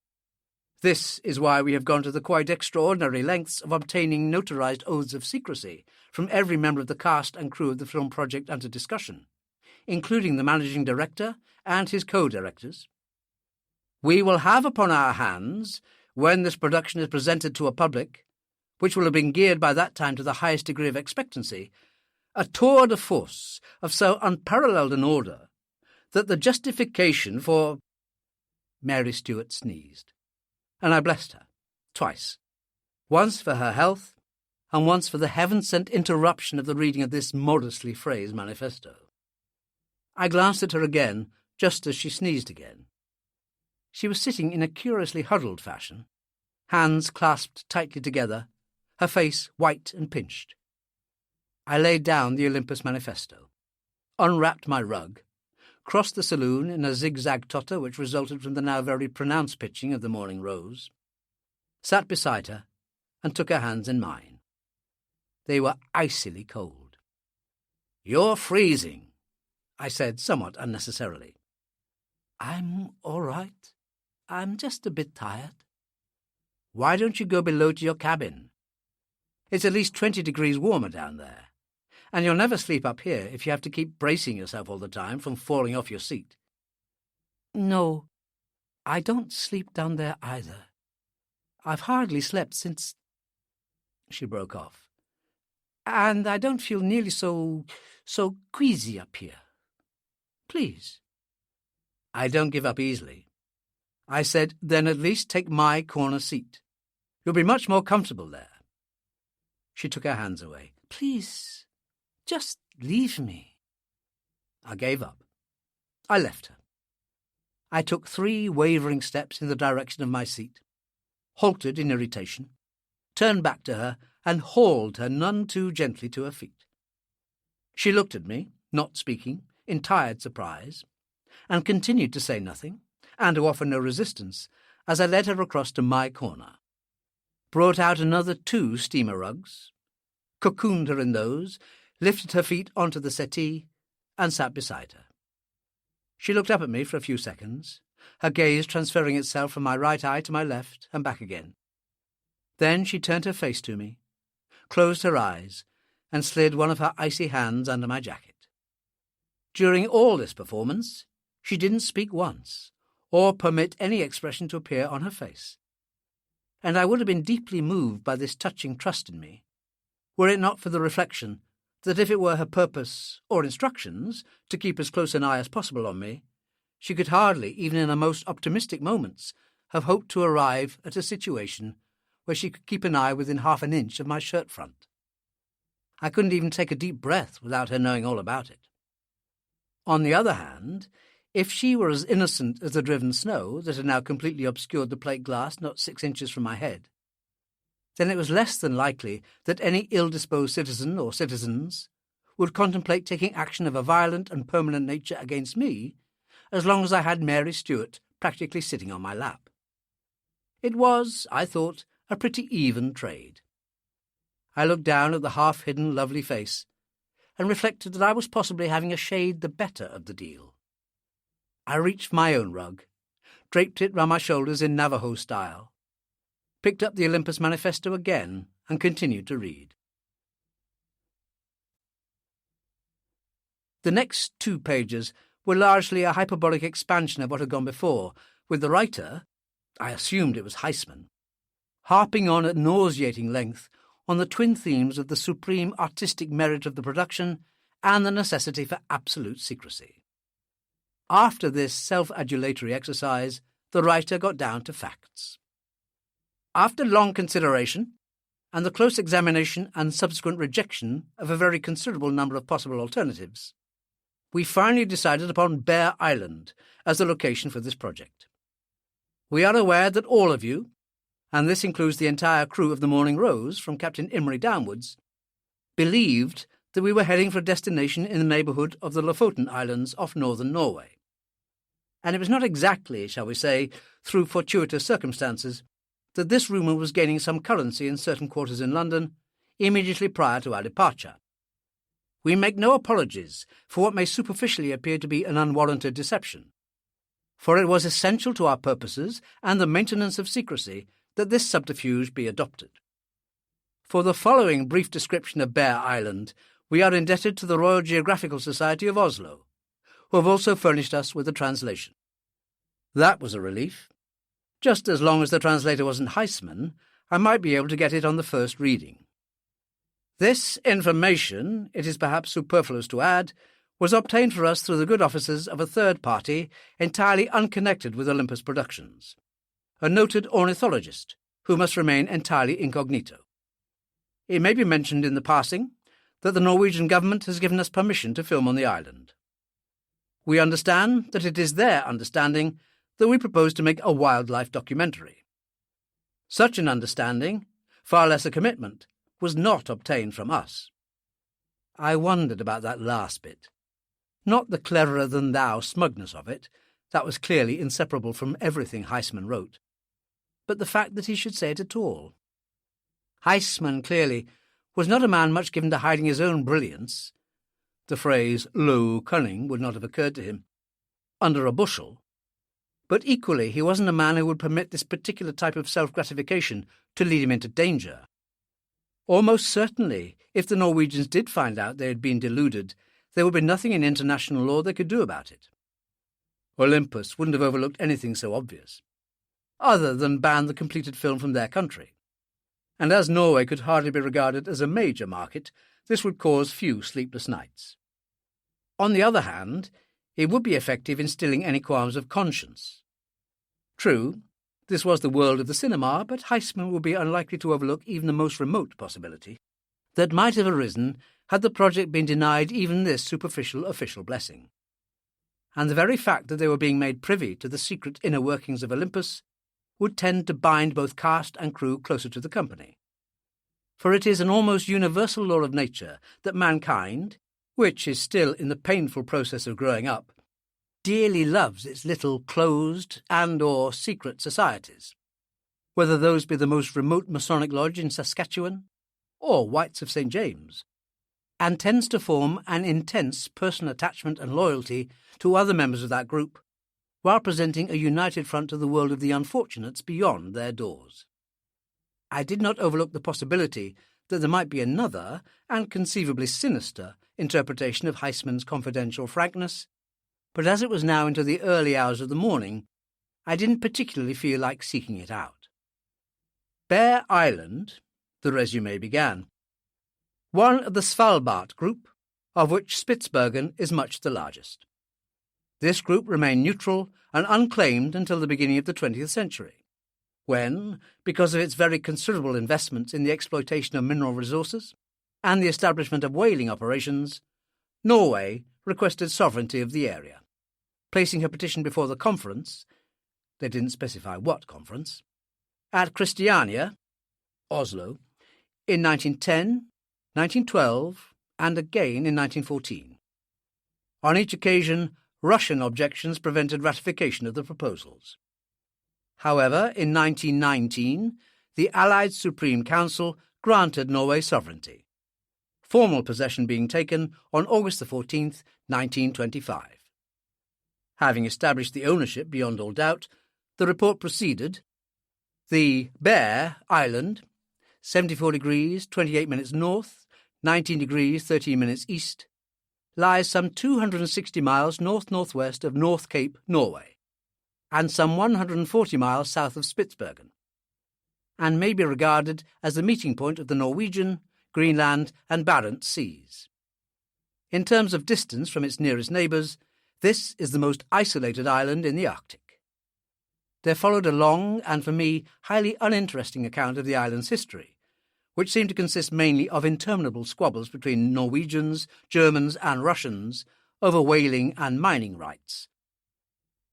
this is why we have gone to the quite extraordinary lengths of obtaining notarized oaths of secrecy from every member of the cast and crew of the film project under discussion, including the managing director and his co-directors. We will have upon our hands, when this production is presented to a public, which will have been geared by that time to the highest degree of expectancy, a tour de force of so unparalleled an order that the justification for— Mary Stuart sneezed, and I blessed her, twice, once for her health, and once for the heaven-sent interruption of the reading of this modestly phrased manifesto. I glanced at her again, just as she sneezed again. She was sitting in a curiously huddled fashion, hands clasped tightly together, her face white and pinched. I laid down the Olympus manifesto, unwrapped my rug, crossed the saloon in a zigzag totter which resulted from the now very pronounced pitching of the morning rose, sat beside her, and took her hands in mine. They were icily cold. "You're freezing," I said somewhat unnecessarily. "I'm all right. I'm just a bit tired." "Why don't you go below to your cabin? It's at least 20 degrees warmer down there, and you'll never sleep up here if you have to keep bracing yourself all the time from falling off your seat." "No, I don't sleep down there either. I've hardly slept since—" She broke off. "And I don't feel nearly so queasy up here. Please." "I don't give up easily." I said, "Then at least take my corner seat. You'll be much more comfortable there." She took her hands away. "Please, just leave me." I gave up. I left her. I took 3 wavering steps in the direction of my seat, halted in irritation, turned back to her, and hauled her none too gently to her feet. She looked at me, not speaking, in tired surprise, and continued to say nothing, and to offer no resistance, as I led her across to my corner, brought out another 2 steamer rugs, cocooned her in those, lifted her feet onto the settee, and sat beside her. She looked up at me for a few seconds, her gaze transferring itself from my right eye to my left and back again. Then she turned her face to me, closed her eyes, and slid one of her icy hands under my jacket. During all this performance, she didn't speak once, or permit any expression to appear on her face. And I would have been deeply moved by this touching trust in me, were it not for the reflection that if it were her purpose or instructions to keep as close an eye as possible on me, she could hardly, even in her most optimistic moments, have hoped to arrive at a situation where she could keep an eye within half an inch of my shirt front. I couldn't even take a deep breath without her knowing all about it. On the other hand, if she were as innocent as the driven snow that had now completely obscured the plate glass not 6 inches from my head, then it was less than likely that any ill-disposed citizen or citizens would contemplate taking action of a violent and permanent nature against me as long as I had Mary Stuart practically sitting on my lap. It was, I thought, a pretty even trade. I looked down at the half-hidden lovely face and reflected that I was possibly having a shade the better of the deal. I reached for my own rug, draped it round my shoulders in Navajo style, picked up the Olympus Manifesto again, and continued to read. The next 2 pages were largely a hyperbolic expansion of what had gone before, with the writer, I assumed it was Heisman, harping on at nauseating length on the twin themes of the supreme artistic merit of the production and the necessity for absolute secrecy. After this self-adulatory exercise, the writer got down to facts. After long consideration, and the close examination and subsequent rejection of a very considerable number of possible alternatives, we finally decided upon Bear Island as the location for this project. We are aware that all of you, and this includes the entire crew of the Morning Rose from Captain Imrie downwards, believed that we were heading for a destination in the neighbourhood of the Lofoten Islands off northern Norway. And it was not exactly, shall we say, through fortuitous circumstances that this rumour was gaining some currency in certain quarters in London immediately prior to our departure. We make no apologies for what may superficially appear to be an unwarranted deception, for it was essential to our purposes and the maintenance of secrecy that this subterfuge be adopted. For the following brief description of Bear Island, we are indebted to the Royal Geographical Society of Oslo, who have also furnished us with a translation. That was a relief. Just as long as the translator wasn't Heisman, I might be able to get it on the first reading. This information, it is perhaps superfluous to add, was obtained for us through the good offices of a third party entirely unconnected with Olympus Productions, a noted ornithologist who must remain entirely incognito. It may be mentioned in the passing that the Norwegian government has given us permission to film on the island. We understand that it is their understanding that we propose to make a wildlife documentary. Such an understanding, far less a commitment, was not obtained from us. I wondered about that last bit. Not the cleverer-than-thou smugness of it, that was clearly inseparable from everything Heisman wrote, but the fact that he should say it at all. Heisman, clearly, was not a man much given to hiding his own brilliance. The phrase low cunning would not have occurred to him under a bushel. But equally, he wasn't a man who would permit this particular type of self-gratification to lead him into danger. Almost certainly, if the Norwegians did find out they had been deluded, there would be nothing in international law they could do about it. Olympus wouldn't have overlooked anything so obvious, other than ban the completed film from their country. And as Norway could hardly be regarded as a major market, this would cause few sleepless nights. On the other hand, it would be effective in stilling any qualms of conscience. True, this was the world of the cinema, but Heisman would be unlikely to overlook even the most remote possibility that might have arisen had the project been denied even this superficial official blessing. And the very fact that they were being made privy to the secret inner workings of Olympus would tend to bind both cast and crew closer to the company. For it is an almost universal law of nature that mankind, which is still in the painful process of growing up, dearly loves its little closed and/or secret societies, whether those be the most remote Masonic lodge in Saskatchewan or Whites of St. James, and tends to form an intense personal attachment and loyalty to other members of that group, while presenting a united front to the world of the unfortunates beyond their doors. I did not overlook the possibility that there might be another, and conceivably sinister, interpretation of Heisman's confidential frankness, but as it was now into the early hours of the morning, I didn't particularly feel like seeking it out. Bear Island, the resume began, one of the Svalbard group, of which Spitsbergen is much the largest. This group remained neutral and unclaimed until the beginning of the 20th century, when, because of its very considerable investments in the exploitation of mineral resources and the establishment of whaling operations, Norway requested sovereignty of the area, placing her petition before the conference — they didn't specify what conference — at Christiania, Oslo, in 1910, 1912, and again in 1914. On each occasion, Russian objections prevented ratification of the proposals. However, in 1919, the Allied Supreme Council granted Norway sovereignty, formal possession being taken on August 14, 1925. Having established the ownership beyond all doubt, the report proceeded. The Bear Island, 74 degrees 28 minutes north, 19 degrees 13 minutes east, lies some 260 miles north-northwest of North Cape, Norway, and some 140 miles south of Spitsbergen, and may be regarded as the meeting point of the Norwegian, Greenland, and Barents Seas. In terms of distance from its nearest neighbours, this is the most isolated island in the Arctic. There followed a long and, for me, highly uninteresting account of the island's history, which seemed to consist mainly of interminable squabbles between Norwegians, Germans, and Russians over whaling and mining rights.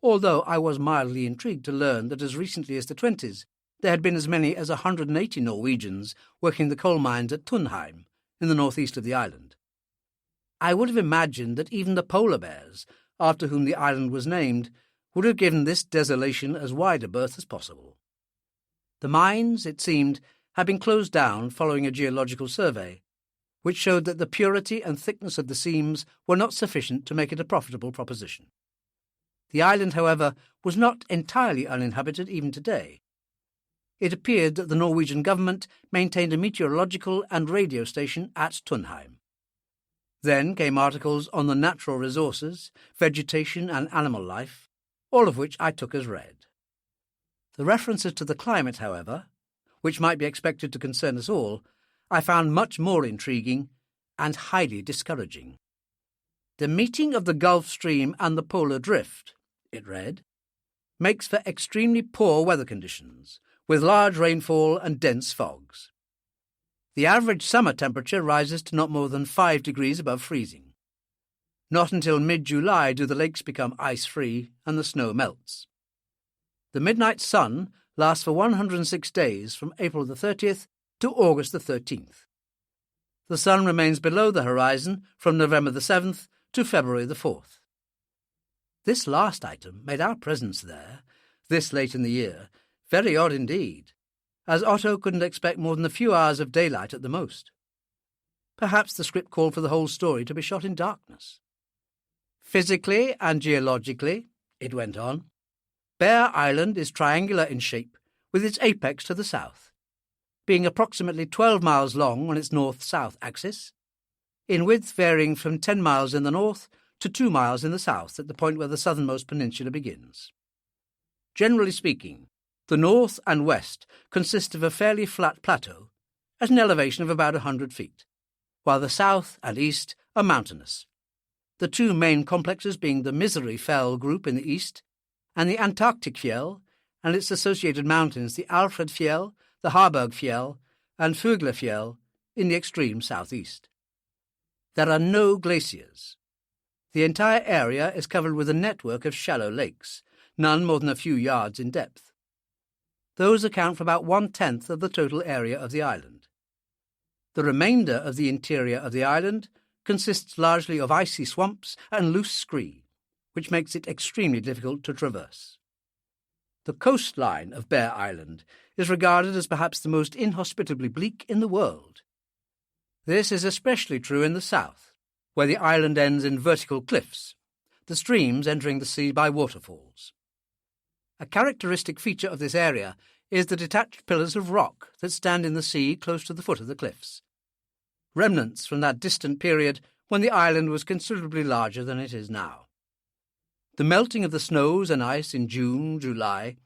Although I was mildly intrigued to learn that as recently as the 20s, there had been as many as 180 Norwegians working the coal mines at Trondheim, in the northeast of the island. I would have imagined that even the polar bears, after whom the island was named, would have given this desolation as wide a berth as possible. The mines, it seemed, had been closed down following a geological survey, which showed that the purity and thickness of the seams were not sufficient to make it a profitable proposition. The island, however, was not entirely uninhabited even today. It appeared that the Norwegian government maintained a meteorological and radio station at Trondheim. Then came articles on the natural resources, vegetation, and animal life, all of which I took as read. The references to the climate, however, which might be expected to concern us all, I found much more intriguing and highly discouraging. The meeting of the Gulf Stream and the polar drift, it read, makes for extremely poor weather conditions, with large rainfall and dense fogs. The average summer temperature rises to not more than 5 degrees above freezing. Not until mid-July do the lakes become ice-free and the snow melts. The midnight sun lasts for 106 days from April the 30th to August the 13th. The sun remains below the horizon from November the 7th to February the 4th. This last item made our presence there, this late in the year, very odd indeed, as Otto couldn't expect more than a few hours of daylight at the most. Perhaps the script called for the whole story to be shot in darkness. Physically and geologically, it went on, Bear Island is triangular in shape, with its apex to the south, being approximately 12 miles long on its north-south axis, in width varying from 10 miles in the north to 2 miles in the south at the point where the southernmost peninsula begins. Generally speaking, the north and west consist of a fairly flat plateau at an elevation of about 100 feet, while the south and east are mountainous, the two main complexes being the Misery Fell group in the east and the Antarctic Fjell and its associated mountains, the Alfred Fjell, the Harburg Fjell, and Vögler Fjell in the extreme southeast. There are no glaciers. The entire area is covered with a network of shallow lakes, none more than a few yards in depth. Those account for about 1/10 of the total area of the island. The remainder of the interior of the island consists largely of icy swamps and loose scree, which makes it extremely difficult to traverse. The coastline of Bear Island is regarded as perhaps the most inhospitably bleak in the world. This is especially true in the south, where the island ends in vertical cliffs, the streams entering the sea by waterfalls. A characteristic feature of this area is the detached pillars of rock that stand in the sea close to the foot of the cliffs, remnants from that distant period when the island was considerably larger than it is now. The melting of the snows and ice in June, July,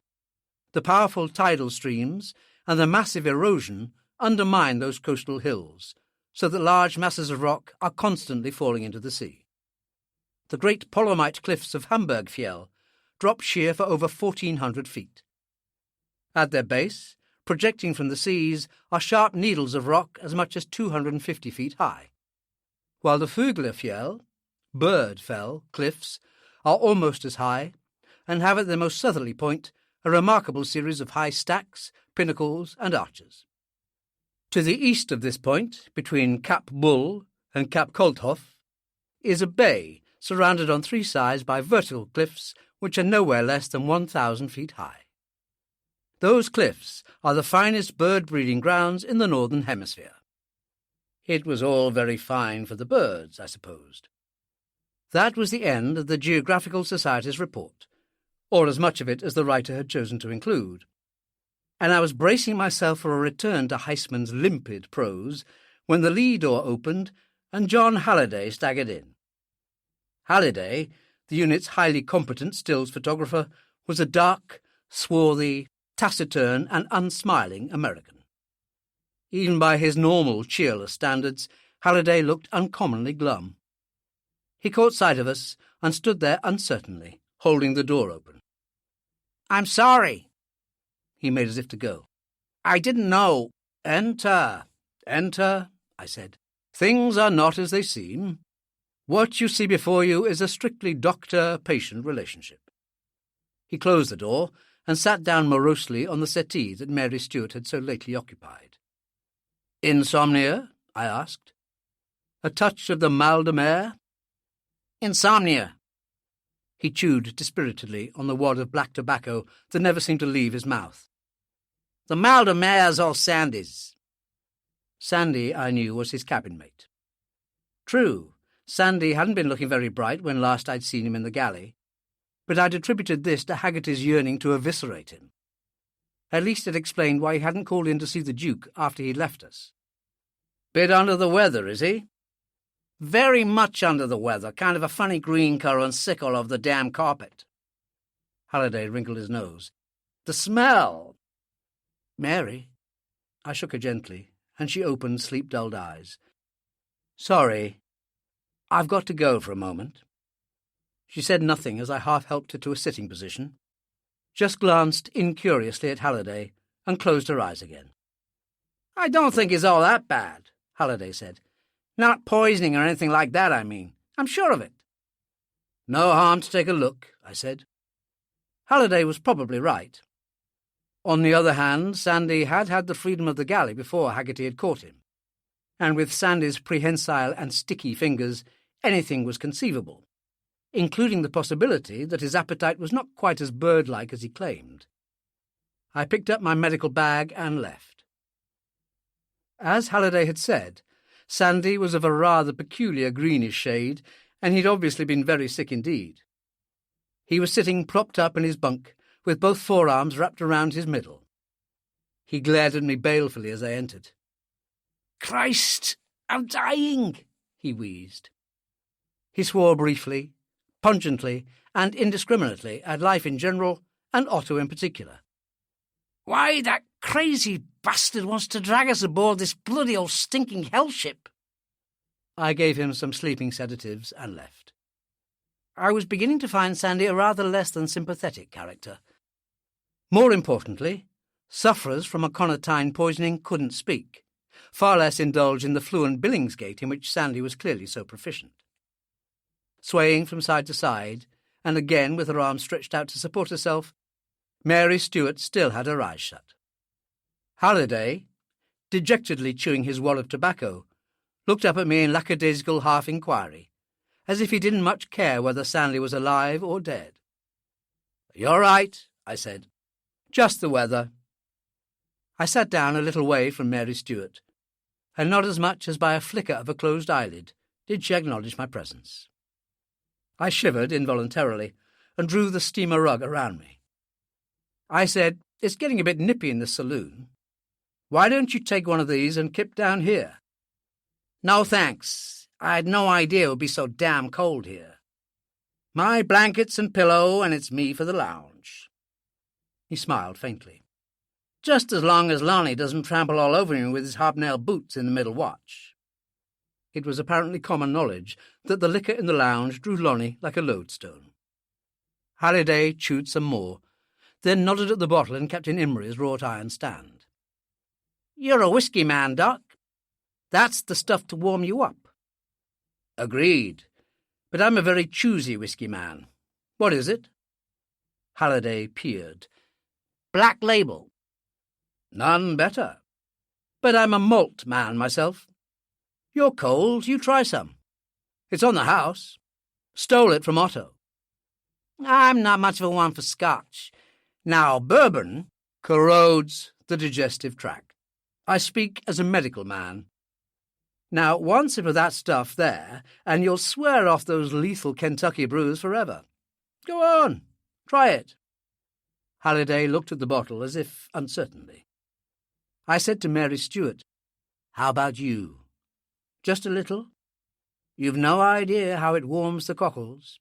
the powerful tidal streams, and the massive erosion undermine those coastal hills, so that large masses of rock are constantly falling into the sea. The great Polomite cliffs of Hamburg Fjell drop sheer for over 1,400 feet. At their base, projecting from the seas, are sharp needles of rock as much as 250 feet high, while the Vögler Fjell, Bird Fell, cliffs are almost as high and have at their most southerly point a remarkable series of high stacks, pinnacles, and arches. To the east of this point, between Cap Bull and Cap Kolthoff, is a bay surrounded on three sides by vertical cliffs which are nowhere less than 1,000 feet high. Those cliffs are the finest bird-breeding grounds in the northern hemisphere. It was all very fine for the birds, I supposed. That was the end of the Geographical Society's report, or as much of it as the writer had chosen to include, and I was bracing myself for a return to Heisman's limpid prose when the lee door opened and John Halliday staggered in. Halliday, the unit's highly competent stills photographer, was a dark, swarthy, taciturn and unsmiling American. Even by his normal cheerless standards, Halliday looked uncommonly glum. He caught sight of us and stood there uncertainly, holding the door open. "I'm sorry." He made as if to go. "I didn't know." "Enter, enter," I said. "Things are not as they seem. What you see before you is a strictly doctor-patient relationship." He closed the door and sat down morosely on the settee that Mary Stuart had so lately occupied. "Insomnia?" I asked. "A touch of the mal de mer?" "Insomnia." He chewed dispiritedly on the wad of black tobacco that never seemed to leave his mouth. "The mal de mer's all Sandy's." Sandy, I knew, was his cabin mate. True, Sandy hadn't been looking very bright when last I'd seen him in the galley, but I'd attributed this to Haggerty's yearning to eviscerate him. At least it explained why he hadn't called in to see the Duke after he'd left us. "Bit under the weather, is he?" "Very much under the weather, kind of a funny green colour and sick all over the damn carpet." Halliday wrinkled his nose. "The smell!" "Mary?" I shook her gently, and she opened sleep-dulled eyes. "Sorry. I've got to go for a moment." She said nothing as I half-helped her to a sitting position, just glanced incuriously at Halliday and closed her eyes again. "I don't think it's all that bad," Halliday said. "Not poisoning or anything like that, I mean. I'm sure of it." "No harm to take a look," I said. Halliday was probably right. On the other hand, Sandy had had the freedom of the galley before Haggerty had caught him, and with Sandy's prehensile and sticky fingers, anything was conceivable, including the possibility that his appetite was not quite as bird-like as he claimed. I picked up my medical bag and left. As Halliday had said, Sandy was of a rather peculiar greenish shade, and he'd obviously been very sick indeed. He was sitting propped up in his bunk, with both forearms wrapped around his middle. He glared at me balefully as I entered. "Christ, I'm dying," he wheezed. He swore briefly, pungently, and indiscriminately at life in general, and Otto in particular. "Why, that crazy bastard wants to drag us aboard this bloody old stinking hell ship." I gave him some sleeping sedatives and left. I was beginning to find Sandy a rather less than sympathetic character. More importantly, sufferers from aconitine poisoning couldn't speak, far less indulge in the fluent billingsgate in which Sandy was clearly so proficient. Swaying from side to side, and again with her arms stretched out to support herself, Mary Stuart still had her eyes shut. Halliday, dejectedly chewing his wad of tobacco, looked up at me in lackadaisical half-inquiry, as if he didn't much care whether Sandy was alive or dead. "You're right," I said. "Just the weather." I sat down a little way from Mary Stuart, and not as much as by a flicker of a closed eyelid did she acknowledge my presence. I shivered involuntarily and drew the steamer rug around me. I said, "It's getting a bit nippy in the saloon. Why don't you take one of these and kip down here?" "No, thanks. I had no idea it would be so damn cold here. My blankets and pillow, and it's me for the lounge." He smiled faintly. "Just as long as Lonnie doesn't trample all over me with his hobnail boots in the middle watch." It was apparently common knowledge that the liquor in the lounge drew Lonnie like a lodestone. Halliday chewed some more, then nodded at the bottle in Captain Imry's wrought iron stand. "You're a whisky man, Doc. That's the stuff to warm you up." "Agreed. But I'm a very choosy whisky man. What is it?" Halliday peered. "Black Label." "None better. But I'm a malt man myself. You're cold, you try some. It's on the house. Stole it from Otto." "I'm not much of a one for Scotch. Now, bourbon corrodes the digestive tract. I speak as a medical man. Now, one sip of that stuff there, and you'll swear off those lethal Kentucky brews forever. Go on, try it." Halliday looked at the bottle as if uncertainly. I said to Mary Stuart, "How about you? Just a little? You've no idea how it warms the cockles."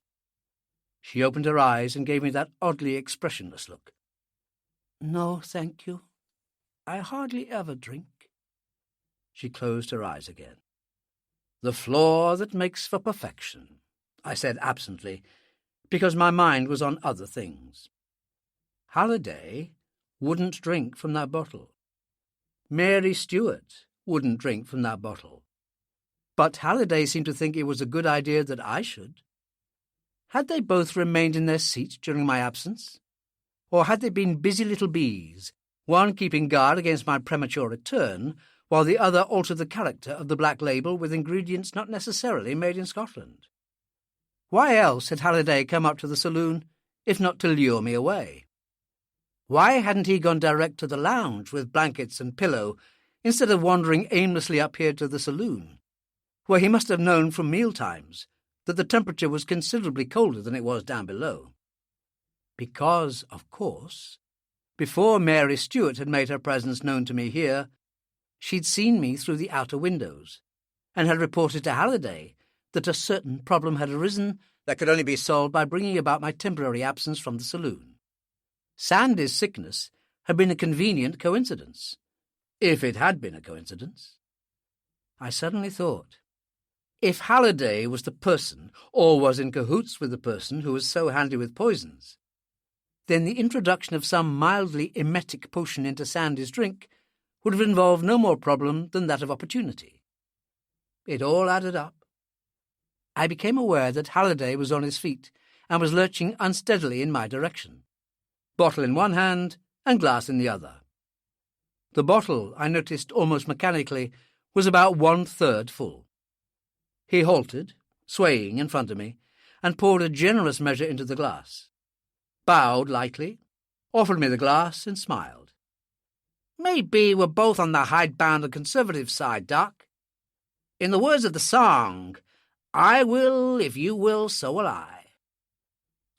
She opened her eyes and gave me that oddly expressionless look. "No, thank you. I hardly ever drink." She closed her eyes again. "The flaw that makes for perfection," I said absently, because my mind was on other things. Halliday wouldn't drink from that bottle. Mary Stuart wouldn't drink from that bottle. But Halliday seemed to think it was a good idea that I should. Had they both remained in their seats during my absence? Or had they been busy little bees, one keeping guard against my premature return, while the other altered the character of the Black Label with ingredients not necessarily made in Scotland? Why else had Halliday come up to the saloon, if not to lure me away? Why hadn't he gone direct to the lounge with blankets and pillow, instead of wandering aimlessly up here to the saloon, where he must have known from mealtimes that the temperature was considerably colder than it was down below? Because, of course, before Mary Stuart had made her presence known to me here, she'd seen me through the outer windows, and had reported to Halliday that a certain problem had arisen that could only be solved by bringing about my temporary absence from the saloon. Sandy's sickness had been a convenient coincidence, if it had been a coincidence. I suddenly thought, if Halliday was the person, or was in cahoots with the person who was so handy with poisons, then the introduction of some mildly emetic potion into Sandy's drink would have involved no more problem than that of opportunity. It all added up. I became aware that Halliday was on his feet and was lurching unsteadily in my direction, bottle in one hand and glass in the other. The bottle, I noticed almost mechanically, was about 1/3 full. He halted, swaying in front of me, and poured a generous measure into the glass, bowed lightly, offered me the glass, and smiled. "Maybe we're both on the hidebound and conservative side, Doc." In the words of the song, I will, if you will, so will I.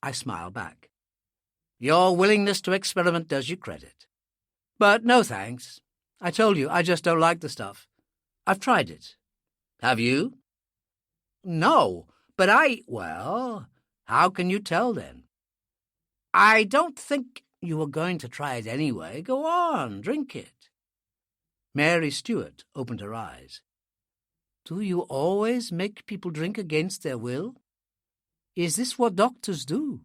I smiled back. Your willingness to experiment does you credit. But no thanks. I told you, I just don't like the stuff. I've tried it. Have you? No, but well, how can you tell then? I don't think you were going to try it anyway. Go on, drink it. Mary Stuart opened her eyes. Do you always make people drink against their will? Is this what doctors do?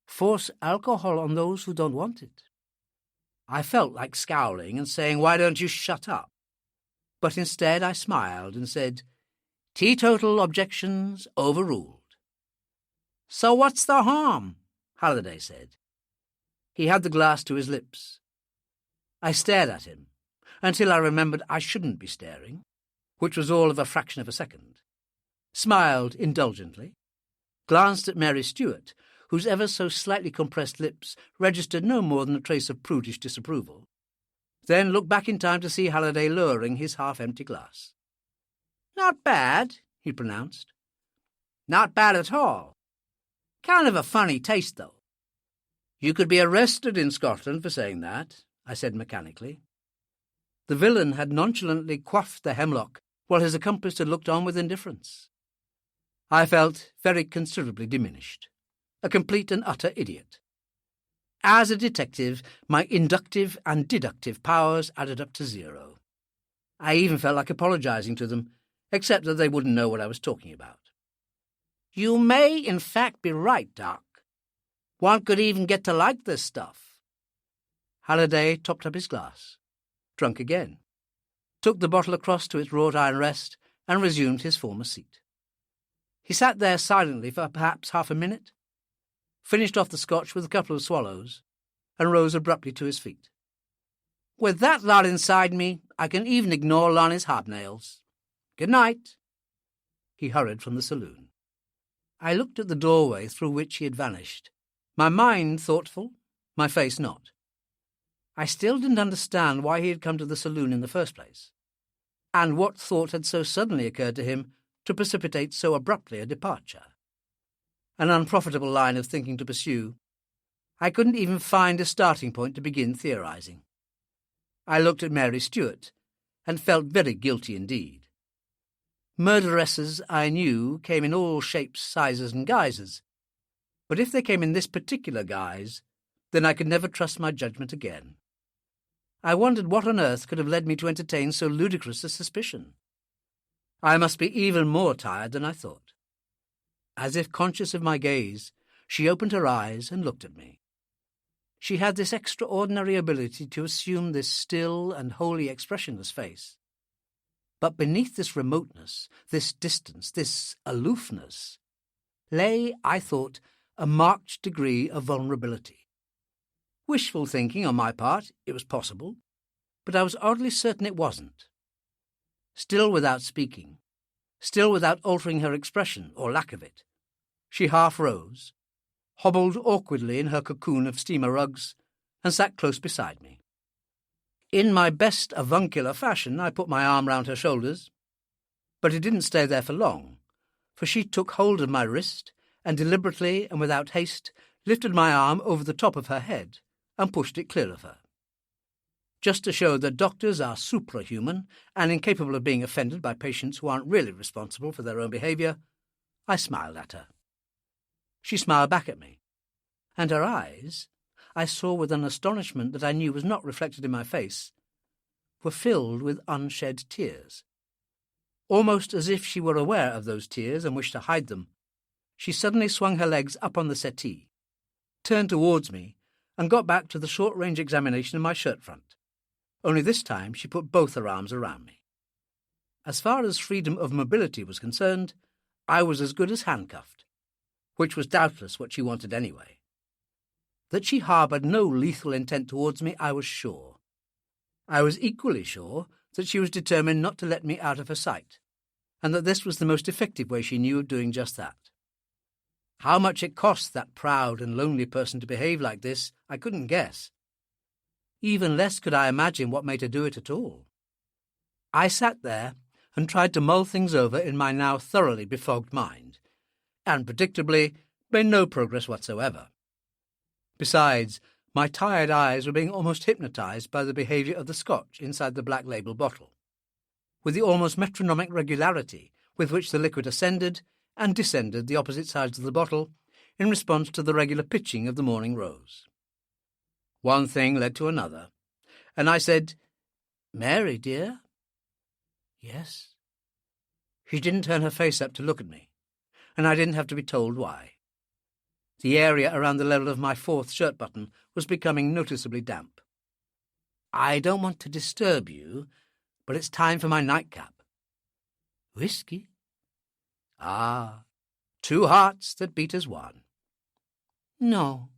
Force alcohol on those who don't want it? I felt like scowling and saying, why don't you shut up? But instead I smiled and said, teetotal objections overruled. So what's the harm? Halliday said. He had the glass to his lips. I stared at him until I remembered I shouldn't be staring, which was all of a fraction of a second, smiled indulgently, glanced at Mary Stuart, whose ever so slightly compressed lips registered no more than a trace of prudish disapproval, then looked back in time to see Halliday lowering his half-empty glass. Not bad, he pronounced. Not bad at all. Kind of a funny taste, though. You could be arrested in Scotland for saying that, I said mechanically. The villain had nonchalantly quaffed the hemlock while his accomplice had looked on with indifference. I felt very considerably diminished, a complete and utter idiot. As a detective, my inductive and deductive powers added up to 0. I even felt like apologizing to them, except that they wouldn't know what I was talking about. You may, in fact, be right, Doc. One could even get to like this stuff. Halliday topped up his glass, drunk again, took the bottle across to its wrought iron rest, and resumed his former seat. He sat there silently for perhaps half a minute, finished off the scotch with a couple of swallows, and rose abruptly to his feet. With that lot inside me, I can even ignore Lonnie's hobnails. Good night. He hurried from the saloon. I looked at the doorway through which he had vanished, my mind thoughtful, my face not. I still didn't understand why he had come to the saloon in the first place, and what thought had so suddenly occurred to him to precipitate so abruptly a departure. An unprofitable line of thinking to pursue. I couldn't even find a starting point to begin theorizing. I looked at Mary Stuart and felt very guilty indeed. Murderesses, I knew, came in all shapes, sizes, and guises, but if they came in this particular guise, then I could never trust my judgment again. I wondered what on earth could have led me to entertain so ludicrous a suspicion. I must be even more tired than I thought. As if conscious of my gaze, she opened her eyes and looked at me. She had this extraordinary ability to assume this still and wholly expressionless face. But beneath this remoteness, this distance, this aloofness, lay, I thought, a marked degree of vulnerability. Wishful thinking on my part, it was possible, but I was oddly certain it wasn't. Still without speaking, still without altering her expression or lack of it, she half rose, hobbled awkwardly in her cocoon of steamer rugs, and sat close beside me. In my best avuncular fashion, I put my arm round her shoulders, but it didn't stay there for long, for she took hold of my wrist and deliberately and without haste lifted my arm over the top of her head and pushed it clear of her. Just to show that doctors are suprahuman and incapable of being offended by patients who aren't really responsible for their own behaviour, I smiled at her. She smiled back at me, and her eyes, I saw with an astonishment that I knew was not reflected in my face, were filled with unshed tears. Almost as if she were aware of those tears and wished to hide them, she suddenly swung her legs up on the settee, turned towards me, and got back to the short-range examination of my shirt front. Only this time she put both her arms around me. As far as freedom of mobility was concerned, I was as good as handcuffed, which was doubtless what she wanted anyway. That she harboured no lethal intent towards me, I was sure. I was equally sure that she was determined not to let me out of her sight, and that this was the most effective way she knew of doing just that. How much it cost that proud and lonely person to behave like this, I couldn't guess. Even less could I imagine what made her do it at all. I sat there and tried to mull things over in my now thoroughly befogged mind, and predictably made no progress whatsoever. Besides, my tired eyes were being almost hypnotized by the behaviour of the scotch inside the black label bottle, with the almost metronomic regularity with which the liquid ascended and descended the opposite sides of the bottle in response to the regular pitching of the morning rose. One thing led to another, and I said, "Mary, dear?" "Yes." She didn't turn her face up to look at me, and I didn't have to be told why. The area around the level of my fourth shirt button was becoming noticeably damp. "I don't want to disturb you, but it's time for my nightcap." "Whiskey?" "Ah, two hearts that beat as one." "No."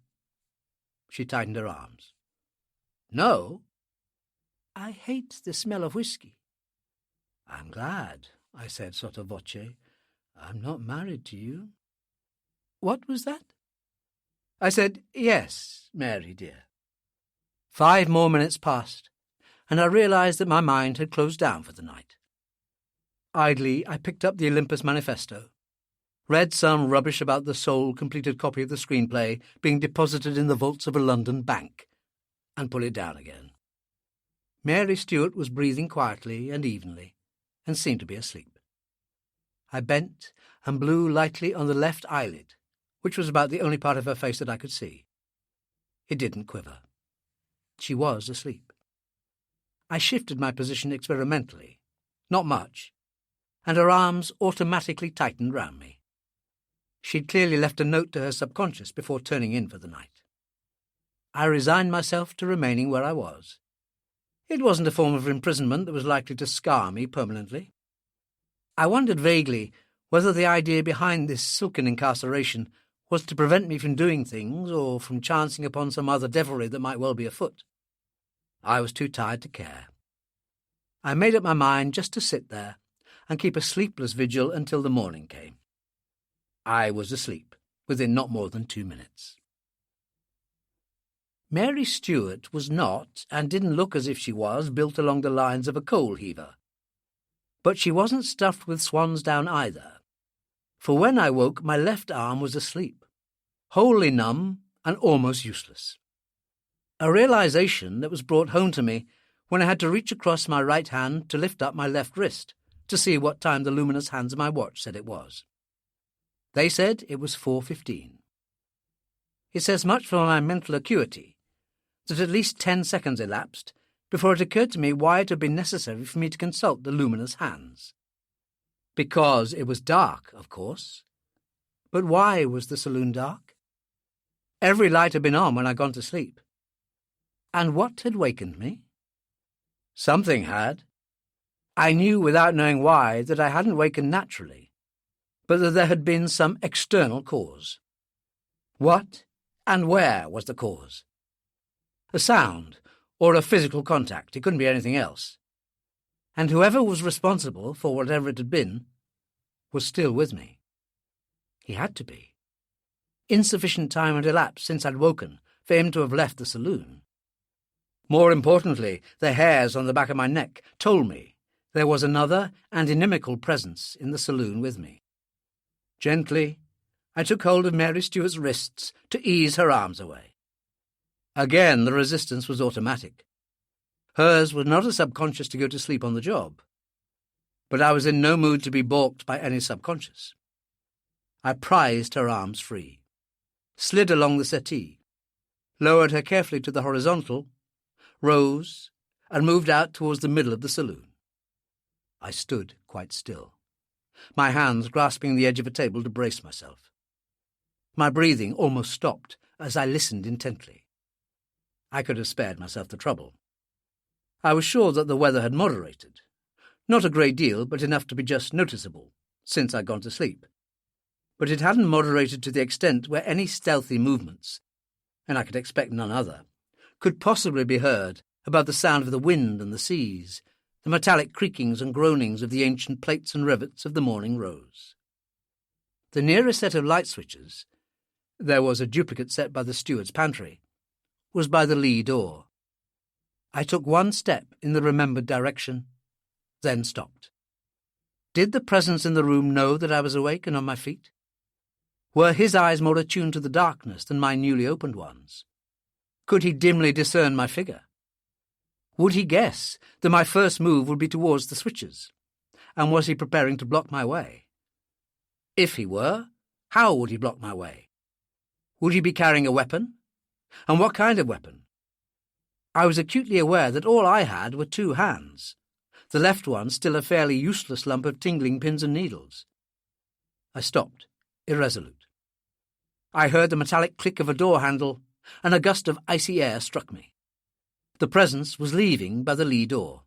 She tightened her arms. "No?" "I hate the smell of whiskey." "I'm glad," I said sotto voce. "I'm not married to you." "What was that?" I said, "Yes, Mary, dear." 5 more minutes passed, and I realized that my mind had closed down for the night. Idly, I picked up the Olympus Manifesto, read some rubbish about the sole completed copy of the screenplay being deposited in the vaults of a London bank, and put it down again. Mary Stuart was breathing quietly and evenly, and seemed to be asleep. I bent and blew lightly on the left eyelid, which was about the only part of her face that I could see. It didn't quiver. She was asleep. I shifted my position experimentally, not much, and her arms automatically tightened round me. She'd clearly left a note to her subconscious before turning in for the night. I resigned myself to remaining where I was. It wasn't a form of imprisonment that was likely to scar me permanently. I wondered vaguely whether the idea behind this silken incarceration was to prevent me from doing things or from chancing upon some other devilry that might well be afoot. I was too tired to care. I made up my mind just to sit there and keep a sleepless vigil until the morning came. I was asleep within not more than 2 minutes. Mary Stuart was not, and didn't look as if she was, built along the lines of a coal heaver. But she wasn't stuffed with swan's down either, for when I woke my left arm was asleep, wholly numb and almost useless. A realization that was brought home to me when I had to reach across my right hand to lift up my left wrist to see what time the luminous hands of my watch said it was. They said it was 4:15. It says much for my mental acuity that at least 10 seconds elapsed before it occurred to me why it had been necessary for me to consult the luminous hands. Because it was dark, of course. But why was the saloon dark? Every light had been on when I'd gone to sleep. And what had wakened me? Something had. I knew without knowing why that I hadn't wakened naturally, but that there had been some external cause. What and where was the cause? A sound, or a physical contact. It couldn't be anything else. And whoever was responsible for whatever it had been was still with me. He had to be. Insufficient time had elapsed since I'd woken for him to have left the saloon. More importantly, the hairs on the back of my neck told me there was another and inimical presence in the saloon with me. Gently, I took hold of Mary Stuart's wrists to ease her arms away. Again, the resistance was automatic. Hers was not a subconscious to go to sleep on the job. But I was in no mood to be balked by any subconscious. I prized her arms free, slid along the settee, lowered her carefully to the horizontal, rose, and moved out towards the middle of the saloon. I stood quite still, my hands grasping the edge of a table to brace myself. My breathing almost stopped as I listened intently. I could have spared myself the trouble. I was sure that the weather had moderated. Not a great deal, but enough to be just noticeable, since I'd gone to sleep. But it hadn't moderated to the extent where any stealthy movements, and I could expect none other, could possibly be heard above the sound of the wind and the seas, the metallic creakings and groanings of the ancient plates and rivets of the morning rose. The nearest set of light switches — there was a duplicate set by the steward's pantry — was by the lee door. I took one step in the remembered direction, then stopped. Did the presence in the room know that I was awake and on my feet? Were his eyes more attuned to the darkness than my newly opened ones? Could he dimly discern my figure? Would he guess that my first move would be towards the switches? And was he preparing to block my way? If he were, how would he block my way? Would he be carrying a weapon? And what kind of weapon? I was acutely aware that all I had were 2 hands, the left one still a fairly useless lump of tingling pins and needles. I stopped, irresolute. I heard the metallic click of a door handle, and a gust of icy air struck me. The presence was leaving by the lee door.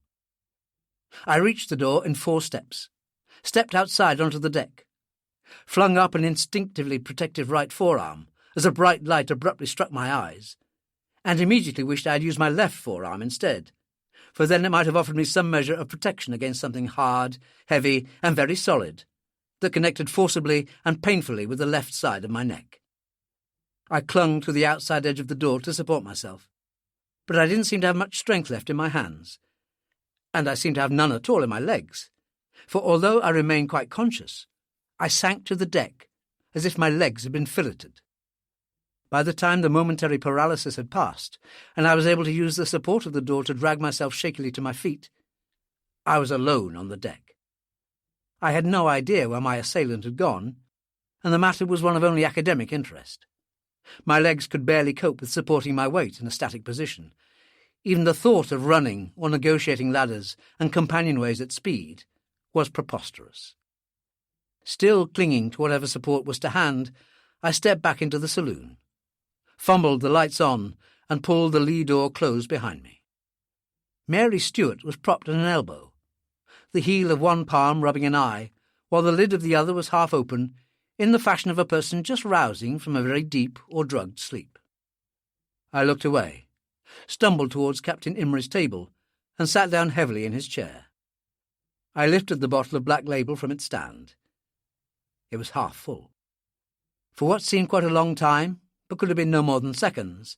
I reached the door in 4 steps, stepped outside onto the deck, flung up an instinctively protective right forearm as a bright light abruptly struck my eyes, and immediately wished I had used my left forearm instead, for then it might have offered me some measure of protection against something hard, heavy, and very solid that connected forcibly and painfully with the left side of my neck. I clung to the outside edge of the door to support myself, but I didn't seem to have much strength left in my hands, and I seemed to have none at all in my legs, for although I remained quite conscious, I sank to the deck as if my legs had been filleted. By the time the momentary paralysis had passed, and I was able to use the support of the door to drag myself shakily to my feet, I was alone on the deck. I had no idea where my assailant had gone, and the matter was one of only academic interest. My legs could barely cope with supporting my weight in a static position. Even the thought of running or negotiating ladders and companionways at speed was preposterous. Still clinging to whatever support was to hand, I stepped back into the saloon, fumbled the lights on, and pulled the lee door closed behind me. Mary Stewart was propped on an elbow, the heel of one palm rubbing an eye, while the lid of the other was half open, in the fashion of a person just rousing from a very deep or drugged sleep. I looked away, stumbled towards Captain Imry's table, and sat down heavily in his chair. I lifted the bottle of Black Label from its stand. It was half full. For what seemed quite a long time, but could have been no more than seconds,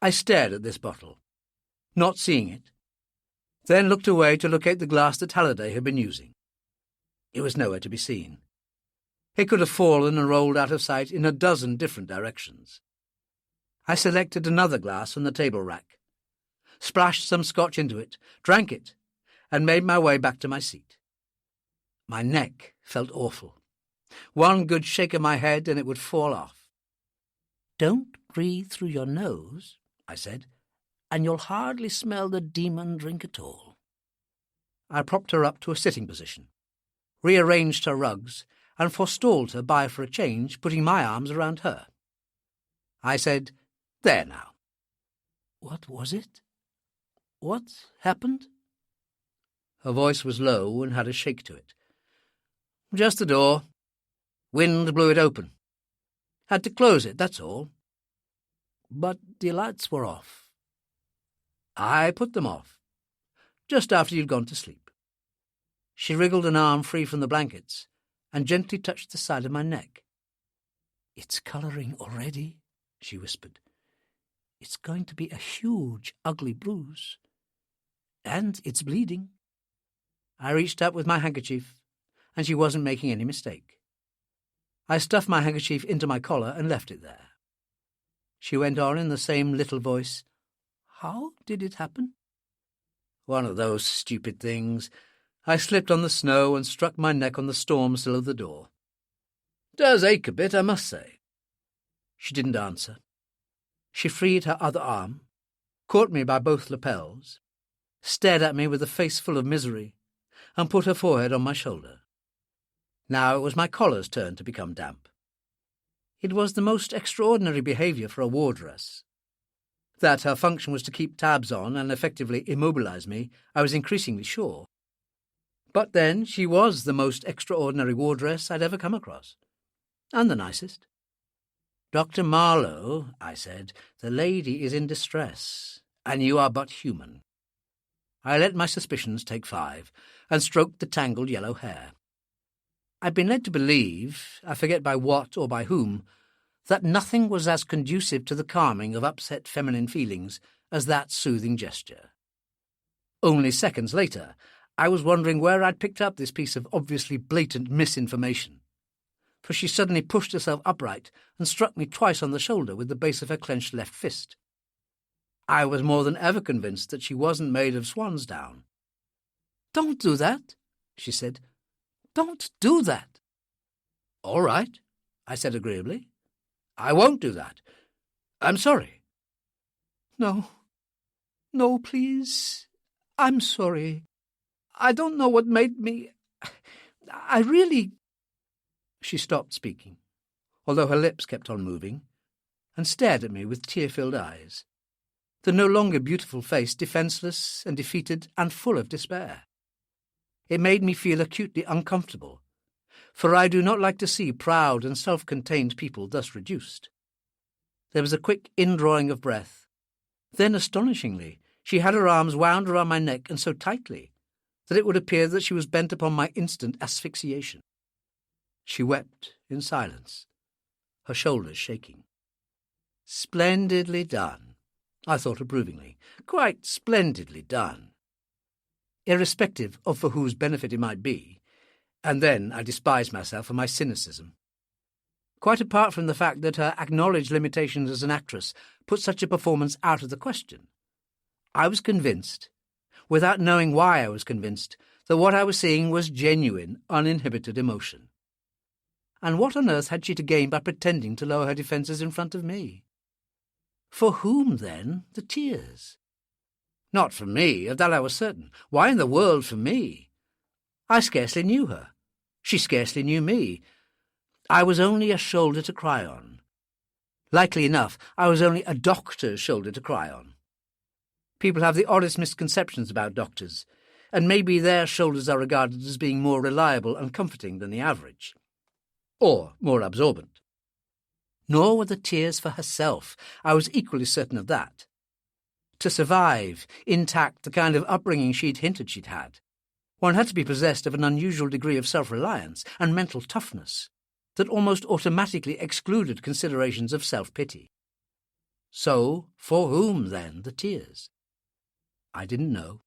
I stared at this bottle, not seeing it, then looked away to locate the glass that Halliday had been using. It was nowhere to be seen. It could have fallen and rolled out of sight in a dozen different directions. I selected another glass from the table rack, splashed some scotch into it, drank it, and made my way back to my seat. My neck felt awful. One good shake of my head and it would fall off. "Don't breathe through your nose," I said, "and you'll hardly smell the demon drink at all." I propped her up to a sitting position, rearranged her rugs, and forestalled her by for a change, putting my arms around her. I said, "There now." "What was it? What happened?" Her voice was low and had a shake to it. "Just the door. Wind blew it open. Had to close it, that's all." "But the lights were off." "I put them off, just after you'd gone to sleep." She wriggled an arm free from the blankets and gently touched the side of my neck. "It's colouring already," she whispered. "It's going to be a huge, ugly bruise. And it's bleeding." I reached up with my handkerchief, and she wasn't making any mistake. I stuffed my handkerchief into my collar and left it there. She went on in the same little voice. "How did it happen?" "One of those stupid things. I slipped on the snow and struck my neck on the storm sill of the door. Does ache a bit, I must say." She didn't answer. She freed her other arm, caught me by both lapels, stared at me with a face full of misery, and put her forehead on my shoulder. Now it was my collar's turn to become damp. It was the most extraordinary behaviour for a wardress. That her function was to keep tabs on and effectively immobilise me, I was increasingly sure. But then she was the most extraordinary wardress I'd ever come across, and the nicest. "Dr. Marlowe," I said, "the lady is in distress, and you are but human." I let my suspicions take 5, and stroked the tangled yellow hair. I'd been led to believe, I forget by what or by whom, that nothing was as conducive to the calming of upset feminine feelings as that soothing gesture. Only seconds later, I was wondering where I'd picked up this piece of obviously blatant misinformation, for she suddenly pushed herself upright and struck me twice on the shoulder with the base of her clenched left fist. I was more than ever convinced that she wasn't made of swan's down. "Don't do that," she said. "Don't do that." "All right," I said agreeably. "I won't do that. I'm sorry." No, please. I'm sorry. I don't know what made me... I really..." She stopped speaking, although her lips kept on moving, and stared at me with tear-filled eyes, the no longer beautiful face defenceless and defeated and full of despair. It made me feel acutely uncomfortable, for I do not like to see proud and self-contained people thus reduced. There was a quick indrawing of breath. Then, astonishingly, she had her arms wound around my neck and so tightly that it would appear that she was bent upon my instant asphyxiation. She wept in silence, her shoulders shaking. "Splendidly done," I thought approvingly. "Quite splendidly done." Irrespective of for whose benefit it might be, and then I despised myself for my cynicism. Quite apart from the fact that her acknowledged limitations as an actress put such a performance out of the question, I was convinced, without knowing why I was convinced, that what I was seeing was genuine, uninhibited emotion. And what on earth had she to gain by pretending to lower her defences in front of me? For whom, then, the tears? Not for me, of that I was certain. Why in the world for me? I scarcely knew her. She scarcely knew me. I was only a shoulder to cry on. Likely enough, I was only a doctor's shoulder to cry on. People have the oddest misconceptions about doctors, and maybe their shoulders are regarded as being more reliable and comforting than the average, or more absorbent. Nor were the tears for herself. I was equally certain of that. To survive, intact, the kind of upbringing she'd hinted she'd had, one had to be possessed of an unusual degree of self-reliance and mental toughness that almost automatically excluded considerations of self-pity. So, for whom, then, the tears? I didn't know,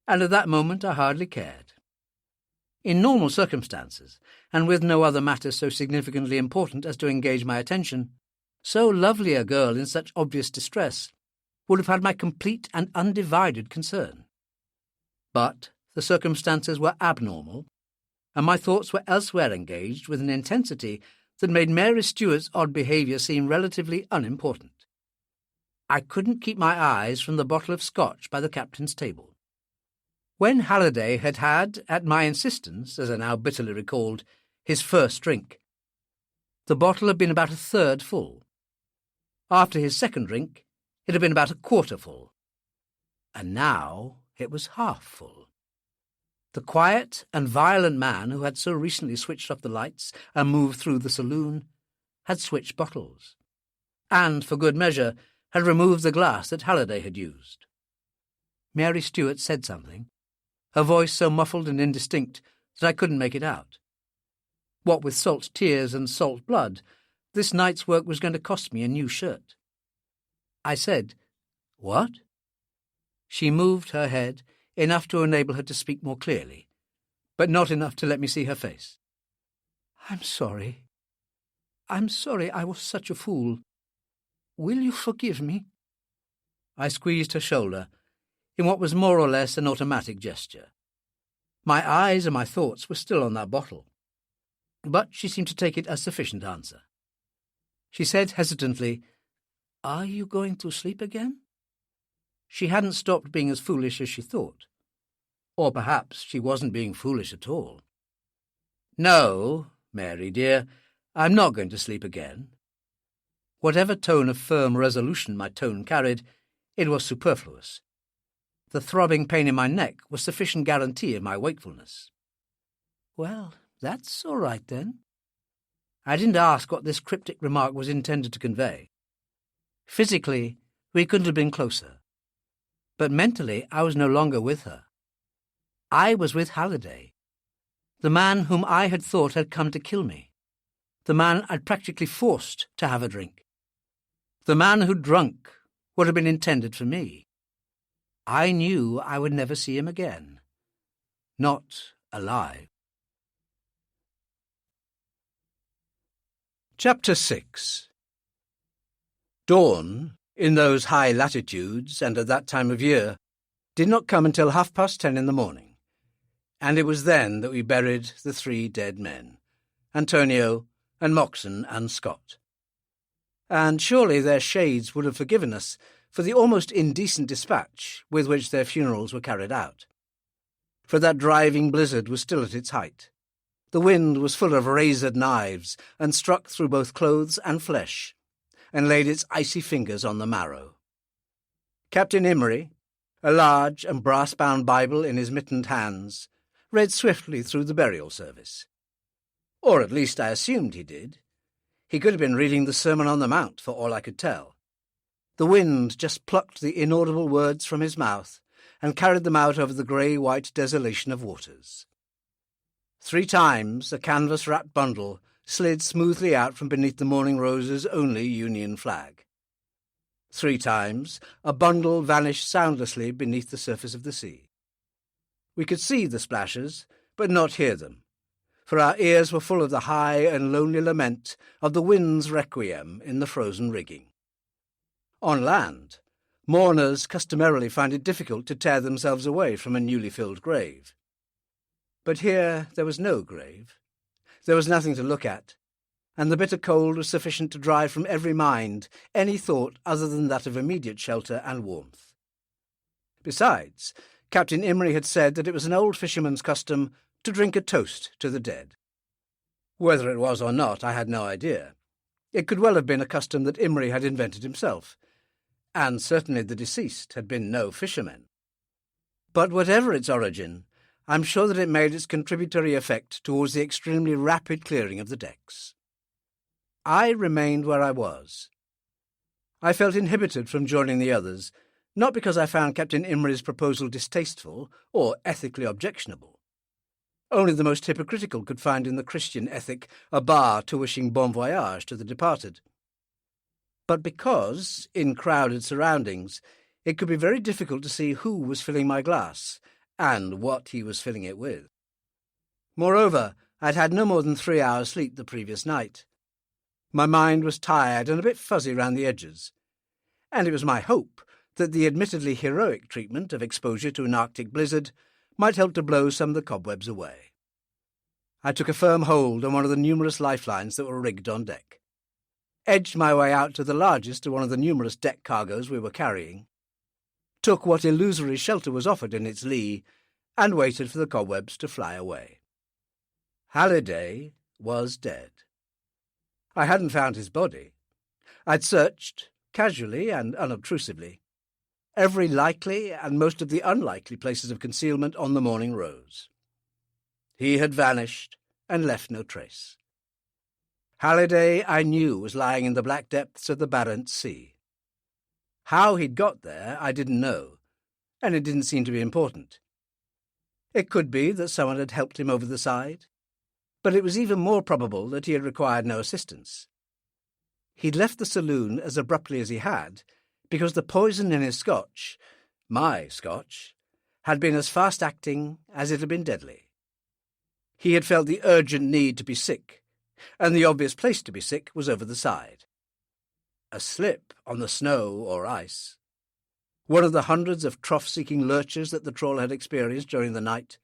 and at that moment I hardly cared. In normal circumstances, and with no other matter so significantly important as to engage my attention, so lovely a girl in such obvious distress would have had my complete and undivided concern. But the circumstances were abnormal, and my thoughts were elsewhere engaged with an intensity that made Mary Stuart's odd behaviour seem relatively unimportant. I couldn't keep my eyes from the bottle of scotch by the captain's table. When Halliday had had, at my insistence, as I now bitterly recalled, his first drink, the bottle had been about a third full. After his second drink, it had been about a quarter full. And now it was half full. The quiet and violent man who had so recently switched off the lights and moved through the saloon had switched bottles, and, for good measure, had removed the glass that Halliday had used. Mary Stuart said something, her voice so muffled and indistinct that I couldn't make it out. What with salt tears and salt blood, this night's work was going to cost me a new shirt. I said, "What?" She moved her head, enough to enable her to speak more clearly, but not enough to let me see her face. I'm sorry I was such a fool. Will you forgive me?" I squeezed her shoulder in what was more or less an automatic gesture. My eyes and my thoughts were still on that bottle, but she seemed to take it as sufficient answer. She said hesitantly, "Are you going to sleep again?" She hadn't stopped being as foolish as she thought. Or perhaps she wasn't being foolish at all. "No, Mary, dear, I'm not going to sleep again." Whatever tone of firm resolution my tone carried, it was superfluous. The throbbing pain in my neck was sufficient guarantee of my wakefulness. "Well, that's all right, then." I didn't ask what this cryptic remark was intended to convey. Physically, we couldn't have been closer. But mentally, I was no longer with her. I was with Halliday, the man whom I had thought had come to kill me, the man I'd practically forced to have a drink, the man who drunk would have been intended for me. I knew I would never see him again, not alive. Chapter 6. Dawn, in those high latitudes and at that time of year, did not come until 10:30 in the morning, and it was then that we buried the 3 dead men, Antonio and Moxon and Scott. And surely their shades would have forgiven us for the almost indecent dispatch with which their funerals were carried out. For that driving blizzard was still at its height. The wind was full of razored knives and struck through both clothes and flesh, and laid its icy fingers on the marrow. Captain Imrie, a large and brass-bound Bible in his mittened hands, read swiftly through the burial service. Or at least I assumed he did. He could have been reading the Sermon on the Mount, for all I could tell. The wind just plucked the inaudible words from his mouth and carried them out over the grey-white desolation of waters. 3 times a canvas-wrapped bundle slid smoothly out from beneath the Morning Rose's only Union flag. 3 times a bundle vanished soundlessly beneath the surface of the sea. We could see the splashes, but not hear them, for our ears were full of the high and lonely lament of the wind's requiem in the frozen rigging. On land, mourners customarily find it difficult to tear themselves away from a newly filled grave. But here there was no grave. There was nothing to look at, and the bitter cold was sufficient to drive from every mind any thought other than that of immediate shelter and warmth. Besides, Captain Imrie had said that it was an old fisherman's custom to drink a toast to the dead. Whether it was or not, I had no idea. It could well have been a custom that Imrie had invented himself, and certainly the deceased had been no fisherman. But whatever its origin, I'm sure that it made its contributory effect towards the extremely rapid clearing of the decks. I remained where I was. I felt inhibited from joining the others, not because I found Captain Imrie's proposal distasteful or ethically objectionable. Only the most hypocritical could find in the Christian ethic a bar to wishing bon voyage to the departed. But because, in crowded surroundings, it could be very difficult to see who was filling my glass, and what he was filling it with. Moreover, I'd had no more than 3 hours' sleep the previous night. My mind was tired and a bit fuzzy round the edges, and it was my hope that the admittedly heroic treatment of exposure to an Arctic blizzard might help to blow some of the cobwebs away. I took a firm hold on one of the numerous lifelines that were rigged on deck, edged my way out to the largest of one of the numerous deck cargoes we were carrying, took what illusory shelter was offered in its lee, and waited for the cobwebs to fly away. Halliday was dead. I hadn't found his body. I'd searched, casually and unobtrusively, every likely and most of the unlikely places of concealment on the Morning Rose. He had vanished and left no trace. Halliday, I knew, was lying in the black depths of the Barents Sea. How he'd got there, I didn't know, and it didn't seem to be important. It could be that someone had helped him over the side, but it was even more probable that he had required no assistance. He'd left the saloon as abruptly as he had, because the poison in his scotch, my scotch, had been as fast-acting as it had been deadly. He had felt the urgent need to be sick, and the obvious place to be sick was over the side. A slip on the snow or ice, one of the hundreds of trough-seeking lurches that the trawler had experienced during the night,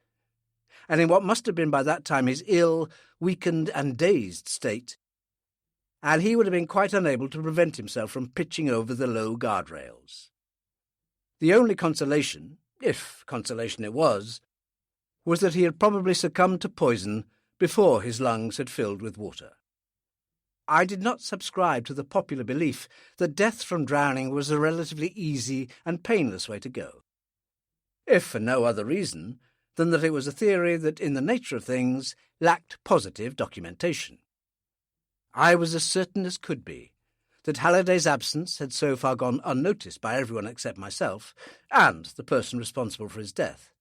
and in what must have been by that time his ill, weakened and dazed state, and he would have been quite unable to prevent himself from pitching over the low guardrails. The only consolation, if consolation it was that he had probably succumbed to poison before his lungs had filled with water. I did not subscribe to the popular belief that death from drowning was a relatively easy and painless way to go, if for no other reason than that it was a theory that, in the nature of things, lacked positive documentation. I was as certain as could be that Halliday's absence had so far gone unnoticed by everyone except myself and the person responsible for his death.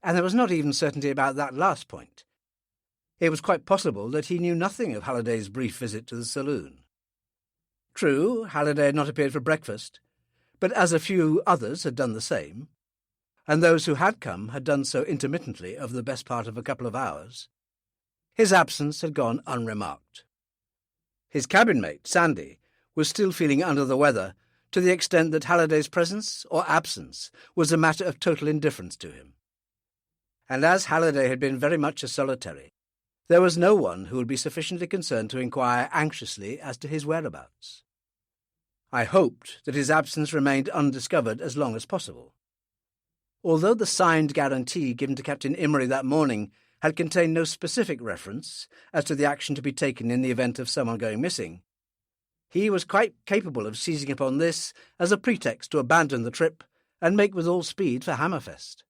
And there was not even certainty about that last point. It was quite possible that he knew nothing of Halliday's brief visit to the saloon. True, Halliday had not appeared for breakfast, but as a few others had done the same, and those who had come had done so intermittently over the best part of a couple of hours, his absence had gone unremarked. His cabin mate, Sandy, was still feeling under the weather to the extent that Halliday's presence or absence was a matter of total indifference to him. And as Halliday had been very much a solitary, there was no one who would be sufficiently concerned to inquire anxiously as to his whereabouts. I hoped that his absence remained undiscovered as long as possible. Although the signed guarantee given to Captain Imrie that morning had contained no specific reference as to the action to be taken in the event of someone going missing, he was quite capable of seizing upon this as a pretext to abandon the trip and make with all speed for Hammerfest.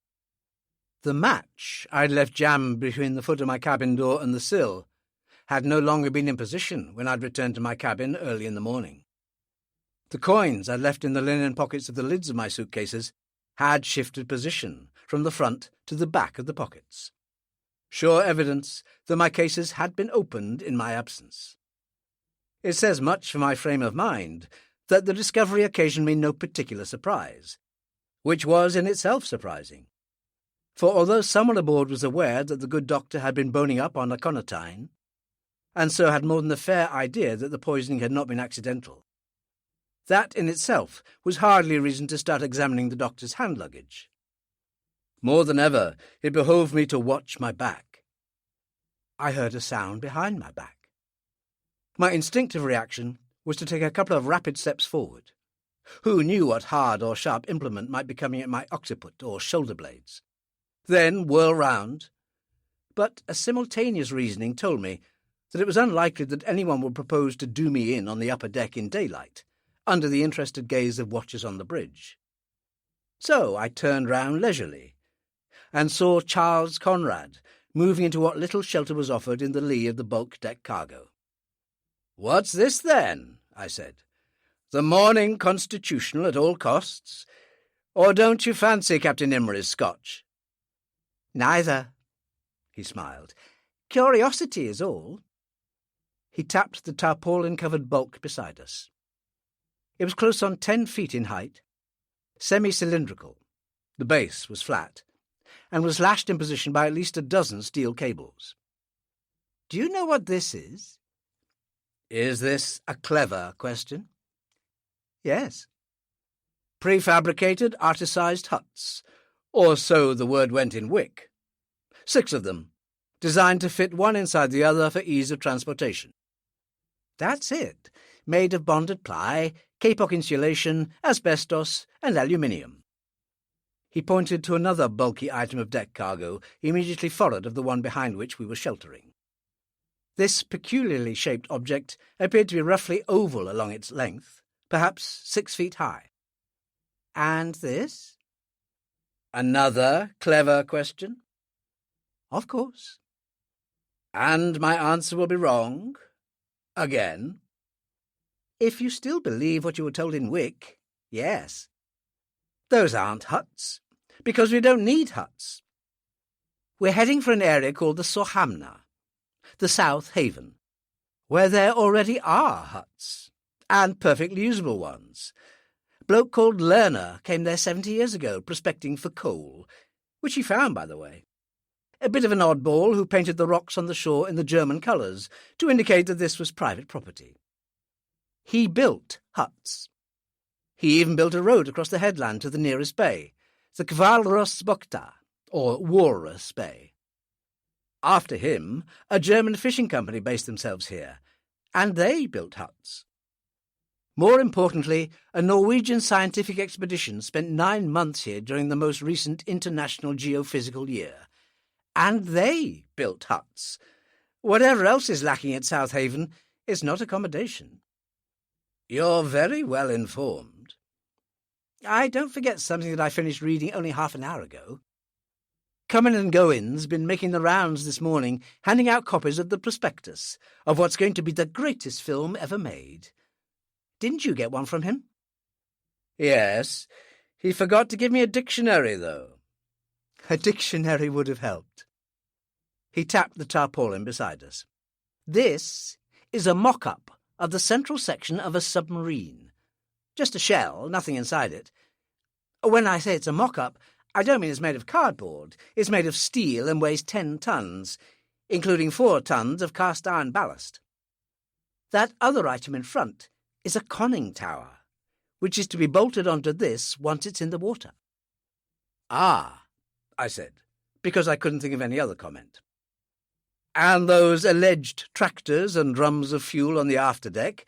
The match I'd left jammed between the foot of my cabin door and the sill had no longer been in position when I'd returned to my cabin early in the morning. The coins I'd left in the linen pockets of the lids of my suitcases had shifted position from the front to the back of the pockets. Sure evidence that my cases had been opened in my absence. It says much for my frame of mind that the discovery occasioned me no particular surprise, which was in itself surprising. For although someone aboard was aware that the good doctor had been boning up on aconitine, and so had more than a fair idea that the poisoning had not been accidental, that in itself was hardly a reason to start examining the doctor's hand luggage. More than ever, it behoved me to watch my back. I heard a sound behind my back. My instinctive reaction was to take a couple of rapid steps forward. Who knew what hard or sharp implement might be coming at my occiput or shoulder blades? Then whirl round. But a simultaneous reasoning told me that it was unlikely that anyone would propose to do me in on the upper deck in daylight, under the interested gaze of watchers on the bridge. So I turned round leisurely, and saw Charles Conrad moving into what little shelter was offered in the lee of the bulk deck cargo. "What's this, then?" I said. "The morning constitutional at all costs? Or don't you fancy Captain Imrie's Scotch?" "Neither," he smiled. "Curiosity is all." He tapped the tarpaulin-covered bulk beside us. It was close on 10 feet in height, semi-cylindrical. The base was flat, and was lashed in position by at least a dozen steel cables. "Do you know what this is?" "Is this a clever question?" "Yes." "Prefabricated, articized huts, or so the word went in Wick. 6 of them, designed to fit one inside the other for ease of transportation." "That's it. Made of bonded ply, kapok insulation, asbestos, and aluminium." He pointed to another bulky item of deck cargo immediately forward of the one behind which we were sheltering. This peculiarly shaped object appeared to be roughly oval along its length, perhaps 6 feet high. "And this?" "Another clever question?" "Of course." "And my answer will be wrong? Again?" "If you still believe what you were told in Wick, yes." "Those aren't huts, because we don't need huts. We're heading for an area called the Sohamna, the South Haven, where there already are huts, and perfectly usable ones. A bloke called Lerner came there 70 years ago, prospecting for coal, which he found, by the way. A bit of an oddball who painted the rocks on the shore in the German colours to indicate that this was private property. He built huts. He even built a road across the headland to the nearest bay, the Kvalrosbukta, or Walrus Bay. After him, a German fishing company based themselves here, and they built huts. More importantly, a Norwegian scientific expedition spent 9 months here during the most recent International Geophysical Year, and they built huts. Whatever else is lacking at South Haven is not accommodation." "You're very well informed." "I don't forget something that I finished reading only half an hour ago. Comin' and Goin's been making the rounds this morning, handing out copies of the prospectus of what's going to be the greatest film ever made. Didn't you get one from him?" "Yes. He forgot to give me a dictionary, though." "A dictionary would have helped." He tapped the tarpaulin beside us. "This is a mock-up of the central section of a submarine. Just a shell, nothing inside it. When I say it's a mock-up, I don't mean it's made of cardboard. It's made of steel and weighs 10 tons, including 4 tons of cast-iron ballast. That other item in front is a conning tower, which is to be bolted onto this once it's in the water." "Ah," I said, because I couldn't think of any other comment. "And those alleged tractors and drums of fuel on the afterdeck,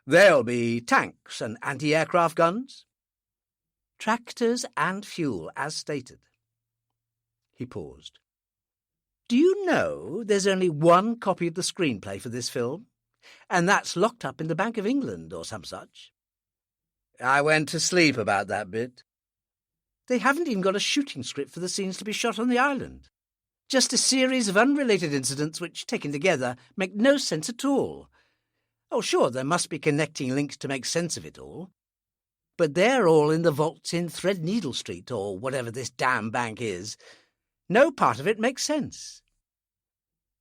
they'll be tanks and anti-aircraft guns?" "Tractors and fuel, as stated." He paused. "Do you know there's only one copy of the screenplay for this film? And that's locked up in the Bank of England or some such." "I went to sleep about that bit." "They haven't even got a shooting script for the scenes to be shot on the island. Just a series of unrelated incidents which, taken together, make no sense at all. Oh, sure, there must be connecting links to make sense of it all. But they're all in the vaults in Threadneedle Street, or whatever this damn bank is. No part of it makes sense."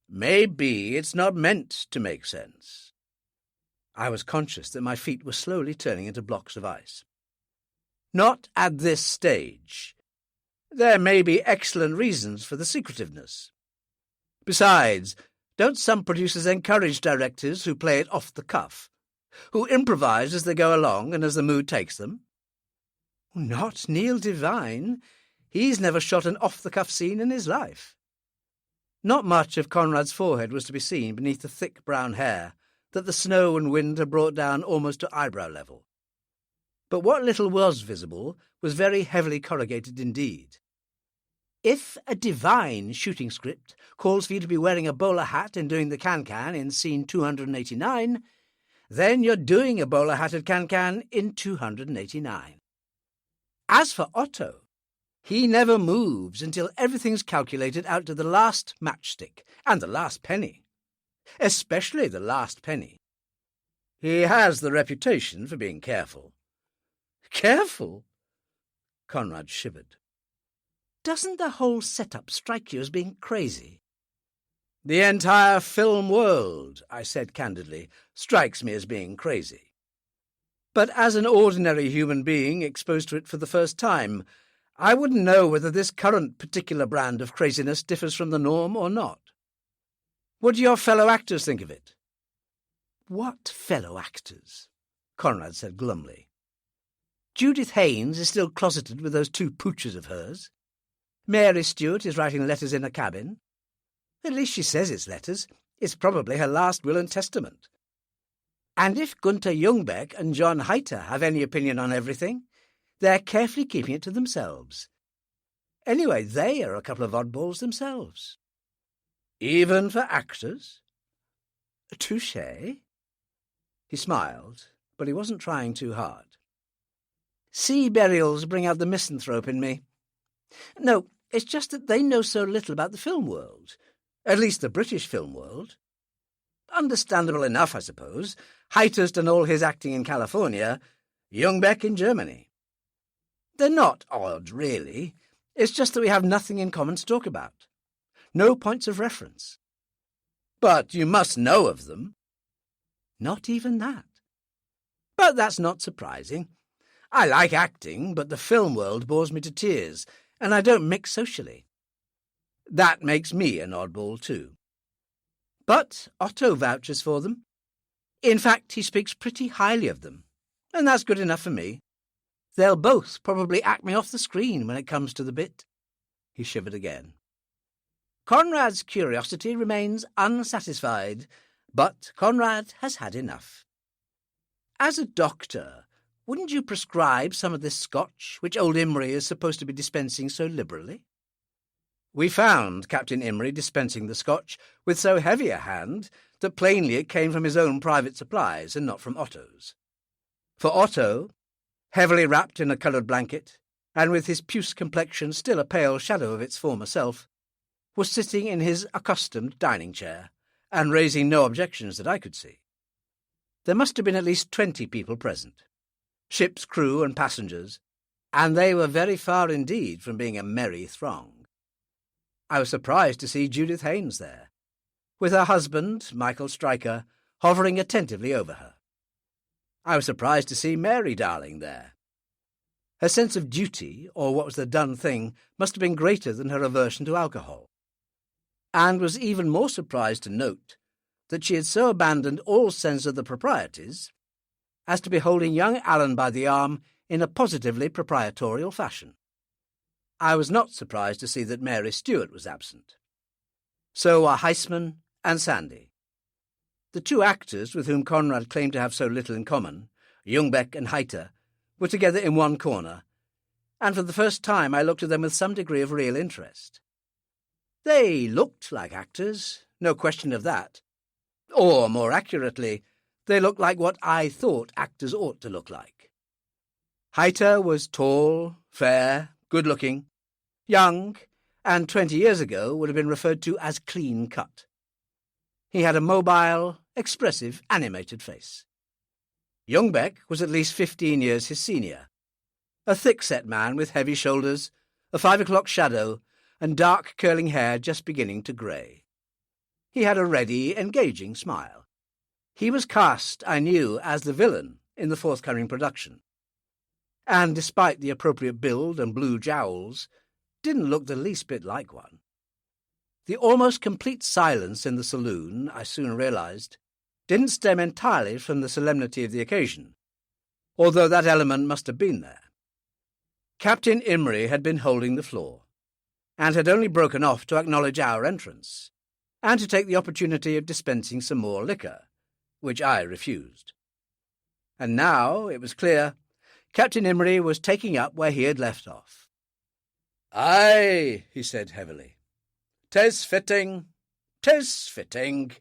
"Maybe it's not meant to make sense." I was conscious that my feet were slowly turning into blocks of ice. "Not at this stage. There may be excellent reasons for the secretiveness. Besides, don't some producers encourage directors who play it off the cuff, who improvise as they go along and as the mood takes them?" "Not Neil Devine. He's never shot an off-the-cuff scene in his life." Not much of Conrad's forehead was to be seen beneath the thick brown hair that the snow and wind had brought down almost to eyebrow level. But what little was visible was very heavily corrugated indeed. "If a Devine shooting script calls for you to be wearing a bowler hat and doing the can-can in scene 289, then you're doing a bowler hatted can-can in 289. As for Otto, he never moves until everything's calculated out to the last matchstick and the last penny. Especially the last penny. He has the reputation for being careful." "Careful?" Conrad shivered. "Doesn't the whole setup strike you as being crazy?" "The entire film world," I said candidly, "strikes me as being crazy. But as an ordinary human being exposed to it for the first time, I wouldn't know whether this current particular brand of craziness differs from the norm or not. What do your fellow actors think of it?" "What fellow actors?" Conrad said glumly. "Judith Haynes is still closeted with those 2 poochers of hers. Mary Stuart is writing letters in a cabin. At least she says it's letters. It's probably her last will and testament. And if Gunther Jungbeck and John Heiter have any opinion on everything, they're carefully keeping it to themselves. Anyway, they are a couple of oddballs themselves." "Even for actors?" "Touché." He smiled, but he wasn't trying too hard. "Sea burials bring out the misanthrope in me. No, it's just that they know so little about the film world, at least the British film world. Understandable enough, I suppose. Heiter's done all his acting in California, Jungbeck in Germany. They're not odd, really. It's just that we have nothing in common to talk about. No points of reference." "But you must know of them." "Not even that. But that's not surprising. I like acting, but the film world bores me to tears, and I don't mix socially. That makes me an oddball too. But Otto vouches for them. In fact, he speaks pretty highly of them, and that's good enough for me. They'll both probably act me off the screen when it comes to the bit." He shivered again. Conrad's curiosity remains unsatisfied, but Conrad has had enough. "As a doctor, wouldn't you prescribe some of this scotch, which old Imrie is supposed to be dispensing so liberally?" We found Captain Imrie dispensing the scotch with so heavy a hand that plainly it came from his own private supplies and not from Otto's. For Otto, heavily wrapped in a coloured blanket, and with his puce complexion still a pale shadow of its former self, was sitting in his accustomed dining-chair, and raising no objections that I could see. There must have been at least 20 people present, ship's crew and passengers, and they were very far indeed from being a merry throng. I was surprised to see Judith Haynes there, with her husband, Michael Stryker, hovering attentively over her. I was surprised to see Mary Darling there. Her sense of duty, or what was the done thing, must have been greater than her aversion to alcohol, and was even more surprised to note that she had so abandoned all sense of the proprieties as to be holding young Alan by the arm in a positively proprietorial fashion. I was not surprised to see that Mary Stuart was absent. So were Heisman and Sandy. The two actors with whom Conrad claimed to have so little in common, Ljungbeck and Heiter, were together in one corner, and for the first time I looked at them with some degree of real interest. They looked like actors, no question of that. Or, more accurately, they looked like what I thought actors ought to look like. Heiter was tall, fair, good-looking, young, and 20 years ago would have been referred to as clean-cut. He had a mobile, expressive, animated face. Ljungbeck was at least 15 years his senior, a thick-set man with heavy shoulders, a 5 o'clock shadow, and dark curling hair just beginning to grey. He had a ready, engaging smile. He was cast, I knew, as the villain in the forthcoming production, and despite the appropriate build and blue jowls, didn't look the least bit like one. The almost complete silence in the saloon, I soon realised, didn't stem entirely from the solemnity of the occasion, although that element must have been there. Captain Imrie had been holding the floor, and had only broken off to acknowledge our entrance, and to take the opportunity of dispensing some more liquor, which I refused. And now, it was clear, Captain Imrie was taking up where he had left off. "Aye," he said heavily, "'tis fitting, 'tis fitting.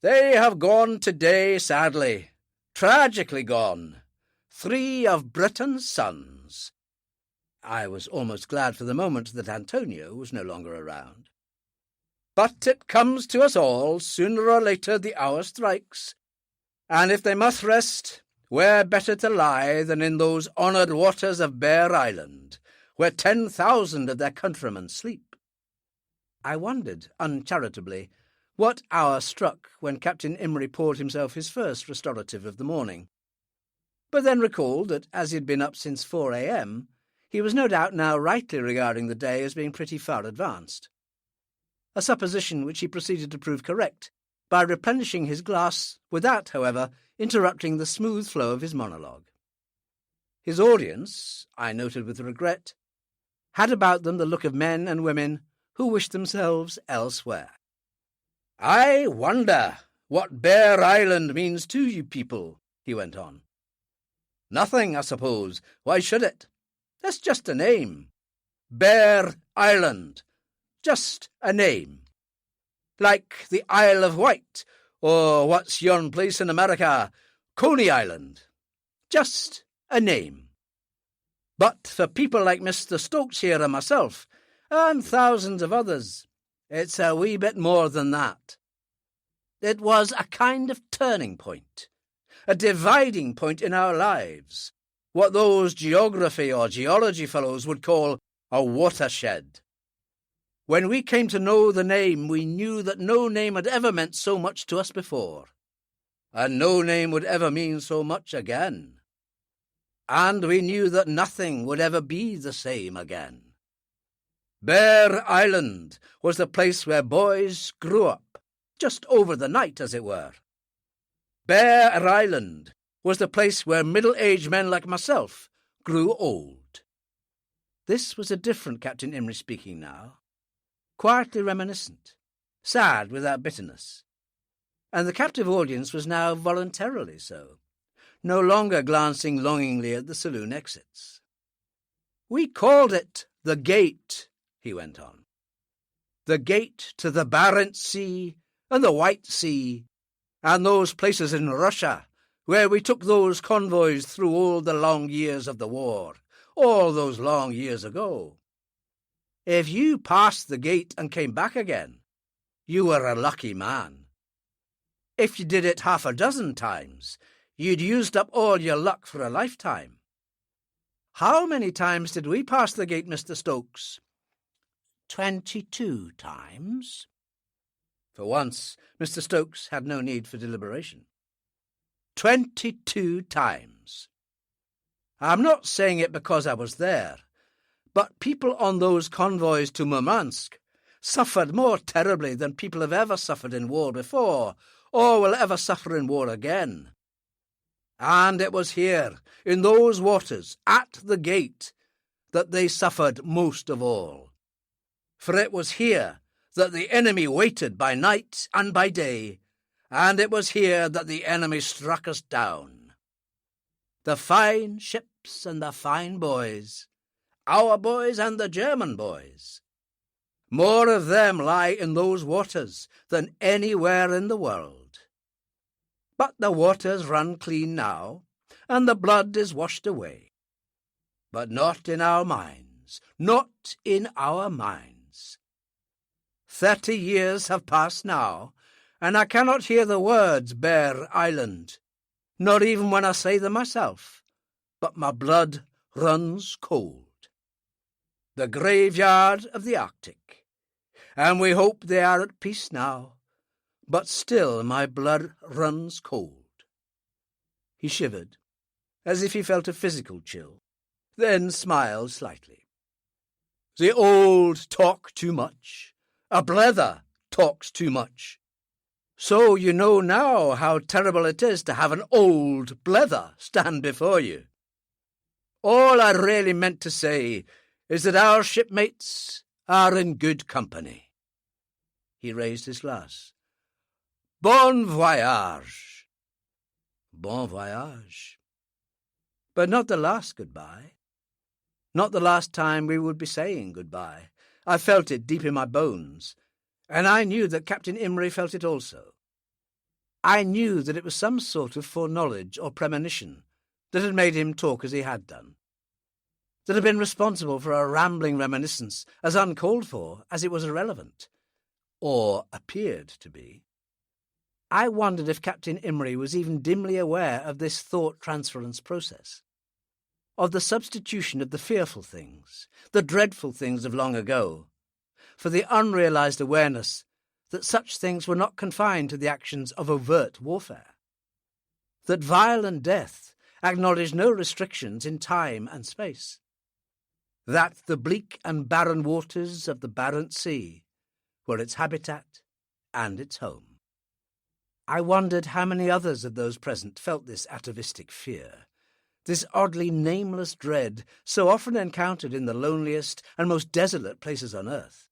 They have gone today, sadly, tragically gone, 3 of Britain's sons." I was almost glad for the moment that Antonio was no longer around. "But it comes to us all, sooner or later the hour strikes, and if they must rest, where better to lie than in those honoured waters of Bear Island, where 10,000 of their countrymen sleep?" I wondered, uncharitably, what hour struck when Captain Imrie poured himself his first restorative of the morning, but then recalled that, as he had been up since 4 a.m., he was no doubt now rightly regarding the day as being pretty far advanced, a supposition which he proceeded to prove correct by replenishing his glass without, however, interrupting the smooth flow of his monologue. His audience, I noted with regret, had about them the look of men and women who wished themselves elsewhere. "I wonder what Bear Island means to you people," he went on. "Nothing, I suppose. Why should it? That's just a name. Bear Island. Just a name. Like the Isle of Wight, or what's yon place in America, Coney Island. Just a name. But for people like Mr. Stokes here and myself, and thousands of others, it's a wee bit more than that. It was a kind of turning point, a dividing point in our lives, what those geography or geology fellows would call a watershed. When we came to know the name, we knew that no name had ever meant so much to us before, and no name would ever mean so much again. And we knew that nothing would ever be the same again. Bear Island was the place where boys grew up, just over the night, as it were. Bear Island was the place where middle-aged men like myself grew old. This was a different Captain Imrie speaking now, quietly reminiscent, sad without bitterness, and the captive audience was now voluntarily so, no longer glancing longingly at the saloon exits. "We called it the Gate," he went on. "The gate to the Barents Sea and the White Sea, and those places in Russia where we took those convoys through all the long years of the war, all those long years ago. If you passed the gate and came back again, you were a lucky man. If you did it half a dozen times, you'd used up all your luck for a lifetime. How many times did we pass the gate, Mr. Stokes?" 22 times. For once, Mr. Stokes had no need for deliberation. 22 times. I'm not saying it because I was there, but people on those convoys to Murmansk suffered more terribly than people have ever suffered in war before, or will ever suffer in war again. And it was here, in those waters, at the gate, that they suffered most of all. For it was here that the enemy waited by night and by day, and it was here that the enemy struck us down. The fine ships and the fine boys, our boys and the German boys, more of them lie in those waters than anywhere in the world. But the waters run clean now, and the blood is washed away. But not in our minds, not in our minds. 30 years have passed now, and I cannot hear the words Bear Island, not even when I say them myself, but my blood runs cold. The graveyard of the Arctic, and we hope they are at peace now, but still my blood runs cold. He shivered, as if he felt a physical chill, then smiled slightly. The old talk too much. A blether talks too much. So you know now how terrible it is to have an old blether stand before you. All I really meant to say is that our shipmates are in good company. He raised his glass. Bon voyage. Bon voyage. But not the last goodbye. Not the last time we would be saying goodbye. I felt it deep in my bones, and I knew that Captain Imrie felt it also. I knew that it was some sort of foreknowledge or premonition that had made him talk as he had done, that had been responsible for a rambling reminiscence as uncalled for as it was irrelevant, or appeared to be. I wondered if Captain Imrie was even dimly aware of this thought-transference process, of the substitution of the fearful things, the dreadful things of long ago, for the unrealized awareness that such things were not confined to the actions of overt warfare, that violent death acknowledged no restrictions in time and space, that the bleak and barren waters of the Barents Sea were its habitat and its home. I wondered how many others of those present felt this atavistic fear, this oddly nameless dread so often encountered in the loneliest and most desolate places on earth.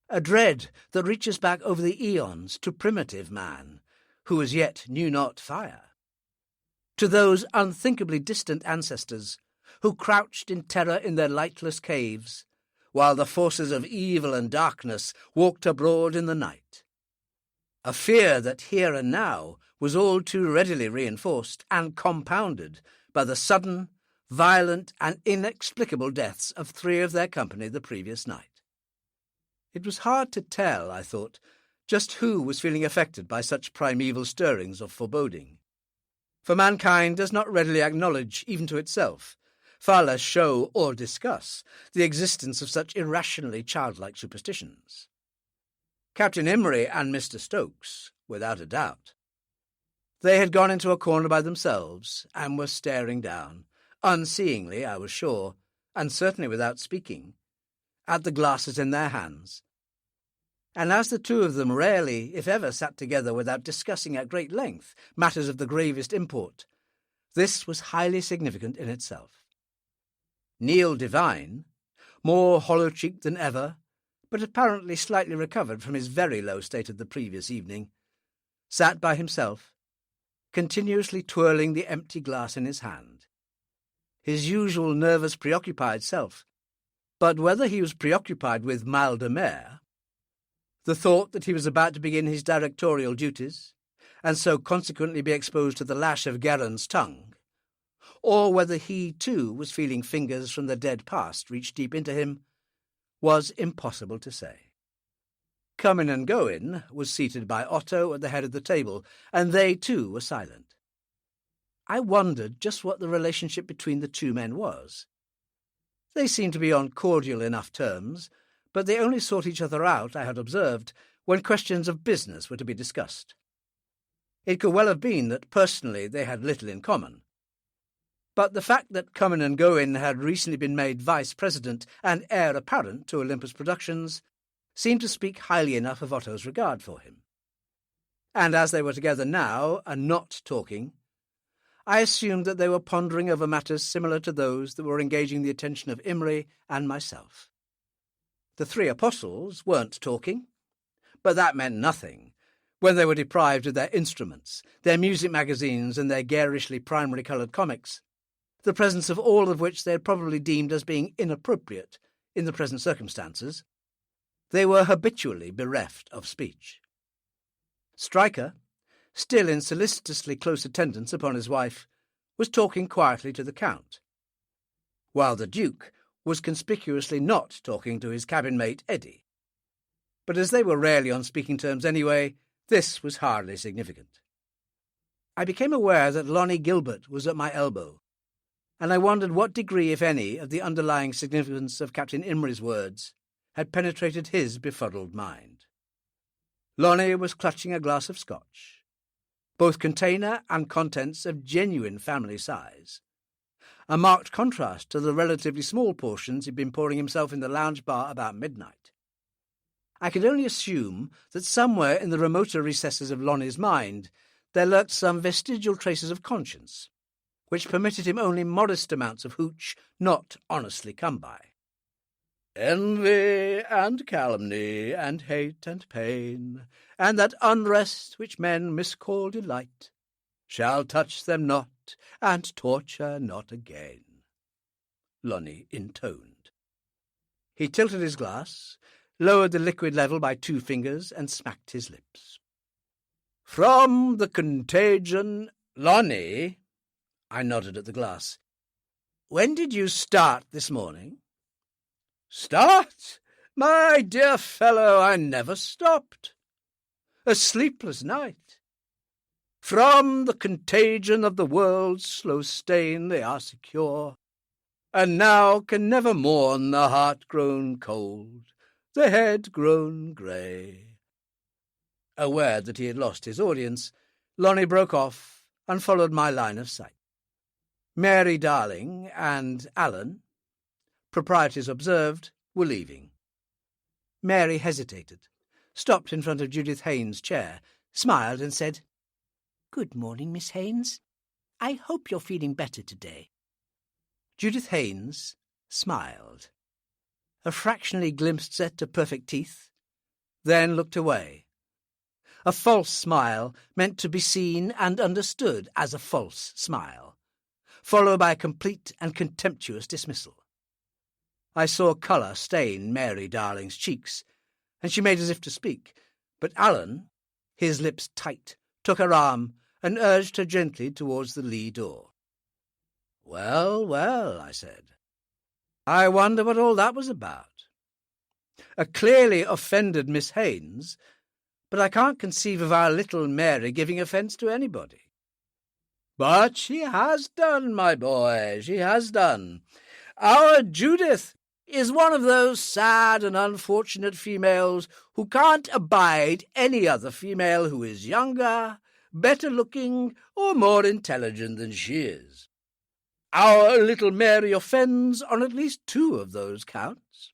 A dread that reaches back over the eons to primitive man, who as yet knew not fire, to those unthinkably distant ancestors who crouched in terror in their lightless caves, while the forces of evil and darkness walked abroad in the night. A fear that here and now was all too readily reinforced and compounded by the sudden, violent, and inexplicable deaths of 3 of their company the previous night. It was hard to tell, I thought, just who was feeling affected by such primeval stirrings of foreboding. For mankind does not readily acknowledge, even to itself, far less show or discuss, the existence of such irrationally childlike superstitions. Captain Imrie and Mr. Stokes, without a doubt. They had gone into a corner by themselves and were staring down, unseeingly, I was sure, and certainly without speaking, at the glasses in their hands. And as the 2 of them rarely, if ever, sat together without discussing at great length matters of the gravest import, this was highly significant in itself. Neil Devine, more hollow-cheeked than ever, but apparently slightly recovered from his very low state of the previous evening, sat by himself, continuously twirling the empty glass in his hand. His usual nervous, preoccupied self, but whether he was preoccupied with mal de mer, the thought that he was about to begin his directorial duties, and so consequently be exposed to the lash of Garen's tongue, or whether he, too, was feeling fingers from the dead past reach deep into him, was impossible to say. Comin and Goin was seated by Otto at the head of the table, and they, too, were silent. I wondered just what the relationship between the 2 men was. They seemed to be on cordial enough terms, but they only sought each other out, I had observed, when questions of business were to be discussed. It could well have been that personally they had little in common. But the fact that Cummin and Goin had recently been made vice president and heir apparent to Olympus Productions seemed to speak highly enough of Otto's regard for him. And as they were together now and not talking, I assumed that they were pondering over matters similar to those that were engaging the attention of Imre and myself. The three apostles weren't talking, but that meant nothing when they were deprived of their instruments, their music magazines, and their garishly primary-coloured comics, the presence of all of which they had probably deemed as being inappropriate in the present circumstances. They were habitually bereft of speech. Stryker, still in solicitously close attendance upon his wife, was talking quietly to the Count, while the Duke was conspicuously not talking to his cabin-mate Eddie. But as they were rarely on speaking terms anyway, this was hardly significant. I became aware that Lonnie Gilbert was at my elbow, and I wondered what degree, if any, of the underlying significance of Captain Imre's words had penetrated his befuddled mind. Lonnie was clutching a glass of scotch, both container and contents of genuine family size, a marked contrast to the relatively small portions he'd been pouring himself in the lounge bar about midnight. I could only assume that somewhere in the remoter recesses of Lonnie's mind there lurked some vestigial traces of conscience, which permitted him only modest amounts of hooch not honestly come by. Envy and calumny and hate and pain, and that unrest which men miscall delight, shall touch them not, and torture not again, Lonnie intoned. He tilted his glass, lowered the liquid level by 2 fingers, and smacked his lips. From the contagion, Lonnie, I nodded at the glass. When did you start this morning? Start? My dear fellow, I never stopped. A sleepless night. From the contagion of the world's slow stain they are secure, and now can never mourn the heart grown cold, the head grown grey. Aware that he had lost his audience, Lonnie broke off and followed my line of sight. Mary Darling and Alan, proprietors observed, were leaving. Mary hesitated, stopped in front of Judith Haynes' chair, smiled and said, "Good morning, Miss Haynes. I hope you're feeling better today." Judith Haynes smiled, a fractionally glimpsed set of perfect teeth, then looked away. A false smile meant to be seen and understood as a false smile, followed by a complete and contemptuous dismissal. I saw colour stain Mary Darling's cheeks, and she made as if to speak, but Alan, his lips tight, took her arm and urged her gently towards the lee door. "Well, well," I said. "I wonder what all that was about. A clearly offended Miss Haynes, but I can't conceive of our little Mary giving offence to anybody." "But she has done, my boy, she has done. Our Judith is one of those sad and unfortunate females who can't abide any other female who is younger, better-looking, or more intelligent than she is. Our little Mary offends on at least 2 of those counts."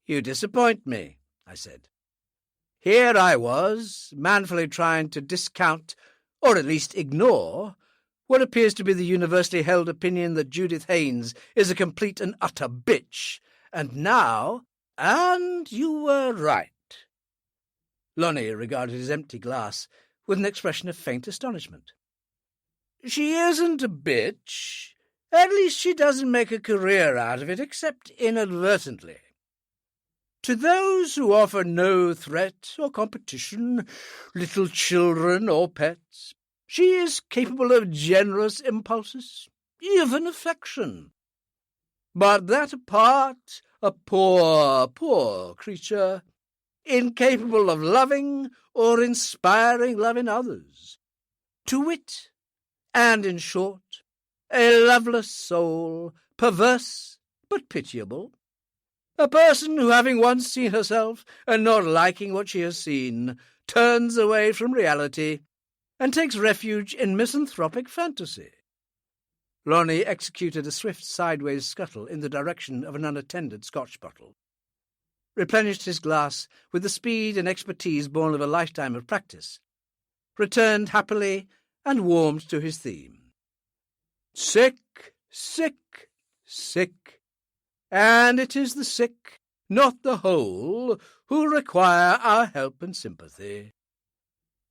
"You disappoint me," I said. Here I was, manfully trying to discount, or at least ignore, what appears to be the universally held opinion that Judith Haynes is a complete and utter bitch, and now— "And you were right." Lonnie regarded his empty glass with an expression of faint astonishment. "She isn't a bitch. At least she doesn't make a career out of it, except inadvertently. To those who offer no threat or competition, little children or pets, she is capable of generous impulses, even affection. But that apart, a poor, poor creature, incapable of loving or inspiring love in others. To wit, and in short, a loveless soul, perverse but pitiable. A person who, having once seen herself and not liking what she has seen, turns away from reality and takes refuge in misanthropic fantasy. Lonnie executed a swift sideways scuttle in the direction of an unattended Scotch bottle, replenished his glass with the speed and expertise born of a lifetime of practice, returned happily, and warmed to his theme. Sick, sick, sick, and it is the sick, not the whole, who require our help and sympathy.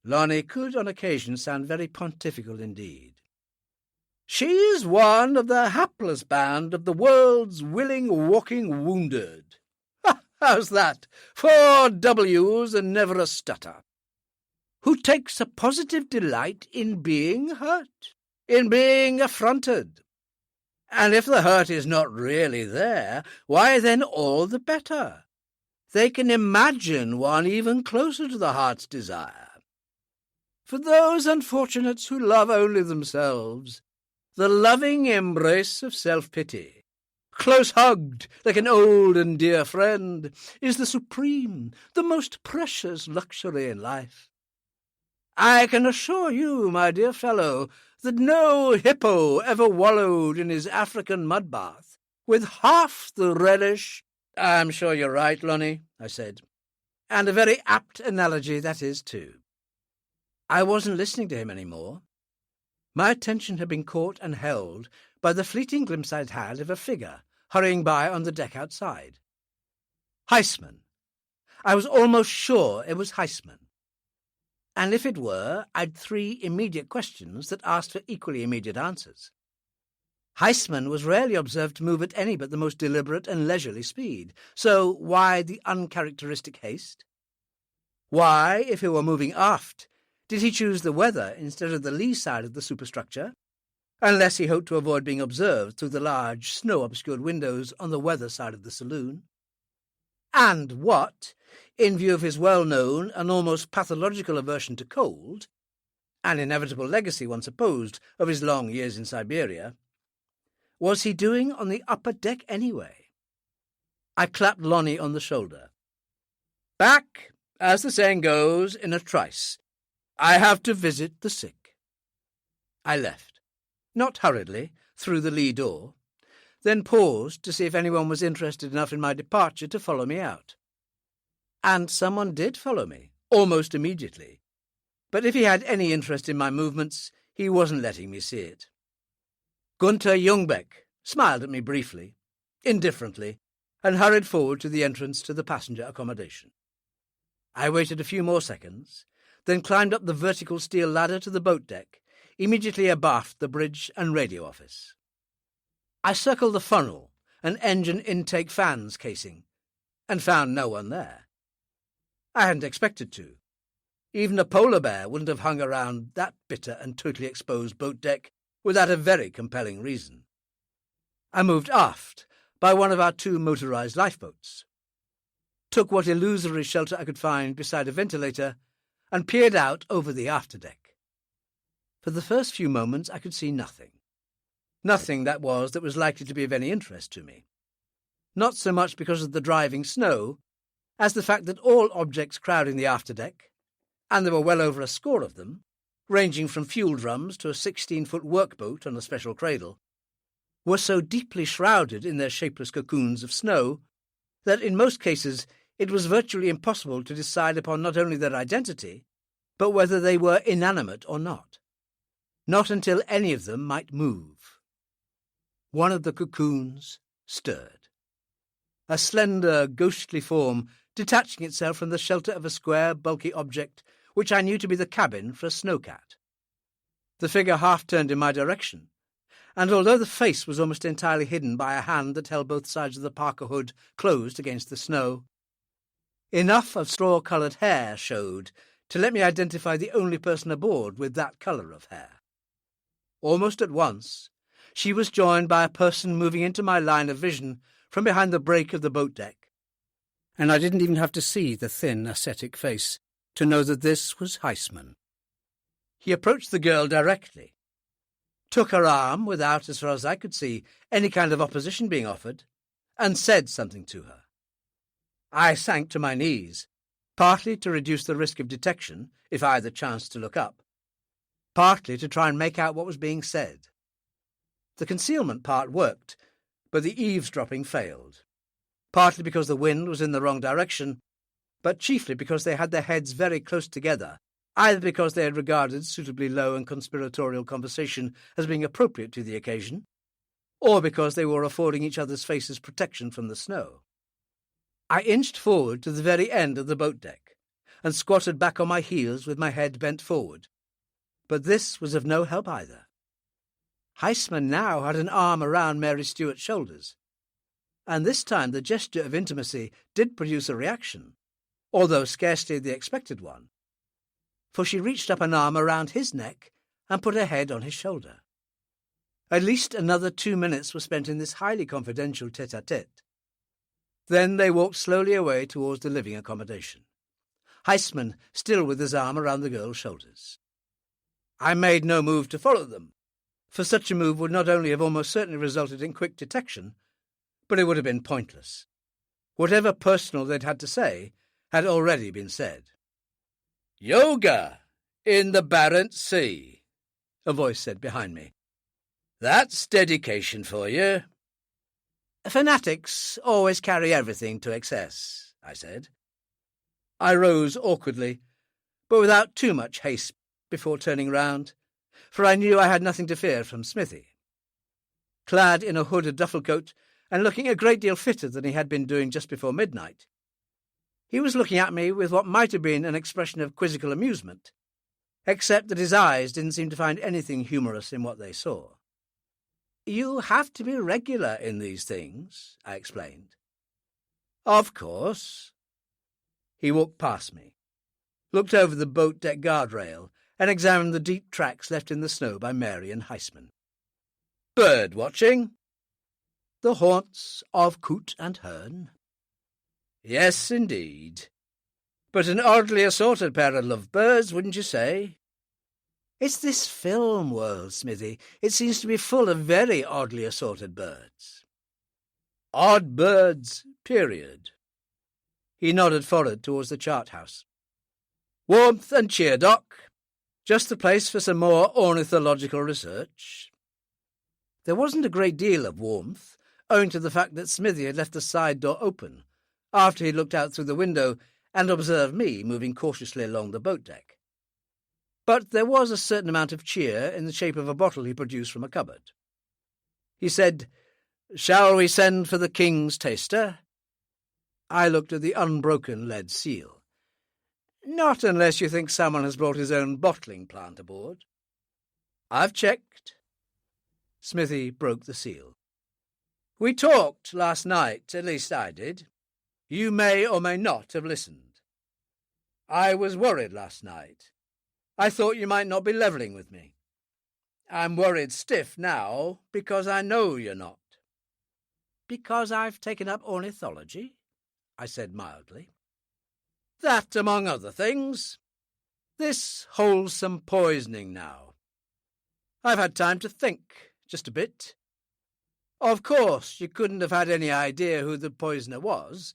Lonnie could on occasion sound very pontifical indeed. She is one of the hapless band of the world's willing walking wounded. How's that? 4 W's and never a stutter. Who takes a positive delight in being hurt, in being affronted. And if the hurt is not really there, why then all the better. They can imagine one even closer to the heart's desire. For those unfortunates who love only themselves, the loving embrace of self-pity, close-hugged like an old and dear friend, is the supreme, the most precious luxury in life. I can assure you, my dear fellow, that no hippo ever wallowed in his African mud bath with half the relish— I'm sure you're right, Lonnie, I said, and a very apt analogy that is, too. I wasn't listening to him any more. My attention had been caught and held by the fleeting glimpse I'd had of a figure hurrying by on the deck outside. Heisman. I was almost sure it was Heisman. And if it were, I'd 3 immediate questions that asked for equally immediate answers. Heisman was rarely observed to move at any but the most deliberate and leisurely speed, so why the uncharacteristic haste? Why, if he were moving aft, did he choose the weather instead of the lee side of the superstructure, unless he hoped to avoid being observed through the large, snow-obscured windows on the weather side of the saloon? And what, in view of his well-known and almost pathological aversion to cold, an inevitable legacy, one supposed, of his long years in Siberia, was he doing on the upper deck anyway? I clapped Lonnie on the shoulder. Back, as the saying goes, in a trice. I have to visit the sick. I left, not hurriedly, through the lee door, then paused to see if anyone was interested enough in my departure to follow me out. And someone did follow me, almost immediately. But if he had any interest in my movements, he wasn't letting me see it. Gunther Jungbeck smiled at me briefly, indifferently, and hurried forward to the entrance to the passenger accommodation. I waited a few more seconds, then climbed up the vertical steel ladder to the boat deck, immediately abaft the bridge and radio office. I circled the funnel and engine intake fans casing, and found no one there. I hadn't expected to. Even a polar bear wouldn't have hung around that bitter and totally exposed boat deck without a very compelling reason. I moved aft by one of our 2 motorized lifeboats, took what illusory shelter I could find beside a ventilator, and peered out over the afterdeck. For the first few moments I could see nothing. Nothing, that was likely to be of any interest to me. Not so much because of the driving snow, as the fact that all objects crowding the afterdeck, and there were well over a score of them, ranging from fuel drums to a 16-foot workboat on a special cradle, were so deeply shrouded in their shapeless cocoons of snow that in most cases it was virtually impossible to decide upon not only their identity, but whether they were inanimate or not. Not until any of them might move. One of the cocoons stirred. A slender, ghostly form detaching itself from the shelter of a square, bulky object which I knew to be the cabin for a snowcat. The figure half turned in my direction, and although the face was almost entirely hidden by a hand that held both sides of the parka hood closed against the snow, enough of straw-coloured hair showed to let me identify the only person aboard with that colour of hair. Almost at once, she was joined by a person moving into my line of vision from behind the break of the boat deck, and I didn't even have to see the thin, ascetic face to know that this was Heisman. He approached the girl directly, took her arm without, as far as I could see, any kind of opposition being offered, and said something to her. I sank to my knees, partly to reduce the risk of detection if I had the chance to look up, partly to try and make out what was being said. The concealment part worked, but the eavesdropping failed, partly because the wind was in the wrong direction, but chiefly because they had their heads very close together, either because they had regarded suitably low and conspiratorial conversation as being appropriate to the occasion, or because they were affording each other's faces protection from the snow. I inched forward to the very end of the boat deck, and squatted back on my heels with my head bent forward. But this was of no help either. Heisman now had an arm around Mary Stuart's shoulders, and this time the gesture of intimacy did produce a reaction, although scarcely the expected one, for she reached up an arm around his neck and put her head on his shoulder. At least another 2 minutes were spent in this highly confidential tete-a-tete. Then they walked slowly away towards the living accommodation, Heisman still with his arm around the girl's shoulders. I made no move to follow them, for such a move would not only have almost certainly resulted in quick detection, but it would have been pointless. Whatever personal they'd had to say had already been said. "Yoga in the Barents Sea," a voice said behind me. "That's dedication for you." "Fanatics always carry everything to excess," I said. I rose awkwardly, but without too much haste before turning round, for I knew I had nothing to fear from Smithy. Clad in a hooded duffel coat, and looking a great deal fitter than he had been doing just before midnight, he was looking at me with what might have been an expression of quizzical amusement, except that his eyes didn't seem to find anything humorous in what they saw. "You have to be regular in these things," I explained. "Of course." He walked past me, looked over the boat deck guardrail, and examined the deep tracks left in the snow by Mary and Heisman. "Bird watching?" "The haunts of coot and hern." "Yes, indeed. But an oddly assorted pair of lovebirds, wouldn't you say?" "It's this film world, Smithy. It seems to be full of very oddly assorted birds." "Odd birds, period." He nodded forward towards the chart house. "Warmth and cheer, Doc. Just the place for some more ornithological research." There wasn't a great deal of warmth, owing to the fact that Smithy had left the side door open, after he looked out through the window and observed me moving cautiously along the boat deck. But there was a certain amount of cheer in the shape of a bottle he produced from a cupboard. He said, "Shall we send for the King's taster?" I looked at the unbroken lead seal. "Not unless you think someone has brought his own bottling plant aboard." "I've checked." Smithy broke the seal. "We talked last night, at least I did. You may or may not have listened. I was worried last night. I thought you might not be levelling with me. I'm worried stiff now because I know you're not." "Because I've taken up ornithology?" I said mildly. "That, among other things. This wholesome poisoning now. I've had time to think, just a bit. Of course, you couldn't have had any idea who the poisoner was.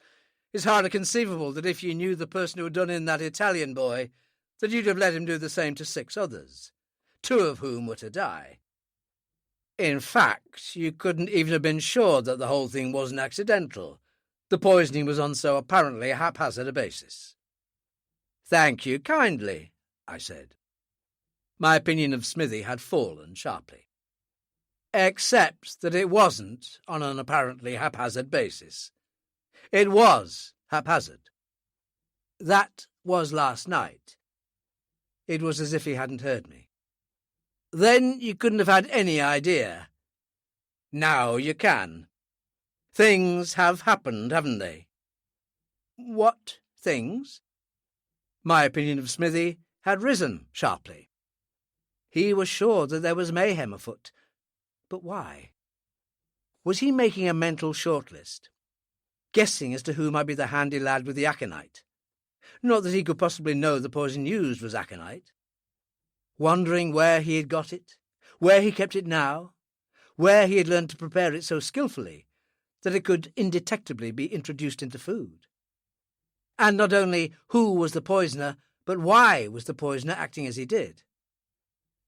It's hardly conceivable that if you knew the person who had done in that Italian boy, that you'd have let him do the same to 6 others, 2 of whom were to die. In fact, you couldn't even have been sure that the whole thing wasn't accidental. The poisoning was on so apparently haphazard a basis." "Thank you kindly," I said. My opinion of Smithy had fallen sharply. "Except that it wasn't on an apparently haphazard basis. It was haphazard. That was last night." It was as if he hadn't heard me. "Then you couldn't have had any idea. Now you can. Things have happened, haven't they?" "What things?" My opinion of Smithy had risen sharply. He was sure that there was mayhem afoot. But why? Was he making a mental shortlist, guessing as to who might be the handy lad with the aconite? Not that he could possibly know the poison used was aconite. Wondering where he had got it, where he kept it now, where he had learned to prepare it so skilfully that it could indetectably be introduced into food. And not only who was the poisoner, but why was the poisoner acting as he did?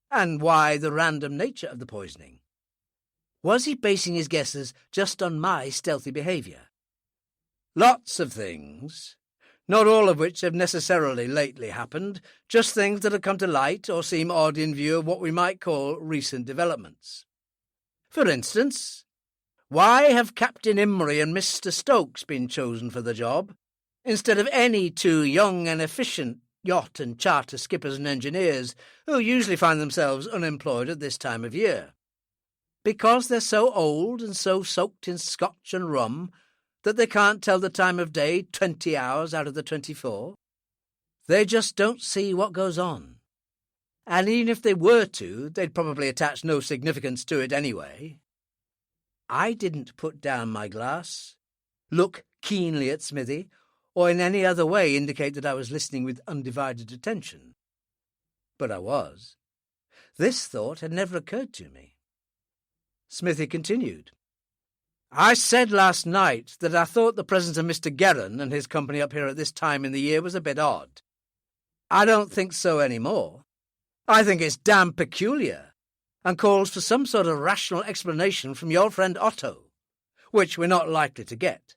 And why the random nature of the poisoning? Was he basing his guesses just on my stealthy behaviour? Lots of things, not all of which have necessarily lately happened, just things that have come to light or seem odd in view of what we might call recent developments. For instance, why have Captain Imrie and Mr. Stokes been chosen for the job, instead of any two young and efficient yacht and charter skippers and engineers who usually find themselves unemployed at this time of year? Because they're so old and so soaked in scotch and rum that they can't tell the time of day 20 hours out of the 24? They just don't see what goes on. And even if they were to, they'd probably attach no significance to it anyway. I didn't put down my glass, look keenly at Smithy, or in any other way indicate that I was listening with undivided attention. But I was. This thought had never occurred to me. Smithy continued. I said last night that I thought the presence of Mr. Guerin and his company up here at this time in the year was a bit odd. I don't think so any more. I think it's damn peculiar, and calls for some sort of rational explanation from your friend Otto, which we're not likely to get.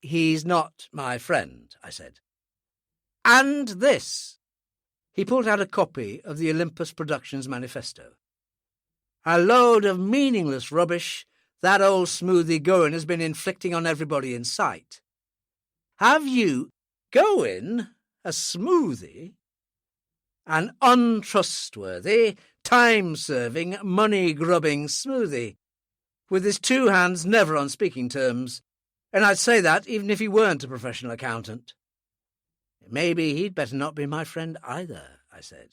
He's not my friend, I said. And this. He pulled out a copy of the Olympus Productions Manifesto. A load of meaningless rubbish that old smoothie Goin has been inflicting on everybody in sight. Have you, Goin, a smoothie? An untrustworthy, time-serving, money-grubbing smoothie, with his two hands never on speaking terms, and I'd say that even if he weren't a professional accountant. Maybe he'd better not be my friend either, I said.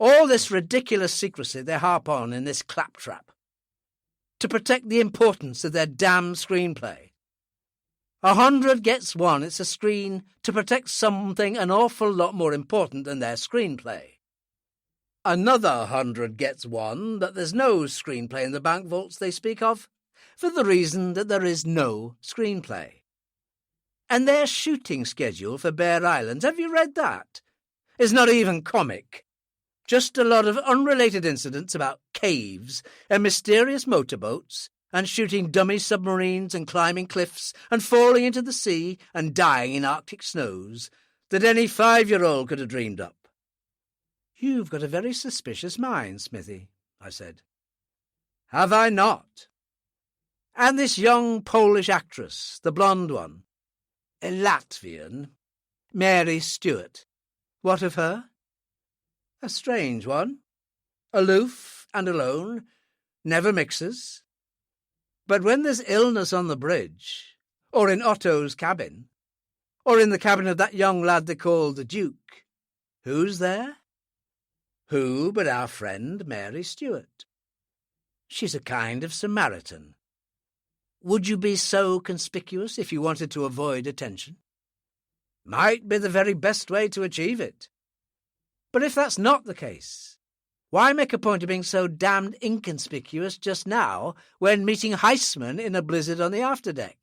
All this ridiculous secrecy they harp on in this claptrap, to protect the importance of their damn screenplay. 100 gets one, it's a screen to protect something an awful lot more important than their screenplay. Another 100 gets one that there's no screenplay in the bank vaults they speak of, for the reason that there is no screenplay. And their shooting schedule for Bear Island, have you read that? It's not even comic. Just a lot of unrelated incidents about caves and mysterious motorboats and shooting dummy submarines and climbing cliffs and falling into the sea and dying in Arctic snows that any 5-year-old could have dreamed up. You've got a very suspicious mind, Smithy, I said. Have I not? And this young Polish actress, the blonde one, a Latvian, Mary Stuart, what of her? A strange one, aloof and alone, never mixes. But when there's illness on the bridge, or in Otto's cabin, or in the cabin of that young lad they call the Duke, who's there? Who but our friend Mary Stuart? She's a kind of Samaritan. Would you be so conspicuous if you wanted to avoid attention? Might be the very best way to achieve it. But if that's not the case, why make a point of being so damned inconspicuous just now when meeting Heisman in a blizzard on the afterdeck?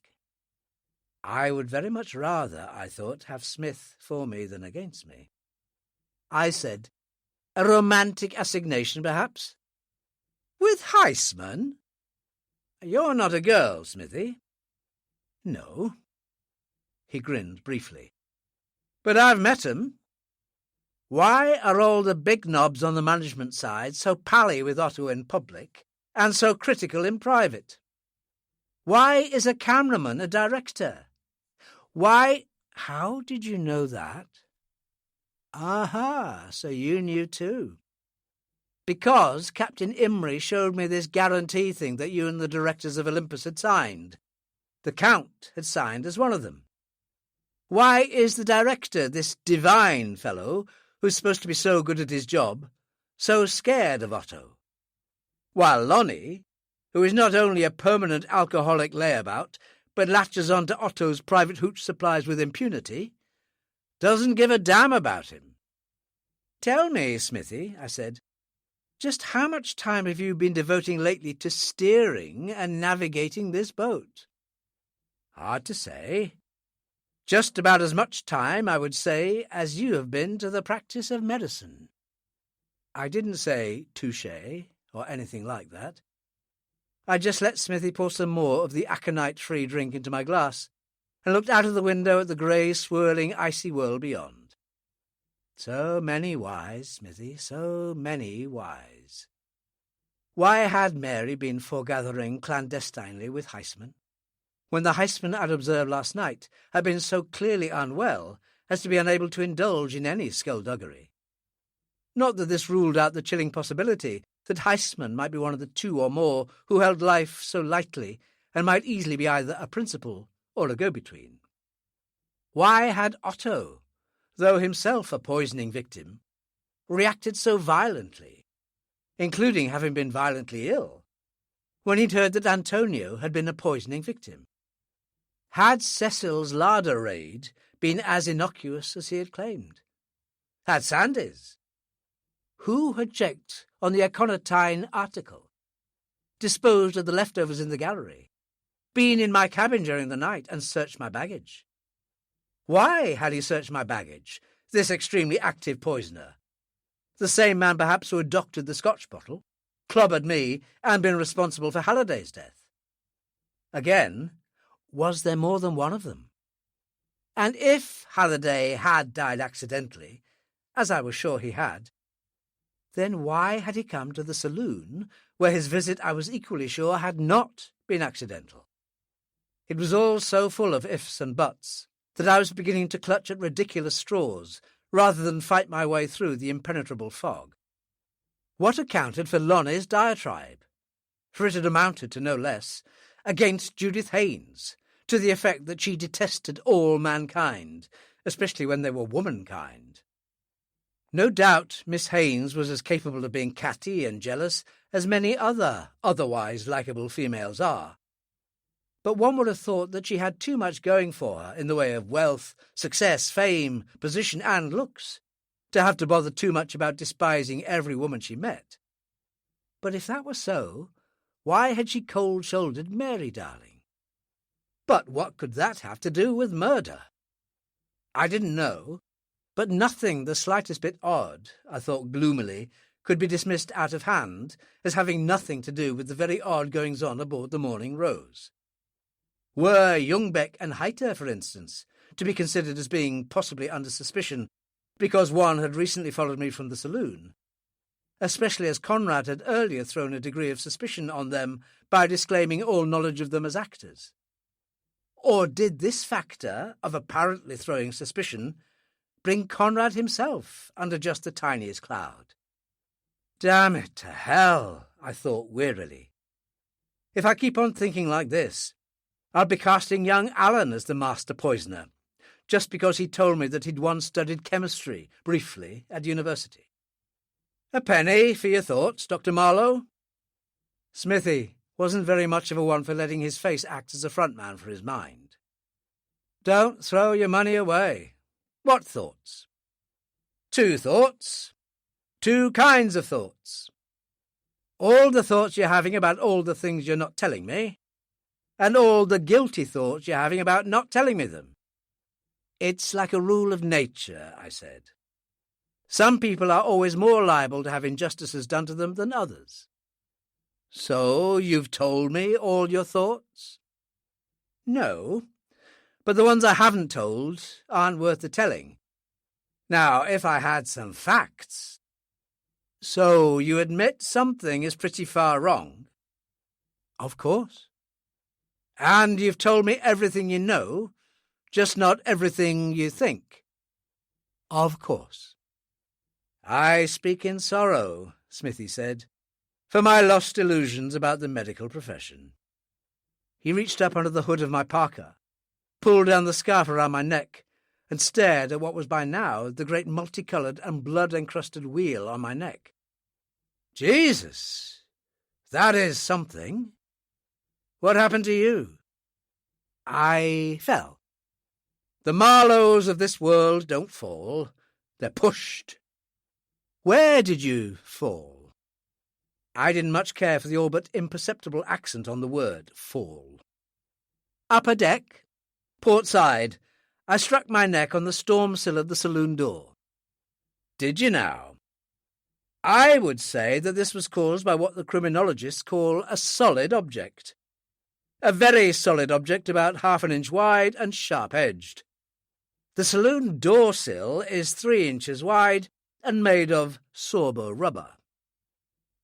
I would very much rather, I thought, have Smith for me than against me. I said, a romantic assignation, perhaps? With Heisman? You're not a girl, Smithy. No. He grinned briefly. But I've met him. Why are all the big knobs on the management side so pally with Otto in public and so critical in private? Why is a cameraman a director? Why— How did you know that? Aha, so you knew too. Because Captain Imrie showed me this guarantee thing that you and the directors of Olympus had signed. The Count had signed as one of them. Why is the director, this divine fellow, who's supposed to be so good at his job, so scared of Otto? While Lonnie, who is not only a permanent alcoholic layabout, but latches on to Otto's private hooch supplies with impunity, doesn't give a damn about him. Tell me, Smithy, I said, just how much time have you been devoting lately to steering and navigating this boat? Hard to say. Just about as much time, I would say, as you have been to the practice of medicine. I didn't say touché or anything like that. I just let Smithy pour some more of the aconite-free drink into my glass and looked out of the window at the grey, swirling, icy world beyond. So many whys, Smithy, so many whys. Why had Mary been foregathering clandestinely with Heisman, when the Heisman I'd observed last night had been so clearly unwell as to be unable to indulge in any skullduggery? Not that this ruled out the chilling possibility that Heisman might be one of the two or more who held life so lightly and might easily be either a principal or a go-between. Why had Otto, though himself a poisoning victim, reacted so violently, including having been violently ill, when he'd heard that Antonio had been a poisoning victim? Had Cecil's larder raid been as innocuous as he had claimed? Had Sandy's? Who had checked on the Aconitine article, disposed of the leftovers in the gallery, been in my cabin during the night and searched my baggage? Why had he searched my baggage, this extremely active poisoner? The same man perhaps who had doctored the Scotch bottle, clobbered me, and been responsible for Halliday's death. Again, was there more than one of them? And if Halliday had died accidentally, as I was sure he had, then why had he come to the saloon where his visit, I was equally sure, had not been accidental? It was all so full of ifs and buts that I was beginning to clutch at ridiculous straws rather than fight my way through the impenetrable fog. What accounted for Lonnie's diatribe? For it had amounted to no less, against Judith Haynes, to the effect that she detested all mankind, especially when they were womankind. No doubt Miss Haynes was as capable of being catty and jealous as many otherwise likeable females are. But one would have thought that she had too much going for her in the way of wealth, success, fame, position, and looks, to have to bother too much about despising every woman she met. But if that were so, why had she cold-shouldered Mary Darling? But what could that have to do with murder? I didn't know, but nothing the slightest bit odd, I thought gloomily, could be dismissed out of hand as having nothing to do with the very odd goings-on aboard the Morning Rose. Were Youngbeck and Heiter, for instance, to be considered as being possibly under suspicion because one had recently followed me from the saloon, especially as Conrad had earlier thrown a degree of suspicion on them by disclaiming all knowledge of them as actors? Or did this factor of apparently throwing suspicion bring Conrad himself under just the tiniest cloud? Damn it to hell, I thought wearily. If I keep on thinking like this, I'll be casting young Alan as the master poisoner, just because he told me that he'd once studied chemistry, briefly, at university. A penny for your thoughts, Dr. Marlowe? Smithy wasn't very much of a one for letting his face act as a front man for his mind. Don't throw your money away. What thoughts? 2 thoughts. 2 kinds of thoughts. All the thoughts you're having about all the things you're not telling me, and all the guilty thoughts you're having about not telling me them. It's like a rule of nature, I said. Some people are always more liable to have injustices done to them than others. So you've told me all your thoughts? No, but the ones I haven't told aren't worth the telling. Now, if I had some facts... So you admit something is pretty far wrong? Of course. And you've told me everything you know, just not everything you think? Of course. I speak in sorrow, Smithy said, for my lost illusions about the medical profession. He reached up under the hood of my parka, pulled down the scarf around my neck, and stared at what was by now the great multicoloured and blood-encrusted wheal on my neck. Jesus, that is something. What happened to you? I fell. The Marlowes of this world don't fall, they're pushed. Where did you fall? I didn't much care for the all but imperceptible accent on the word, fall. Upper deck, port side. I struck my neck on the storm sill of the saloon door. Did you now? I would say that this was caused by what the criminologists call a solid object. A very solid object about 1/2 inch wide and sharp-edged. The saloon door sill is 3 inches wide and made of Sorbo rubber.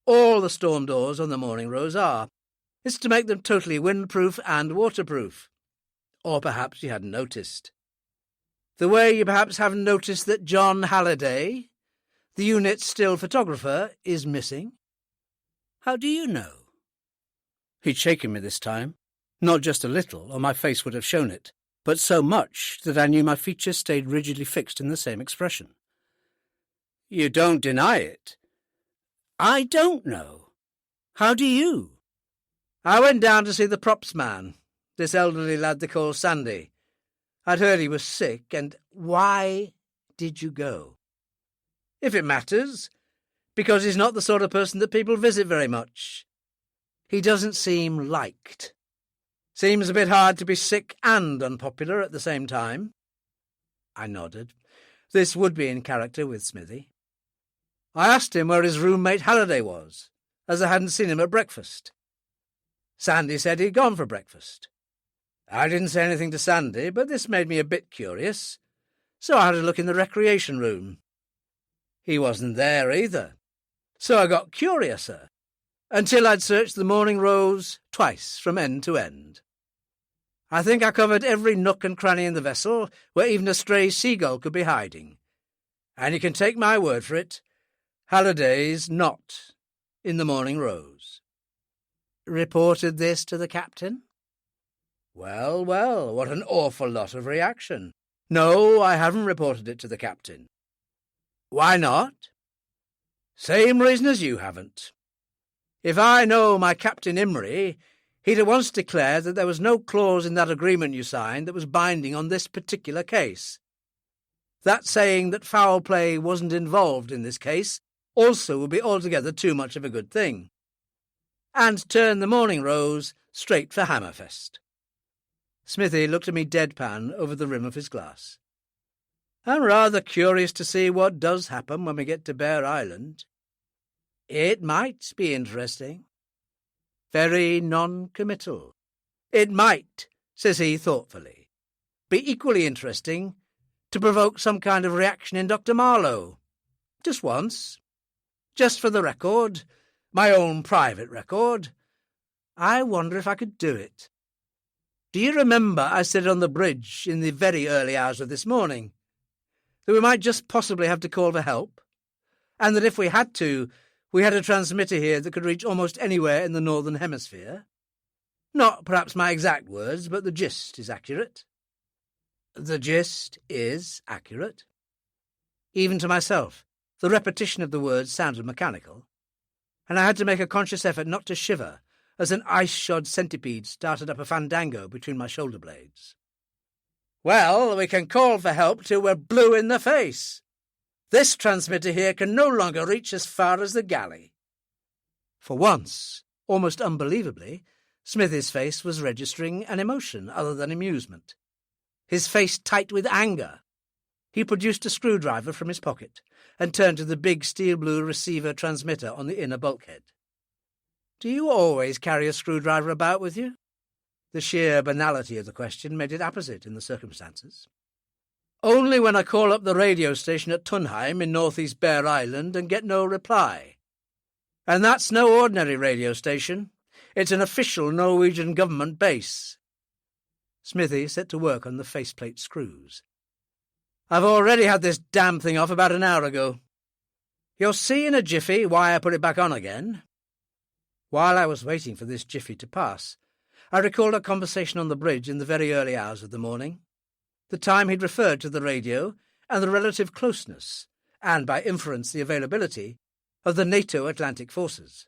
All the storm doors on the Morning Rose are. It's to make them totally windproof and waterproof. Or perhaps you hadn't noticed. The way you perhaps haven't noticed that John Halliday, the unit's still photographer, is missing. How do you know? He'd shaken me this time. Not just a little, or my face would have shown it, but so much that I knew my features stayed rigidly fixed in the same expression. You don't deny it? I don't know. How do you? I went down to see the props man, this elderly lad they call Sandy. I'd heard he was sick, and why did you go? If it matters, because he's not the sort of person that people visit very much. He doesn't seem liked. Seems a bit hard to be sick and unpopular at the same time. I nodded. This would be in character with Smithy. I asked him where his roommate Halliday was, as I hadn't seen him at breakfast. Sandy said he'd gone for breakfast. I didn't say anything to Sandy, but this made me a bit curious, so I had a look in the recreation room. He wasn't there either, so I got curiouser, until I'd searched the Morning Rose twice from end to end. I think I covered every nook and cranny in the vessel where even a stray seagull could be hiding. And you can take my word for it, Halliday's not in the Morning Rose. Reported this to the captain? Well, well, what an awful lot of reaction. No, I haven't reported it to the captain. Why not? Same reason as you haven't. If I know my Captain Imrie, he'd at once declare that there was no clause in that agreement you signed that was binding on this particular case. That saying that foul play wasn't involved in this case also would be altogether too much of a good thing, and turn the Morning Rose straight for Hammerfest. Smithy looked at me deadpan over the rim of his glass. I'm rather curious to see what does happen when we get to Bear Island. It might be interesting. Very non-committal. It might, says he thoughtfully, be equally interesting to provoke some kind of reaction in Dr. Marlowe. Just once. Just for the record, my own private record. I wonder if I could do it. Do you remember I said on the bridge in the very early hours of this morning that we might just possibly have to call for help, and that if we had to, we had a transmitter here that could reach almost anywhere in the Northern Hemisphere? Not perhaps my exact words, but the gist is accurate. The gist is accurate. Even to myself, the repetition of the words sounded mechanical, and I had to make a conscious effort not to shiver as an ice-shod centipede started up a fandango between my shoulder blades. Well, we can call for help till we're blue in the face. This transmitter here can no longer reach as far as the galley. For once, almost unbelievably, Smithy's face was registering an emotion other than amusement. His face tight with anger. He produced a screwdriver from his pocket and turned to the big steel-blue receiver transmitter on the inner bulkhead. Do you always carry a screwdriver about with you? The sheer banality of the question made it apposite in the circumstances. Only when I call up the radio station at Tunheim in northeast Bear Island and get no reply. And that's no ordinary radio station. It's an official Norwegian government base. Smithy set to work on the faceplate screws. I've already had this damn thing off about an hour ago. You'll see in a jiffy why I put it back on again. While I was waiting for this jiffy to pass, I recalled a conversation on the bridge in the very early hours of the morning. The time he'd referred to the radio and the relative closeness, and by inference the availability, of the NATO Atlantic forces.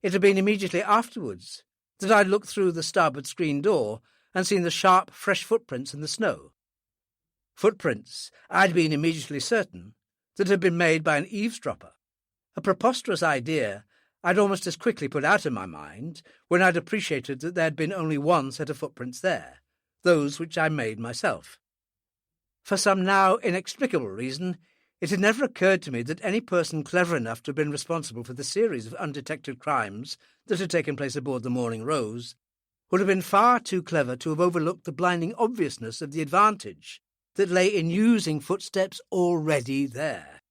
It had been immediately afterwards that I'd looked through the starboard screen door and seen the sharp, fresh footprints in the snow. Footprints I'd been immediately certain that had been made by an eavesdropper, a preposterous idea I'd almost as quickly put out of my mind when I'd appreciated that there had been only one set of footprints there, those which I made myself. For some now inexplicable reason, It had never occurred to me that any person clever enough to have been responsible for the series of undetected crimes that had taken place aboard the Morning Rose would have been far too clever to have overlooked the blinding obviousness of the advantage that lay in using footsteps already there.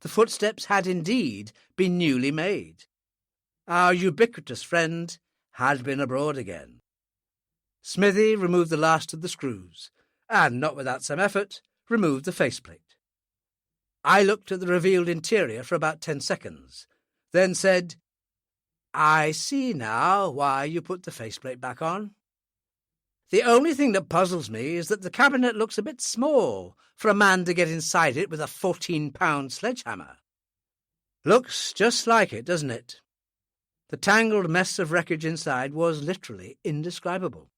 The footsteps had indeed been newly made. Our ubiquitous friend had been abroad again. Smithy removed the last of the screws, and, not without some effort, removed the faceplate. I looked at the revealed interior for about 10 seconds, then said, "I see now why you put the faceplate back on. The only thing that puzzles me is that the cabinet looks a bit small for a man to get inside it with a 14-pound sledgehammer. Looks just like it, doesn't it?" The tangled mess of wreckage inside was literally indescribable.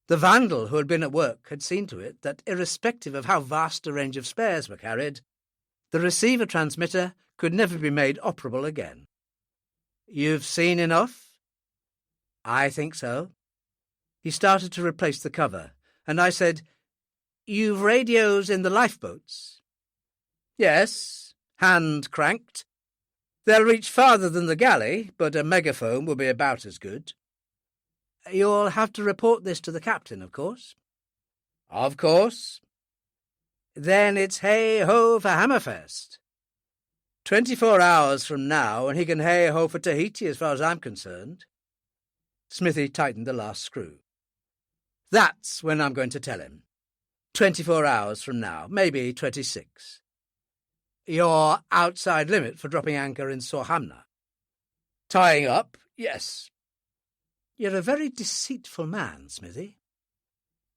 The vandal who had been at work had seen to it that, irrespective of how vast a range of spares were carried, the receiver transmitter could never be made operable again. "You've seen enough?" "I think so." He started to replace the cover, and I said, "You've radios in the lifeboats?" "Yes, hand-cranked. They'll reach farther than the galley, but a megaphone will be about as good." "You'll have to report this to the captain, of course?" "Of course." "Then it's hey-ho for Hammerfest. 24 hours from now, and he can hey-ho for Tahiti as far as I'm concerned." Smithy tightened the last screw. "That's when I'm going to tell him. 24 hours from now, maybe 26. Your outside limit for dropping anchor in Sohamna?" "Tying up, yes." "You're a very deceitful man, Smithy."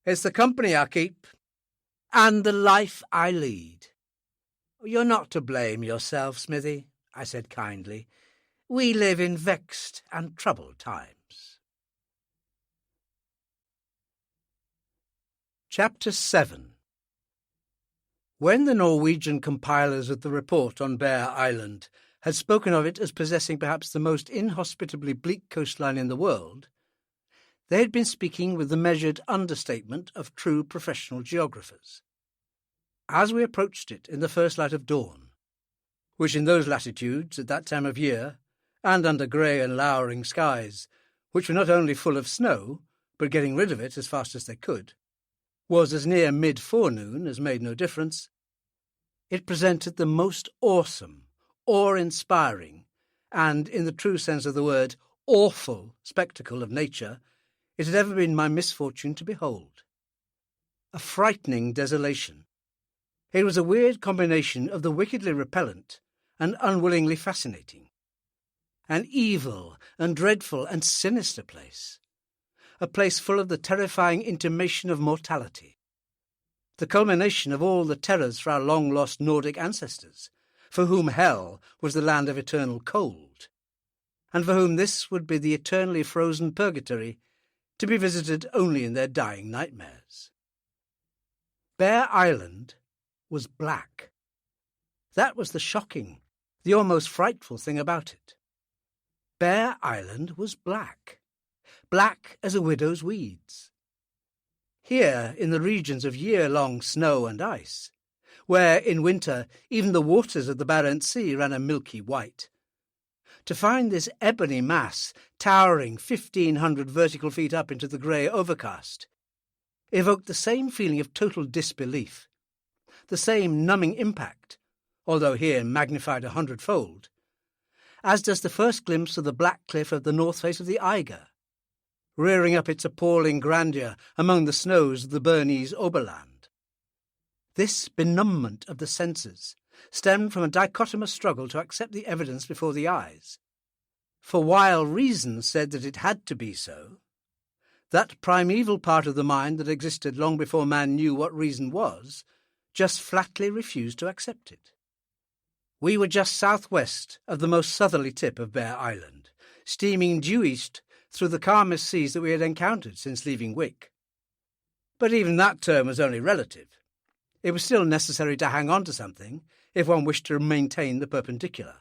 "It's the company I keep." "And the life I lead." "You're not to blame yourself, Smithy," I said kindly. "We live in vexed and troubled times." Chapter 7. When the Norwegian compilers of the report on Bear Island had spoken of it as possessing perhaps the most inhospitably bleak coastline in the world, they had been speaking with the measured understatement of true professional geographers. As we approached it in the first light of dawn, which in those latitudes at that time of year, and under grey and lowering skies, which were not only full of snow, but getting rid of it as fast as they could, was as near mid-forenoon as made no difference, it presented the most awesome, awe-inspiring, and, in the true sense of the word, awful spectacle of nature it had ever been my misfortune to behold. A frightening desolation. It was a weird combination of the wickedly repellent and unwillingly fascinating. An evil and dreadful and sinister place. A place full of the terrifying intimation of mortality. The culmination of all the terrors for our long-lost Nordic ancestors, for whom hell was the land of eternal cold, and for whom this would be the eternally frozen purgatory, to be visited only in their dying nightmares. Bear Island was black. That was the shocking, the almost frightful thing about it. Bear Island was black. Black as a widow's weeds. Here, in the regions of year-long snow and ice, where, in winter, even the waters of the Barents Sea ran a milky white, to find this ebony mass towering 1,500 vertical feet up into the grey overcast evoked the same feeling of total disbelief, the same numbing impact, although here magnified 100-fold, as does the first glimpse of the black cliff of the north face of the Eiger, rearing up its appalling grandeur among the snows of the Bernese Oberland. This benumbment of the senses stemmed from a dichotomous struggle to accept the evidence before the eyes. For while reason said that it had to be so, that primeval part of the mind that existed long before man knew what reason was, just flatly refused to accept it. We were just southwest of the most southerly tip of Bear Island, steaming due east through the calmest seas that we had encountered since leaving Wick. But even that term was only relative. It was still necessary to hang on to something if one wished to maintain the perpendicular.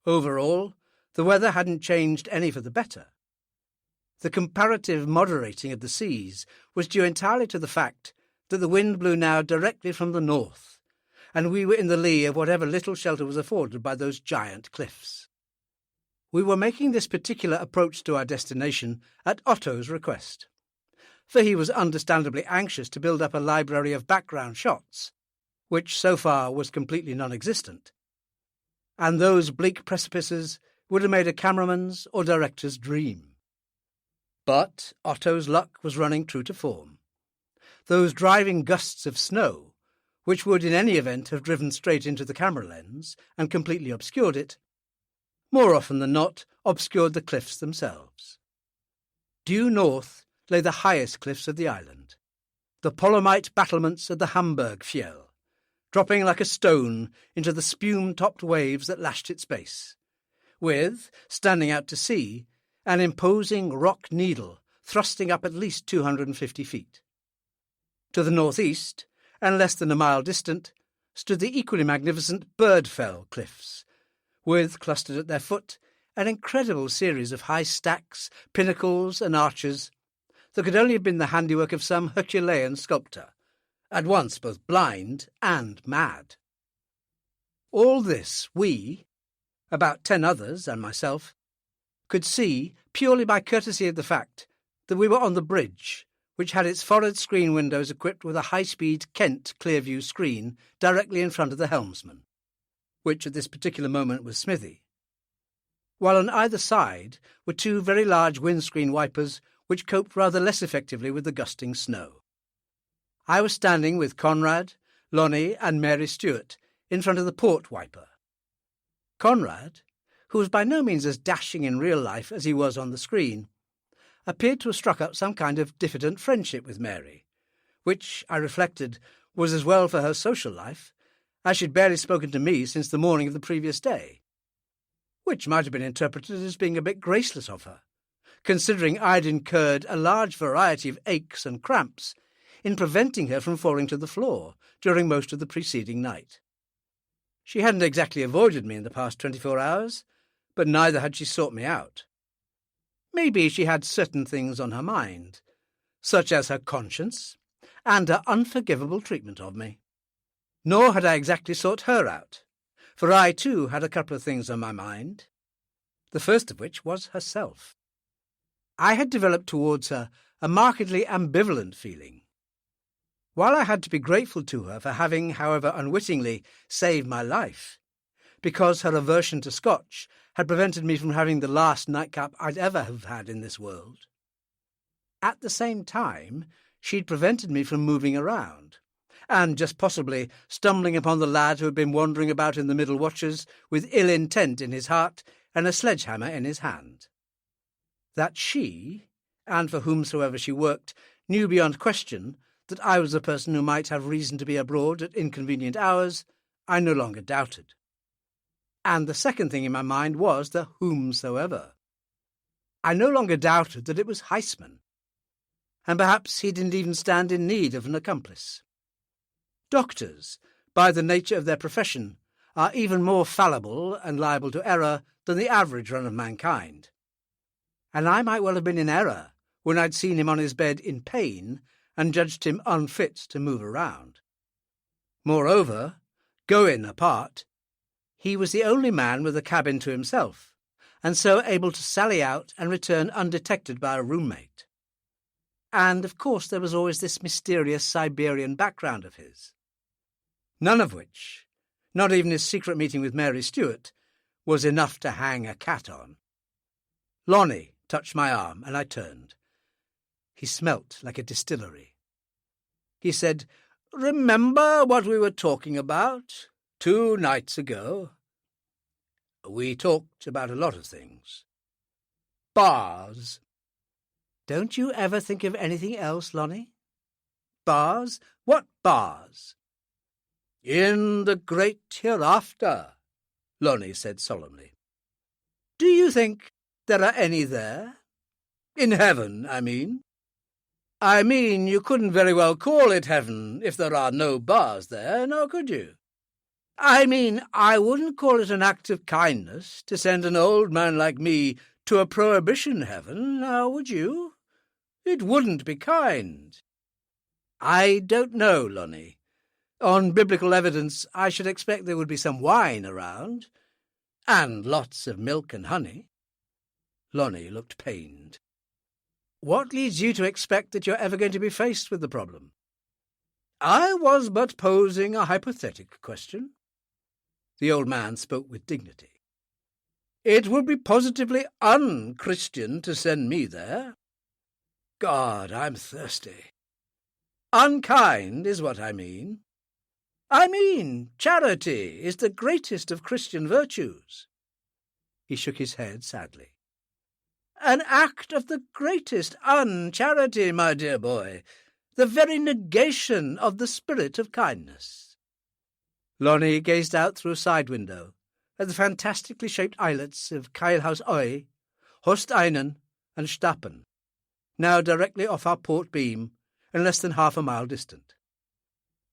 Overall, the weather hadn't changed any for the better. The comparative moderating of the seas was due entirely to the fact that the wind blew now directly from the north, and we were in the lee of whatever little shelter was afforded by those giant cliffs. We were making this particular approach to our destination at Otto's request, for he was understandably anxious to build up a library of background shots, which so far was completely non-existent, and those bleak precipices would have made a cameraman's or director's dream. But Otto's luck was running true to form. Those driving gusts of snow, which would in any event have driven straight into the camera lens and completely obscured it, more often than not obscured the cliffs themselves. Due north lay the highest cliffs of the island, the Polomite battlements of the Hamburg Fjell, dropping like a stone into the spume-topped waves that lashed its base, with, standing out to sea, an imposing rock needle thrusting up at least 250 feet. To the northeast, and less than a mile distant, stood the equally magnificent Birdfell Cliffs, with, clustered at their foot, an incredible series of high stacks, pinnacles, and arches that could only have been the handiwork of some Herculean sculptor, at once both blind and mad. All this we, about 10 others and myself, could see purely by courtesy of the fact that we were on the bridge, which had its forward screen windows equipped with a high-speed Kent Clearview screen directly in front of the helmsman, which at this particular moment was Smithy, while on either side were 2 very large windscreen wipers which coped rather less effectively with the gusting snow. I was standing with Conrad, Lonnie and Mary Stewart in front of the port wiper. Conrad, who was by no means as dashing in real life as he was on the screen, appeared to have struck up some kind of diffident friendship with Mary, which, I reflected, was as well for her social life as she'd barely spoken to me since the morning of the previous day, which might have been interpreted as being a bit graceless of her, considering I'd incurred a large variety of aches and cramps in preventing her from falling to the floor during most of the preceding night. She hadn't exactly avoided me in the past 24 hours, but neither had she sought me out. Maybe she had certain things on her mind, such as her conscience and her unforgivable treatment of me. Nor had I exactly sought her out, for I too had a couple of things on my mind, the first of which was herself. I had developed towards her a markedly ambivalent feeling. While I had to be grateful to her for having, however unwittingly, saved my life, because her aversion to Scotch had prevented me from having the last nightcap I'd ever have had in this world, at the same time she'd prevented me from moving around, and just possibly stumbling upon the lad who had been wandering about in the middle watches with ill intent in his heart and a sledgehammer in his hand. That she, and for whomsoever she worked, knew beyond question that I was a person who might have reason to be abroad at inconvenient hours, I no longer doubted. And the second thing in my mind was the whomsoever. I no longer doubted that it was Heisman, and perhaps he didn't even stand in need of an accomplice. Doctors, by the nature of their profession, are even more fallible and liable to error than the average run of mankind. And I might well have been in error when I'd seen him on his bed in pain and judged him unfit to move around. Moreover, Goin apart, he was the only man with a cabin to himself, and so able to sally out and return undetected by a roommate. And, of course, there was always this mysterious Siberian background of his, none of which, not even his secret meeting with Mary Stewart, was enough to hang a cat on. Lonnie touched my arm, and I turned. He smelt like a distillery. He said, "Remember what we were talking about 2 nights ago?" "We talked about a lot of things." "Bars." "Don't you ever think of anything else, Lonnie?" "Bars? What bars?" "In the great hereafter," Lonnie said solemnly. "Do you think there are any there? In heaven, I mean. I mean, you couldn't very well call it heaven if there are no bars there, nor could you? I mean, I wouldn't call it an act of kindness to send an old man like me to a prohibition heaven, now would you? It wouldn't be kind." "I don't know, Lonnie. On biblical evidence, I should expect there would be some wine around, and lots of milk and honey. Lonnie looked pained. What leads you to expect that you're ever going to be faced with the problem? I was but posing a hypothetical question. The old man spoke with dignity. It would be positively un-Christian to send me there. God, I'm thirsty. Unkind is what I mean. I mean, charity is the greatest of Christian virtues. He shook his head sadly. An act of the greatest uncharity, my dear boy, the very negation of the spirit of kindness. Lonnie gazed out through a side window at the fantastically shaped islets of Keilhaus Oi, Horsteinen, and Stappen, now directly off our port beam and less than half a mile distant.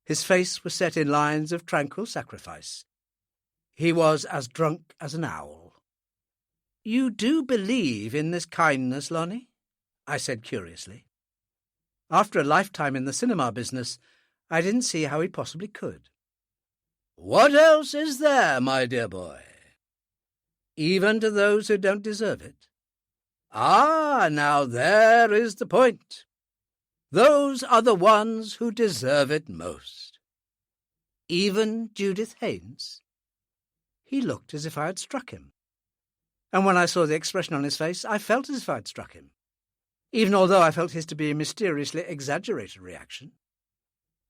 His face was set in lines of tranquil sacrifice. He was as drunk as an owl. You do believe in this kindness, Lonnie? I said curiously. After a lifetime in the cinema business, I didn't see how he possibly could. What else is there, my dear boy? Even to those who don't deserve it? Ah, now there is the point. Those are the ones who deserve it most. Even Judith Haynes? He looked as if I had struck him. And when I saw the expression on his face, I felt as if I had struck him, even although I felt his to be a mysteriously exaggerated reaction.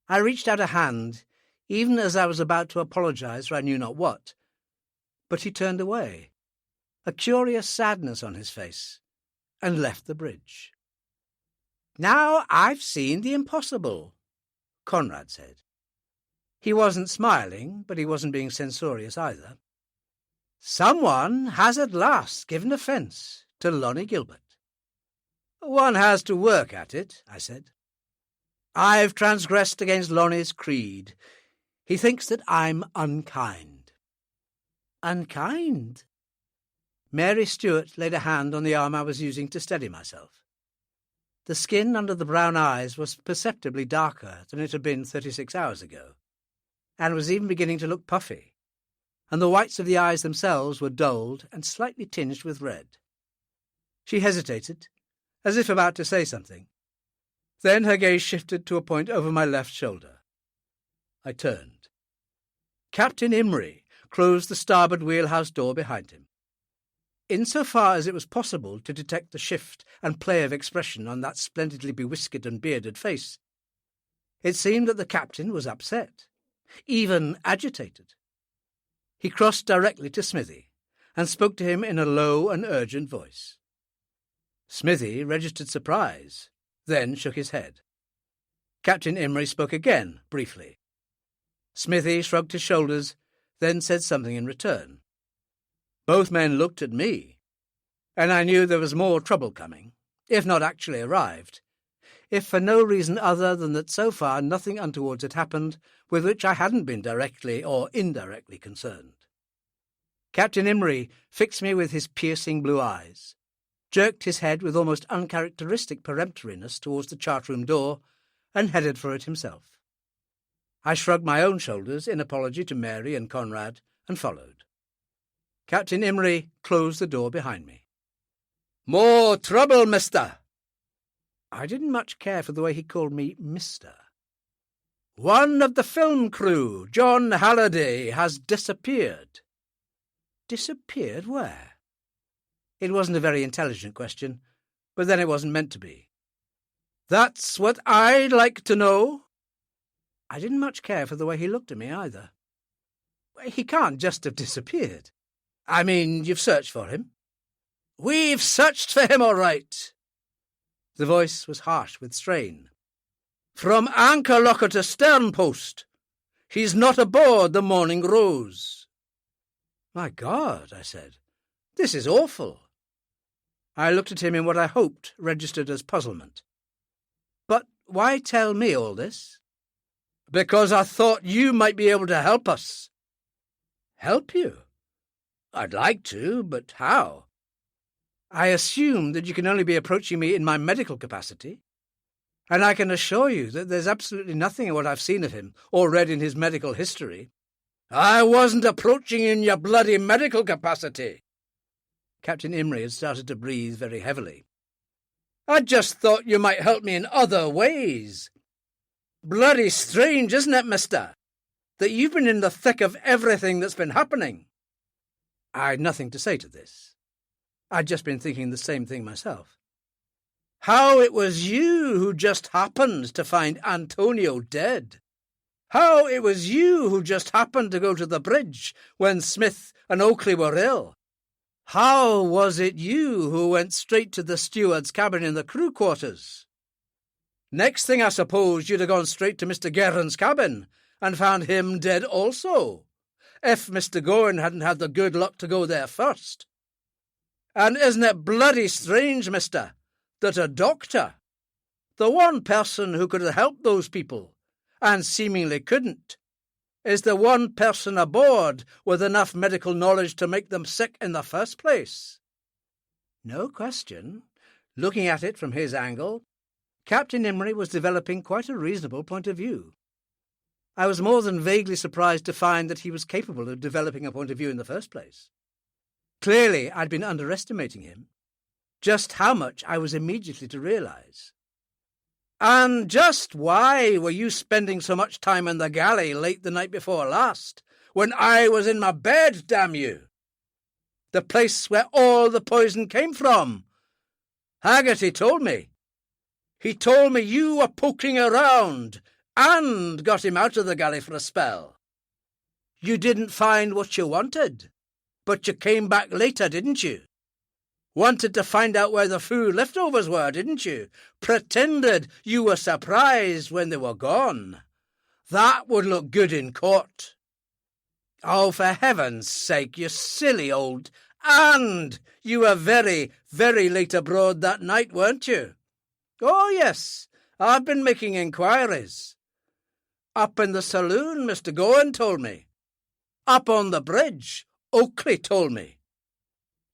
I reached out a hand, even as I was about to apologize for I knew not what, but he turned away, a curious sadness on his face, and left the bridge. Now I've seen the impossible, Conrad said. He wasn't smiling, but he wasn't being censorious either. Someone has at last given offence to Lonnie Gilbert. One has to work at it, I said. I've transgressed against Lonnie's creed. He thinks that I'm unkind. Unkind? Mary Stewart laid a hand on the arm I was using to steady myself. The skin under the brown eyes was perceptibly darker than it had been 36 hours ago, and was even beginning to look puffy, and the whites of the eyes themselves were dulled and slightly tinged with red. She hesitated, as if about to say something. Then her gaze shifted to a point over my left shoulder. I turned. Captain Imrie closed the starboard wheelhouse door behind him. Insofar as it was possible to detect the shift and play of expression on that splendidly bewhiskered and bearded face, it seemed that the captain was upset, even agitated. He crossed directly to Smithy and spoke to him in a low and urgent voice. Smithy registered surprise, then shook his head. Captain Imrie spoke again, briefly. Smithy shrugged his shoulders, then said something in return. Both men looked at me, and I knew there was more trouble coming, if not actually arrived, if for no reason other than that so far nothing untoward had happened with which I hadn't been directly or indirectly concerned. Captain Imrie fixed me with his piercing blue eyes, jerked his head with almost uncharacteristic peremptoriness towards the chart-room door, and headed for it himself. I shrugged my own shoulders in apology to Mary and Conrad, and followed. Captain Imrie closed the door behind me. "More trouble, mister!" I didn't much care for the way he called me mister. "One of the film crew, John Halliday, has disappeared." Disappeared where? It wasn't a very intelligent question, but then it wasn't meant to be. "That's what I'd like to know." I didn't much care for the way he looked at me either. "He can't just have disappeared. I mean, you've searched for him?" "We've searched for him, all right." The voice was harsh with strain. "From anchor locker to stern post. He's not aboard the Morning Rose." "My God," I said, "this is awful." I looked at him in what I hoped registered as puzzlement. "But why tell me all this?" "Because I thought you might be able to help us." "Help you? I'd like to, but how?" "I assume that you can only be approaching me in my medical capacity." And I can assure you that there's absolutely nothing in what I've seen of him or read in his medical history. I wasn't approaching in your bloody medical capacity. Captain Imrie had started to breathe very heavily. I just thought you might help me in other ways. Bloody strange, isn't it, mister, that you've been in the thick of everything that's been happening? I had nothing to say to this. I'd just been thinking the same thing myself. How it was you who just happened to find Antonio dead. How it was you who just happened to go to the bridge when Smith and Oakley were ill. How was it you who went straight to the steward's cabin in the crew quarters? Next thing, I suppose you'd have gone straight to Mr. Guerin's cabin and found him dead also, if Mr. Gowan hadn't had the good luck to go there first. And isn't it bloody strange, mister, that a doctor, the one person who could have helped those people, and seemingly couldn't, is the one person aboard with enough medical knowledge to make them sick in the first place? No question. Looking at it from his angle, Captain Imrie was developing quite a reasonable point of view. I was more than vaguely surprised to find that he was capable of developing a point of view in the first place. Clearly, I'd been underestimating him. Just how much I was immediately to realise. And just why were you spending so much time in the galley late the night before last, when I was in my bed, damn you? The place where all the poison came from. Haggerty told me. He told me you were poking around and got him out of the galley for a spell. You didn't find what you wanted, but you came back later, didn't you? Wanted to find out where the food leftovers were, didn't you? Pretended you were surprised when they were gone. That would look good in court. Oh, for heaven's sake, you silly old... And you were very, very late abroad that night, weren't you? Oh, yes, I've been making inquiries. Up in the saloon, Mr. Gowan told me. Up on the bridge, Oakley told me.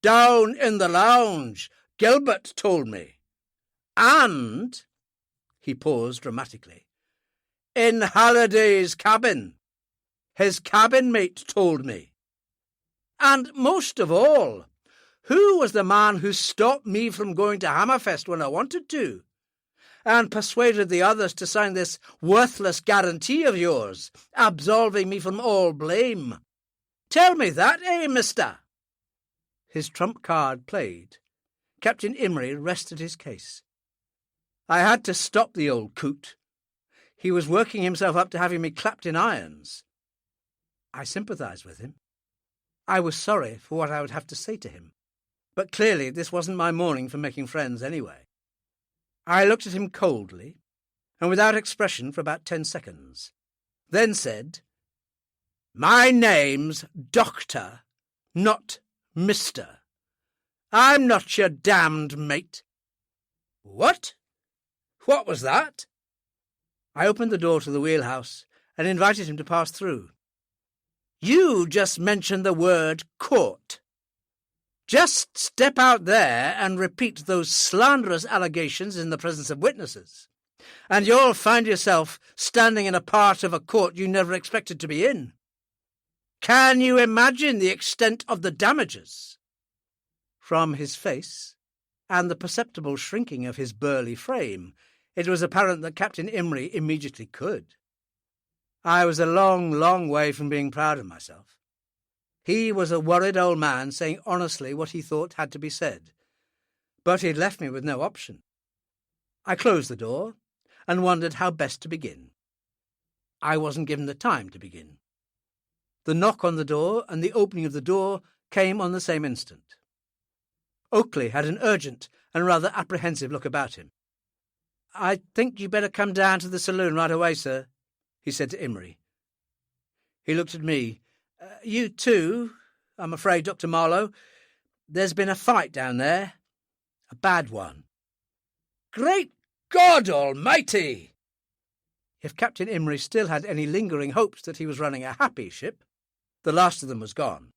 Down in the lounge, Gilbert told me. And, he paused dramatically, in Halliday's cabin, his cabin mate told me. And most of all, who was the man who stopped me from going to Hammerfest when I wanted to, and persuaded the others to sign this worthless guarantee of yours, absolving me from all blame? Tell me that, mister? His trump card played, Captain Imrie rested his case. I had to stop the old coot. He was working himself up to having me clapped in irons. I sympathised with him. I was sorry for what I would have to say to him, but clearly this wasn't my morning for making friends anyway. I looked at him coldly, and without expression for about 10 seconds, then said, My name's Doctor, not Mister. I'm not your damned mate. What? What was that? I opened the door to the wheelhouse and invited him to pass through. You just mentioned the word court. Just step out there and repeat those slanderous allegations in the presence of witnesses, and you'll find yourself standing in a part of a court you never expected to be in. Can you imagine the extent of the damages? From his face, and the perceptible shrinking of his burly frame, it was apparent that Captain Imrie immediately could. I was a long, long way from being proud of myself. He was a worried old man saying honestly what he thought had to be said, but he'd left me with no option. I closed the door and wondered how best to begin. I wasn't given the time to begin. The knock on the door and the opening of the door came on the same instant. Oakley had an urgent and rather apprehensive look about him. I think you'd better come down to the saloon right away, sir, he said to Imrie. He looked at me. You too, I'm afraid, Dr. Marlowe. There's been a fight down there. A bad one. Great God Almighty! If Captain Imrie still had any lingering hopes that he was running a happy ship, the last of them was gone.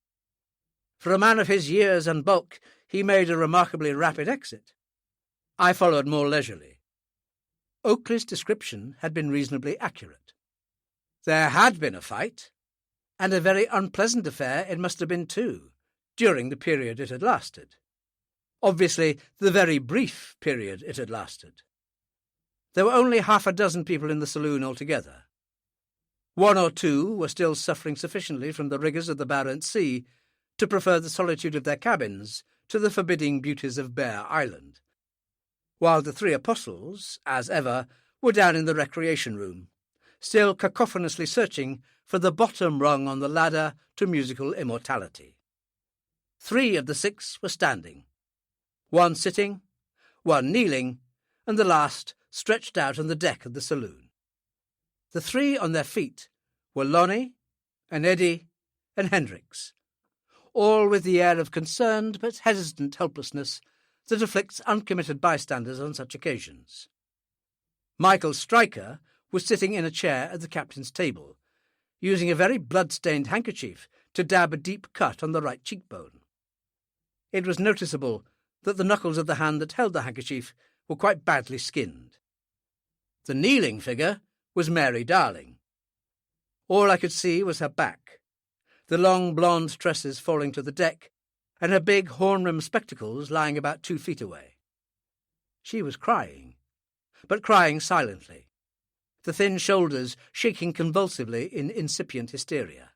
For a man of his years and bulk, he made a remarkably rapid exit. I followed more leisurely. Oakley's description had been reasonably accurate. There had been a fight, and a very unpleasant affair it must have been too, during the period it had lasted. Obviously, the very brief period it had lasted. There were only half a dozen people in the saloon altogether. One or two were still suffering sufficiently from the rigours of the Barents Sea to prefer the solitude of their cabins to the forbidding beauties of Bear Island, while the three apostles, as ever, were down in the recreation room, still cacophonously searching for the bottom rung on the ladder to musical immortality. 3 of the 6 were standing, one sitting, one kneeling, and the last stretched out on the deck of the saloon. The 3 on their feet were Lonnie and Eddie and Hendricks, all with the air of concerned but hesitant helplessness that afflicts uncommitted bystanders on such occasions. Michael Stryker was sitting in a chair at the captain's table, using a very blood-stained handkerchief to dab a deep cut on the right cheekbone. It was noticeable that the knuckles of the hand that held the handkerchief were quite badly skinned. The kneeling figure was Mary Darling. All I could see was her back, the long blonde tresses falling to the deck, and her big horn-rimmed spectacles lying about 2 feet away. She was crying, but crying silently, the thin shoulders shaking convulsively in incipient hysteria.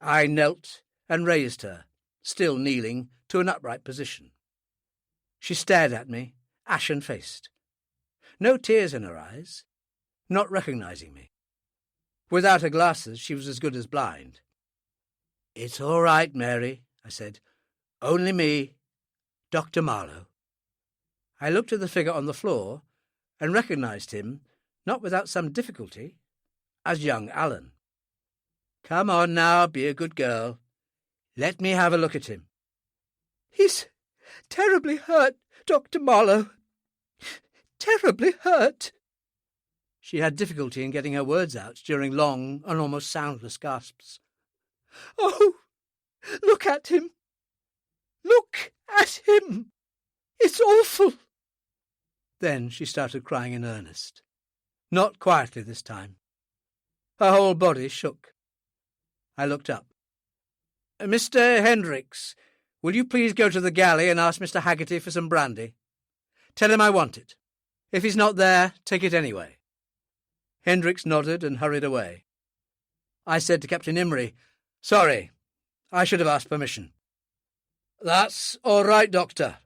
I knelt and raised her, still kneeling, to an upright position. She stared at me, ashen-faced. No tears in her eyes, not recognizing me. Without her glasses, she was as good as blind. "It's all right, Mary," I said. "Only me, Dr. Marlowe." I looked at the figure on the floor and recognized him, not without some difficulty, as young Alan. "Come on now, be a good girl. Let me have a look at him." "He's terribly hurt, Dr. Marlowe. Terribly hurt." She had difficulty in getting her words out during long and almost soundless gasps. "Oh, look at him. Look at him. It's awful." Then she started crying in earnest. Not quietly this time. Her whole body shook. I looked up. "Mr. Hendricks, will you please go to the galley and ask Mr. Haggerty for some brandy? Tell him I want it. If he's not there, take it anyway." Hendricks nodded and hurried away. I said to Captain Imrie, "Sorry, I should have asked permission." "That's all right, Doctor."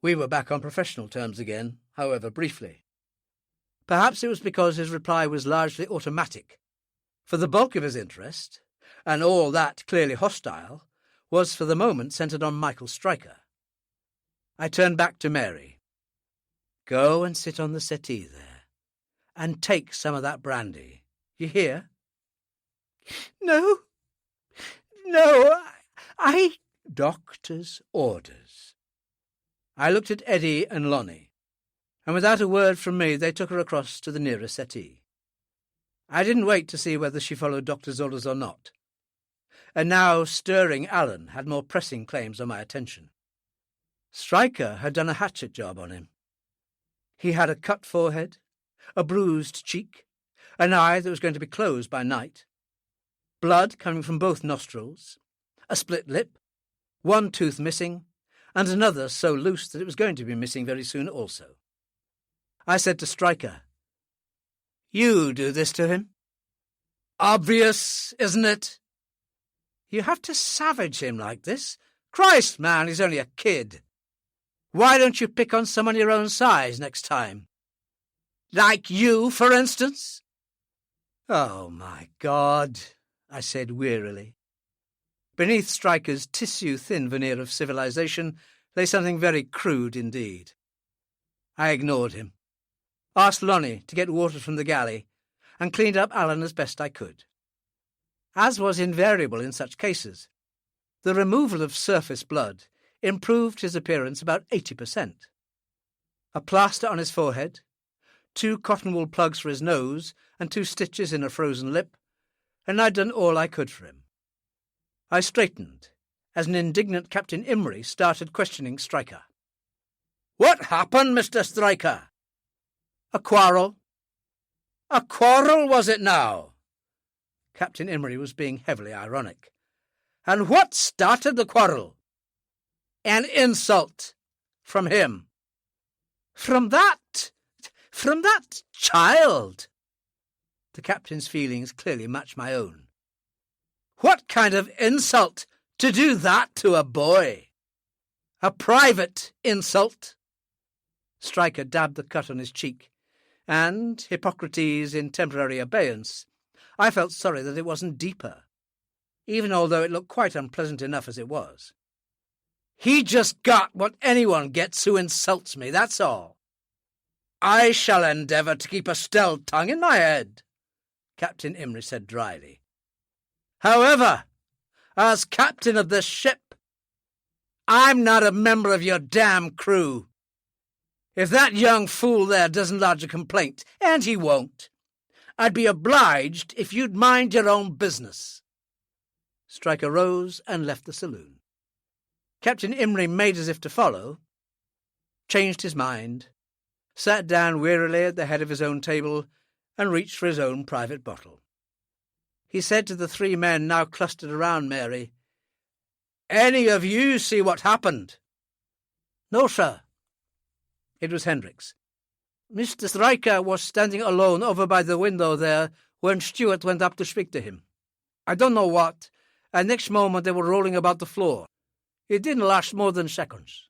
We were back on professional terms again, however briefly. Perhaps it was because his reply was largely automatic, for the bulk of his interest, and all that clearly hostile, was for the moment centred on Michael Stryker. I turned back to Mary. "Go and sit on the settee there, and take some of that brandy. You hear?" No, I... Doctor's orders." I looked at Eddie and Lonnie, and without a word from me they took her across to the nearest settee. I didn't wait to see whether she followed doctor's orders or not. And now stirring Alan had more pressing claims on my attention. Stryker had done a hatchet job on him. He had a cut forehead, a bruised cheek, an eye that was going to be closed by night, blood coming from both nostrils, a split lip, one tooth missing, and another so loose that it was going to be missing very soon also. I said to Stryker, "You do this to him? Obvious, isn't it? You have to savage him like this. Christ, man, he's only a kid. Why don't you pick on someone your own size next time? Like you, for instance?" "Oh, my God," I said wearily. Beneath Stryker's tissue-thin veneer of civilization lay something very crude indeed. I ignored him, asked Lonnie to get water from the galley, and cleaned up Alan as best I could. As was invariable in such cases, the removal of surface blood improved his appearance about 80%. A plaster on his forehead, 2 cotton wool plugs for his nose, and 2 stitches in a frozen lip, and I'd done all I could for him. I straightened as an indignant Captain Imrie started questioning Stryker. "What happened, Mr. Stryker?" A quarrel? A quarrel, was it now? Captain Imrie was being heavily ironic. And what started the quarrel? An insult from him. From that child? The captain's feelings clearly matched my own. What kind of insult to do that to a boy? A private insult? Stryker dabbed the cut on his cheek, and, Hippocrates in temporary abeyance, I felt sorry that it wasn't deeper, even although it looked quite unpleasant enough as it was. He just got what anyone gets who insults me, that's all. I shall endeavour to keep a still tongue in my head, Captain Imrie said dryly. However, as captain of this ship, I'm not a member of your damn crew. If that young fool there doesn't lodge a complaint, and he won't, I'd be obliged if you'd mind your own business. Stryker rose and left the saloon. Captain Imrie made as if to follow, changed his mind, sat down wearily at the head of his own table, and reached for his own private bottle. He said to the three men now clustered around Mary, "Any of you see what happened?" "No, sir." It was Hendricks. "Mr. Stryker was standing alone over by the window there when Stuart went up to speak to him. I don't know what, and next moment they were rolling about the floor. It didn't last more than seconds."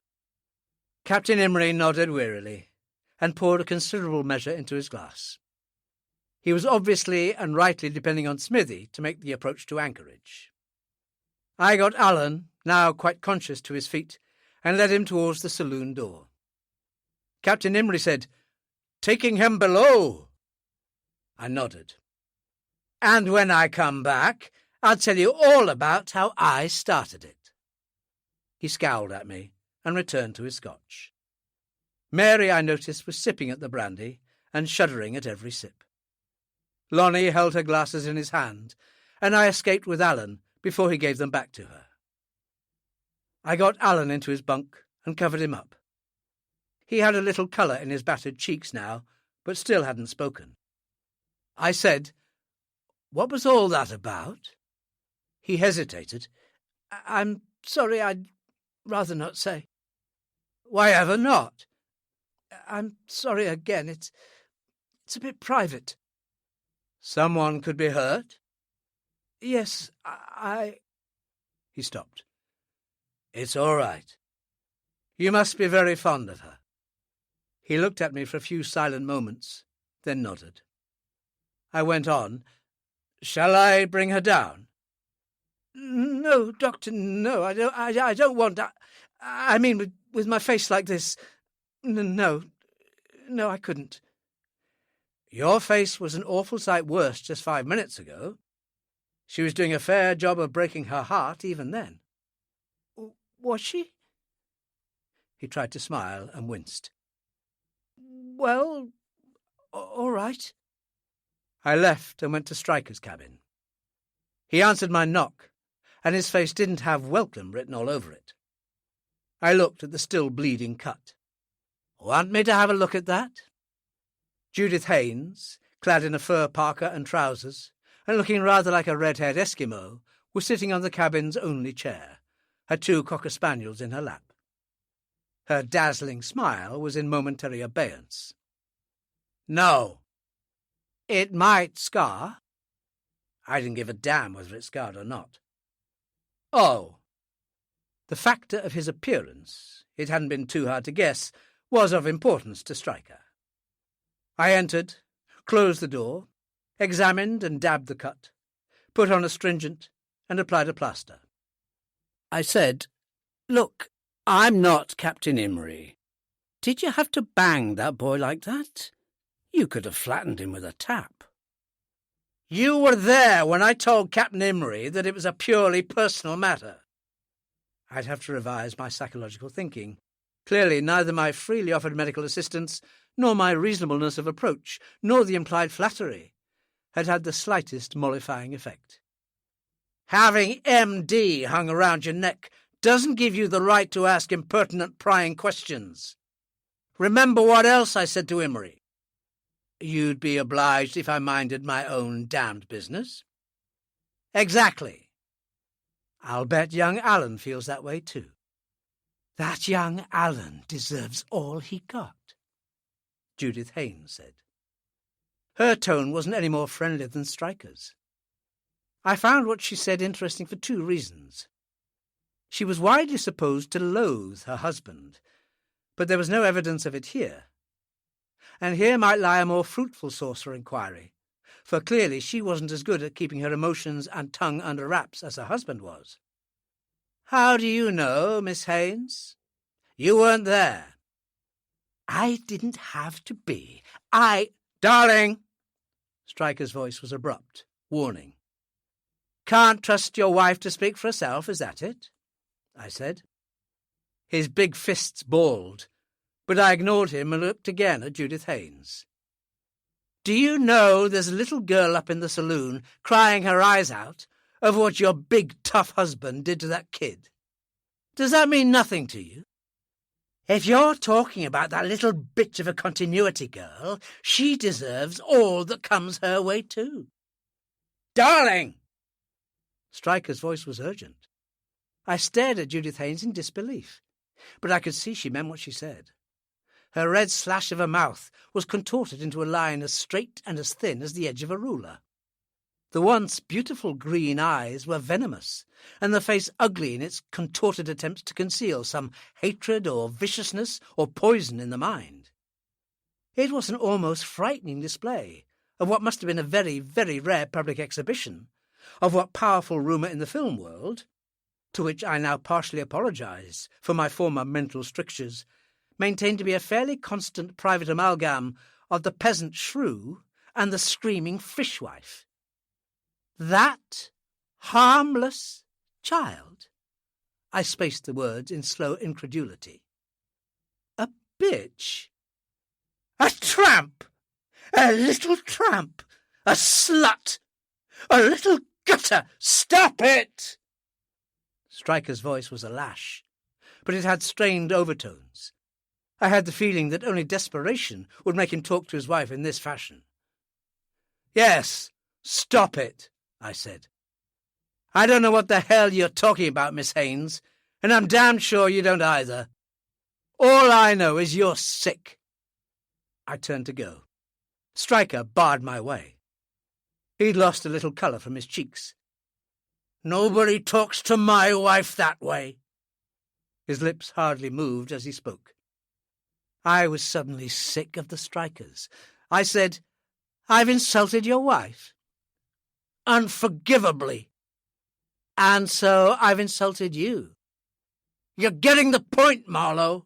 Captain Imrie nodded wearily and poured a considerable measure into his glass. He was obviously and rightly depending on Smithy to make the approach to anchorage. I got Alan, now quite conscious, to his feet and led him towards the saloon door. Captain Imrie said, "Taking him below." I nodded. "And when I come back, I'll tell you all about how I started it." He scowled at me and returned to his scotch. Mary, I noticed, was sipping at the brandy and shuddering at every sip. Lonnie held her glasses in his hand, and I escaped with Alan before he gave them back to her. I got Alan into his bunk and covered him up. He had a little colour in his battered cheeks now, but still hadn't spoken. I said, "What was all that about?" He hesitated. "I'm sorry, I'd rather not say." "Why ever not?" "I'm sorry again. It's a bit private." "Someone could be hurt?" "Yes, I—" He stopped. "It's all right. You must be very fond of her." He looked at me for a few silent moments, then nodded. I went on, "Shall I bring her down?" "No, Doctor, no, I don't want... I mean, with my face like this... No, I couldn't." "Your face was an awful sight worse just 5 minutes ago. She was doing a fair job of breaking her heart even then." "Was she?" He tried to smile and winced. "Well, all right." I left and went to Stryker's cabin. He answered my knock, and his face didn't have welcome written all over it. I looked at the still bleeding cut. "Want me to have a look at that?" Judith Haynes, clad in a fur parka and trousers, and looking rather like a red-haired Eskimo, was sitting on the cabin's only chair, her 2 cocker spaniels in her lap. Her dazzling smile was in momentary abeyance. "No. It might scar." I didn't give a damn whether it scarred or not. "Oh." The factor of his appearance, it hadn't been too hard to guess, was of importance to Stryker. I entered, closed the door, examined and dabbed the cut, put on astringent, and applied a plaster. I said, "Look, I'm not Captain Imrie. Did you have to bang that boy like that? You could have flattened him with a tap." "You were there when I told Captain Imrie that it was a purely personal matter." I'd have to revise my psychological thinking. Clearly, neither my freely offered medical assistance, nor my reasonableness of approach, nor the implied flattery, had had the slightest mollifying effect. "Having MD hung around your neck doesn't give you the right to ask impertinent prying questions. Remember what else I said to Imrie. You'd be obliged if I minded my own damned business? Exactly. I'll bet young Alan feels that way too. That young Alan deserves all he got, Judith Haynes said. Her tone wasn't any more friendly than Stryker's. I found what she said interesting for two reasons. She was widely supposed to loathe her husband, but there was no evidence of it here. And here might lie a more fruitful source for inquiry, for clearly she wasn't as good at keeping her emotions and tongue under wraps as her husband was. How do you know, Miss Haynes? You weren't there. I didn't have to be. Darling! Stryker's voice was abrupt, warning. Can't trust your wife to speak for herself, is that it? I said. His big fists balled, but I ignored him and looked again at Judith Haynes. Do you know there's a little girl up in the saloon crying her eyes out over what your big, tough husband did to that kid? Does that mean nothing to you? If you're talking about that little bitch of a continuity girl, she deserves all that comes her way too. Darling! Stryker's voice was urgent. I stared at Judith Haynes in disbelief, but I could see she meant what she said. Her red slash of a mouth was contorted into a line as straight and as thin as the edge of a ruler. The once beautiful green eyes were venomous, and the face ugly in its contorted attempts to conceal some hatred or viciousness or poison in the mind. It was an almost frightening display of what must have been a very, very rare public exhibition of what powerful rumour in the film world, to which I now partially apologise for my former mental strictures, maintained to be a fairly constant private amalgam of the peasant shrew and the screaming fishwife. That harmless child? I spaced the words in slow incredulity. A bitch? A tramp? A little tramp? A slut? A little gutter? Stop it! Stryker's voice was a lash, but it had strained overtones. I had the feeling that only desperation would make him talk to his wife in this fashion. Yes, stop it, I said. I don't know what the hell you're talking about, Miss Haynes, and I'm damned sure you don't either. All I know is you're sick. I turned to go. Stryker barred my way. He'd lost a little colour from his cheeks. Nobody talks to my wife that way. His lips hardly moved as he spoke. I was suddenly sick of the Strykers. I said, I've insulted your wife. Unforgivably. And so I've insulted you. You're getting the point, Marlowe.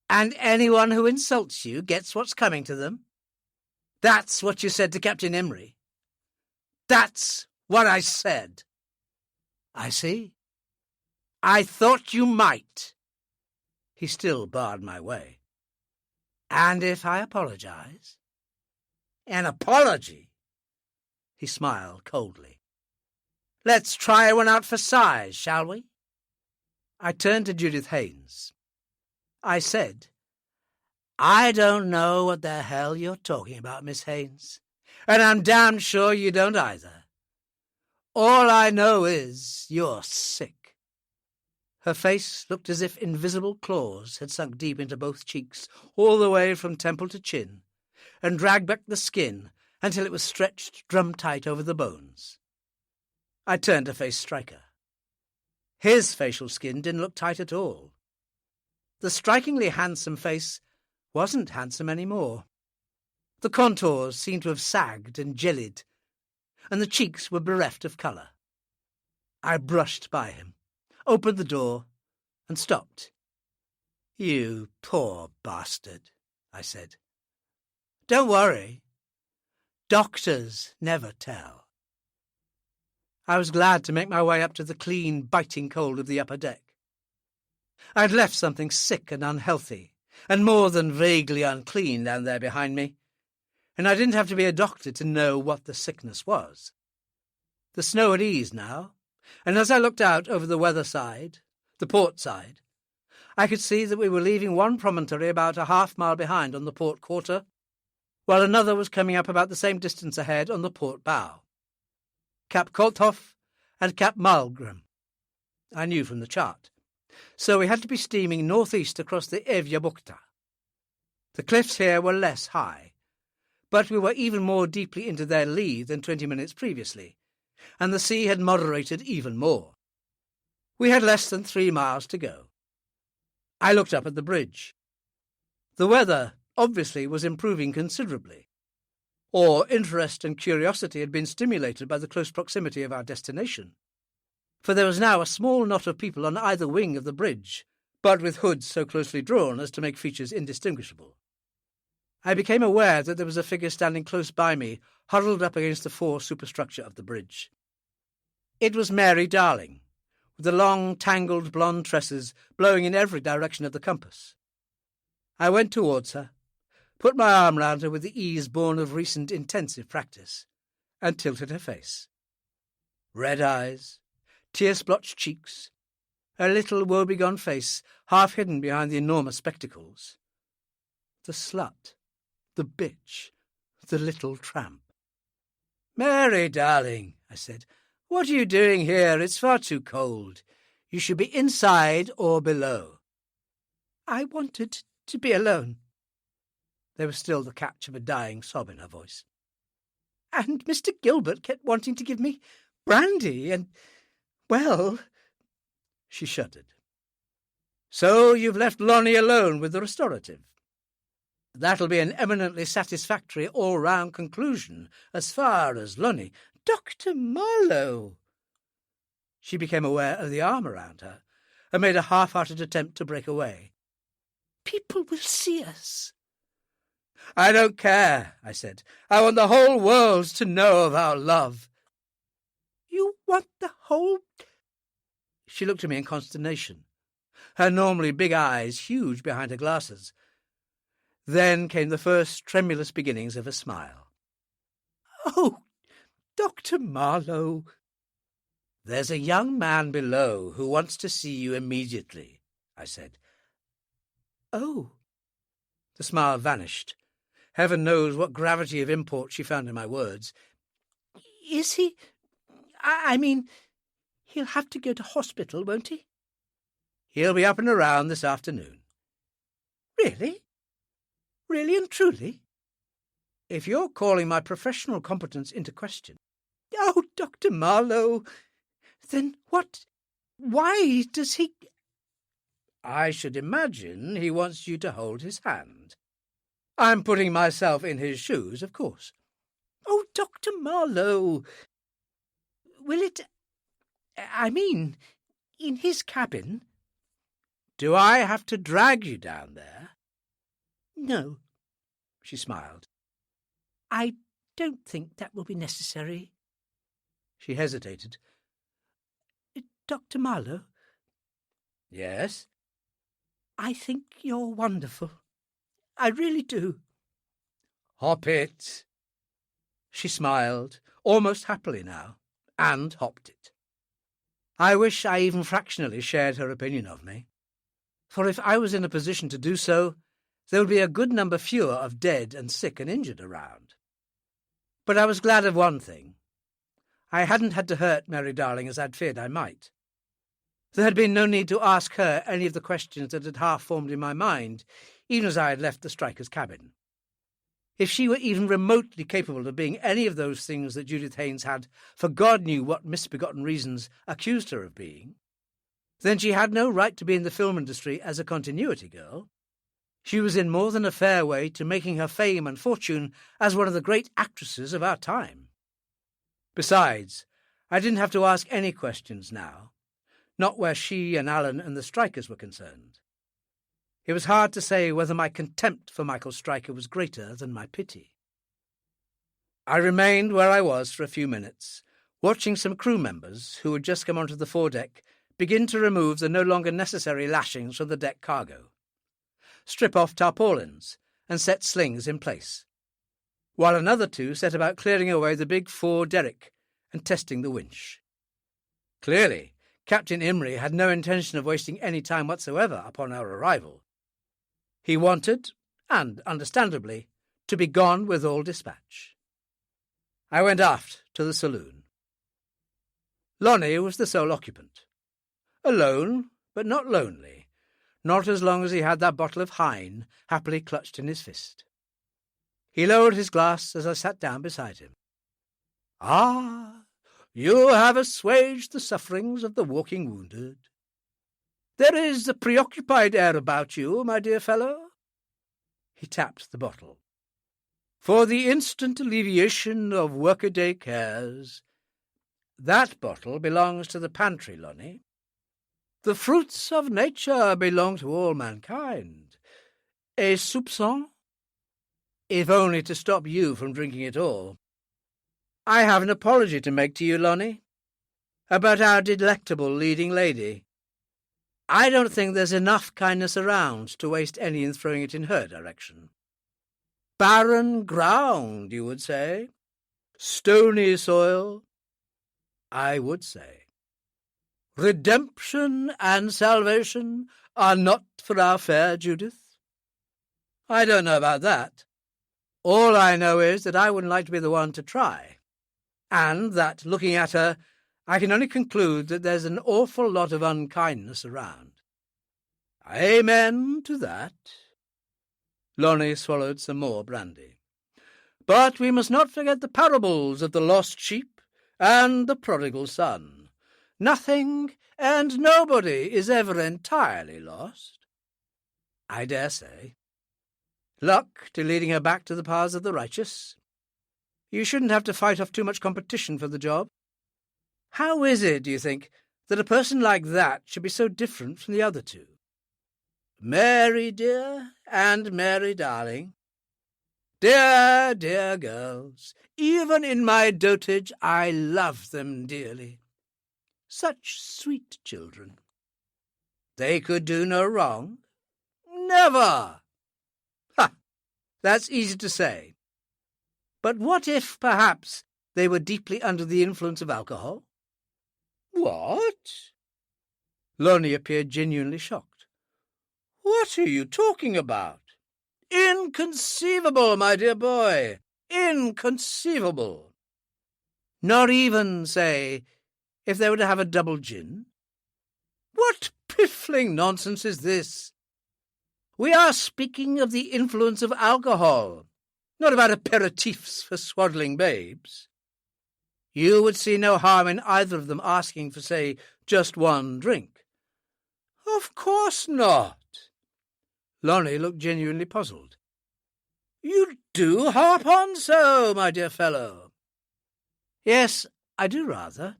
And anyone who insults you gets what's coming to them. That's what you said to Captain Imrie. That's what I said. I see. I thought you might. He still barred my way. And if I apologize? An apology? He smiled coldly. Let's try one out for size, shall we? I turned to Judith Haynes. I said, I don't know what the hell you're talking about, Miss Haynes, and I'm damned sure you don't either. All I know is you're sick. Her face looked as if invisible claws had sunk deep into both cheeks, all the way from temple to chin, and dragged back the skin until it was stretched drum-tight over the bones. I turned to face Stryker. His facial skin didn't look tight at all. The strikingly handsome face wasn't handsome any more. The contours seemed to have sagged and jellied, and the cheeks were bereft of colour. I brushed by him, opened the door, and stopped. You poor bastard, I said. Don't worry. Doctors never tell. I was glad to make my way up to the clean, biting cold of the upper deck. I'd left something sick and unhealthy, and more than vaguely unclean down there behind me, and I didn't have to be a doctor to know what the sickness was. The snow had eased now, and as I looked out over the weather side, the port side, I could see that we were leaving one promontory about a half-mile behind on the port quarter, while another was coming up about the same distance ahead on the port bow. Cap Kolthoff and Cap Malmgren, I knew from the chart, so we had to be steaming northeast across the Evjabukta. The cliffs here were less high, but we were even more deeply into their lee than 20 minutes previously, and the sea had moderated even more. We had less than 3 miles to go. I looked up at the bridge. The weather, obviously, was improving considerably, or interest and curiosity had been stimulated by the close proximity of our destination, for there was now a small knot of people on either wing of the bridge, but with hoods so closely drawn as to make features indistinguishable. I became aware that there was a figure standing close by me, huddled up against the fore superstructure of the bridge. It was Mary Darling, with the long, tangled blonde tresses blowing in every direction of the compass. I went towards her, put my arm round her with the ease born of recent intensive practice, and tilted her face. Red eyes, tear-splotched cheeks, her little woebegone face half hidden behind the enormous spectacles. The slut, the bitch, the little tramp. "Mary, darling," I said, "what are you doing here? It's far too cold. You should be inside or below." "I wanted to be alone." There was still the catch of a dying sob in her voice. "And Mr. Gilbert kept wanting to give me brandy and, well—" She shuddered. "So you've left Lonnie alone with the restorative. That'll be an eminently satisfactory all-round conclusion as far as Lonnie—" "Dr. Marlowe!" She became aware of the arm around her and made a half-hearted attempt to break away. "People will see us." "I don't care," I said. "I want the whole world to know of our love." "You want the whole—" She looked at me in consternation, her normally big eyes huge behind her glasses. Then came the first tremulous beginnings of a smile. "Oh, Dr. Marlowe." "There's a young man below who wants to see you immediately," I said. "Oh." The smile vanished. Heaven knows what gravity of import she found in my words. "Is he? I mean, he'll have to go to hospital, won't he?" "He'll be up and around this afternoon." "Really? Really and truly?" "If you're calling my professional competence into question—" "Oh, Dr. Marlowe, then why does he—" "I should imagine he wants you to hold his hand. I'm putting myself in his shoes, of course." "Oh, Dr. Marlowe, will it—I mean, in his cabin?" "Do I have to drag you down there?" "No," she smiled. "I don't think that will be necessary." She hesitated. "Dr. Marlowe?" "Yes?" "I think you're wonderful. I really do." "Hop it." She smiled, almost happily now, and hopped it. I wish I even fractionally shared her opinion of me, for if I was in a position to do so, there would be a good number fewer of dead and sick and injured around. But I was glad of one thing. I hadn't had to hurt Mary Darling as I'd feared I might. There had been no need to ask her any of the questions that had half formed in my mind, even as I had left the striker's cabin. If she were even remotely capable of being any of those things that Judith Haynes had, for God knew what misbegotten reasons, accused her of being, then she had no right to be in the film industry as a continuity girl. She was in more than a fair way to making her fame and fortune as one of the great actresses of our time. Besides, I didn't have to ask any questions now, not where she and Alan and the Strikers were concerned. It was hard to say whether my contempt for Michael Stryker was greater than my pity. I remained where I was for a few minutes, watching some crew members who had just come onto the foredeck begin to remove the no longer necessary lashings from the deck cargo, strip off tarpaulins, and set slings in place, while another two set about clearing away the big fore derrick and testing the winch. Clearly, Captain Imrie had no intention of wasting any time whatsoever upon our arrival. He wanted, and understandably, to be gone with all dispatch. I went aft to the saloon. Lonnie was the sole occupant. Alone, but not lonely, not as long as he had that bottle of Hine happily clutched in his fist. He lowered his glass as I sat down beside him. "Ah, you have assuaged the sufferings of the walking wounded. There is a preoccupied air about you, my dear fellow." He tapped the bottle. "For the instant alleviation of workaday cares. That bottle belongs to the pantry, Lonnie. The fruits of nature belong to all mankind. A soupçon? If only to stop you from drinking it all. I have an apology to make to you, Lonnie, about our delectable leading lady. I don't think there's enough kindness around to waste any in throwing it in her direction. Barren ground, you would say. Stony soil, I would say. Redemption and salvation are not for our fair Judith. I don't know about that. All I know is that I wouldn't like to be the one to try, and that, looking at her, I can only conclude that there's an awful lot of unkindness around. Amen to that." Lonnie swallowed some more brandy. "But we must not forget the parables of the lost sheep and the prodigal son. Nothing and nobody is ever entirely lost." "I dare say. Luck to leading her back to the paths of the righteous. You shouldn't have to fight off too much competition for the job. How is it, do you think, that a person like that should be so different from the other two? Mary dear and Mary darling. Dear, dear girls. Even in my dotage I love them dearly. Such sweet children. They could do no wrong. Never! Ha! That's easy to say. But what if, perhaps, they were deeply under the influence of alcohol?" "What?" Lonnie appeared genuinely shocked. "What are you talking about? Inconceivable, my dear boy. Inconceivable." "Not even, say, if they were to have a double gin?" "What piffling nonsense is this? We are speaking of the influence of alcohol, not about aperitifs for swaddling babes. You would see no harm in either of them asking for, say, just one drink." "Of course not." Lonnie looked genuinely puzzled. "You do harp on so, my dear fellow." "Yes, I do rather.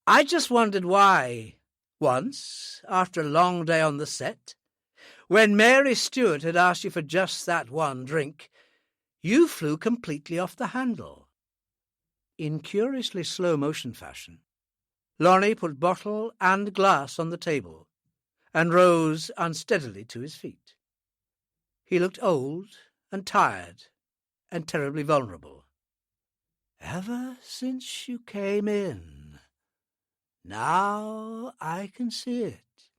I just wondered why, once, after a long day on the set, when Mary Stuart had asked you for just that one drink, you flew completely off the handle." In curiously slow-motion fashion, Lonnie put bottle and glass on the table and rose unsteadily to his feet. He looked old and tired and terribly vulnerable. "Ever since you came in. Now I can see it."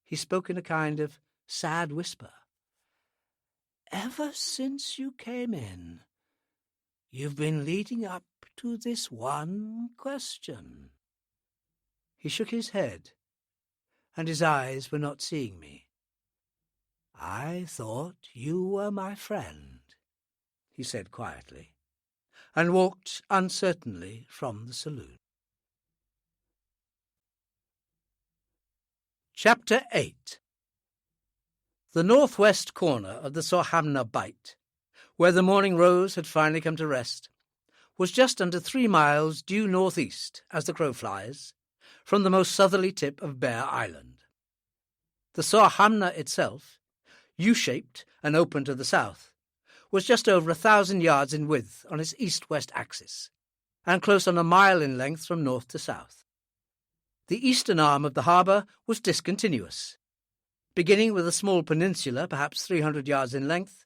He spoke in a kind of sad whisper. "Ever since you came in, you've been leading up to this one question." He shook his head, and his eyes were not seeing me. "I thought you were my friend," he said quietly, and walked uncertainly from the saloon. Chapter 8. The northwest corner of the Sohamna Bight, where the morning rose had finally come to rest, was just under 3 miles due northeast, as the crow flies, from the most southerly tip of Bear Island. The Sohamna itself, U-shaped and open to the south, was just over 1,000 yards in width on its east-west axis, and close on a mile in length from north to south. The eastern arm of the harbour was discontinuous, beginning with a small peninsula perhaps 300 yards in length,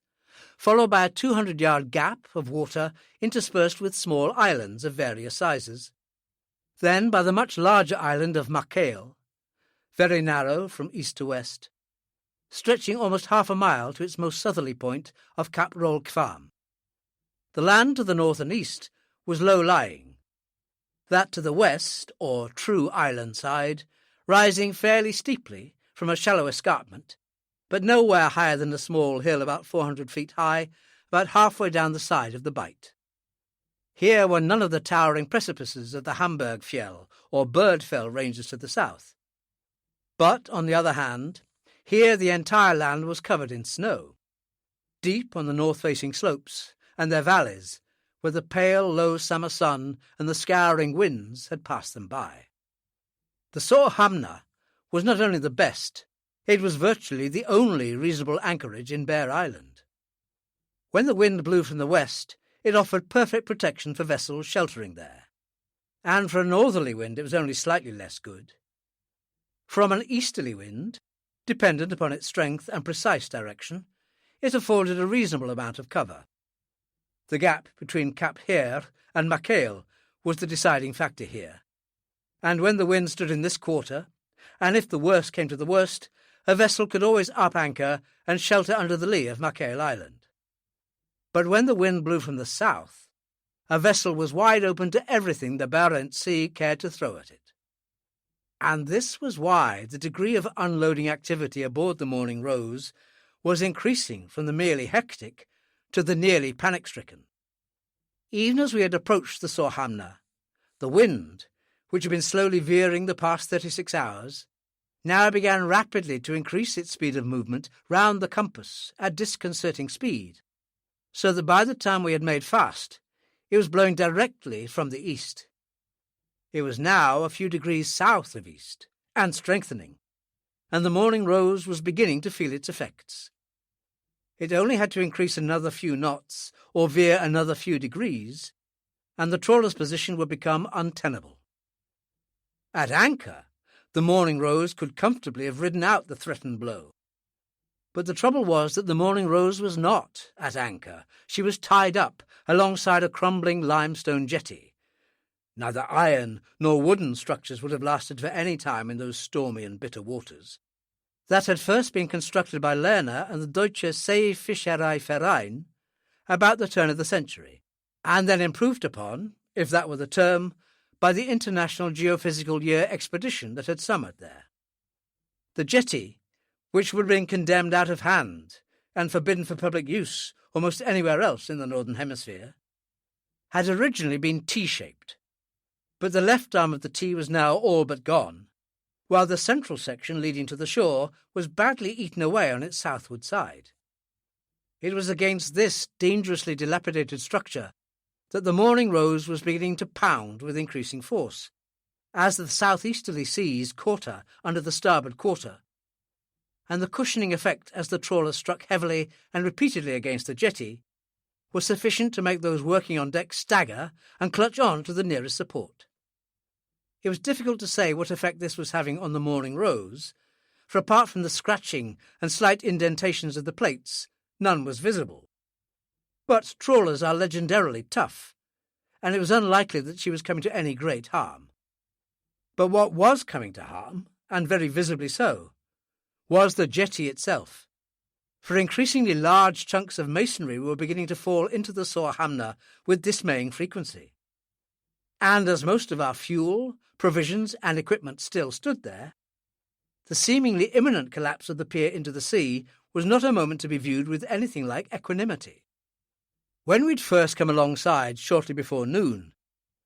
followed by a 200-yard gap of water interspersed with small islands of various sizes, then by the much larger island of Mackail, very narrow from east to west, stretching almost half a mile to its most southerly point of Cap Roll-Kvam. The land to the north and east was low-lying, that to the west, or true island side, rising fairly steeply from a shallow escarpment, but nowhere higher than a small hill about 400 feet high, about halfway down the side of the bight. Here were none of the towering precipices of the Hamburgfjell or Birdfell ranges to the south. But, on the other hand, here the entire land was covered in snow, deep on the north-facing slopes and their valleys, where the pale, low summer sun and the scouring winds had passed them by. The Sorhamna was not only the best, it was virtually the only reasonable anchorage in Bear Island. When the wind blew from the west, it offered perfect protection for vessels sheltering there, and for a northerly wind it was only slightly less good. From an easterly wind, dependent upon its strength and precise direction, it afforded a reasonable amount of cover. The gap between Cap Hare and Mackail was the deciding factor here, and when the wind stood in this quarter, and if the worst came to the worst, a vessel could always up anchor and shelter under the lee of Mackail Island. But when the wind blew from the south, a vessel was wide open to everything the Barents Sea cared to throw at it. And this was why the degree of unloading activity aboard the Morning Rose was increasing from the merely hectic to the nearly panic-stricken. Even as we had approached the Sorhamna, the wind, which had been slowly veering the past 36 hours, now began rapidly to increase its speed of movement round the compass at disconcerting speed, so that by the time we had made fast, it was blowing directly from the east. It was now a few degrees south of east, and strengthening, and the Morning Rose was beginning to feel its effects. It only had to increase another few knots, or veer another few degrees, and the trawler's position would become untenable. At anchor, the Morning Rose could comfortably have ridden out the threatened blow. But the trouble was that the Morning Rose was not at anchor. She was tied up alongside a crumbling limestone jetty. Neither iron nor wooden structures would have lasted for any time in those stormy and bitter waters. That had first been constructed by Lerner and the Deutsche Seefischerei-Verein about the turn of the century, and then improved upon, if that were the term, by the International Geophysical Year expedition that had summered there. The jetty, which would have been condemned out of hand and forbidden for public use almost anywhere else in the Northern Hemisphere, had originally been T-shaped, but the left arm of the T was now all but gone, while the central section leading to the shore was badly eaten away on its southward side. It was against this dangerously dilapidated structure that the Morning Rose was beginning to pound with increasing force, as the southeasterly seas caught her under the starboard quarter, and the cushioning effect as the trawler struck heavily and repeatedly against the jetty was sufficient to make those working on deck stagger and clutch on to the nearest support. It was difficult to say what effect this was having on the Morning Rose, for apart from the scratching and slight indentations of the plates, none was visible. But trawlers are legendarily tough, and it was unlikely that she was coming to any great harm. But what was coming to harm, and very visibly so, was the jetty itself, for increasingly large chunks of masonry were beginning to fall into the Sorhamna with dismaying frequency. And as most of our fuel, provisions, and equipment still stood there, the seemingly imminent collapse of the pier into the sea was not a moment to be viewed with anything like equanimity. When we'd first come alongside shortly before noon,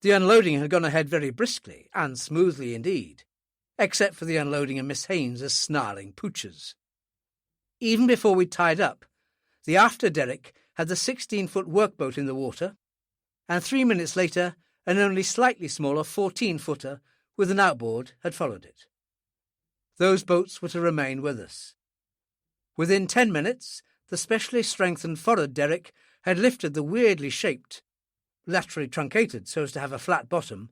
the unloading had gone ahead very briskly and smoothly indeed, except for the unloading of Miss Haynes's snarling poochers. Even before we'd tied up, the after derrick had the 16-foot workboat in the water, and 3 minutes later an only slightly smaller 14-footer with an outboard had followed it. Those boats were to remain with us. Within 10 minutes, the specially strengthened forward derrick had lifted the weirdly shaped, laterally truncated so as to have a flat bottom,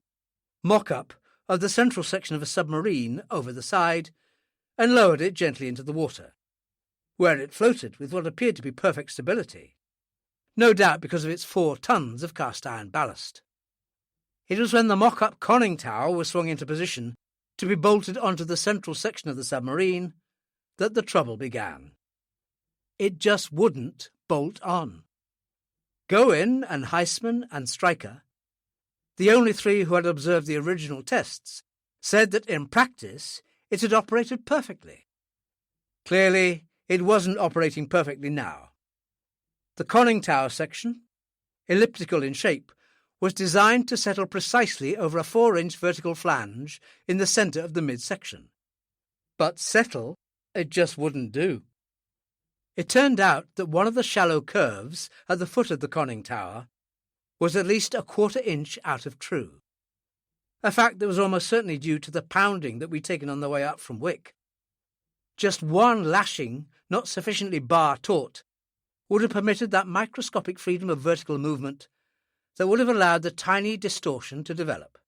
mock-up of the central section of a submarine over the side, and lowered it gently into the water, where it floated with what appeared to be perfect stability, no doubt because of its 4 tons of cast-iron ballast. It was when the mock-up conning tower was swung into position to be bolted onto the central section of the submarine that the trouble began. It just wouldn't bolt on. Goin and Heisman and Stryker, the only three who had observed the original tests, said that in practice it had operated perfectly. Clearly, it wasn't operating perfectly now. The conning tower section, elliptical in shape, was designed to settle precisely over a 4-inch vertical flange in the centre of the midsection. But settle, it just wouldn't do. It turned out that one of the shallow curves at the foot of the conning tower was at least a 1/4 inch out of true, a fact that was almost certainly due to the pounding that we'd taken on the way up from Wick. Just one lashing, not sufficiently bar taut, would have permitted that microscopic freedom of vertical movement that would have allowed the tiny distortion to develop.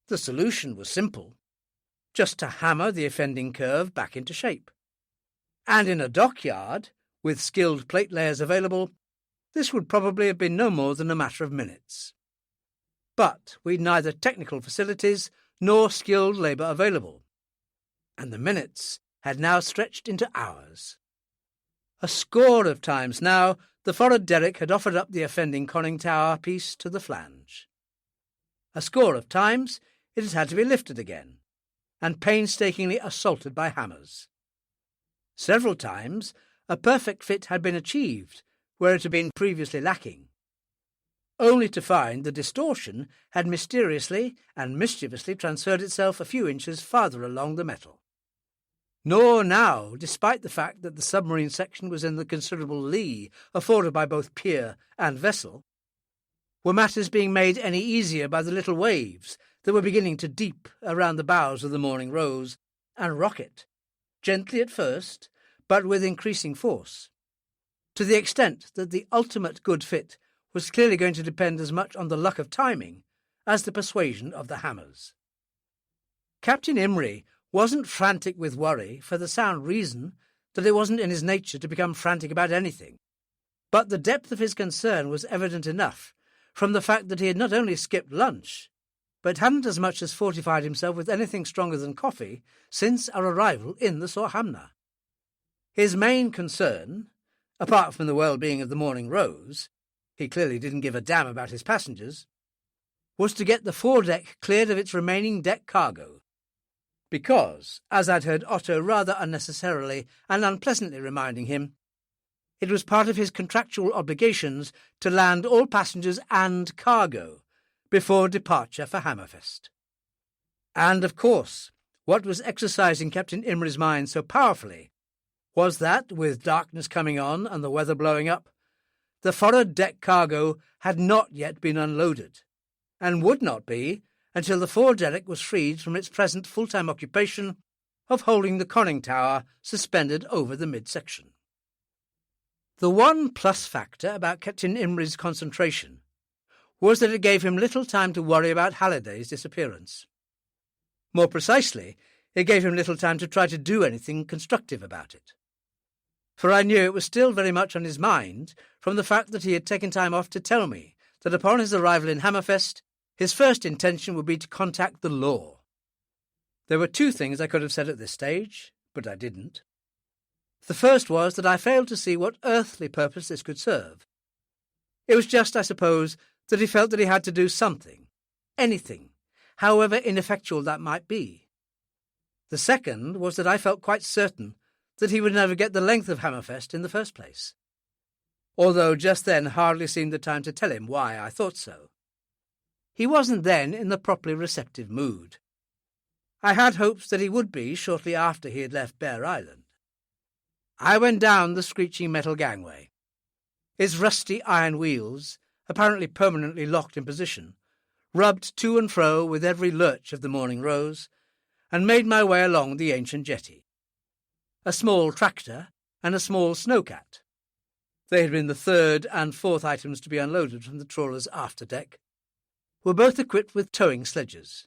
The solution was simple, just to hammer the offending curve back into shape. And in a dockyard, with skilled plate layers available, this would probably have been no more than a matter of minutes. But we'd neither technical facilities nor skilled labour available, and the minutes had now stretched into hours. A score of times now, the forward derrick had offered up the offending conning tower piece to the flange. A score of times it had had to be lifted again, and painstakingly assaulted by hammers. Several times a perfect fit had been achieved where it had been previously lacking, only to find the distortion had mysteriously and mischievously transferred itself a few inches farther along the metal. Nor now, despite the fact that the submarine section was in the considerable lee afforded by both pier and vessel, were matters being made any easier by the little waves that were beginning to deep around the bows of the Morning Rose and rocket, gently at first, but with increasing force, to the extent that the ultimate good fit was clearly going to depend as much on the luck of timing as the persuasion of the hammers. Captain Imrie wasn't frantic with worry for the sound reason that it wasn't in his nature to become frantic about anything, but the depth of his concern was evident enough from the fact that he had not only skipped lunch, but hadn't as much as fortified himself with anything stronger than coffee since our arrival in the Sohamna. His main concern, apart from the well-being of the Morning Rose — he clearly didn't give a damn about his passengers — was to get the foredeck cleared of its remaining deck cargo, because, as I'd heard Otto rather unnecessarily and unpleasantly reminding him, it was part of his contractual obligations to land all passengers and cargo before departure for Hammerfest. And, of course, what was exercising Captain Imrie's mind so powerfully was that, with darkness coming on and the weather blowing up, the forward deck cargo had not yet been unloaded, and would not be until the foredeck was freed from its present full-time occupation of holding the conning tower suspended over the midsection. The one plus factor about Captain Imrie's concentration was that it gave him little time to worry about Halliday's disappearance. More precisely, it gave him little time to try to do anything constructive about it. For I knew it was still very much on his mind from the fact that he had taken time off to tell me that upon his arrival in Hammerfest, his first intention would be to contact the law. There were two things I could have said at this stage, but I didn't. The first was that I failed to see what earthly purpose this could serve. It was just, I suppose, that he felt that he had to do something, anything, however ineffectual that might be. The second was that I felt quite certain that he would never get the length of Hammerfest in the first place, although just then hardly seemed the time to tell him why I thought so. He wasn't then in the properly receptive mood. I had hopes that he would be shortly after he had left Bear Island. I went down the screeching metal gangway. Its rusty iron wheels, apparently permanently locked in position, rubbed to and fro with every lurch of the Morning Rose, and made my way along the ancient jetty. A small tractor and a small snowcat — they had been the third and fourth items to be unloaded from the trawler's afterdeck — were both equipped with towing sledges,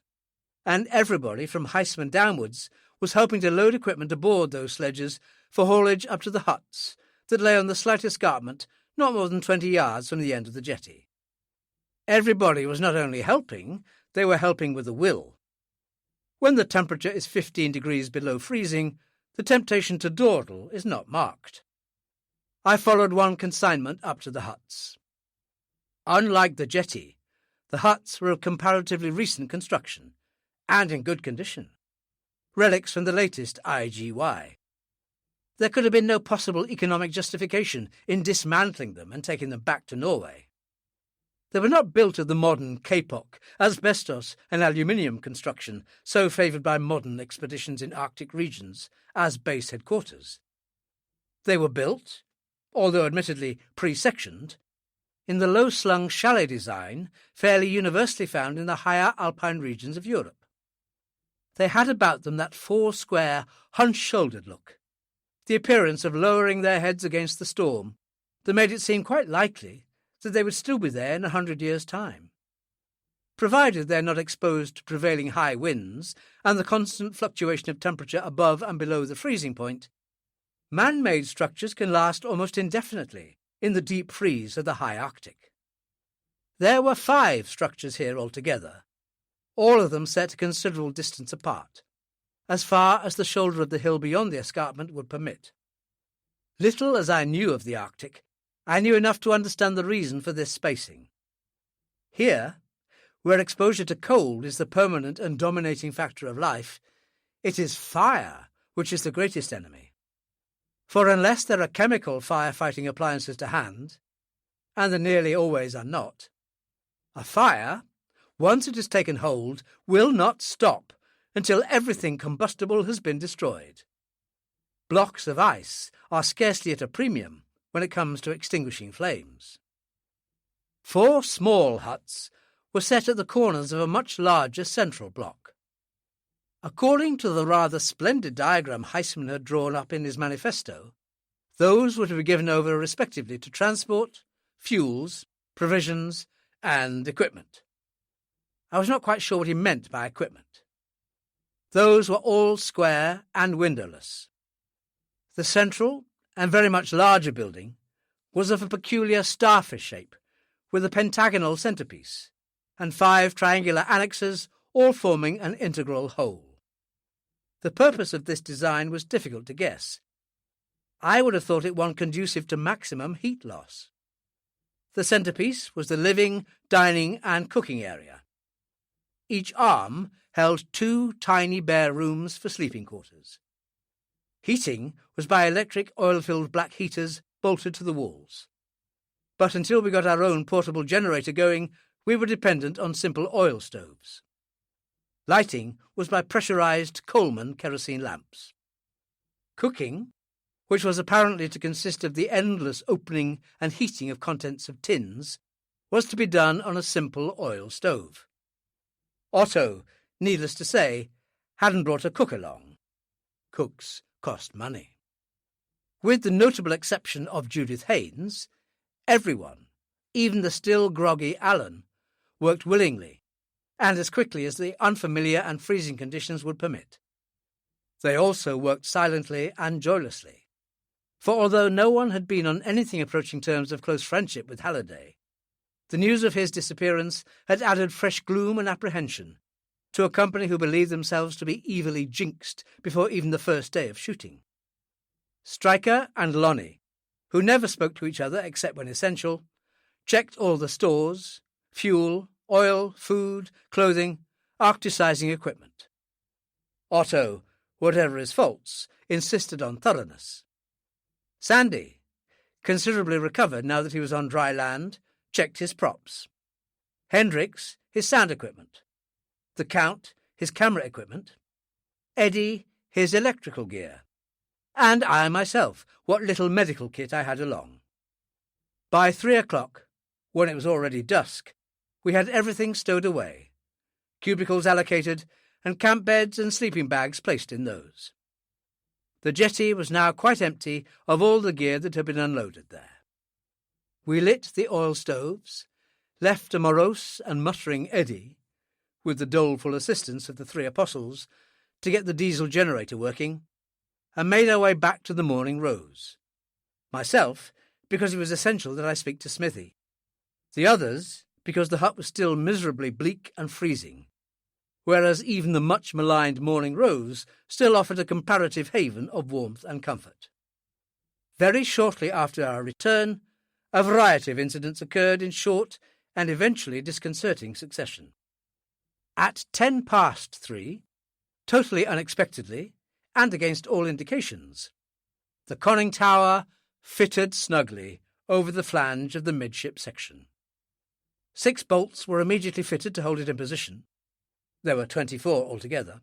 and everybody from Heisman downwards was hoping to load equipment aboard those sledges for haulage up to the huts that lay on the slight escarpment not more than 20 yards from the end of the jetty. Everybody was not only helping, they were helping with a will. When the temperature is 15 degrees below freezing, the temptation to dawdle is not marked. I followed one consignment up to the huts. Unlike the jetty, the huts were of comparatively recent construction and in good condition, relics from the latest IGY. There could have been no possible economic justification in dismantling them and taking them back to Norway. They were not built of the modern kapok, asbestos and aluminium construction so favoured by modern expeditions in Arctic regions as base headquarters. They were built, although admittedly pre-sectioned, in the low-slung chalet design fairly universally found in the higher alpine regions of Europe. They had about them that four-square, hunch-shouldered look, the appearance of lowering their heads against the storm that made it seem quite likely that they would still be there in 100 years' time. Provided they are not exposed to prevailing high winds and the constant fluctuation of temperature above and below the freezing point, man-made structures can last almost indefinitely in the deep freeze of the high Arctic. There were 5 structures here altogether, all of them set a considerable distance apart, as far as the shoulder of the hill beyond the escarpment would permit. Little as I knew of the Arctic, I knew enough to understand the reason for this spacing. Here, where exposure to cold is the permanent and dominating factor of life, it is fire which is the greatest enemy. For unless there are chemical firefighting appliances to hand, and there nearly always are not, a fire, once it has taken hold, will not stop until everything combustible has been destroyed. Blocks of ice are scarcely at a premium when it comes to extinguishing flames. 4 small huts were set at the corners of a much larger central block. According to the rather splendid diagram Heisman had drawn up in his manifesto, those were to be given over respectively to transport, fuels, provisions, and equipment. I was not quite sure what he meant by equipment. Those were all square and windowless. The central and very much larger building was of a peculiar starfish shape, with a pentagonal centrepiece, and 5 triangular annexes, all forming an integral whole. The purpose of this design was difficult to guess. I would have thought it one conducive to maximum heat loss. The centrepiece was the living, dining, and cooking area. Each arm held 2 tiny bare rooms for sleeping quarters. Heating was by electric oil-filled black heaters bolted to the walls. But until we got our own portable generator going, we were dependent on simple oil stoves. Lighting was by pressurized Coleman kerosene lamps. Cooking, which was apparently to consist of the endless opening and heating of contents of tins, was to be done on a simple oil stove. Otto, needless to say, hadn't brought a cook along. Cooks cost money. With the notable exception of Judith Haynes, everyone, even the still groggy Alan, worked willingly and as quickly as the unfamiliar and freezing conditions would permit. They also worked silently and joylessly, for although no one had been on anything approaching terms of close friendship with Halliday, the news of his disappearance had added fresh gloom and apprehension to a company who believed themselves to be evilly jinxed before even the first day of shooting. Stryker and Lonnie, who never spoke to each other except when essential, checked all the stores, fuel, oil, food, clothing, arcticizing equipment. Otto, whatever his faults, insisted on thoroughness. Sandy, considerably recovered now that he was on dry land, checked his props. Hendricks, his sound equipment. The Count, his camera equipment. Eddie, his electrical gear. And I myself, what little medical kit I had along. By 3 o'clock, when it was already dusk, we had everything stowed away, cubicles allocated, and camp beds and sleeping bags placed in those. The jetty was now quite empty of all the gear that had been unloaded there. We lit the oil stoves, left a morose and muttering Eddie, with the doleful assistance of the 3 apostles, to get the diesel generator working, and made our way back to the Morning Rose. Myself, because it was essential that I speak to Smithy. The others, because the hut was still miserably bleak and freezing, whereas even the much-maligned Morning Rose still offered a comparative haven of warmth and comfort. Very shortly after our return, a variety of incidents occurred in short and eventually disconcerting succession. At 3:10, totally unexpectedly, and against all indications, the conning tower fitted snugly over the flange of the midship section. 6 bolts were immediately fitted to hold it in position. There were 24 altogether,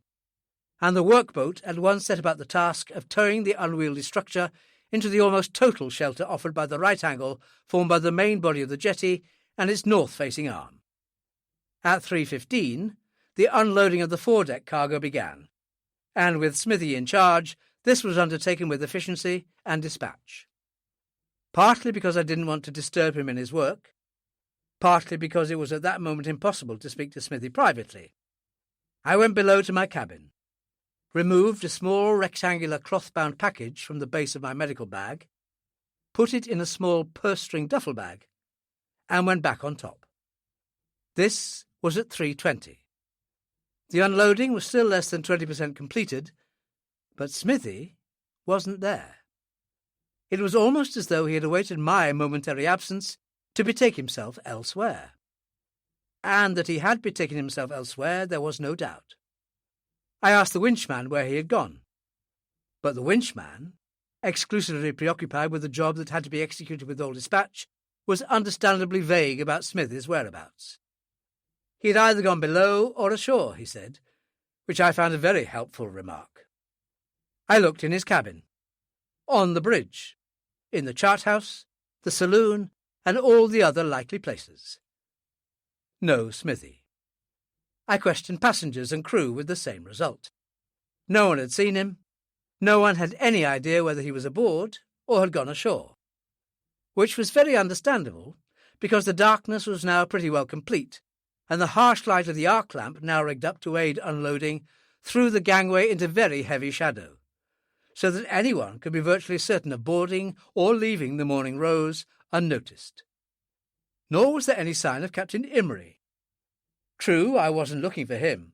and the workboat at once set about the task of towing the unwieldy structure into the almost total shelter offered by the right angle formed by the main body of the jetty and its north-facing arm. At 3:15, the unloading of the foredeck cargo began, and with Smithy in charge, this was undertaken with efficiency and dispatch. Partly because I didn't want to disturb him in his work, partly because it was at that moment impossible to speak to Smithy privately, I went below to my cabin, removed a small rectangular cloth-bound package from the base of my medical bag, put it in a small purse-string duffel bag, and went back on top. This was at 3:20. The unloading was still less than 20% completed, but Smithy wasn't there. It was almost as though he had awaited my momentary absence to betake himself elsewhere. And that he had betaken himself elsewhere there was no doubt. I asked the winchman where he had gone, but the winchman, exclusively preoccupied with the job that had to be executed with all dispatch, was understandably vague about Smithy's whereabouts. He had either gone below or ashore, he said, which I found a very helpful remark. I looked in his cabin, on the bridge, in the chart-house, the saloon, and all the other likely places. No Smithy. I questioned passengers and crew with the same result. No one had seen him. No one had any idea whether he was aboard or had gone ashore, which was very understandable because the darkness was now pretty well complete, and the harsh light of the arc lamp, now rigged up to aid unloading, threw the gangway into very heavy shadow, so that anyone could be virtually certain of boarding or leaving the Morning Rose unnoticed. Nor was there any sign of Captain Imrie. True, I wasn't looking for him,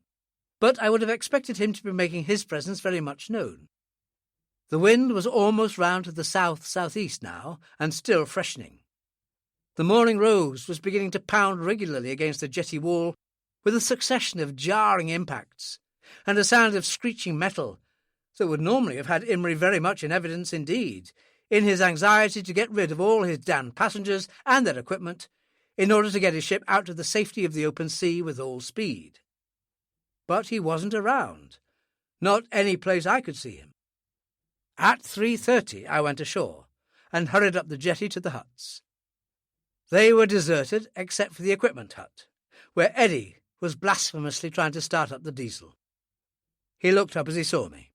but I would have expected him to be making his presence very much known. The wind was almost round to the south-southeast now, and still freshening. The Morning Rose was beginning to pound regularly against the jetty wall with a succession of jarring impacts, and a sound of screeching metal that would normally have had Imrie very much in evidence indeed, in his anxiety to get rid of all his damned passengers and their equipment, in order to get his ship out to the safety of the open sea with all speed. But he wasn't around, not any place I could see him. At 3:30 I went ashore, and hurried up the jetty to the huts. They were deserted except for the equipment hut, where Eddie was blasphemously trying to start up the diesel. He looked up as he saw me.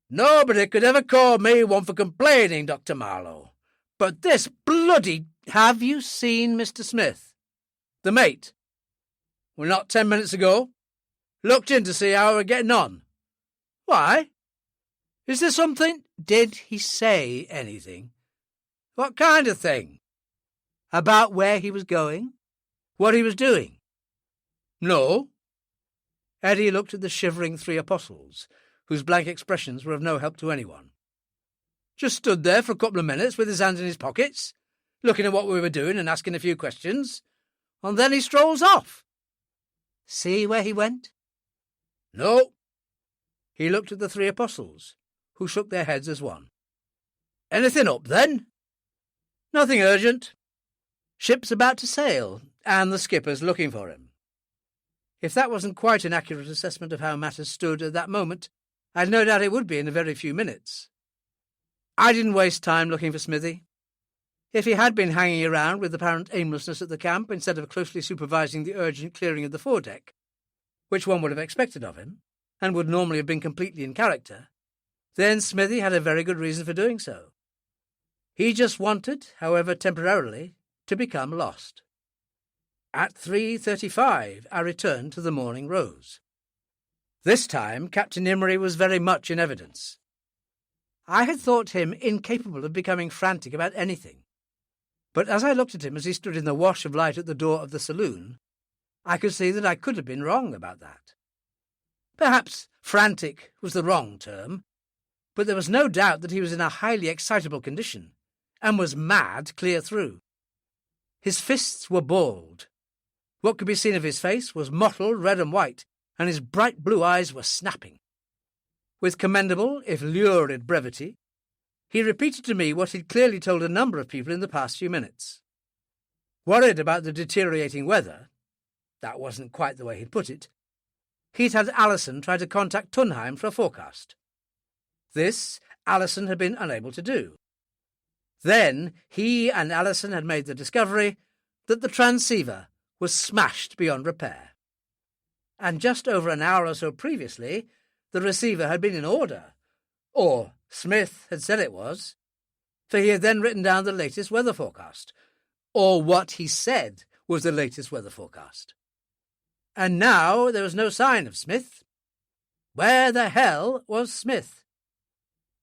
"Nobody could ever call me one for complaining, Dr. Marlowe. But this bloody—" "Have you seen Mr. Smith?" "The mate? Well, not 10 minutes ago. Looked in to see how we're getting on." "Why? Is there something—" "Did he say anything?" "What kind of thing?" "About where he was going? What he was doing?" "No." Eddie looked at the shivering 3 apostles, whose blank expressions were of no help to anyone. "Just stood there for a couple of minutes with his hands in his pockets, looking at what we were doing and asking a few questions, and then he strolls off." "See where he went?" "No." He looked at the 3 apostles, who shook their heads as one. "Anything up, then?" "Nothing urgent. Ship's about to sail, and the skipper's looking for him." If that wasn't quite an accurate assessment of how matters stood at that moment, I'd no doubt it would be in a very few minutes. I didn't waste time looking for Smithy. If he had been hanging around with apparent aimlessness at the camp instead of closely supervising the urgent clearing of the foredeck, which one would have expected of him, and would normally have been completely in character, then Smithy had a very good reason for doing so. He just wanted, however temporarily, to become lost. At 3:35 I returned to the Morning Rose. This time Captain Imrie was very much in evidence. I had thought him incapable of becoming frantic about anything, but as I looked at him as he stood in the wash of light at the door of the saloon, I could see that I could have been wrong about that. Perhaps frantic was the wrong term, but there was no doubt that he was in a highly excitable condition, and was mad clear through. His fists were balled. What could be seen of his face was mottled red and white, and his bright blue eyes were snapping. With commendable, if lurid brevity, he repeated to me what he'd clearly told a number of people in the past few minutes. Worried about the deteriorating weather, that wasn't quite the way he'd put it, he'd had Alison try to contact Tunheim for a forecast. This Alison had been unable to do. Then he and Alison had made the discovery that the transceiver was smashed beyond repair. And just over an hour or so previously, the receiver had been in order, or Smith had said it was, for he had then written down the latest weather forecast, or what he said was the latest weather forecast. And now there was no sign of Smith. Where the hell was Smith?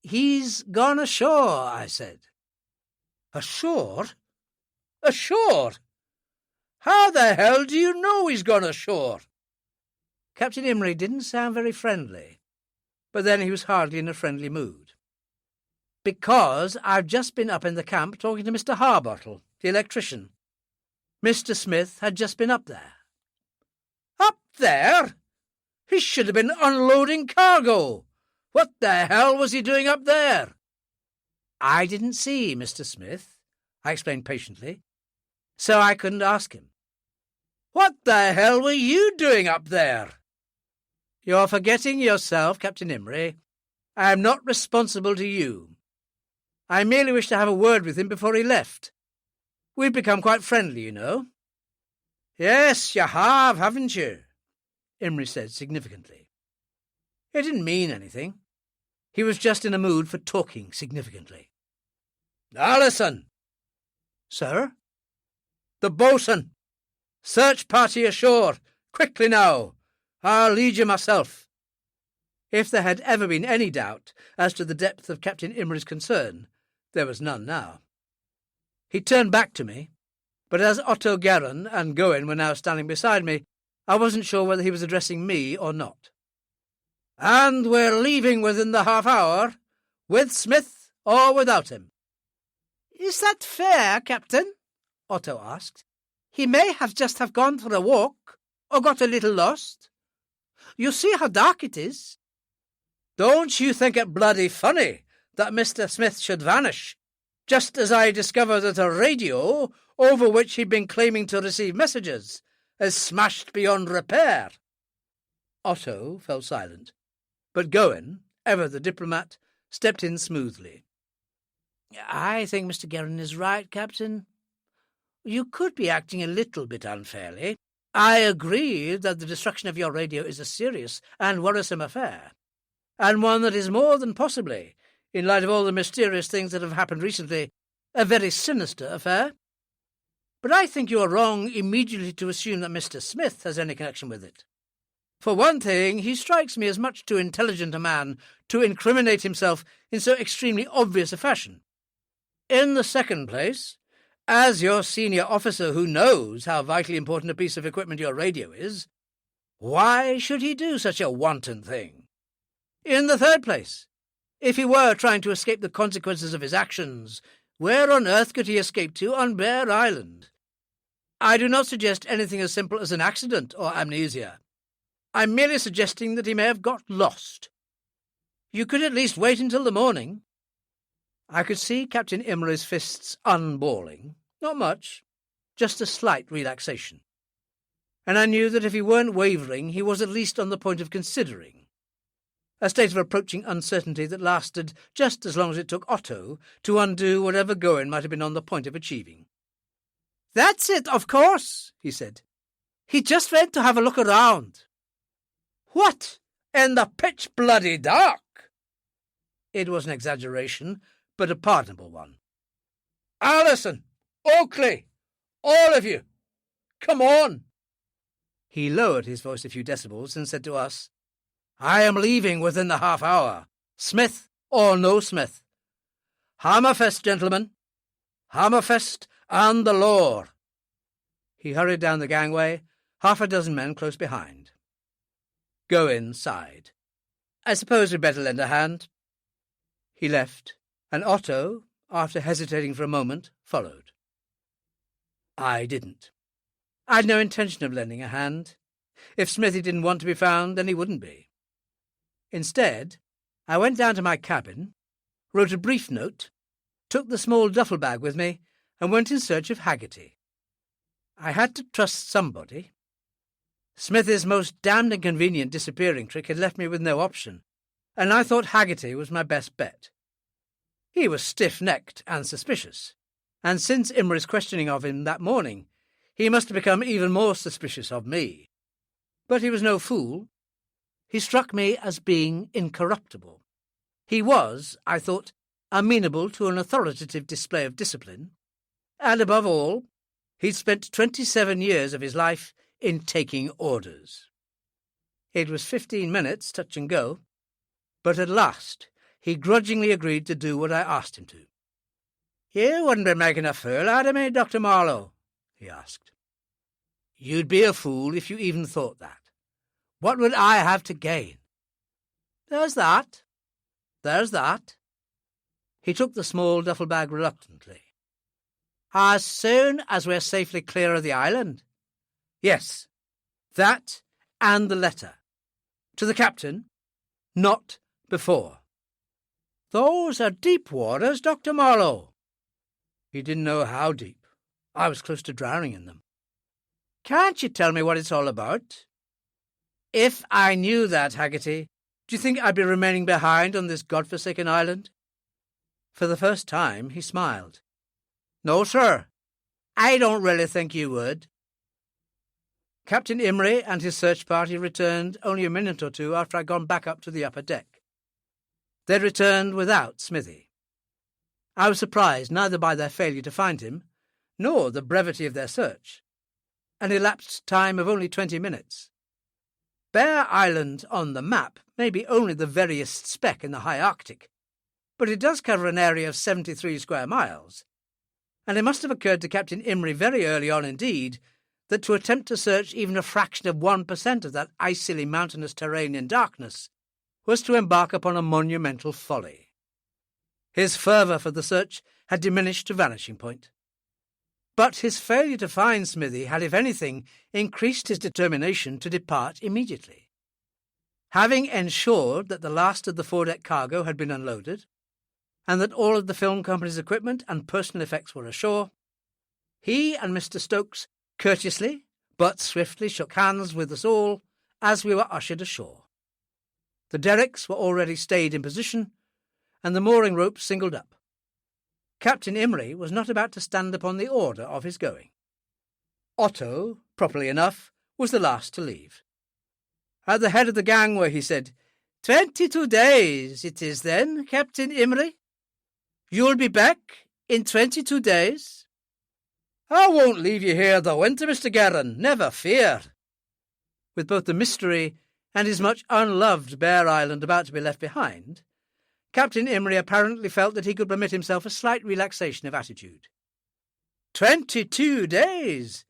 "He's gone ashore," I said. "Ashore? Ashore? How the hell do you know he's gone ashore?" Captain Imrie didn't sound very friendly, but then he was hardly in a friendly mood. "Because I've just been up in the camp talking to Mr. Harbottle, the electrician. Mr. Smith had just been up there." "Up there? He should have been unloading cargo. What the hell was he doing up there?" "I didn't see Mr. Smith," I explained patiently, "so I couldn't ask him." "What the hell were you doing up there?" "You're forgetting yourself, Captain Imrie. I am not responsible to you. I merely wished to have a word with him before he left. We've become quite friendly, you know." "Yes, you have, haven't you?" Imrie said significantly. It didn't mean anything. He was just in a mood for talking significantly. "Alison!" "Sir?" "The boatswain! Search party ashore! Quickly now! I'll lead you myself." If there had ever been any doubt as to the depth of Captain Imrie's concern, there was none now. He turned back to me, but as Otto Guerin and Goen were now standing beside me, I wasn't sure whether he was addressing me or not. "And we're leaving within the half hour, with Smith or without him." "Is that fair, Captain?" Otto asked. "He may have just have gone for a walk, or got a little lost. You see how dark it is." "Don't you think it bloody funny that Mr. Smith should vanish, just as I discover that a radio, over which he'd been claiming to receive messages, is smashed beyond repair?" Otto fell silent, but Goen, ever the diplomat, stepped in smoothly. "I think Mr. Guerin is right, Captain. You could be acting a little bit unfairly. I agree that the destruction of your radio is a serious and worrisome affair, and one that is more than possibly, in light of all the mysterious things that have happened recently, a very sinister affair. But I think you are wrong immediately to assume that Mr. Smith has any connection with it. For one thing, he strikes me as much too intelligent a man to incriminate himself in so extremely obvious a fashion. In the second place, as your senior officer who knows how vitally important a piece of equipment your radio is, why should he do such a wanton thing? In the third place, if he were trying to escape the consequences of his actions, where on earth could he escape to on Bear Island? I do not suggest anything as simple as an accident or amnesia. I'm merely suggesting that he may have got lost. You could at least wait until the morning." I could see Captain Imrie's fists unballing. Not much, just a slight relaxation. And I knew that if he weren't wavering, he was at least on the point of considering. A state of approaching uncertainty that lasted just as long as it took Otto to undo whatever Goen might have been on the point of achieving. "That's it, of course," he said. "He just went to have a look around." "What, in the pitch-bloody dark?" It was an exaggeration, but a pardonable one. "Alison, Oakley, all of you, come on." He lowered his voice a few decibels and said to us, "I am leaving within the half hour, Smith or no Smith. Hammerfest, gentlemen. Hammerfest and the law." He hurried down the gangway, half a dozen men close behind. Goin sighed. I suppose we'd better lend a hand. He left, and Otto, after hesitating for a moment, followed. I didn't. I'd no intention of lending a hand. If Smithy didn't want to be found, then he wouldn't be. Instead, I went down to my cabin, wrote a brief note, took the small duffel bag with me, and went in search of Haggerty. I had to trust somebody. Smithy's most damned inconvenient disappearing trick had left me with no option, and I thought Haggerty was my best bet. He was stiff-necked and suspicious, and since Imry's questioning of him that morning, he must have become even more suspicious of me. But he was no fool. He struck me as being incorruptible. He was, I thought, amenable to an authoritative display of discipline, and above all, he'd spent 27 years of his life in taking orders. It was 15 minutes, touch and go, but at last he grudgingly agreed to do what I asked him to. "You wouldn't be making a fool out of me, Dr. Marlowe?" he asked. "You'd be a fool if you even thought that. What would I have to gain?" There's that. He took the small duffel bag reluctantly. "As soon as we're safely clear of the island?" "Yes, that and the letter. To the captain, not before." "Those are deep waters, Dr. Marlowe." He didn't know how deep. I was close to drowning in them. "Can't you tell me what it's all about?" "If I knew that, Haggerty, do you think I'd be remaining behind on this godforsaken island?" For the first time he smiled. "No, sir. I don't really think you would." Captain Imry and his search party returned only a minute or two after I'd gone back up to the upper deck. They'd returned without Smithy. I was surprised neither by their failure to find him, nor the brevity of their search. An elapsed time of only 20 minutes. Bear Island on the map may be only the veriest speck in the high Arctic, but it does cover an area of 73 square miles, and it must have occurred to Captain Imry very early on indeed that to attempt to search even a fraction of 1% of that icily mountainous terrain in darkness was to embark upon a monumental folly. His fervour for the search had diminished to vanishing point. But his failure to find Smithy had, if anything, increased his determination to depart immediately. Having ensured that the last of the foredeck cargo had been unloaded, and that all of the film company's equipment and personal effects were ashore, he and Mr. Stokes courteously but swiftly shook hands with us all as we were ushered ashore. The derricks were already stayed in position, and the mooring ropes singled up. Captain Imry was not about to stand upon the order of his going. Otto, properly enough, was the last to leave. At the head of the gangway he said, 22 days it is then, Captain Imry? You'll be back in 22 days? I won't leave you here the winter, Mr. Guerin, never fear. With both the mystery and his much unloved Bear Island about to be left behind, Captain Imry apparently felt that he could permit himself a slight relaxation of attitude. 22 days?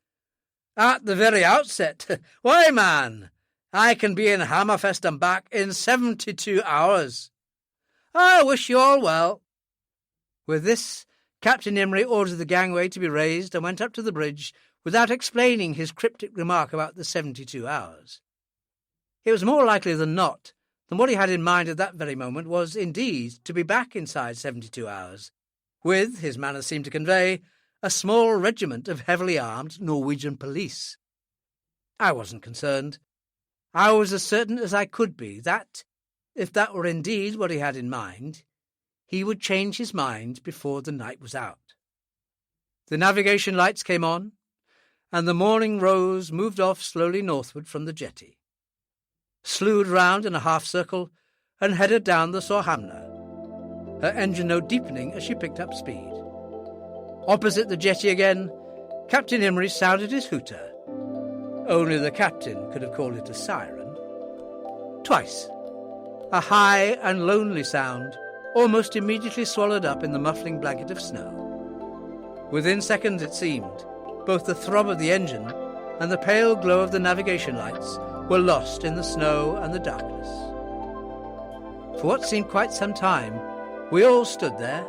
At the very outset. Why, man, I can be in Hammerfest and back in 72 hours. I wish you all well. With this, Captain Imry ordered the gangway to be raised and went up to the bridge without explaining his cryptic remark about the 72 hours. It was more likely than not that what he had in mind at that very moment was, indeed, to be back inside 72 hours, with, his manner seemed to convey, a small regiment of heavily armed Norwegian police. I wasn't concerned. I was as certain as I could be that, if that were indeed what he had in mind, he would change his mind before the night was out. The navigation lights came on, and the Morning Rose moved off slowly northward from the jetty, slewed round in a half-circle, and headed down the Sorhamna, her engine note deepening as she picked up speed. Opposite the jetty again, Captain Imry sounded his hooter. Only the captain could have called it a siren. Twice. A high and lonely sound, almost immediately swallowed up in the muffling blanket of snow. Within seconds, it seemed, both the throb of the engine and the pale glow of the navigation lights were lost in the snow and the darkness. For what seemed quite some time, we all stood there,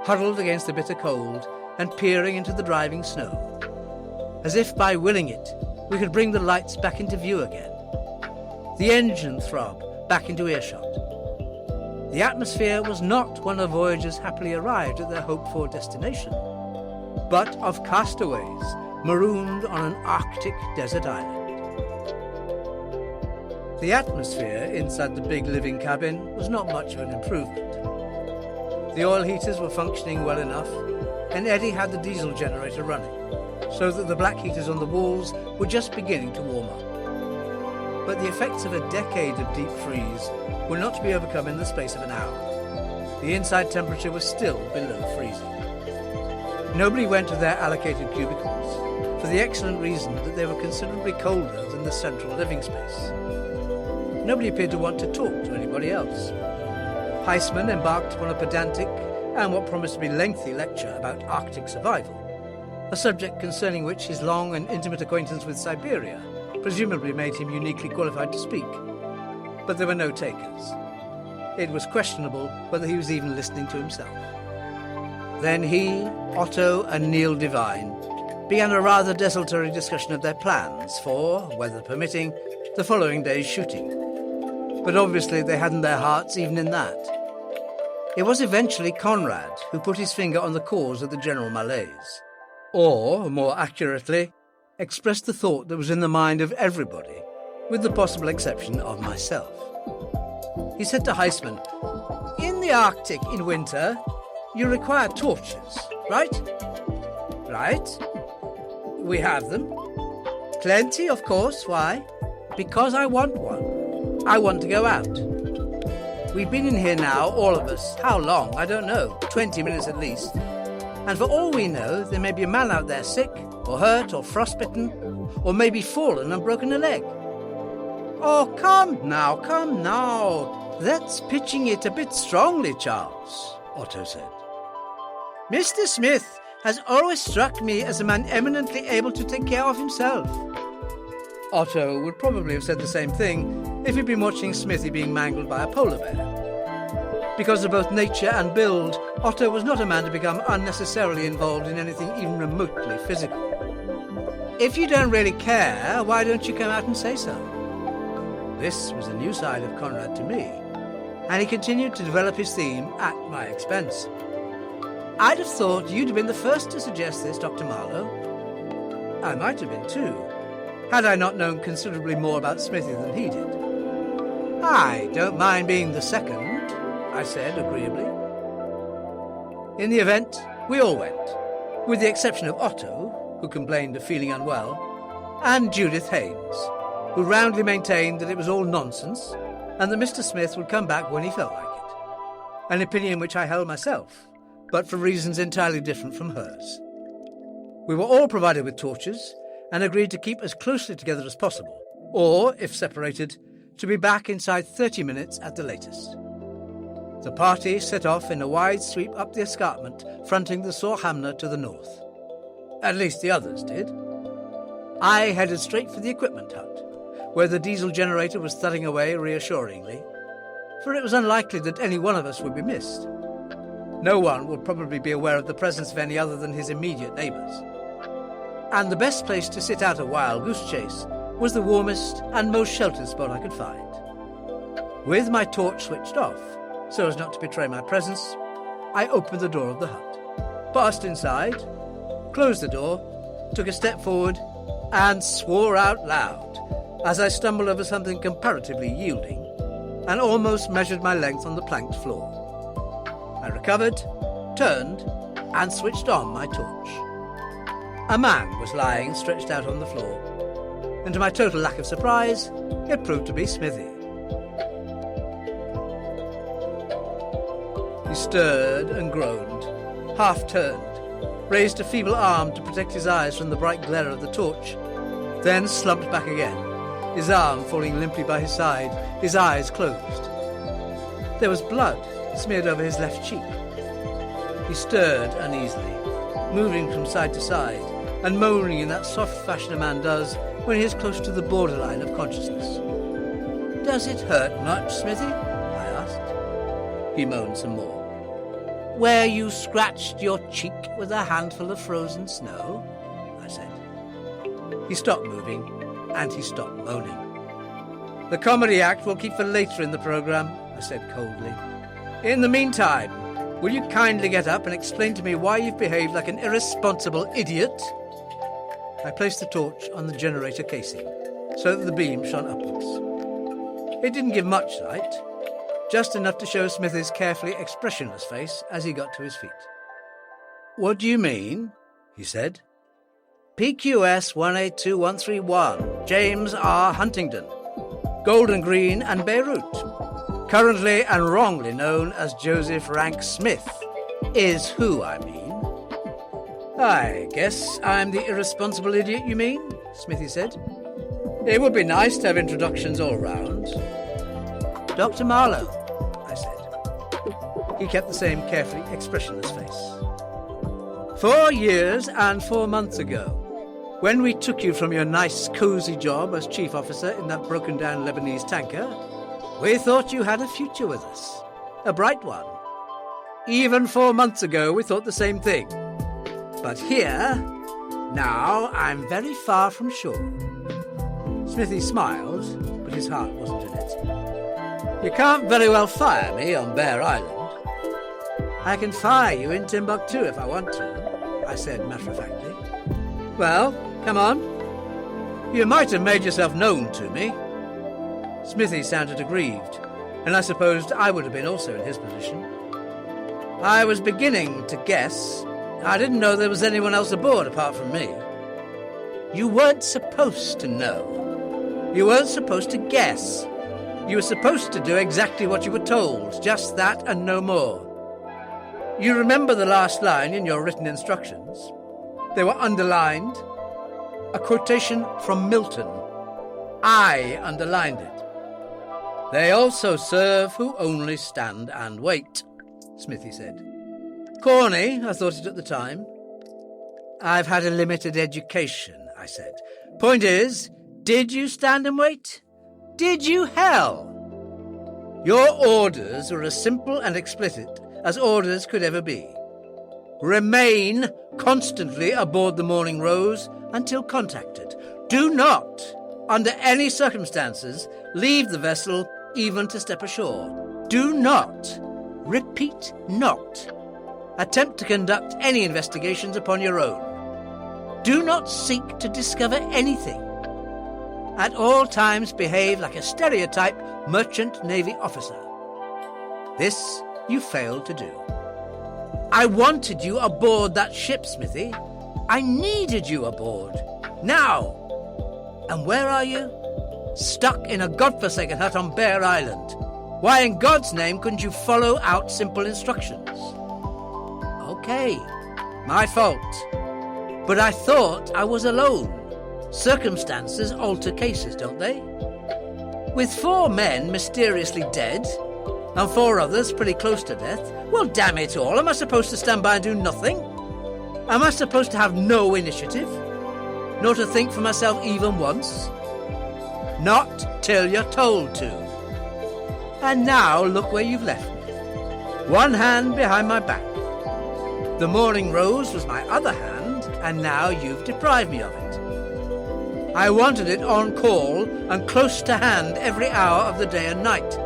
huddled against the bitter cold and peering into the driving snow, as if by willing it we could bring the lights back into view again, the engine throb back into earshot. The atmosphere was not one of voyagers happily arrived at their hoped-for destination, but of castaways marooned on an Arctic desert island. The atmosphere inside the big living cabin was not much of an improvement. The oil heaters were functioning well enough, and Eddie had the diesel generator running, so that the black heaters on the walls were just beginning to warm up. But the effects of a decade of deep freeze were not to be overcome in the space of an hour. The inside temperature was still below freezing. Nobody went to their allocated cubicles, for the excellent reason that they were considerably colder than the central living space. Nobody appeared to want to talk to anybody else. Heisman embarked upon a pedantic and what promised to be lengthy lecture about Arctic survival, a subject concerning which his long and intimate acquaintance with Siberia presumably made him uniquely qualified to speak. But there were no takers. It was questionable whether he was even listening to himself. Then he, Otto, and Neil Devine began a rather desultory discussion of their plans for, weather permitting, the following day's shooting. But obviously they hadn't their hearts even in that. It was eventually Conrad who put his finger on the cause of the general malaise, or, more accurately, expressed the thought that was in the mind of everybody, with the possible exception of myself. He said to Heisman, "In the Arctic in winter, you require torches, right?" "Right. We have them." "Plenty, of course. Why?" "Because I want one. I want to go out. We've been in here now, all of us. How long? I don't know. 20 minutes at least. And for all we know, there may be a man out there sick, or hurt, or frostbitten, or maybe fallen and broken a leg." "Oh, come now. That's pitching it a bit strongly, Charles," Otto said. "Mr. Smith has always struck me as a man eminently able to take care of himself." Otto would probably have said the same thing if he'd been watching Smithy being mangled by a polar bear. Because of both nature and build, Otto was not a man to become unnecessarily involved in anything even remotely physical. "If you don't really care, why don't you come out and say so?" This was a new side of Conrad to me, and he continued to develop his theme at my expense. "I'd have thought you'd have been the first to suggest this, Dr. Marlowe." I might have been too, had I not known considerably more about Smithy than he did. "I don't mind being the second," I said agreeably. In the event, we all went, with the exception of Otto, who complained of feeling unwell, and Judith Haynes, who roundly maintained that it was all nonsense and that Mr. Smith would come back when he felt like it, an opinion which I held myself, but for reasons entirely different from hers. We were all provided with torches and agreed to keep as closely together as possible, or, if separated, to be back inside 30 minutes at the latest. The party set off in a wide sweep up the escarpment fronting the Sorhamna to the north. At least the others did. I headed straight for the equipment hut, where the diesel generator was thudding away reassuringly, for it was unlikely that any one of us would be missed. No one would probably be aware of the presence of any other than his immediate neighbours. And the best place to sit out a wild goose chase was the warmest and most sheltered spot I could find. With my torch switched off, so as not to betray my presence, I opened the door of the hut, passed inside, closed the door, took a step forward, and swore out loud as I stumbled over something comparatively yielding and almost measured my length on the planked floor. I recovered, turned, and switched on my torch. A man was lying stretched out on the floor, and to my total lack of surprise, it proved to be Smithy. He stirred and groaned, half-turned, raised a feeble arm to protect his eyes from the bright glare of the torch, then slumped back again, his arm falling limply by his side, his eyes closed. There was blood smeared over his left cheek. He stirred uneasily, moving from side to side, and moaning in that soft fashion a man does when he is close to the borderline of consciousness. "Does it hurt much, Smithy?" I asked. He moaned some more. "Where you scratched your cheek with a handful of frozen snow?" I said. He stopped moving, and he stopped moaning. "The comedy act will keep for later in the programme," I said coldly. "In the meantime, will you kindly get up and explain to me why you've behaved like an irresponsible idiot?" I placed the torch on the generator casing, so that the beam shone upwards. It didn't give much light, just enough to show Smithy's carefully expressionless face as he got to his feet. "What do you mean?" he said. "PQS 182131, James R. Huntingdon, Golden Green and Beirut, currently and wrongly known as Joseph Rank Smith, is who I mean." "I guess I'm the irresponsible idiot you mean," Smithy said. "It would be nice to have introductions all round." "Dr. Marlowe," I said. He kept the same carefully expressionless face. 4 years and 4 months ago, when we took you from your nice, cosy job as chief officer in that broken-down Lebanese tanker, we thought you had a future with us, a bright one. Even 4 months ago, we thought the same thing. But here, now, I'm very far from sure." Smithy smiled, but his heart wasn't in it. "You can't very well fire me on Bear Island." "I can fire you in Timbuktu if I want to," I said matter-of-factly. "Well, come on. You might have made yourself known to me." Smithy sounded aggrieved, and I supposed I would have been also in his position. "I was beginning to guess. I didn't know there was anyone else aboard apart from me." "You weren't supposed to know. You weren't supposed to guess. You were supposed to do exactly what you were told, just that and no more. You remember the last line in your written instructions? They were underlined. A quotation from Milton. I underlined it. 'They also serve who only stand and wait,'" Smithy said. "Corny, I thought it at the time." "I've had a limited education," I said. "Point is, did you stand and wait? Did you, hell? Your orders were as simple and explicit as orders could ever be. Remain constantly aboard the Morning Rose until contacted. Do not, under any circumstances, leave the vessel even to step ashore. Do not, repeat not, attempt to conduct any investigations upon your own. Do not seek to discover anything. At all times behave like a stereotype merchant navy officer. This you failed to do. I wanted you aboard that ship, Smithy. I needed you aboard. Now. And where are you? Stuck in a godforsaken hut on Bear Island. Why in God's name couldn't you follow out simple instructions? Okay, my fault. But I thought I was alone. Circumstances alter cases, don't they? With 4 men mysteriously dead, and 4 others pretty close to death, well, damn it all, am I supposed to stand by and do nothing? Am I supposed to have no initiative? Nor to think for myself even once? Not till you're told to. And now look where you've left me. One hand behind my back. The Morning Rose was my other hand, and now you've deprived me of it. I wanted it on call and close to hand every hour of the day and night.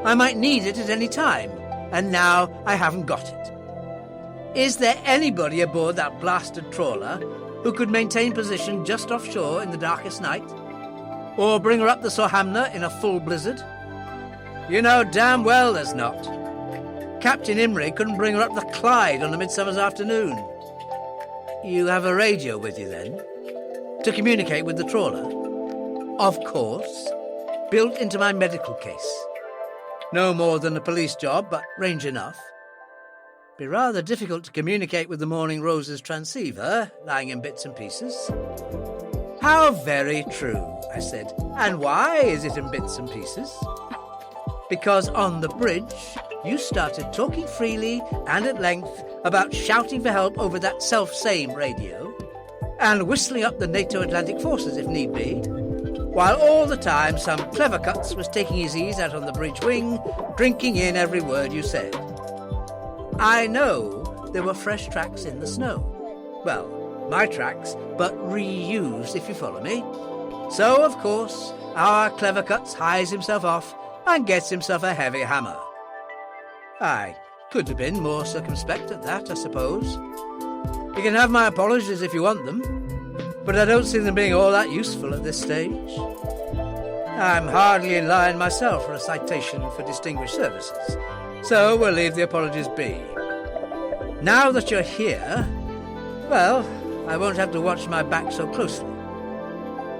I might need it at any time, and now I haven't got it. Is there anybody aboard that blasted trawler who could maintain position just offshore in the darkest night? Or bring her up the Sohamna in a full blizzard? You know damn well there's not. Captain Imrie couldn't bring her up the Clyde on a midsummer's afternoon. You have a radio with you, then? To communicate with the trawler? Of course. Built into my medical case. No more than a police job, but range enough. Be rather difficult to communicate with the Morning Rose's transceiver, lying in bits and pieces. How very true, I said. And why is it in bits and pieces? Because on the bridge, you started talking freely and at length about shouting for help over that self-same radio, and whistling up the NATO Atlantic forces if need be, while all the time some clever cuts was taking his ease out on the bridge wing, drinking in every word you said. I know there were fresh tracks in the snow. Well, my tracks, but reused, if you follow me. So, of course, our clever cuts hies himself off and gets himself a heavy hammer. I could have been more circumspect at that, I suppose. You can have my apologies if you want them, but I don't see them being all that useful at this stage. I'm hardly in line myself for a citation for distinguished services, so we'll leave the apologies be. Now that you're here, well, I won't have to watch my back so closely.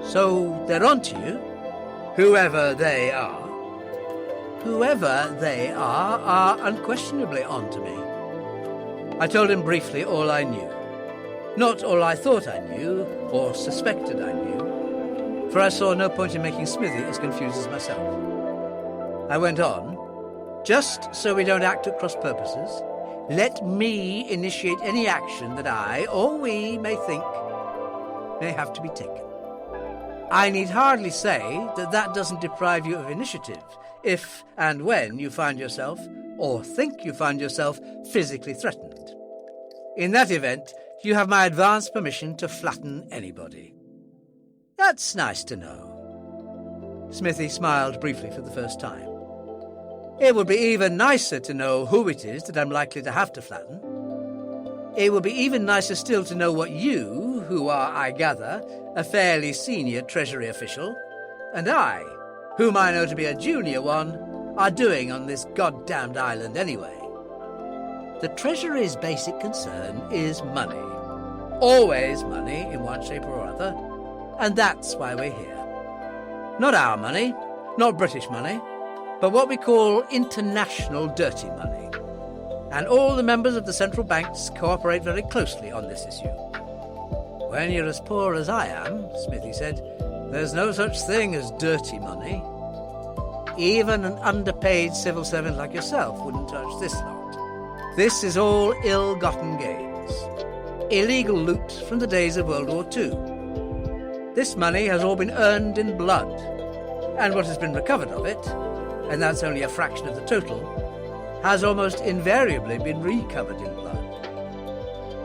So they're on to you, whoever they are. Whoever they are unquestionably on to me. I told him briefly all I knew. Not all I thought I knew, or suspected I knew, for I saw no point in making Smithy as confused as myself. I went on, just so we don't act at cross purposes, let me initiate any action that I, or we, may think may have to be taken. I need hardly say that doesn't deprive you of initiative if and when you find yourself, or think you find yourself, physically threatened. In that event, you have my advance permission to flatten anybody. That's nice to know. Smithy smiled briefly for the first time. It would be even nicer to know who it is that I'm likely to have to flatten. It would be even nicer still to know what you, who are, I gather, a fairly senior Treasury official, and I, whom I know to be a junior one, are doing on this goddamned island anyway. The Treasury's basic concern is money. Always money in one shape or other, and that's why we're here. Not our money, not British money, but what we call international dirty money. And all the members of the central banks cooperate very closely on this issue. When you're as poor as I am, Smithy said, there's no such thing as dirty money. Even an underpaid civil servant like yourself wouldn't touch this lot. This is all ill-gotten gains. Illegal loot from the days of World War II. This money has all been earned in blood, and what has been recovered of it, and that's only a fraction of the total, has almost invariably been recovered in blood.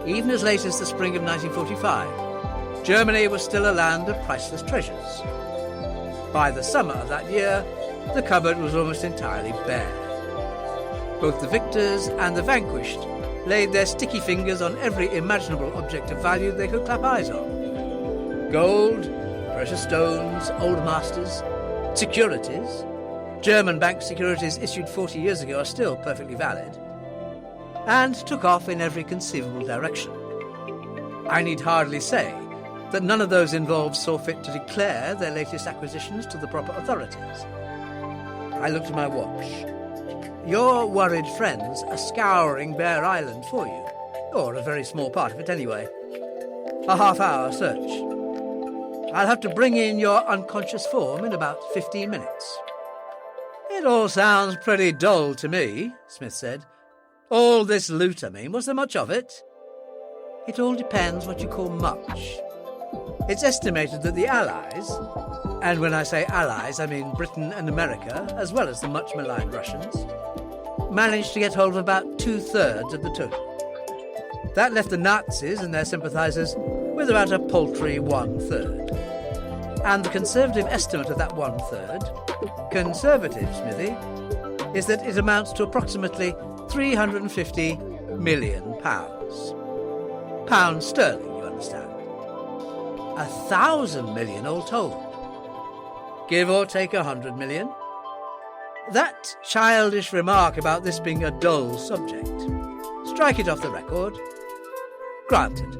Even as late as the spring of 1945, Germany was still a land of priceless treasures. By the summer of that year, the cupboard was almost entirely bare. Both the victors and the vanquished laid their sticky fingers on every imaginable object of value they could clap eyes on. Gold, precious stones, old masters, securities. German bank securities issued 40 years ago are still perfectly valid, and took off in every conceivable direction. I need hardly say that none of those involved saw fit to declare their latest acquisitions to the proper authorities. I looked at my watch. Your worried friends are scouring Bear Island for you, or a very small part of it anyway. A half-hour search. I'll have to bring in your unconscious form in about 15 minutes. It all sounds pretty dull to me, Smith said. All this loot, I mean, was there much of it? It all depends what you call much. It's estimated that the Allies, and when I say Allies, I mean Britain and America, as well as the much maligned Russians, managed to get hold of about 2/3 of the total. That left the Nazis and their sympathisers with about a paltry 1/3. And the conservative estimate of that 1/3, conservative, Smithy, is that it amounts to approximately £350 million. Pounds sterling, you understand. 1,000 million all told. Give or take 100 million. That childish remark about this being a dull subject, strike it off the record. Granted.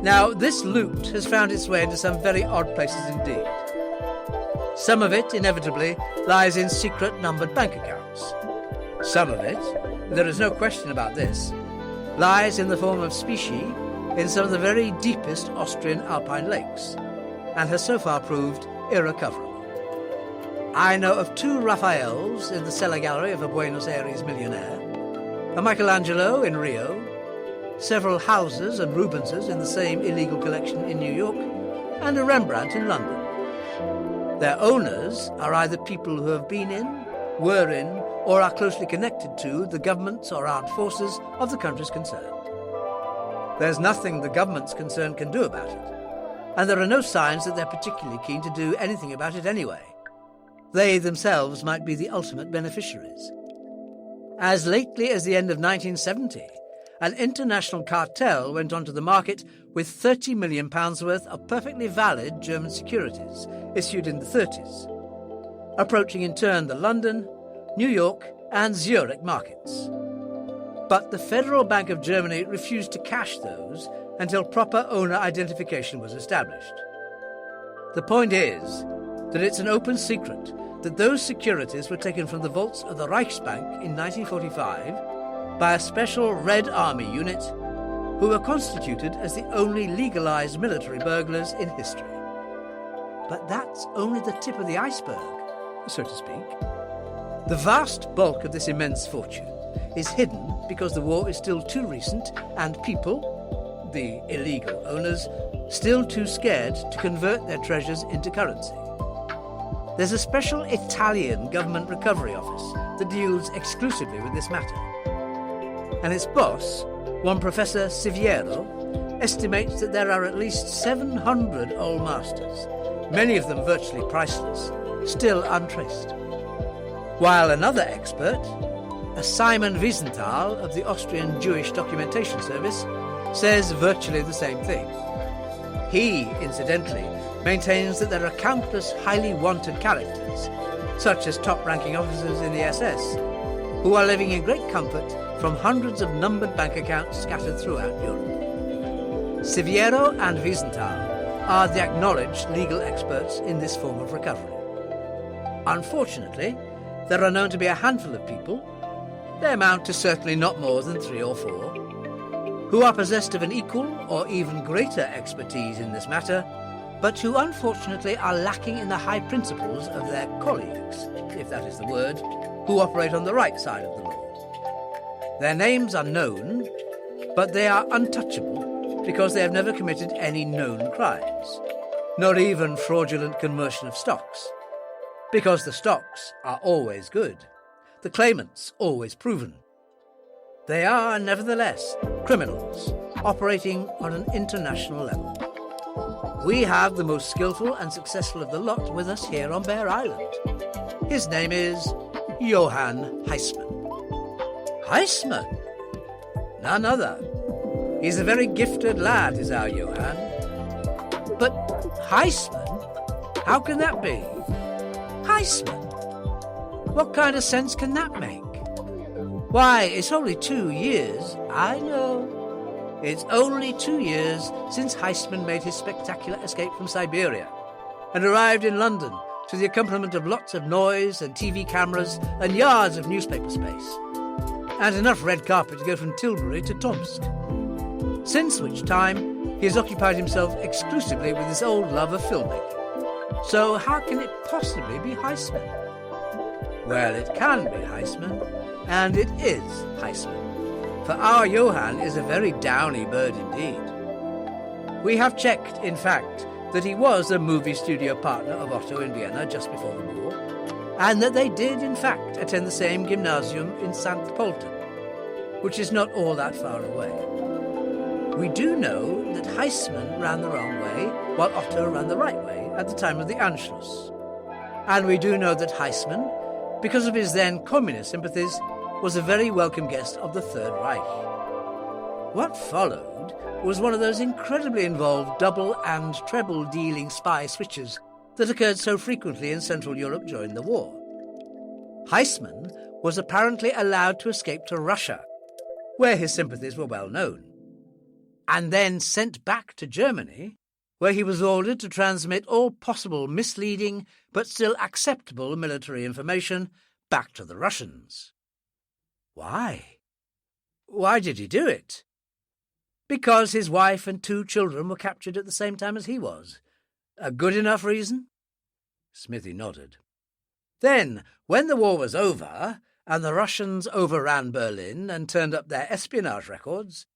Now, this loot has found its way into some very odd places indeed. Some of it, inevitably, lies in secret numbered bank accounts. Some of it, there is no question about this, lies in the form of specie in some of the very deepest Austrian alpine lakes, and has so far proved irrecoverable. I know of 2 Raphaels in the cellar gallery of a Buenos Aires millionaire, a Michelangelo in Rio, several Hauses and Rubenses in the same illegal collection in New York, and a Rembrandt in London. Their owners are either people who have been in, were in, or are closely connected to the governments or armed forces of the countries concerned. There's nothing the governments concerned can do about it, and there are no signs that they're particularly keen to do anything about it anyway. They themselves might be the ultimate beneficiaries. As lately as the end of 1970, an international cartel went onto the market with £30 million worth of perfectly valid German securities issued in the 30s, approaching in turn the London, New York and Zurich markets. But the Federal Bank of Germany refused to cash those until proper owner identification was established. The point is that it's an open secret that those securities were taken from the vaults of the Reichsbank in 1945 by a special Red Army unit who were constituted as the only legalized military burglars in history. But that's only the tip of the iceberg, so to speak. The vast bulk of this immense fortune is hidden because the war is still too recent and people, the illegal owners, still too scared to convert their treasures into currency. There's a special Italian government recovery office that deals exclusively with this matter. And its boss, one Professor Siviero, estimates that there are at least 700 old masters, many of them virtually priceless, still untraced. While another expert, a Simon Wiesenthal of the Austrian Jewish Documentation Service, says virtually the same thing. He, incidentally, maintains that there are countless highly wanted characters, such as top-ranking officers in the SS, who are living in great comfort from hundreds of numbered bank accounts scattered throughout Europe. Siviero and Wiesenthal are the acknowledged legal experts in this form of recovery. Unfortunately, there are known to be a handful of people, they amount to certainly not more than 3 or 4, who are possessed of an equal or even greater expertise in this matter, but who unfortunately are lacking in the high principles of their colleagues, if that is the word, who operate on the right side of the law. Their names are known, but they are untouchable because they have never committed any known crimes, not even fraudulent conversion of stocks, because the stocks are always good, the claimants always proven. They are, nevertheless, criminals operating on an international level. We have the most skillful and successful of the lot with us here on Bear Island. His name is Johann Heisman. Heisman? None other. He's a very gifted lad, is our Johann. But Heisman? How can that be? Heisman? What kind of sense can that make? Why, it's only 2 years. I know. It's only 2 years since Heisman made his spectacular escape from Siberia and arrived in London to the accompaniment of lots of noise and TV cameras and yards of newspaper space, and enough red carpet to go from Tilbury to Tomsk. Since which time, he has occupied himself exclusively with his old love of filmmaking. So how can it possibly be Heisman? Well, it can be Heisman, and it is Heisman, for our Johann is a very downy bird indeed. We have checked, in fact, that he was a movie studio partner of Otto in Vienna just before the war, and that they did, in fact, attend the same gymnasium in St. Pölten, which is not all that far away. We do know that Heisman ran the wrong way, while Otto ran the right way at the time of the Anschluss. And we do know that Heisman, because of his then communist sympathies, was a very welcome guest of the Third Reich. What followed was one of those incredibly involved double and treble dealing spy switches that occurred so frequently in Central Europe during the war. Heisman was apparently allowed to escape to Russia, where his sympathies were well known, and then sent back to Germany, where he was ordered to transmit all possible misleading but still acceptable military information back to the Russians. Why? Why did he do it? Because his wife and 2 children were captured at the same time as he was. A good enough reason? Smithy nodded. Then, when the war was over, and the Russians overran Berlin and turned up their espionage records,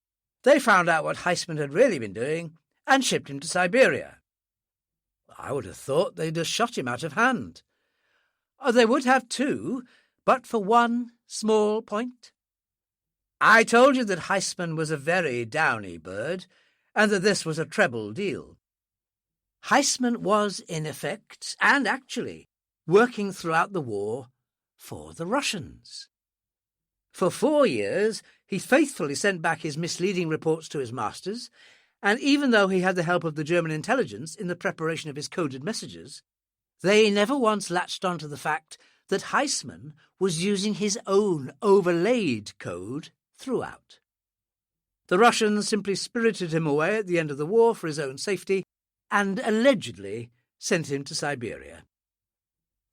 They found out what Heisman had really been doing and shipped him to Siberia. I would have thought they'd have shot him out of hand. Oh, they would have too, but for one small point. I told you that Heisman was a very downy bird, and that this was a treble deal. Heisman was, in effect, and actually, working throughout the war for the Russians. For 4 years, he faithfully sent back his misleading reports to his masters, and even though he had the help of the German intelligence in the preparation of his coded messages, they never once latched on to the fact that Heisman was using his own overlaid code throughout. The Russians simply spirited him away at the end of the war for his own safety and allegedly sent him to Siberia.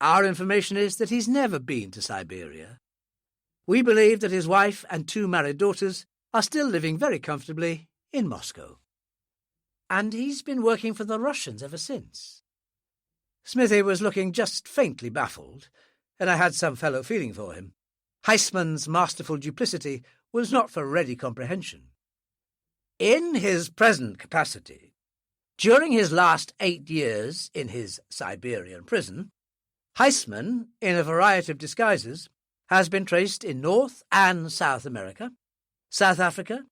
Our information is that he's never been to Siberia. We believe that his wife and 2 married daughters are still living very comfortably in Moscow. And he's been working for the Russians ever since. Smithy was looking just faintly baffled, and I had some fellow feeling for him. Heisman's masterful duplicity was not for ready comprehension. In his present capacity, during his last 8 years in his Siberian prison, Heisman, in a variety of disguises, has been traced in North and South America, South Africa,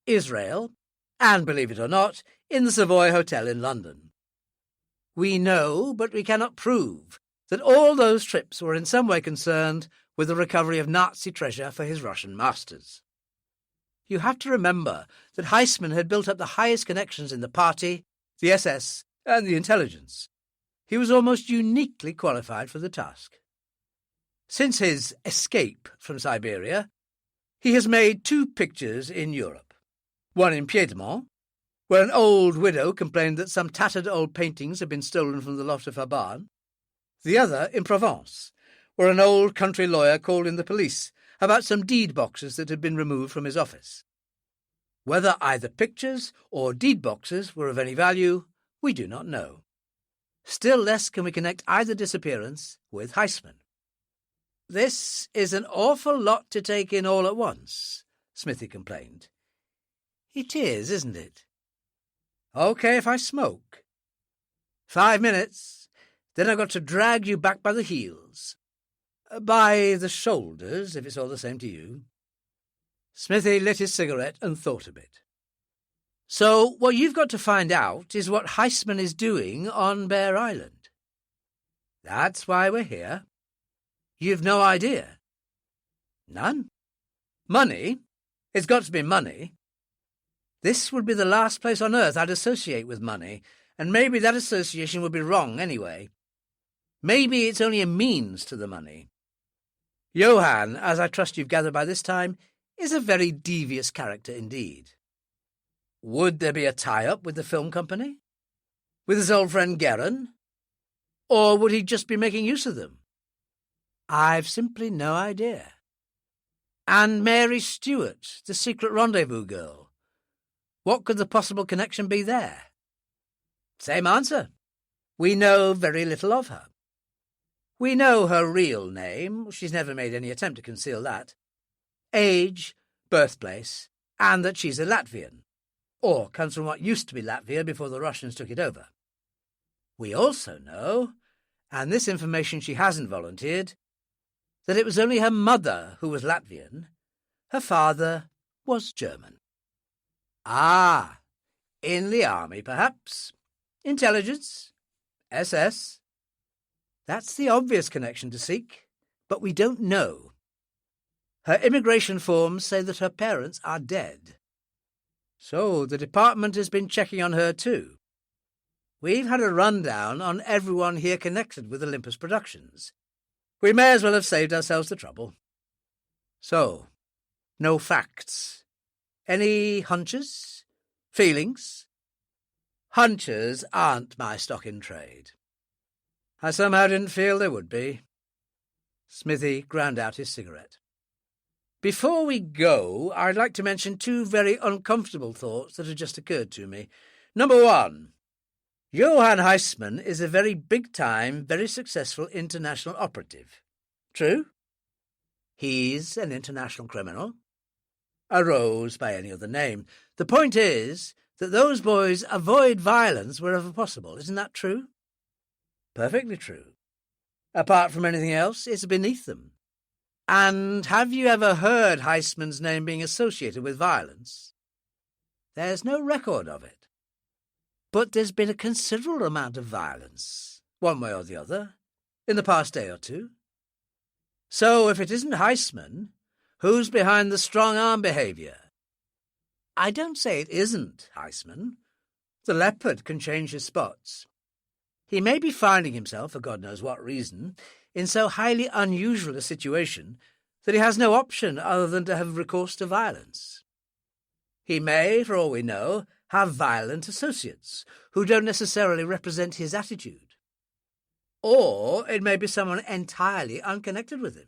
Israel, and, believe it or not, in the Savoy Hotel in London. We know, but we cannot prove, that all those trips were in some way concerned with the recovery of Nazi treasure for his Russian masters. You have to remember that Heisman had built up the highest connections in the party, the SS, and the intelligence. He was almost uniquely qualified for the task. Since his escape from Siberia, he has made 2 pictures in Europe. One in Piedmont, where an old widow complained that some tattered old paintings had been stolen from the loft of her barn. The other in Provence, where an old country lawyer called in the police about some deed boxes that had been removed from his office. Whether either pictures or deed boxes were of any value, we do not know. Still less can we connect either disappearance with Heisman. "This is an awful lot to take in all at once," Smithy complained. "It is, isn't it?" "OK if I smoke." 5 minutes, then I've got to drag you back by the heels. By the shoulders, if it's all the same to you. Smithy lit his cigarette and thought a bit. "So what you've got to find out is what Heisman is doing on Bear Island." "That's why we're here." "You've no idea?" "None." "Money? It's got to be money." "This would be the last place on earth I'd associate with money, and maybe that association would be wrong anyway. Maybe it's only a means to the money. Johann, as I trust you've gathered by this time, is a very devious character indeed. Would there be a tie-up with the film company? With his old friend Guerin? Or would he just be making use of them? I've simply no idea. And Mary Stewart, the secret rendezvous girl. What could the possible connection be there? Same answer. We know very little of her. We know her real name, she's never made any attempt to conceal that, age, birthplace, and that she's a Latvian, or comes from what used to be Latvia before the Russians took it over. We also know, and this information she hasn't volunteered, that it was only her mother who was Latvian, her father was German. Ah, in the army, perhaps? Intelligence? SS? That's the obvious connection to seek, but we don't know. Her immigration forms say that her parents are dead. So the department has been checking on her too. We've had a rundown on everyone here connected with Olympus Productions. We may as well have saved ourselves the trouble. So, no facts. Any hunches? Feelings? Hunches aren't my stock in trade. I somehow didn't feel there would be. Smithy ground out his cigarette. Before we go, I'd like to mention 2 very uncomfortable thoughts that have just occurred to me. Number 1, Johann Heisman is a very big-time, very successful international operative. True? He's an international criminal. a rose by any other name. The point is that those boys avoid violence wherever possible. Isn't that true? Perfectly true. Apart from anything else, it's beneath them. And have you ever heard Heisman's name being associated with violence? There's no record of it. But there's been a considerable amount of violence, one way or the other, in the past day or two. So if it isn't Heisman, who's behind the strong-arm behaviour? I don't say it isn't Heisman. The leopard can change his spots. He may be finding himself, for God knows what reason, in so highly unusual a situation that he has no option other than to have recourse to violence. He may, for all we know, have violent associates who don't necessarily represent his attitude. Or it may be someone entirely unconnected with him.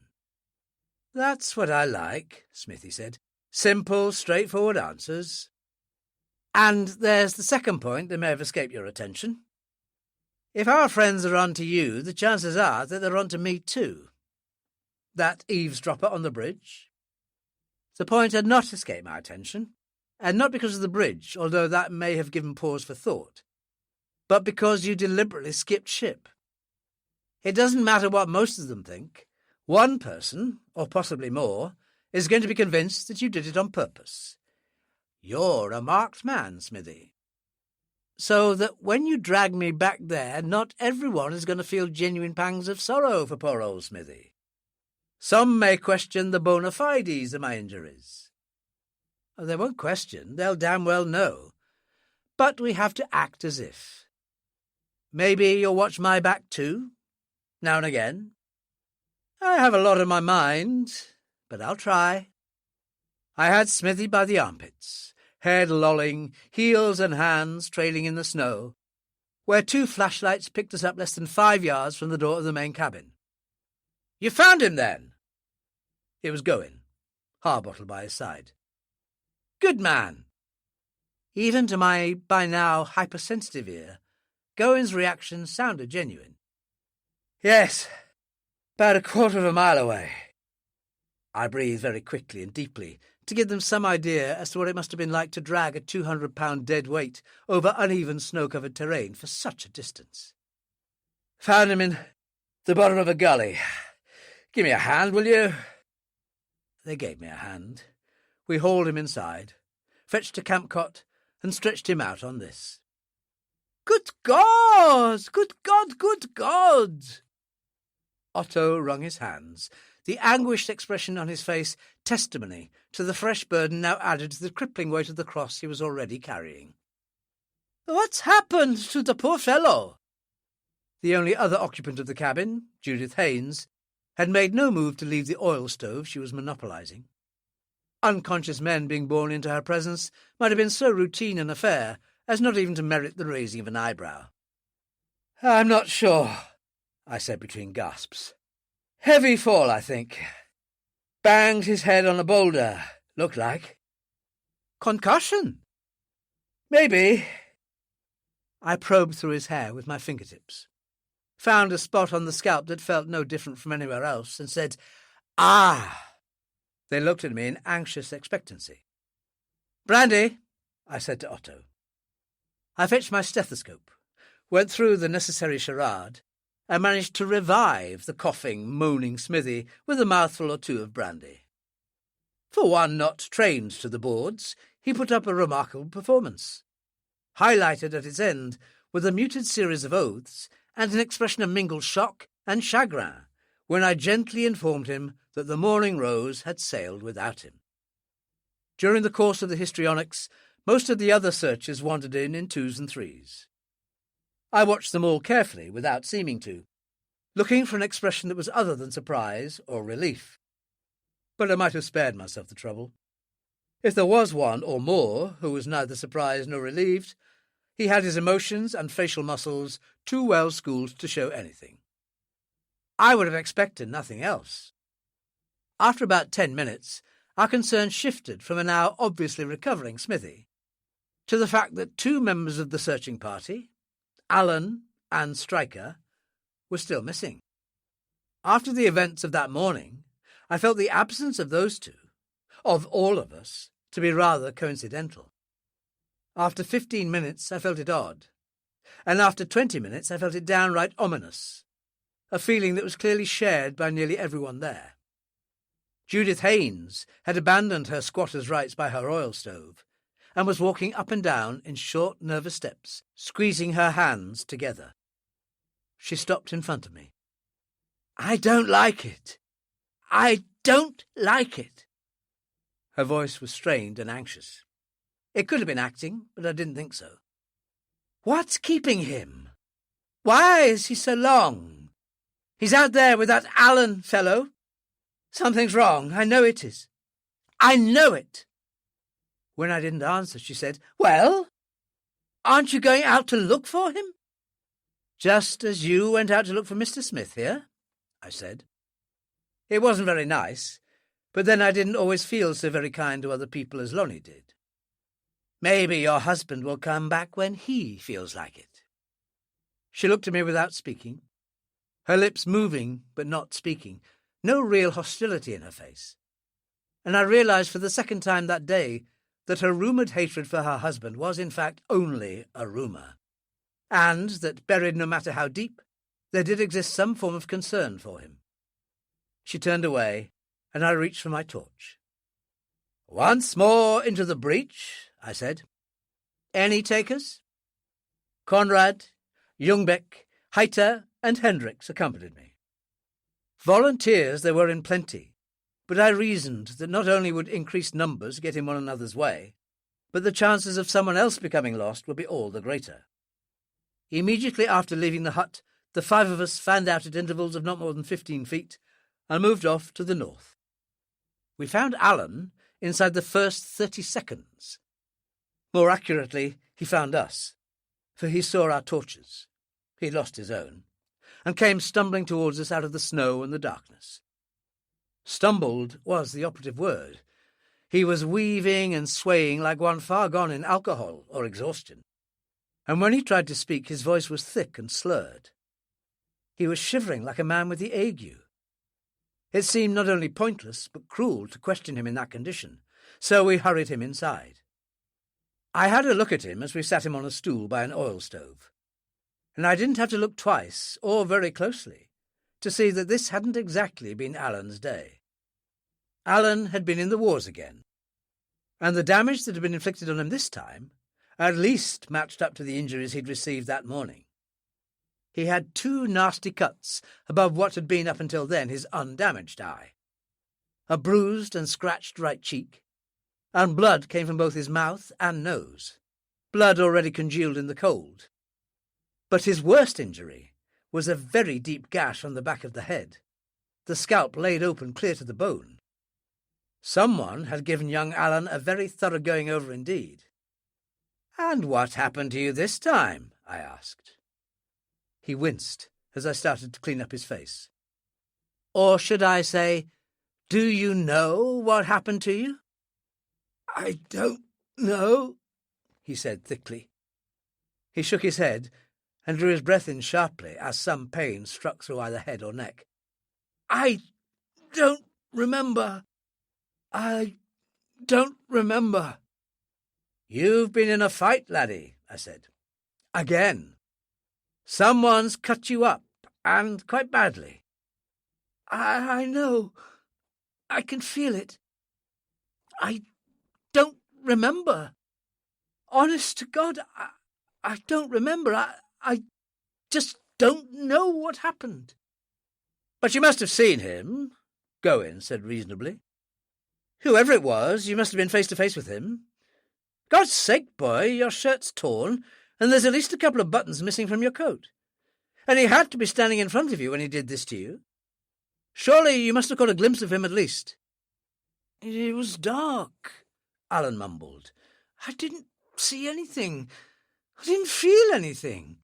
That's what I like, Smithy said. Simple, straightforward answers. And there's the second point that may have escaped your attention. If our friends are on to you, the chances are that they're on to me too. That eavesdropper on the bridge? The point had not escaped my attention, and not because of the bridge, although that may have given pause for thought, but because you deliberately skipped ship. It doesn't matter what most of them think. One person, or possibly more, is going to be convinced that you did it on purpose. You're a marked man, Smithy. So that when you drag me back there, not everyone is going to feel genuine pangs of sorrow for poor old Smithy. Some may question the bona fides of my injuries. They won't question, they'll damn well know. But we have to act as if. Maybe you'll watch my back too, now and again. I have a lot on my mind, but I'll try. I had Smithy by the armpits, head lolling, heels and hands trailing in the snow, where 2 flashlights picked us up less than 5 yards from the door of the main cabin. You found him, then? It was Goin, Harbottle by his side. Good man. Even to my, by now, hypersensitive ear, Goin's reaction sounded genuine. Yes, about 1/4 of a mile away. I breathed very quickly and deeply to give them some idea as to what it must have been like to drag a 200-pound dead weight over uneven snow-covered terrain for such a distance. Found him in the bottom of a gully. Give me a hand, will you? They gave me a hand. We hauled him inside, fetched a camp cot, and stretched him out on this. Good God! Good God! Good God! Otto wrung his hands, the anguished expression on his face testimony to the fresh burden now added to the crippling weight of the cross he was already carrying. What's happened to the poor fellow? The only other occupant of the cabin, Judith Haynes, had made no move to leave the oil stove she was monopolizing. Unconscious men being borne into her presence might have been so routine an affair as not even to merit the raising of an eyebrow. I'm not sure, I said between gasps. Heavy fall, I think. Banged his head on a boulder, looked like. Concussion? Maybe. I probed through his hair with my fingertips, found a spot on the scalp that felt no different from anywhere else, and said, Ah! They looked at me in anxious expectancy. Brandy, I said to Otto. I fetched my stethoscope, went through the necessary charade, and managed to revive the coughing, moaning Smithy with a mouthful or 2 of brandy. For one not trained to the boards, he put up a remarkable performance, highlighted at its end with a muted series of oaths and an expression of mingled shock and chagrin when I gently informed him that the Morning Rose had sailed without him. During the course of the histrionics, most of the other searchers wandered in 2s and 3s. I watched them all carefully, without seeming to, looking for an expression that was other than surprise or relief. But I might have spared myself the trouble. If there was one or more who was neither surprised nor relieved, he had his emotions and facial muscles too well schooled to show anything. I would have expected nothing else. After about 10 minutes, our concern shifted from a now obviously recovering Smithy to the fact that 2 members of the searching party, Allen and Stryker, were still missing. After the events of that morning, I felt the absence of those 2, of all of us, to be rather coincidental. After 15 minutes, I felt it odd, and after 20 minutes, I felt it downright ominous, a feeling that was clearly shared by nearly everyone there. Judith Haynes had abandoned her squatter's rights by her oil stove and was walking up and down in short, nervous steps, squeezing her hands together. She stopped in front of me. "I don't like it. I don't like it." Her voice was strained and anxious. It could have been acting, but I didn't think so. "What's keeping him? Why is he so long? He's out there with that Allen fellow. Something's wrong. I know it is. I know it." When I didn't answer, she said, "Well, aren't you going out to look for him?" "Just as you went out to look for Mr. Smith here," I said. It wasn't very nice, but then I didn't always feel so very kind to other people as Lonnie did. "Maybe your husband will come back when he feels like it." She looked at me without speaking, her lips moving but not speaking, no real hostility in her face. And I realized for the second time that day that her rumoured hatred for her husband was in fact only a rumour, and that, buried no matter how deep, there did exist some form of concern for him. She turned away, and I reached for my torch. "Once more into the breach," I said. "Any takers?" Conrad, Ljungbeck, Heiter, and Hendricks accompanied me. Volunteers there were in plenty, but I reasoned that not only would increased numbers get in one another's way, but the chances of someone else becoming lost would be all the greater. Immediately after leaving the hut, the 5 of us fanned out at intervals of not more than 15 feet and moved off to the north. We found Allen inside the first 30 seconds. More accurately, he found us, for he saw our torches. He'd lost his own, and came stumbling towards us out of the snow and the darkness. Stumbled was the operative word. He was weaving and swaying like one far gone in alcohol or exhaustion, and when he tried to speak, his voice was thick and slurred. He was shivering like a man with the ague. It seemed not only pointless, but cruel to question him in that condition, so we hurried him inside. I had a look at him as we sat him on a stool by an oil stove, and I didn't have to look twice, or very closely, to see that this hadn't exactly been Allen's day. Allen had been in the wars again, and the damage that had been inflicted on him this time at least matched up to the injuries he'd received that morning. He had 2 nasty cuts above what had been up until then his undamaged eye, a bruised and scratched right cheek, and blood came from both his mouth and nose, blood already congealed in the cold. But his worst injury was a very deep gash on the back of the head, the scalp laid open clear to the bone. Someone had given young Allen a very thorough going over indeed. "And what happened to you this time?" I asked. He winced as I started to clean up his face. "Or should I say, do you know what happened to you?" "I don't know," he said thickly. He shook his head and drew his breath in sharply as some pain struck through either head or neck. "I don't remember. I don't remember." "You've been in a fight, laddie," I said. "Again. Someone's cut you up, and quite badly." I know. I can feel it. I don't remember. Honest to God, I don't remember. I just don't know what happened." "But you must have seen him," Gowen said reasonably. "Whoever it was, you must have been face to face with him. God's sake, boy, your shirt's torn, and there's at least a couple of buttons missing from your coat. And he had to be standing in front of you when he did this to you. Surely you must have caught a glimpse of him at least." "It was dark," Allen mumbled. "I didn't see anything. I didn't feel anything.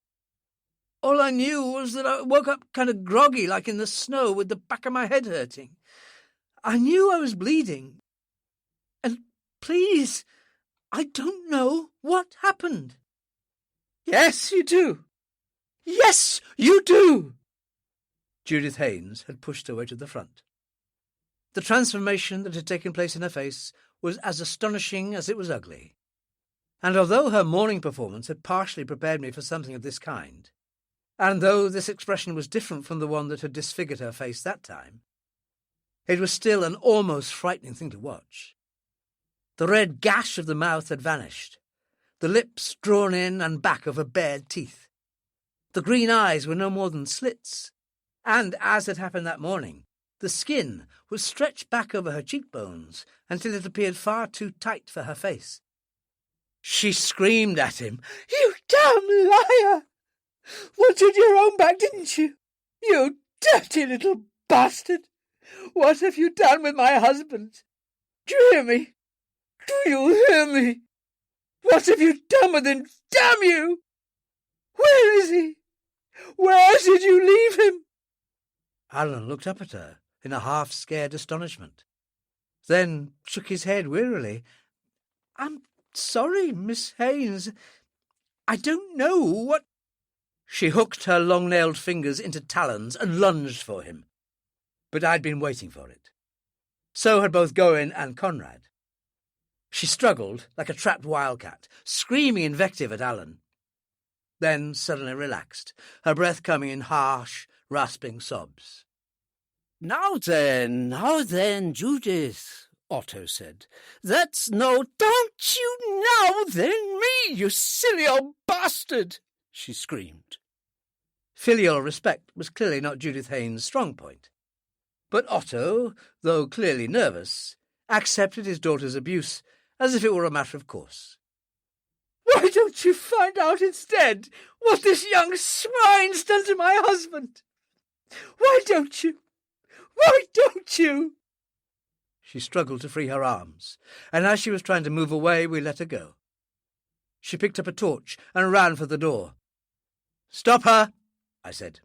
All I knew was that I woke up kind of groggy, like in the snow, with the back of my head hurting. I knew I was bleeding. And please, I don't know what happened." "Yes, you do. Yes, you do." Judith Haynes had pushed her way to the front. The transformation that had taken place in her face was as astonishing as it was ugly. And although her morning performance had partially prepared me for something of this kind, and though this expression was different from the one that had disfigured her face that time, it was still an almost frightening thing to watch. The red gash of the mouth had vanished, the lips drawn in and back over bared teeth. The green eyes were no more than slits, and, as had happened that morning, the skin was stretched back over her cheekbones until it appeared far too tight for her face. She screamed at him. "You damn liar! Wanted your own back, didn't you? You dirty little bastard! What have you done with my husband? Do you hear me? Do you hear me? What have you done with him? Damn you! Where is he? Where did you leave him?" Alan looked up at her in a half-scared astonishment, then shook his head wearily. "I'm sorry, Miss Haynes. I don't know what—" She hooked her long-nailed fingers into talons and lunged for him. But I'd been waiting for it. So had both Gawain and Conrad. She struggled like a trapped wildcat, screaming invective at Alan. Then suddenly relaxed, her breath coming in harsh, rasping sobs. Now then, Judith," Otto said. "Don't you now then me, you silly old bastard!" she screamed. Filial respect was clearly not Judith Haynes' strong point. But Otto, though clearly nervous, accepted his daughter's abuse as if it were a matter of course. "Why don't you find out instead what this young swine's done to my husband? Why don't you? Why don't you?" She struggled to free her arms, and as she was trying to move away, we let her go. She picked up a torch and ran for the door. "Stop her," I said.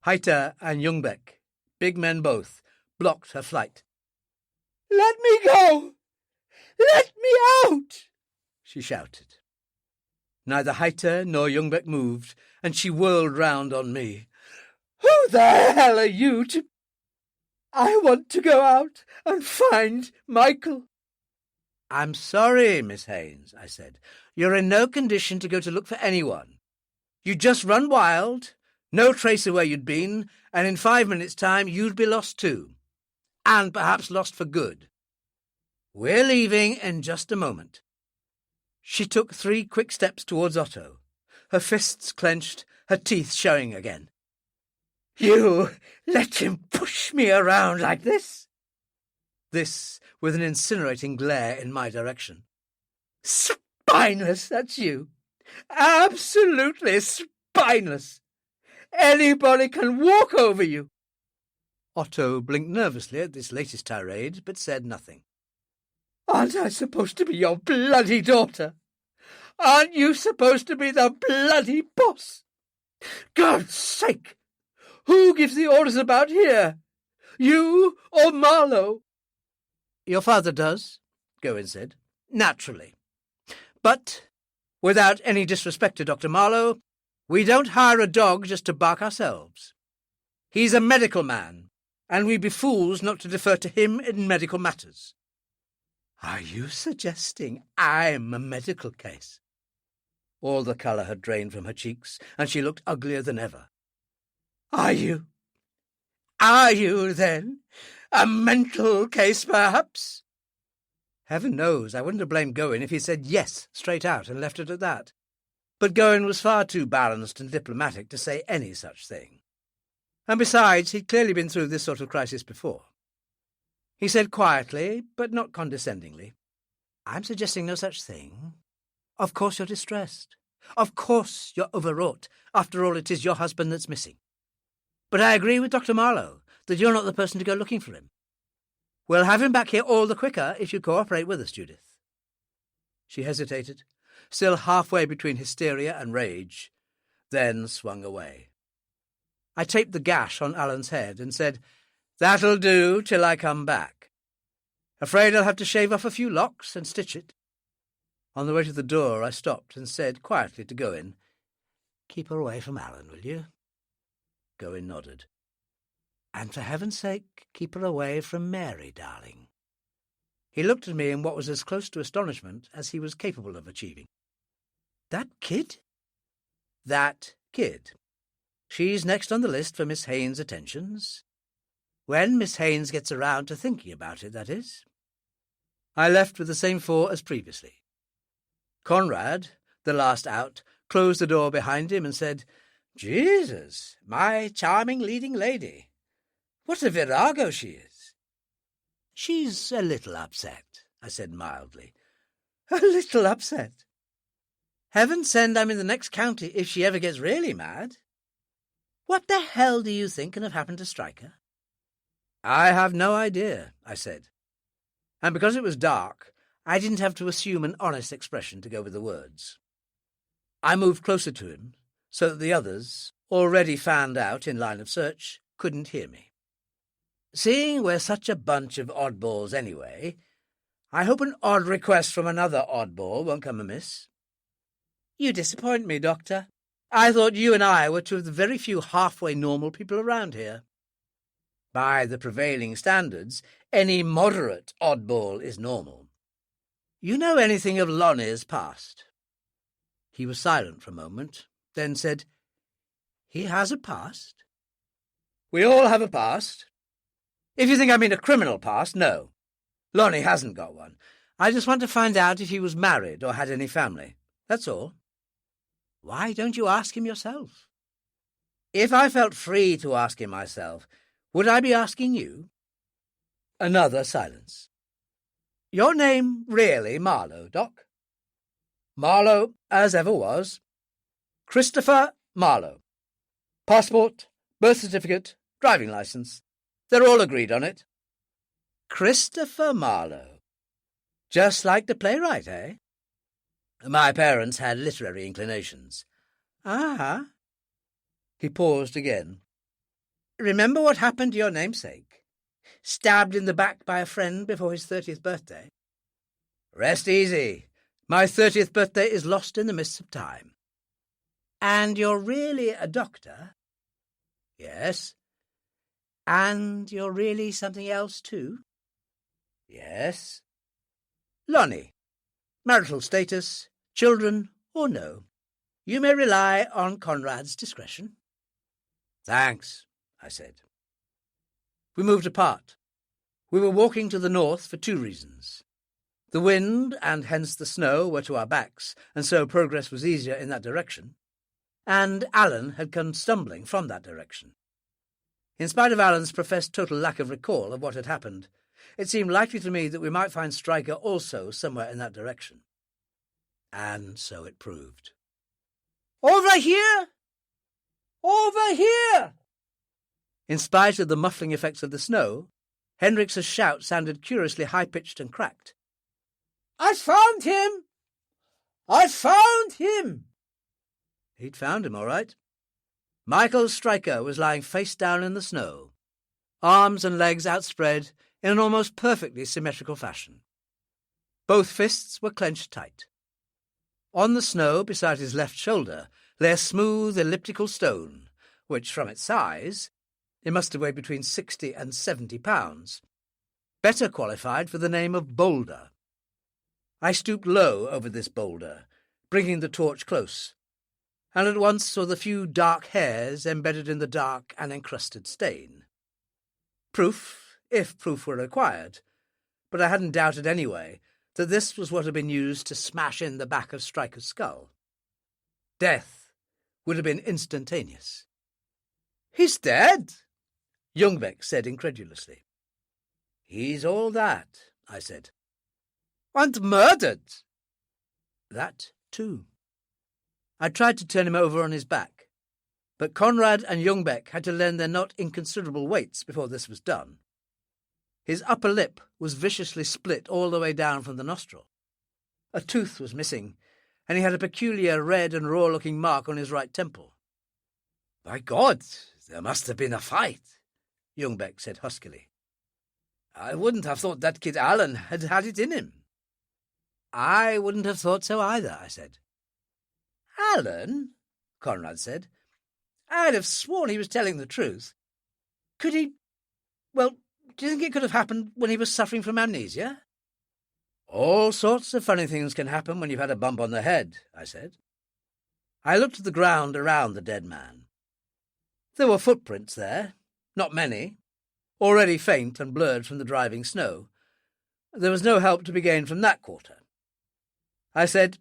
Heiter and Ljungbeck, big men both, blocked her flight. "Let me go! Let me out!" she shouted. Neither Heiter nor Ljungbeck moved, and she whirled round on me. "Who the hell are you to—" "I want to go out and find Michael." "I'm sorry, Miss Haynes," I said. "You're in no condition to go to look for anyone. You'd just run wild, no trace of where you'd been, and in 5 minutes' time you'd be lost too. And perhaps lost for good. We're leaving in just a moment." She took 3 quick steps towards Otto, her fists clenched, her teeth showing again. "You let him push me around like this?" This with an incinerating glare in my direction. "Spineless, that's you. Absolutely spineless. Anybody can walk over you." Otto blinked nervously at this latest tirade, but said nothing. "Aren't I supposed to be your bloody daughter? Aren't you supposed to be the bloody boss? God's sake! Who gives the orders about here? You or Marlowe?" "Your father does," Gawain said. "Naturally. But, without any disrespect to Dr. Marlowe, we don't hire a dog just to bark ourselves. He's a medical man, and we'd be fools not to defer to him in medical matters." "Are you suggesting I'm a medical case?" All the colour had drained from her cheeks, and she looked uglier than ever. "Are you? Are you, then, a mental case, perhaps?" Heaven knows I wouldn't have blamed Gawain if he said yes straight out and left it at that. But Gawain was far too balanced and diplomatic to say any such thing. And besides, he'd clearly been through this sort of crisis before. He said quietly, but not condescendingly, "I'm suggesting no such thing. Of course you're distressed. Of course you're overwrought. After all, it is your husband that's missing. But I agree with Dr. Marlowe that you're not the person to go looking for him. We'll have him back here all the quicker if you cooperate with us, Judith." She hesitated, still halfway between hysteria and rage, then swung away. I taped the gash on Alan's head and said, "That'll do till I come back. Afraid I'll have to shave off a few locks and stitch it." On the way to the door I stopped and said quietly to Gawain, "Keep her away from Alan, will you?" Gawain nodded. And for heaven's sake, keep her away from Mary, darling. He looked at me in what was as close to astonishment as he was capable of achieving. That kid? That kid. She's next on the list for Miss Haynes' attentions. When Miss Haynes gets around to thinking about it, that is. I left with the same 4 as previously. Conrad, the last out, closed the door behind him and said, "Jesus, my charming leading lady. What a virago she is." "She's a little upset," I said mildly. "A little upset? Heaven send I'm in the next county if she ever gets really mad. What the hell do you think can have happened to Stryker?" "I have no idea," I said. And because it was dark, I didn't have to assume an honest expression to go with the words. I moved closer to him so that the others, already fanned out in line of search, couldn't hear me. "Seeing we're such a bunch of oddballs anyway, I hope an odd request from another oddball won't come amiss." "You disappoint me, Doctor. I thought you and I were 2 of the very few halfway normal people around here." "By the prevailing standards, any moderate oddball is normal. You know anything of Lonnie's past?" He was silent for a moment, then said, "He has a past?" "We all have a past. If you think I mean a criminal past, no. Lonnie hasn't got one. I just want to find out if he was married or had any family. That's all." "Why don't you ask him yourself?" "If I felt free to ask him myself, would I be asking you?" Another silence. "Your name really Marlowe, Doc?" "Marlowe as ever was. Christopher Marlowe. Passport, birth certificate, driving licence. They're all agreed on it." "Christopher Marlowe. Just like the playwright, eh?" "My parents had literary inclinations." "Ah." He paused again. "Remember what happened to your namesake? Stabbed in the back by a friend before his 30th birthday?" "Rest easy. My 30th birthday is lost in the mists of time." "And you're really a doctor?" "Yes." "And you're really something else too?" "Yes." "Lonnie, marital status, children or no? You may rely on Conrad's discretion." "Thanks," I said. We moved apart. We were walking to the north for 2 reasons. The wind, and hence the snow, were to our backs, and so progress was easier in that direction. And Alan had come stumbling from that direction. In spite of Alan's professed total lack of recall of what had happened, it seemed likely to me that we might find Stryker also somewhere in that direction. And so it proved. "Over here! Over here!" In spite of the muffling effects of the snow, Hendricks's shout sounded curiously high-pitched and cracked. "I found him! I found him!" He'd found him, all right. Michael Stryker was lying face down in the snow, arms and legs outspread in an almost perfectly symmetrical fashion. Both fists were clenched tight. On the snow beside his left shoulder lay a smooth elliptical stone, which, from its size, it must have weighed between 60 and 70 pounds, better qualified for the name of Boulder. I stooped low over this boulder, bringing the torch close, and at once saw the few dark hairs embedded in the dark and encrusted stain. Proof, if proof were required, but I hadn't doubted anyway that this was what had been used to smash in the back of Stryker's skull. Death would have been instantaneous. "He's dead," Ljungbeck said incredulously. "He's all that," I said. "And murdered." "That too." I tried to turn him over on his back, but Conrad and Ljungbeck had to lend their not inconsiderable weights before this was done. His upper lip was viciously split all the way down from the nostril. A tooth was missing, and he had a peculiar red and raw-looking mark on his right temple. "By God, there must have been a fight," Ljungbeck said huskily. "I wouldn't have thought that kid Alan had had it in him." "I wouldn't have thought so either," I said. "Alan?" Conrad said. "I'd have sworn he was telling the truth. Could he Well, do you think it could have happened when he was suffering from amnesia? All sorts of funny things can happen when you've had a bump on the head, I said. I looked at the ground around the dead man. There were footprints there, not many, already faint and blurred from the driving snow. There was no help to be gained from that quarter. I said,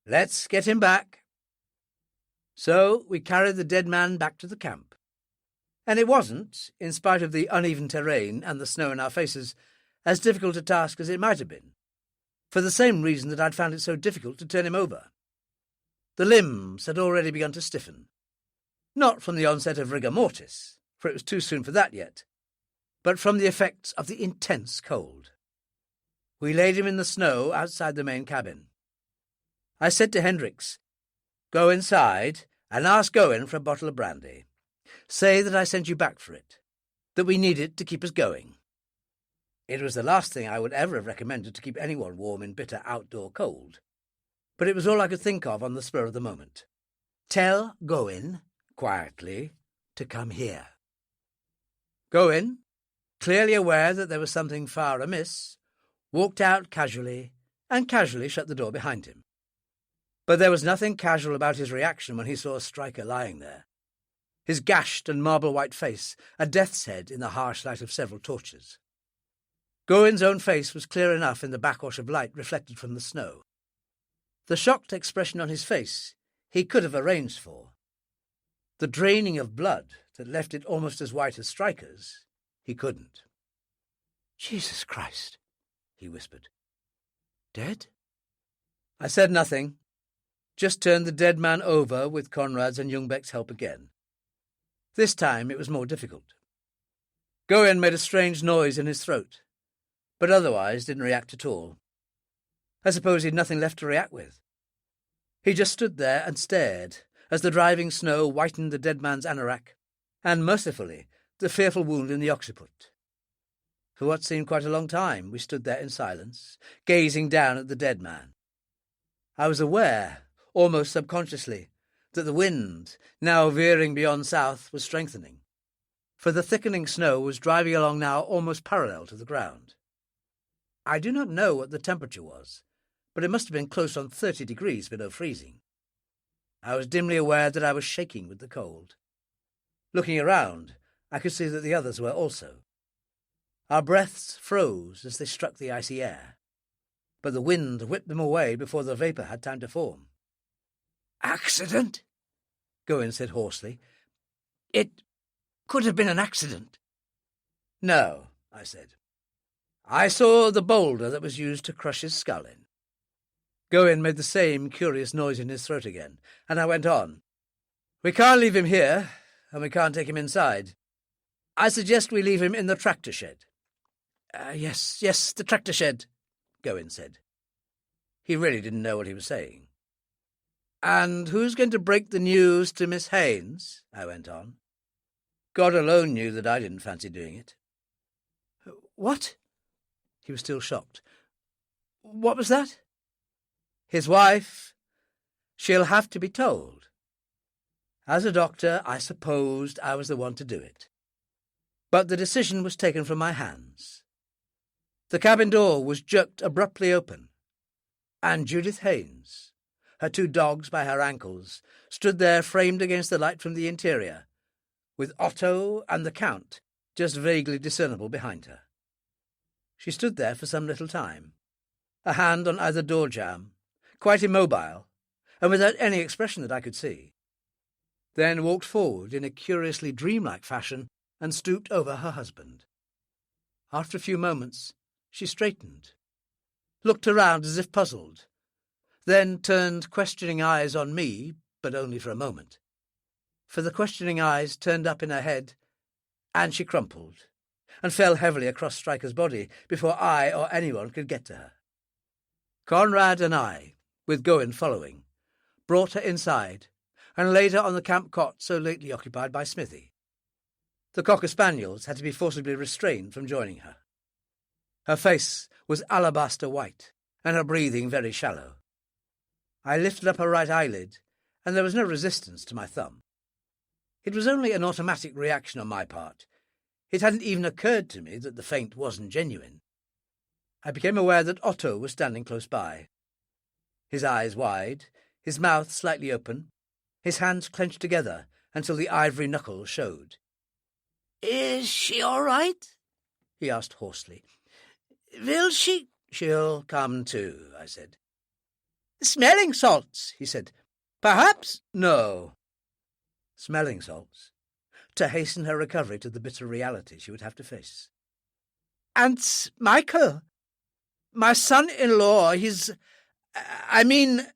"Let's get him back." So we carried the dead man back to the camp. And it wasn't, in spite of the uneven terrain and the snow in our faces, as difficult a task as it might have been, for the same reason that I'd found it so difficult to turn him over. The limbs had already begun to stiffen, not from the onset of rigor mortis, for it was too soon for that yet, but from the effects of the intense cold. We laid him in the snow outside the main cabin. I said to Hendricks, "Go inside and ask Owen for a bottle of brandy. Say that I sent you back for it, that we need it to keep us going." It was the last thing I would ever have recommended to keep anyone warm in bitter outdoor cold, but it was all I could think of on the spur of the moment. "Tell Gowen, quietly, to come here." Gowen, clearly aware that there was something far amiss, walked out casually and casually shut the door behind him. But there was nothing casual about his reaction when he saw Stryker lying there, his gashed and marble-white face a death's head in the harsh light of several torches. Gowen's own face was clear enough in the backwash of light reflected from the snow. The shocked expression on his face he could have arranged for. The draining of blood that left it almost as white as Stryker's, he couldn't. "Jesus Christ," he whispered. "Dead?" I said nothing, just turned the dead man over with Conrad's and Ljungbeck's help again. This time it was more difficult. Gowen made a strange noise in his throat, but otherwise didn't react at all. I suppose he'd nothing left to react with. He just stood there and stared as the driving snow whitened the dead man's anorak, and, mercifully, the fearful wound in the occiput. For what seemed quite a long time, we stood there in silence, gazing down at the dead man. I was aware, almost subconsciously, that the wind, now veering beyond south, was strengthening, for the thickening snow was driving along now almost parallel to the ground. I do not know what the temperature was, but it must have been close on 30 degrees below freezing. I was dimly aware that I was shaking with the cold. Looking around, I could see that the others were also. Our breaths froze as they struck the icy air, but the wind whipped them away before the vapour had time to form. "Accident?" Gowen said hoarsely. "It could have been an accident." "No," I said. "I saw the boulder that was used to crush his skull in." Gowen made the same curious noise in his throat again, and I went on. "We can't leave him here, and we can't take him inside. I suggest we leave him in the tractor shed." Yes, the tractor shed," Gowen said. He really didn't know what he was saying. "And who's going to break the news to Miss Haines?" I went on. God alone knew that I didn't fancy doing it. "What?" He was still shocked. "What was that?" "His wife. She'll have to be told." As a doctor, I supposed I was the one to do it. But the decision was taken from my hands. The cabin door was jerked abruptly open, and Judith Haines, her 2 dogs by her ankles, stood there framed against the light from the interior, with Otto and the Count just vaguely discernible behind her. She stood there for some little time, a hand on either door jamb, quite immobile, and without any expression that I could see, then walked forward in a curiously dreamlike fashion and stooped over her husband. After a few moments, she straightened, looked around as if puzzled, then turned questioning eyes on me, but only for a moment. For the questioning eyes turned up in her head, and she crumpled, and fell heavily across Stryker's body before I or anyone could get to her. Conrad and I, with Gowen following, brought her inside and laid her on the camp cot so lately occupied by Smithy. The Cocker Spaniels had to be forcibly restrained from joining her. Her face was alabaster white, and her breathing very shallow. I lifted up her right eyelid, and there was no resistance to my thumb. It was only an automatic reaction on my part, It hadn't even occurred to me that the feint wasn't genuine. I became aware that Otto was standing close by. His eyes wide, his mouth slightly open, his hands clenched together until the ivory knuckles showed. "Is she all right?" he asked hoarsely. "Will she—" "She'll come too," I said. "Smelling salts," he said. "Perhaps—" "No." Smelling salts, to hasten her recovery to the bitter reality she would have to face. "And Michael, my son-in-law, I mean—"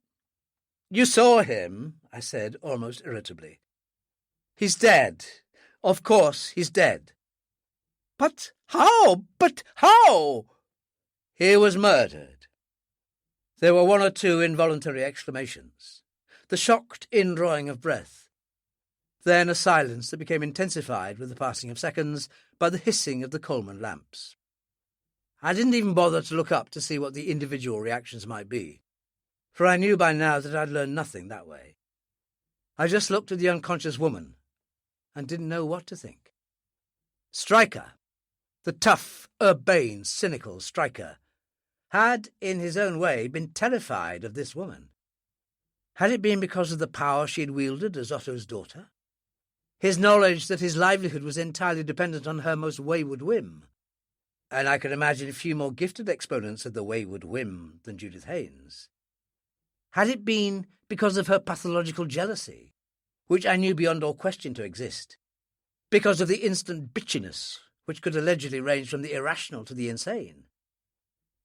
"You saw him," I said, almost irritably. "He's dead. Of course he's dead." But how? "He was murdered." There were one or two involuntary exclamations, the shocked indrawing of breath, then a silence that became intensified with the passing of seconds by the hissing of the Coleman lamps. I didn't even bother to look up to see what the individual reactions might be, for I knew by now that I'd learned nothing that way. I just looked at the unconscious woman and didn't know what to think. Stryker, the tough, urbane, cynical Stryker, had, in his own way, been terrified of this woman. Had it been because of the power she had wielded as Otto's daughter? His knowledge that his livelihood was entirely dependent on her most wayward whim? And I could imagine a few more gifted exponents of the wayward whim than Judith Haynes. Had it been because of her pathological jealousy, which I knew beyond all question to exist? Because of the instant bitchiness which could allegedly range from the irrational to the insane?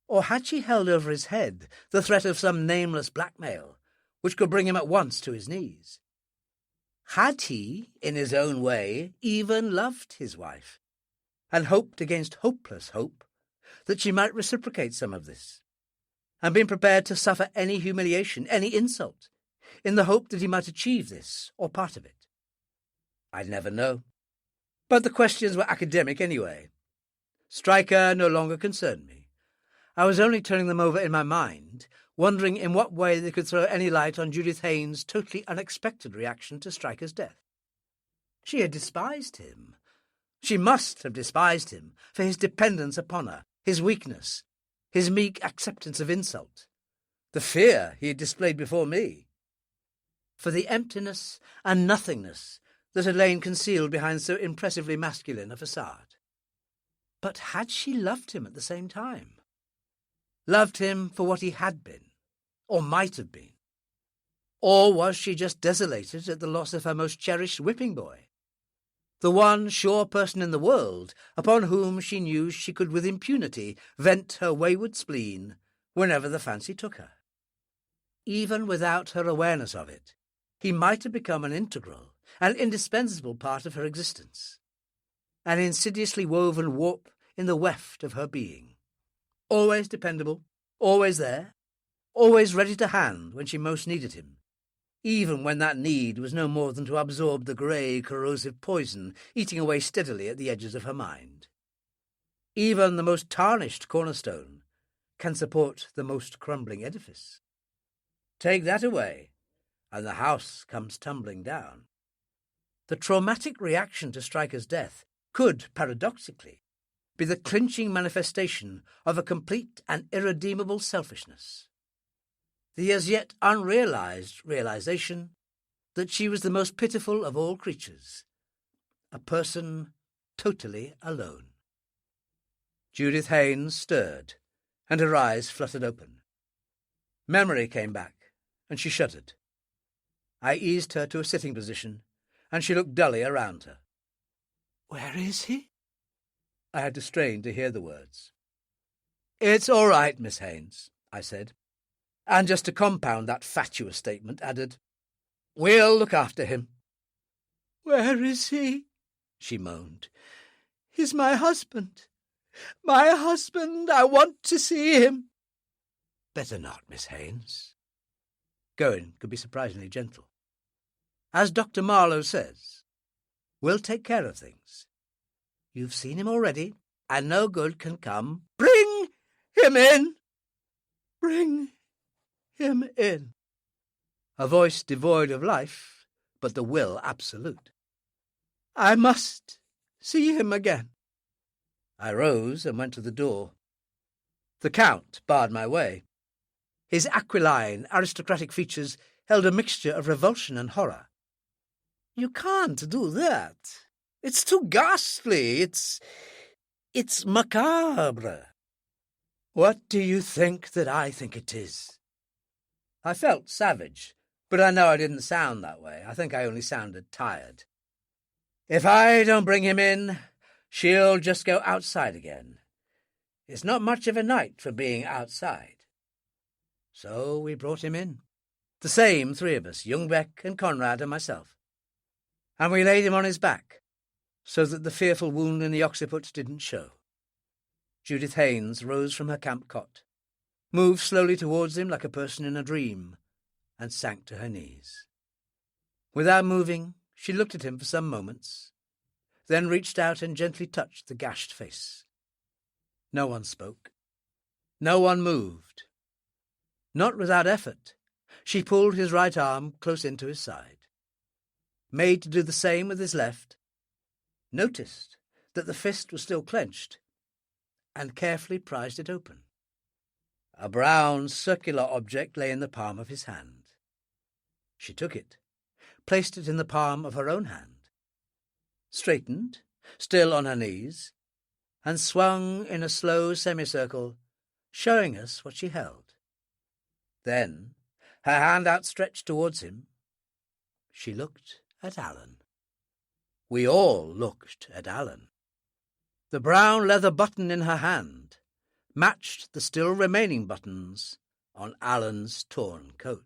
Or had she held over his head the threat of some nameless blackmail, which could bring him at once to his knees? Had he, in his own way, even loved his wife, and hoped against hopeless hope that she might reciprocate some of this, and been prepared to suffer any humiliation, any insult, in the hope that he might achieve this, or part of it? I'd never know. But the questions were academic anyway. Stryker no longer concerned me. I was only turning them over in my mind, wondering in what way they could throw any light on Judith Haynes' totally unexpected reaction to Stryker's death. She had despised him. She must have despised him for his dependence upon her, his weakness, his meek acceptance of insult, the fear he had displayed before me, for the emptiness and nothingness that had lain concealed behind so impressively masculine a facade. But had she loved him at the same time? Loved him for what he had been, or might have been? Or was she just desolated at the loss of her most cherished whipping boy, the one sure person in the world upon whom she knew she could with impunity vent her wayward spleen whenever the fancy took her? Even without her awareness of it, he might have become an integral, an indispensable part of her existence, an insidiously woven warp in the weft of her being. Always dependable, always there, always ready to hand when she most needed him, even when that need was no more than to absorb the grey, corrosive poison eating away steadily at the edges of her mind. Even the most tarnished cornerstone can support the most crumbling edifice. Take that away, and the house comes tumbling down. The traumatic reaction to Stryker's death could, paradoxically, be the clinching manifestation of a complete and irredeemable selfishness, the as yet unrealized realization that she was the most pitiful of all creatures, a person totally alone. Judith Haynes stirred, and her eyes fluttered open. Memory came back, and she shuddered. I eased her to a sitting position, and she looked dully around her. "Where is he?" I had to strain to hear the words. "It's all right, Miss Haynes," I said, and just to compound that fatuous statement, added, "We'll look after him." "Where is he?" she moaned. "He's my husband. My husband. I want to see him." "Better not, Miss Haynes." Going could be surprisingly gentle. "As Dr. Marlowe says, we'll take care of things. You've seen him already, and no good can come. Bring him in! Bring him in." A voice devoid of life, but the will absolute. "I must see him again." I rose and went to the door. The Count barred my way. His aquiline, aristocratic features held a mixture of revulsion and horror. "You can't do that. It's too ghastly. It's macabre." "What do you think that I think it is?" I felt savage, but I know I didn't sound that way. I think I only sounded tired. "If I don't bring him in, she'll just go outside again. It's not much of a night for being outside." So we brought him in. The same three of us, Youngbeck and Conrad and myself. And we laid him on his back, so that the fearful wound in the occiput didn't show. Judith Haynes rose from her camp cot, moved slowly towards him like a person in a dream, and sank to her knees. Without moving, she looked at him for some moments, then reached out and gently touched the gashed face. No one spoke. No one moved. Not without effort, she pulled his right arm close into his side, made to do the same with his left, noticed that the fist was still clenched, and carefully prized it open. A brown, circular object lay in the palm of his hand. She took it, placed it in the palm of her own hand, straightened, still on her knees, and swung in a slow semicircle, showing us what she held. Then, her hand outstretched towards him, she looked at Alan. We all looked at Alan. The brown leather button in her hand matched the still remaining buttons on Alan's torn coat.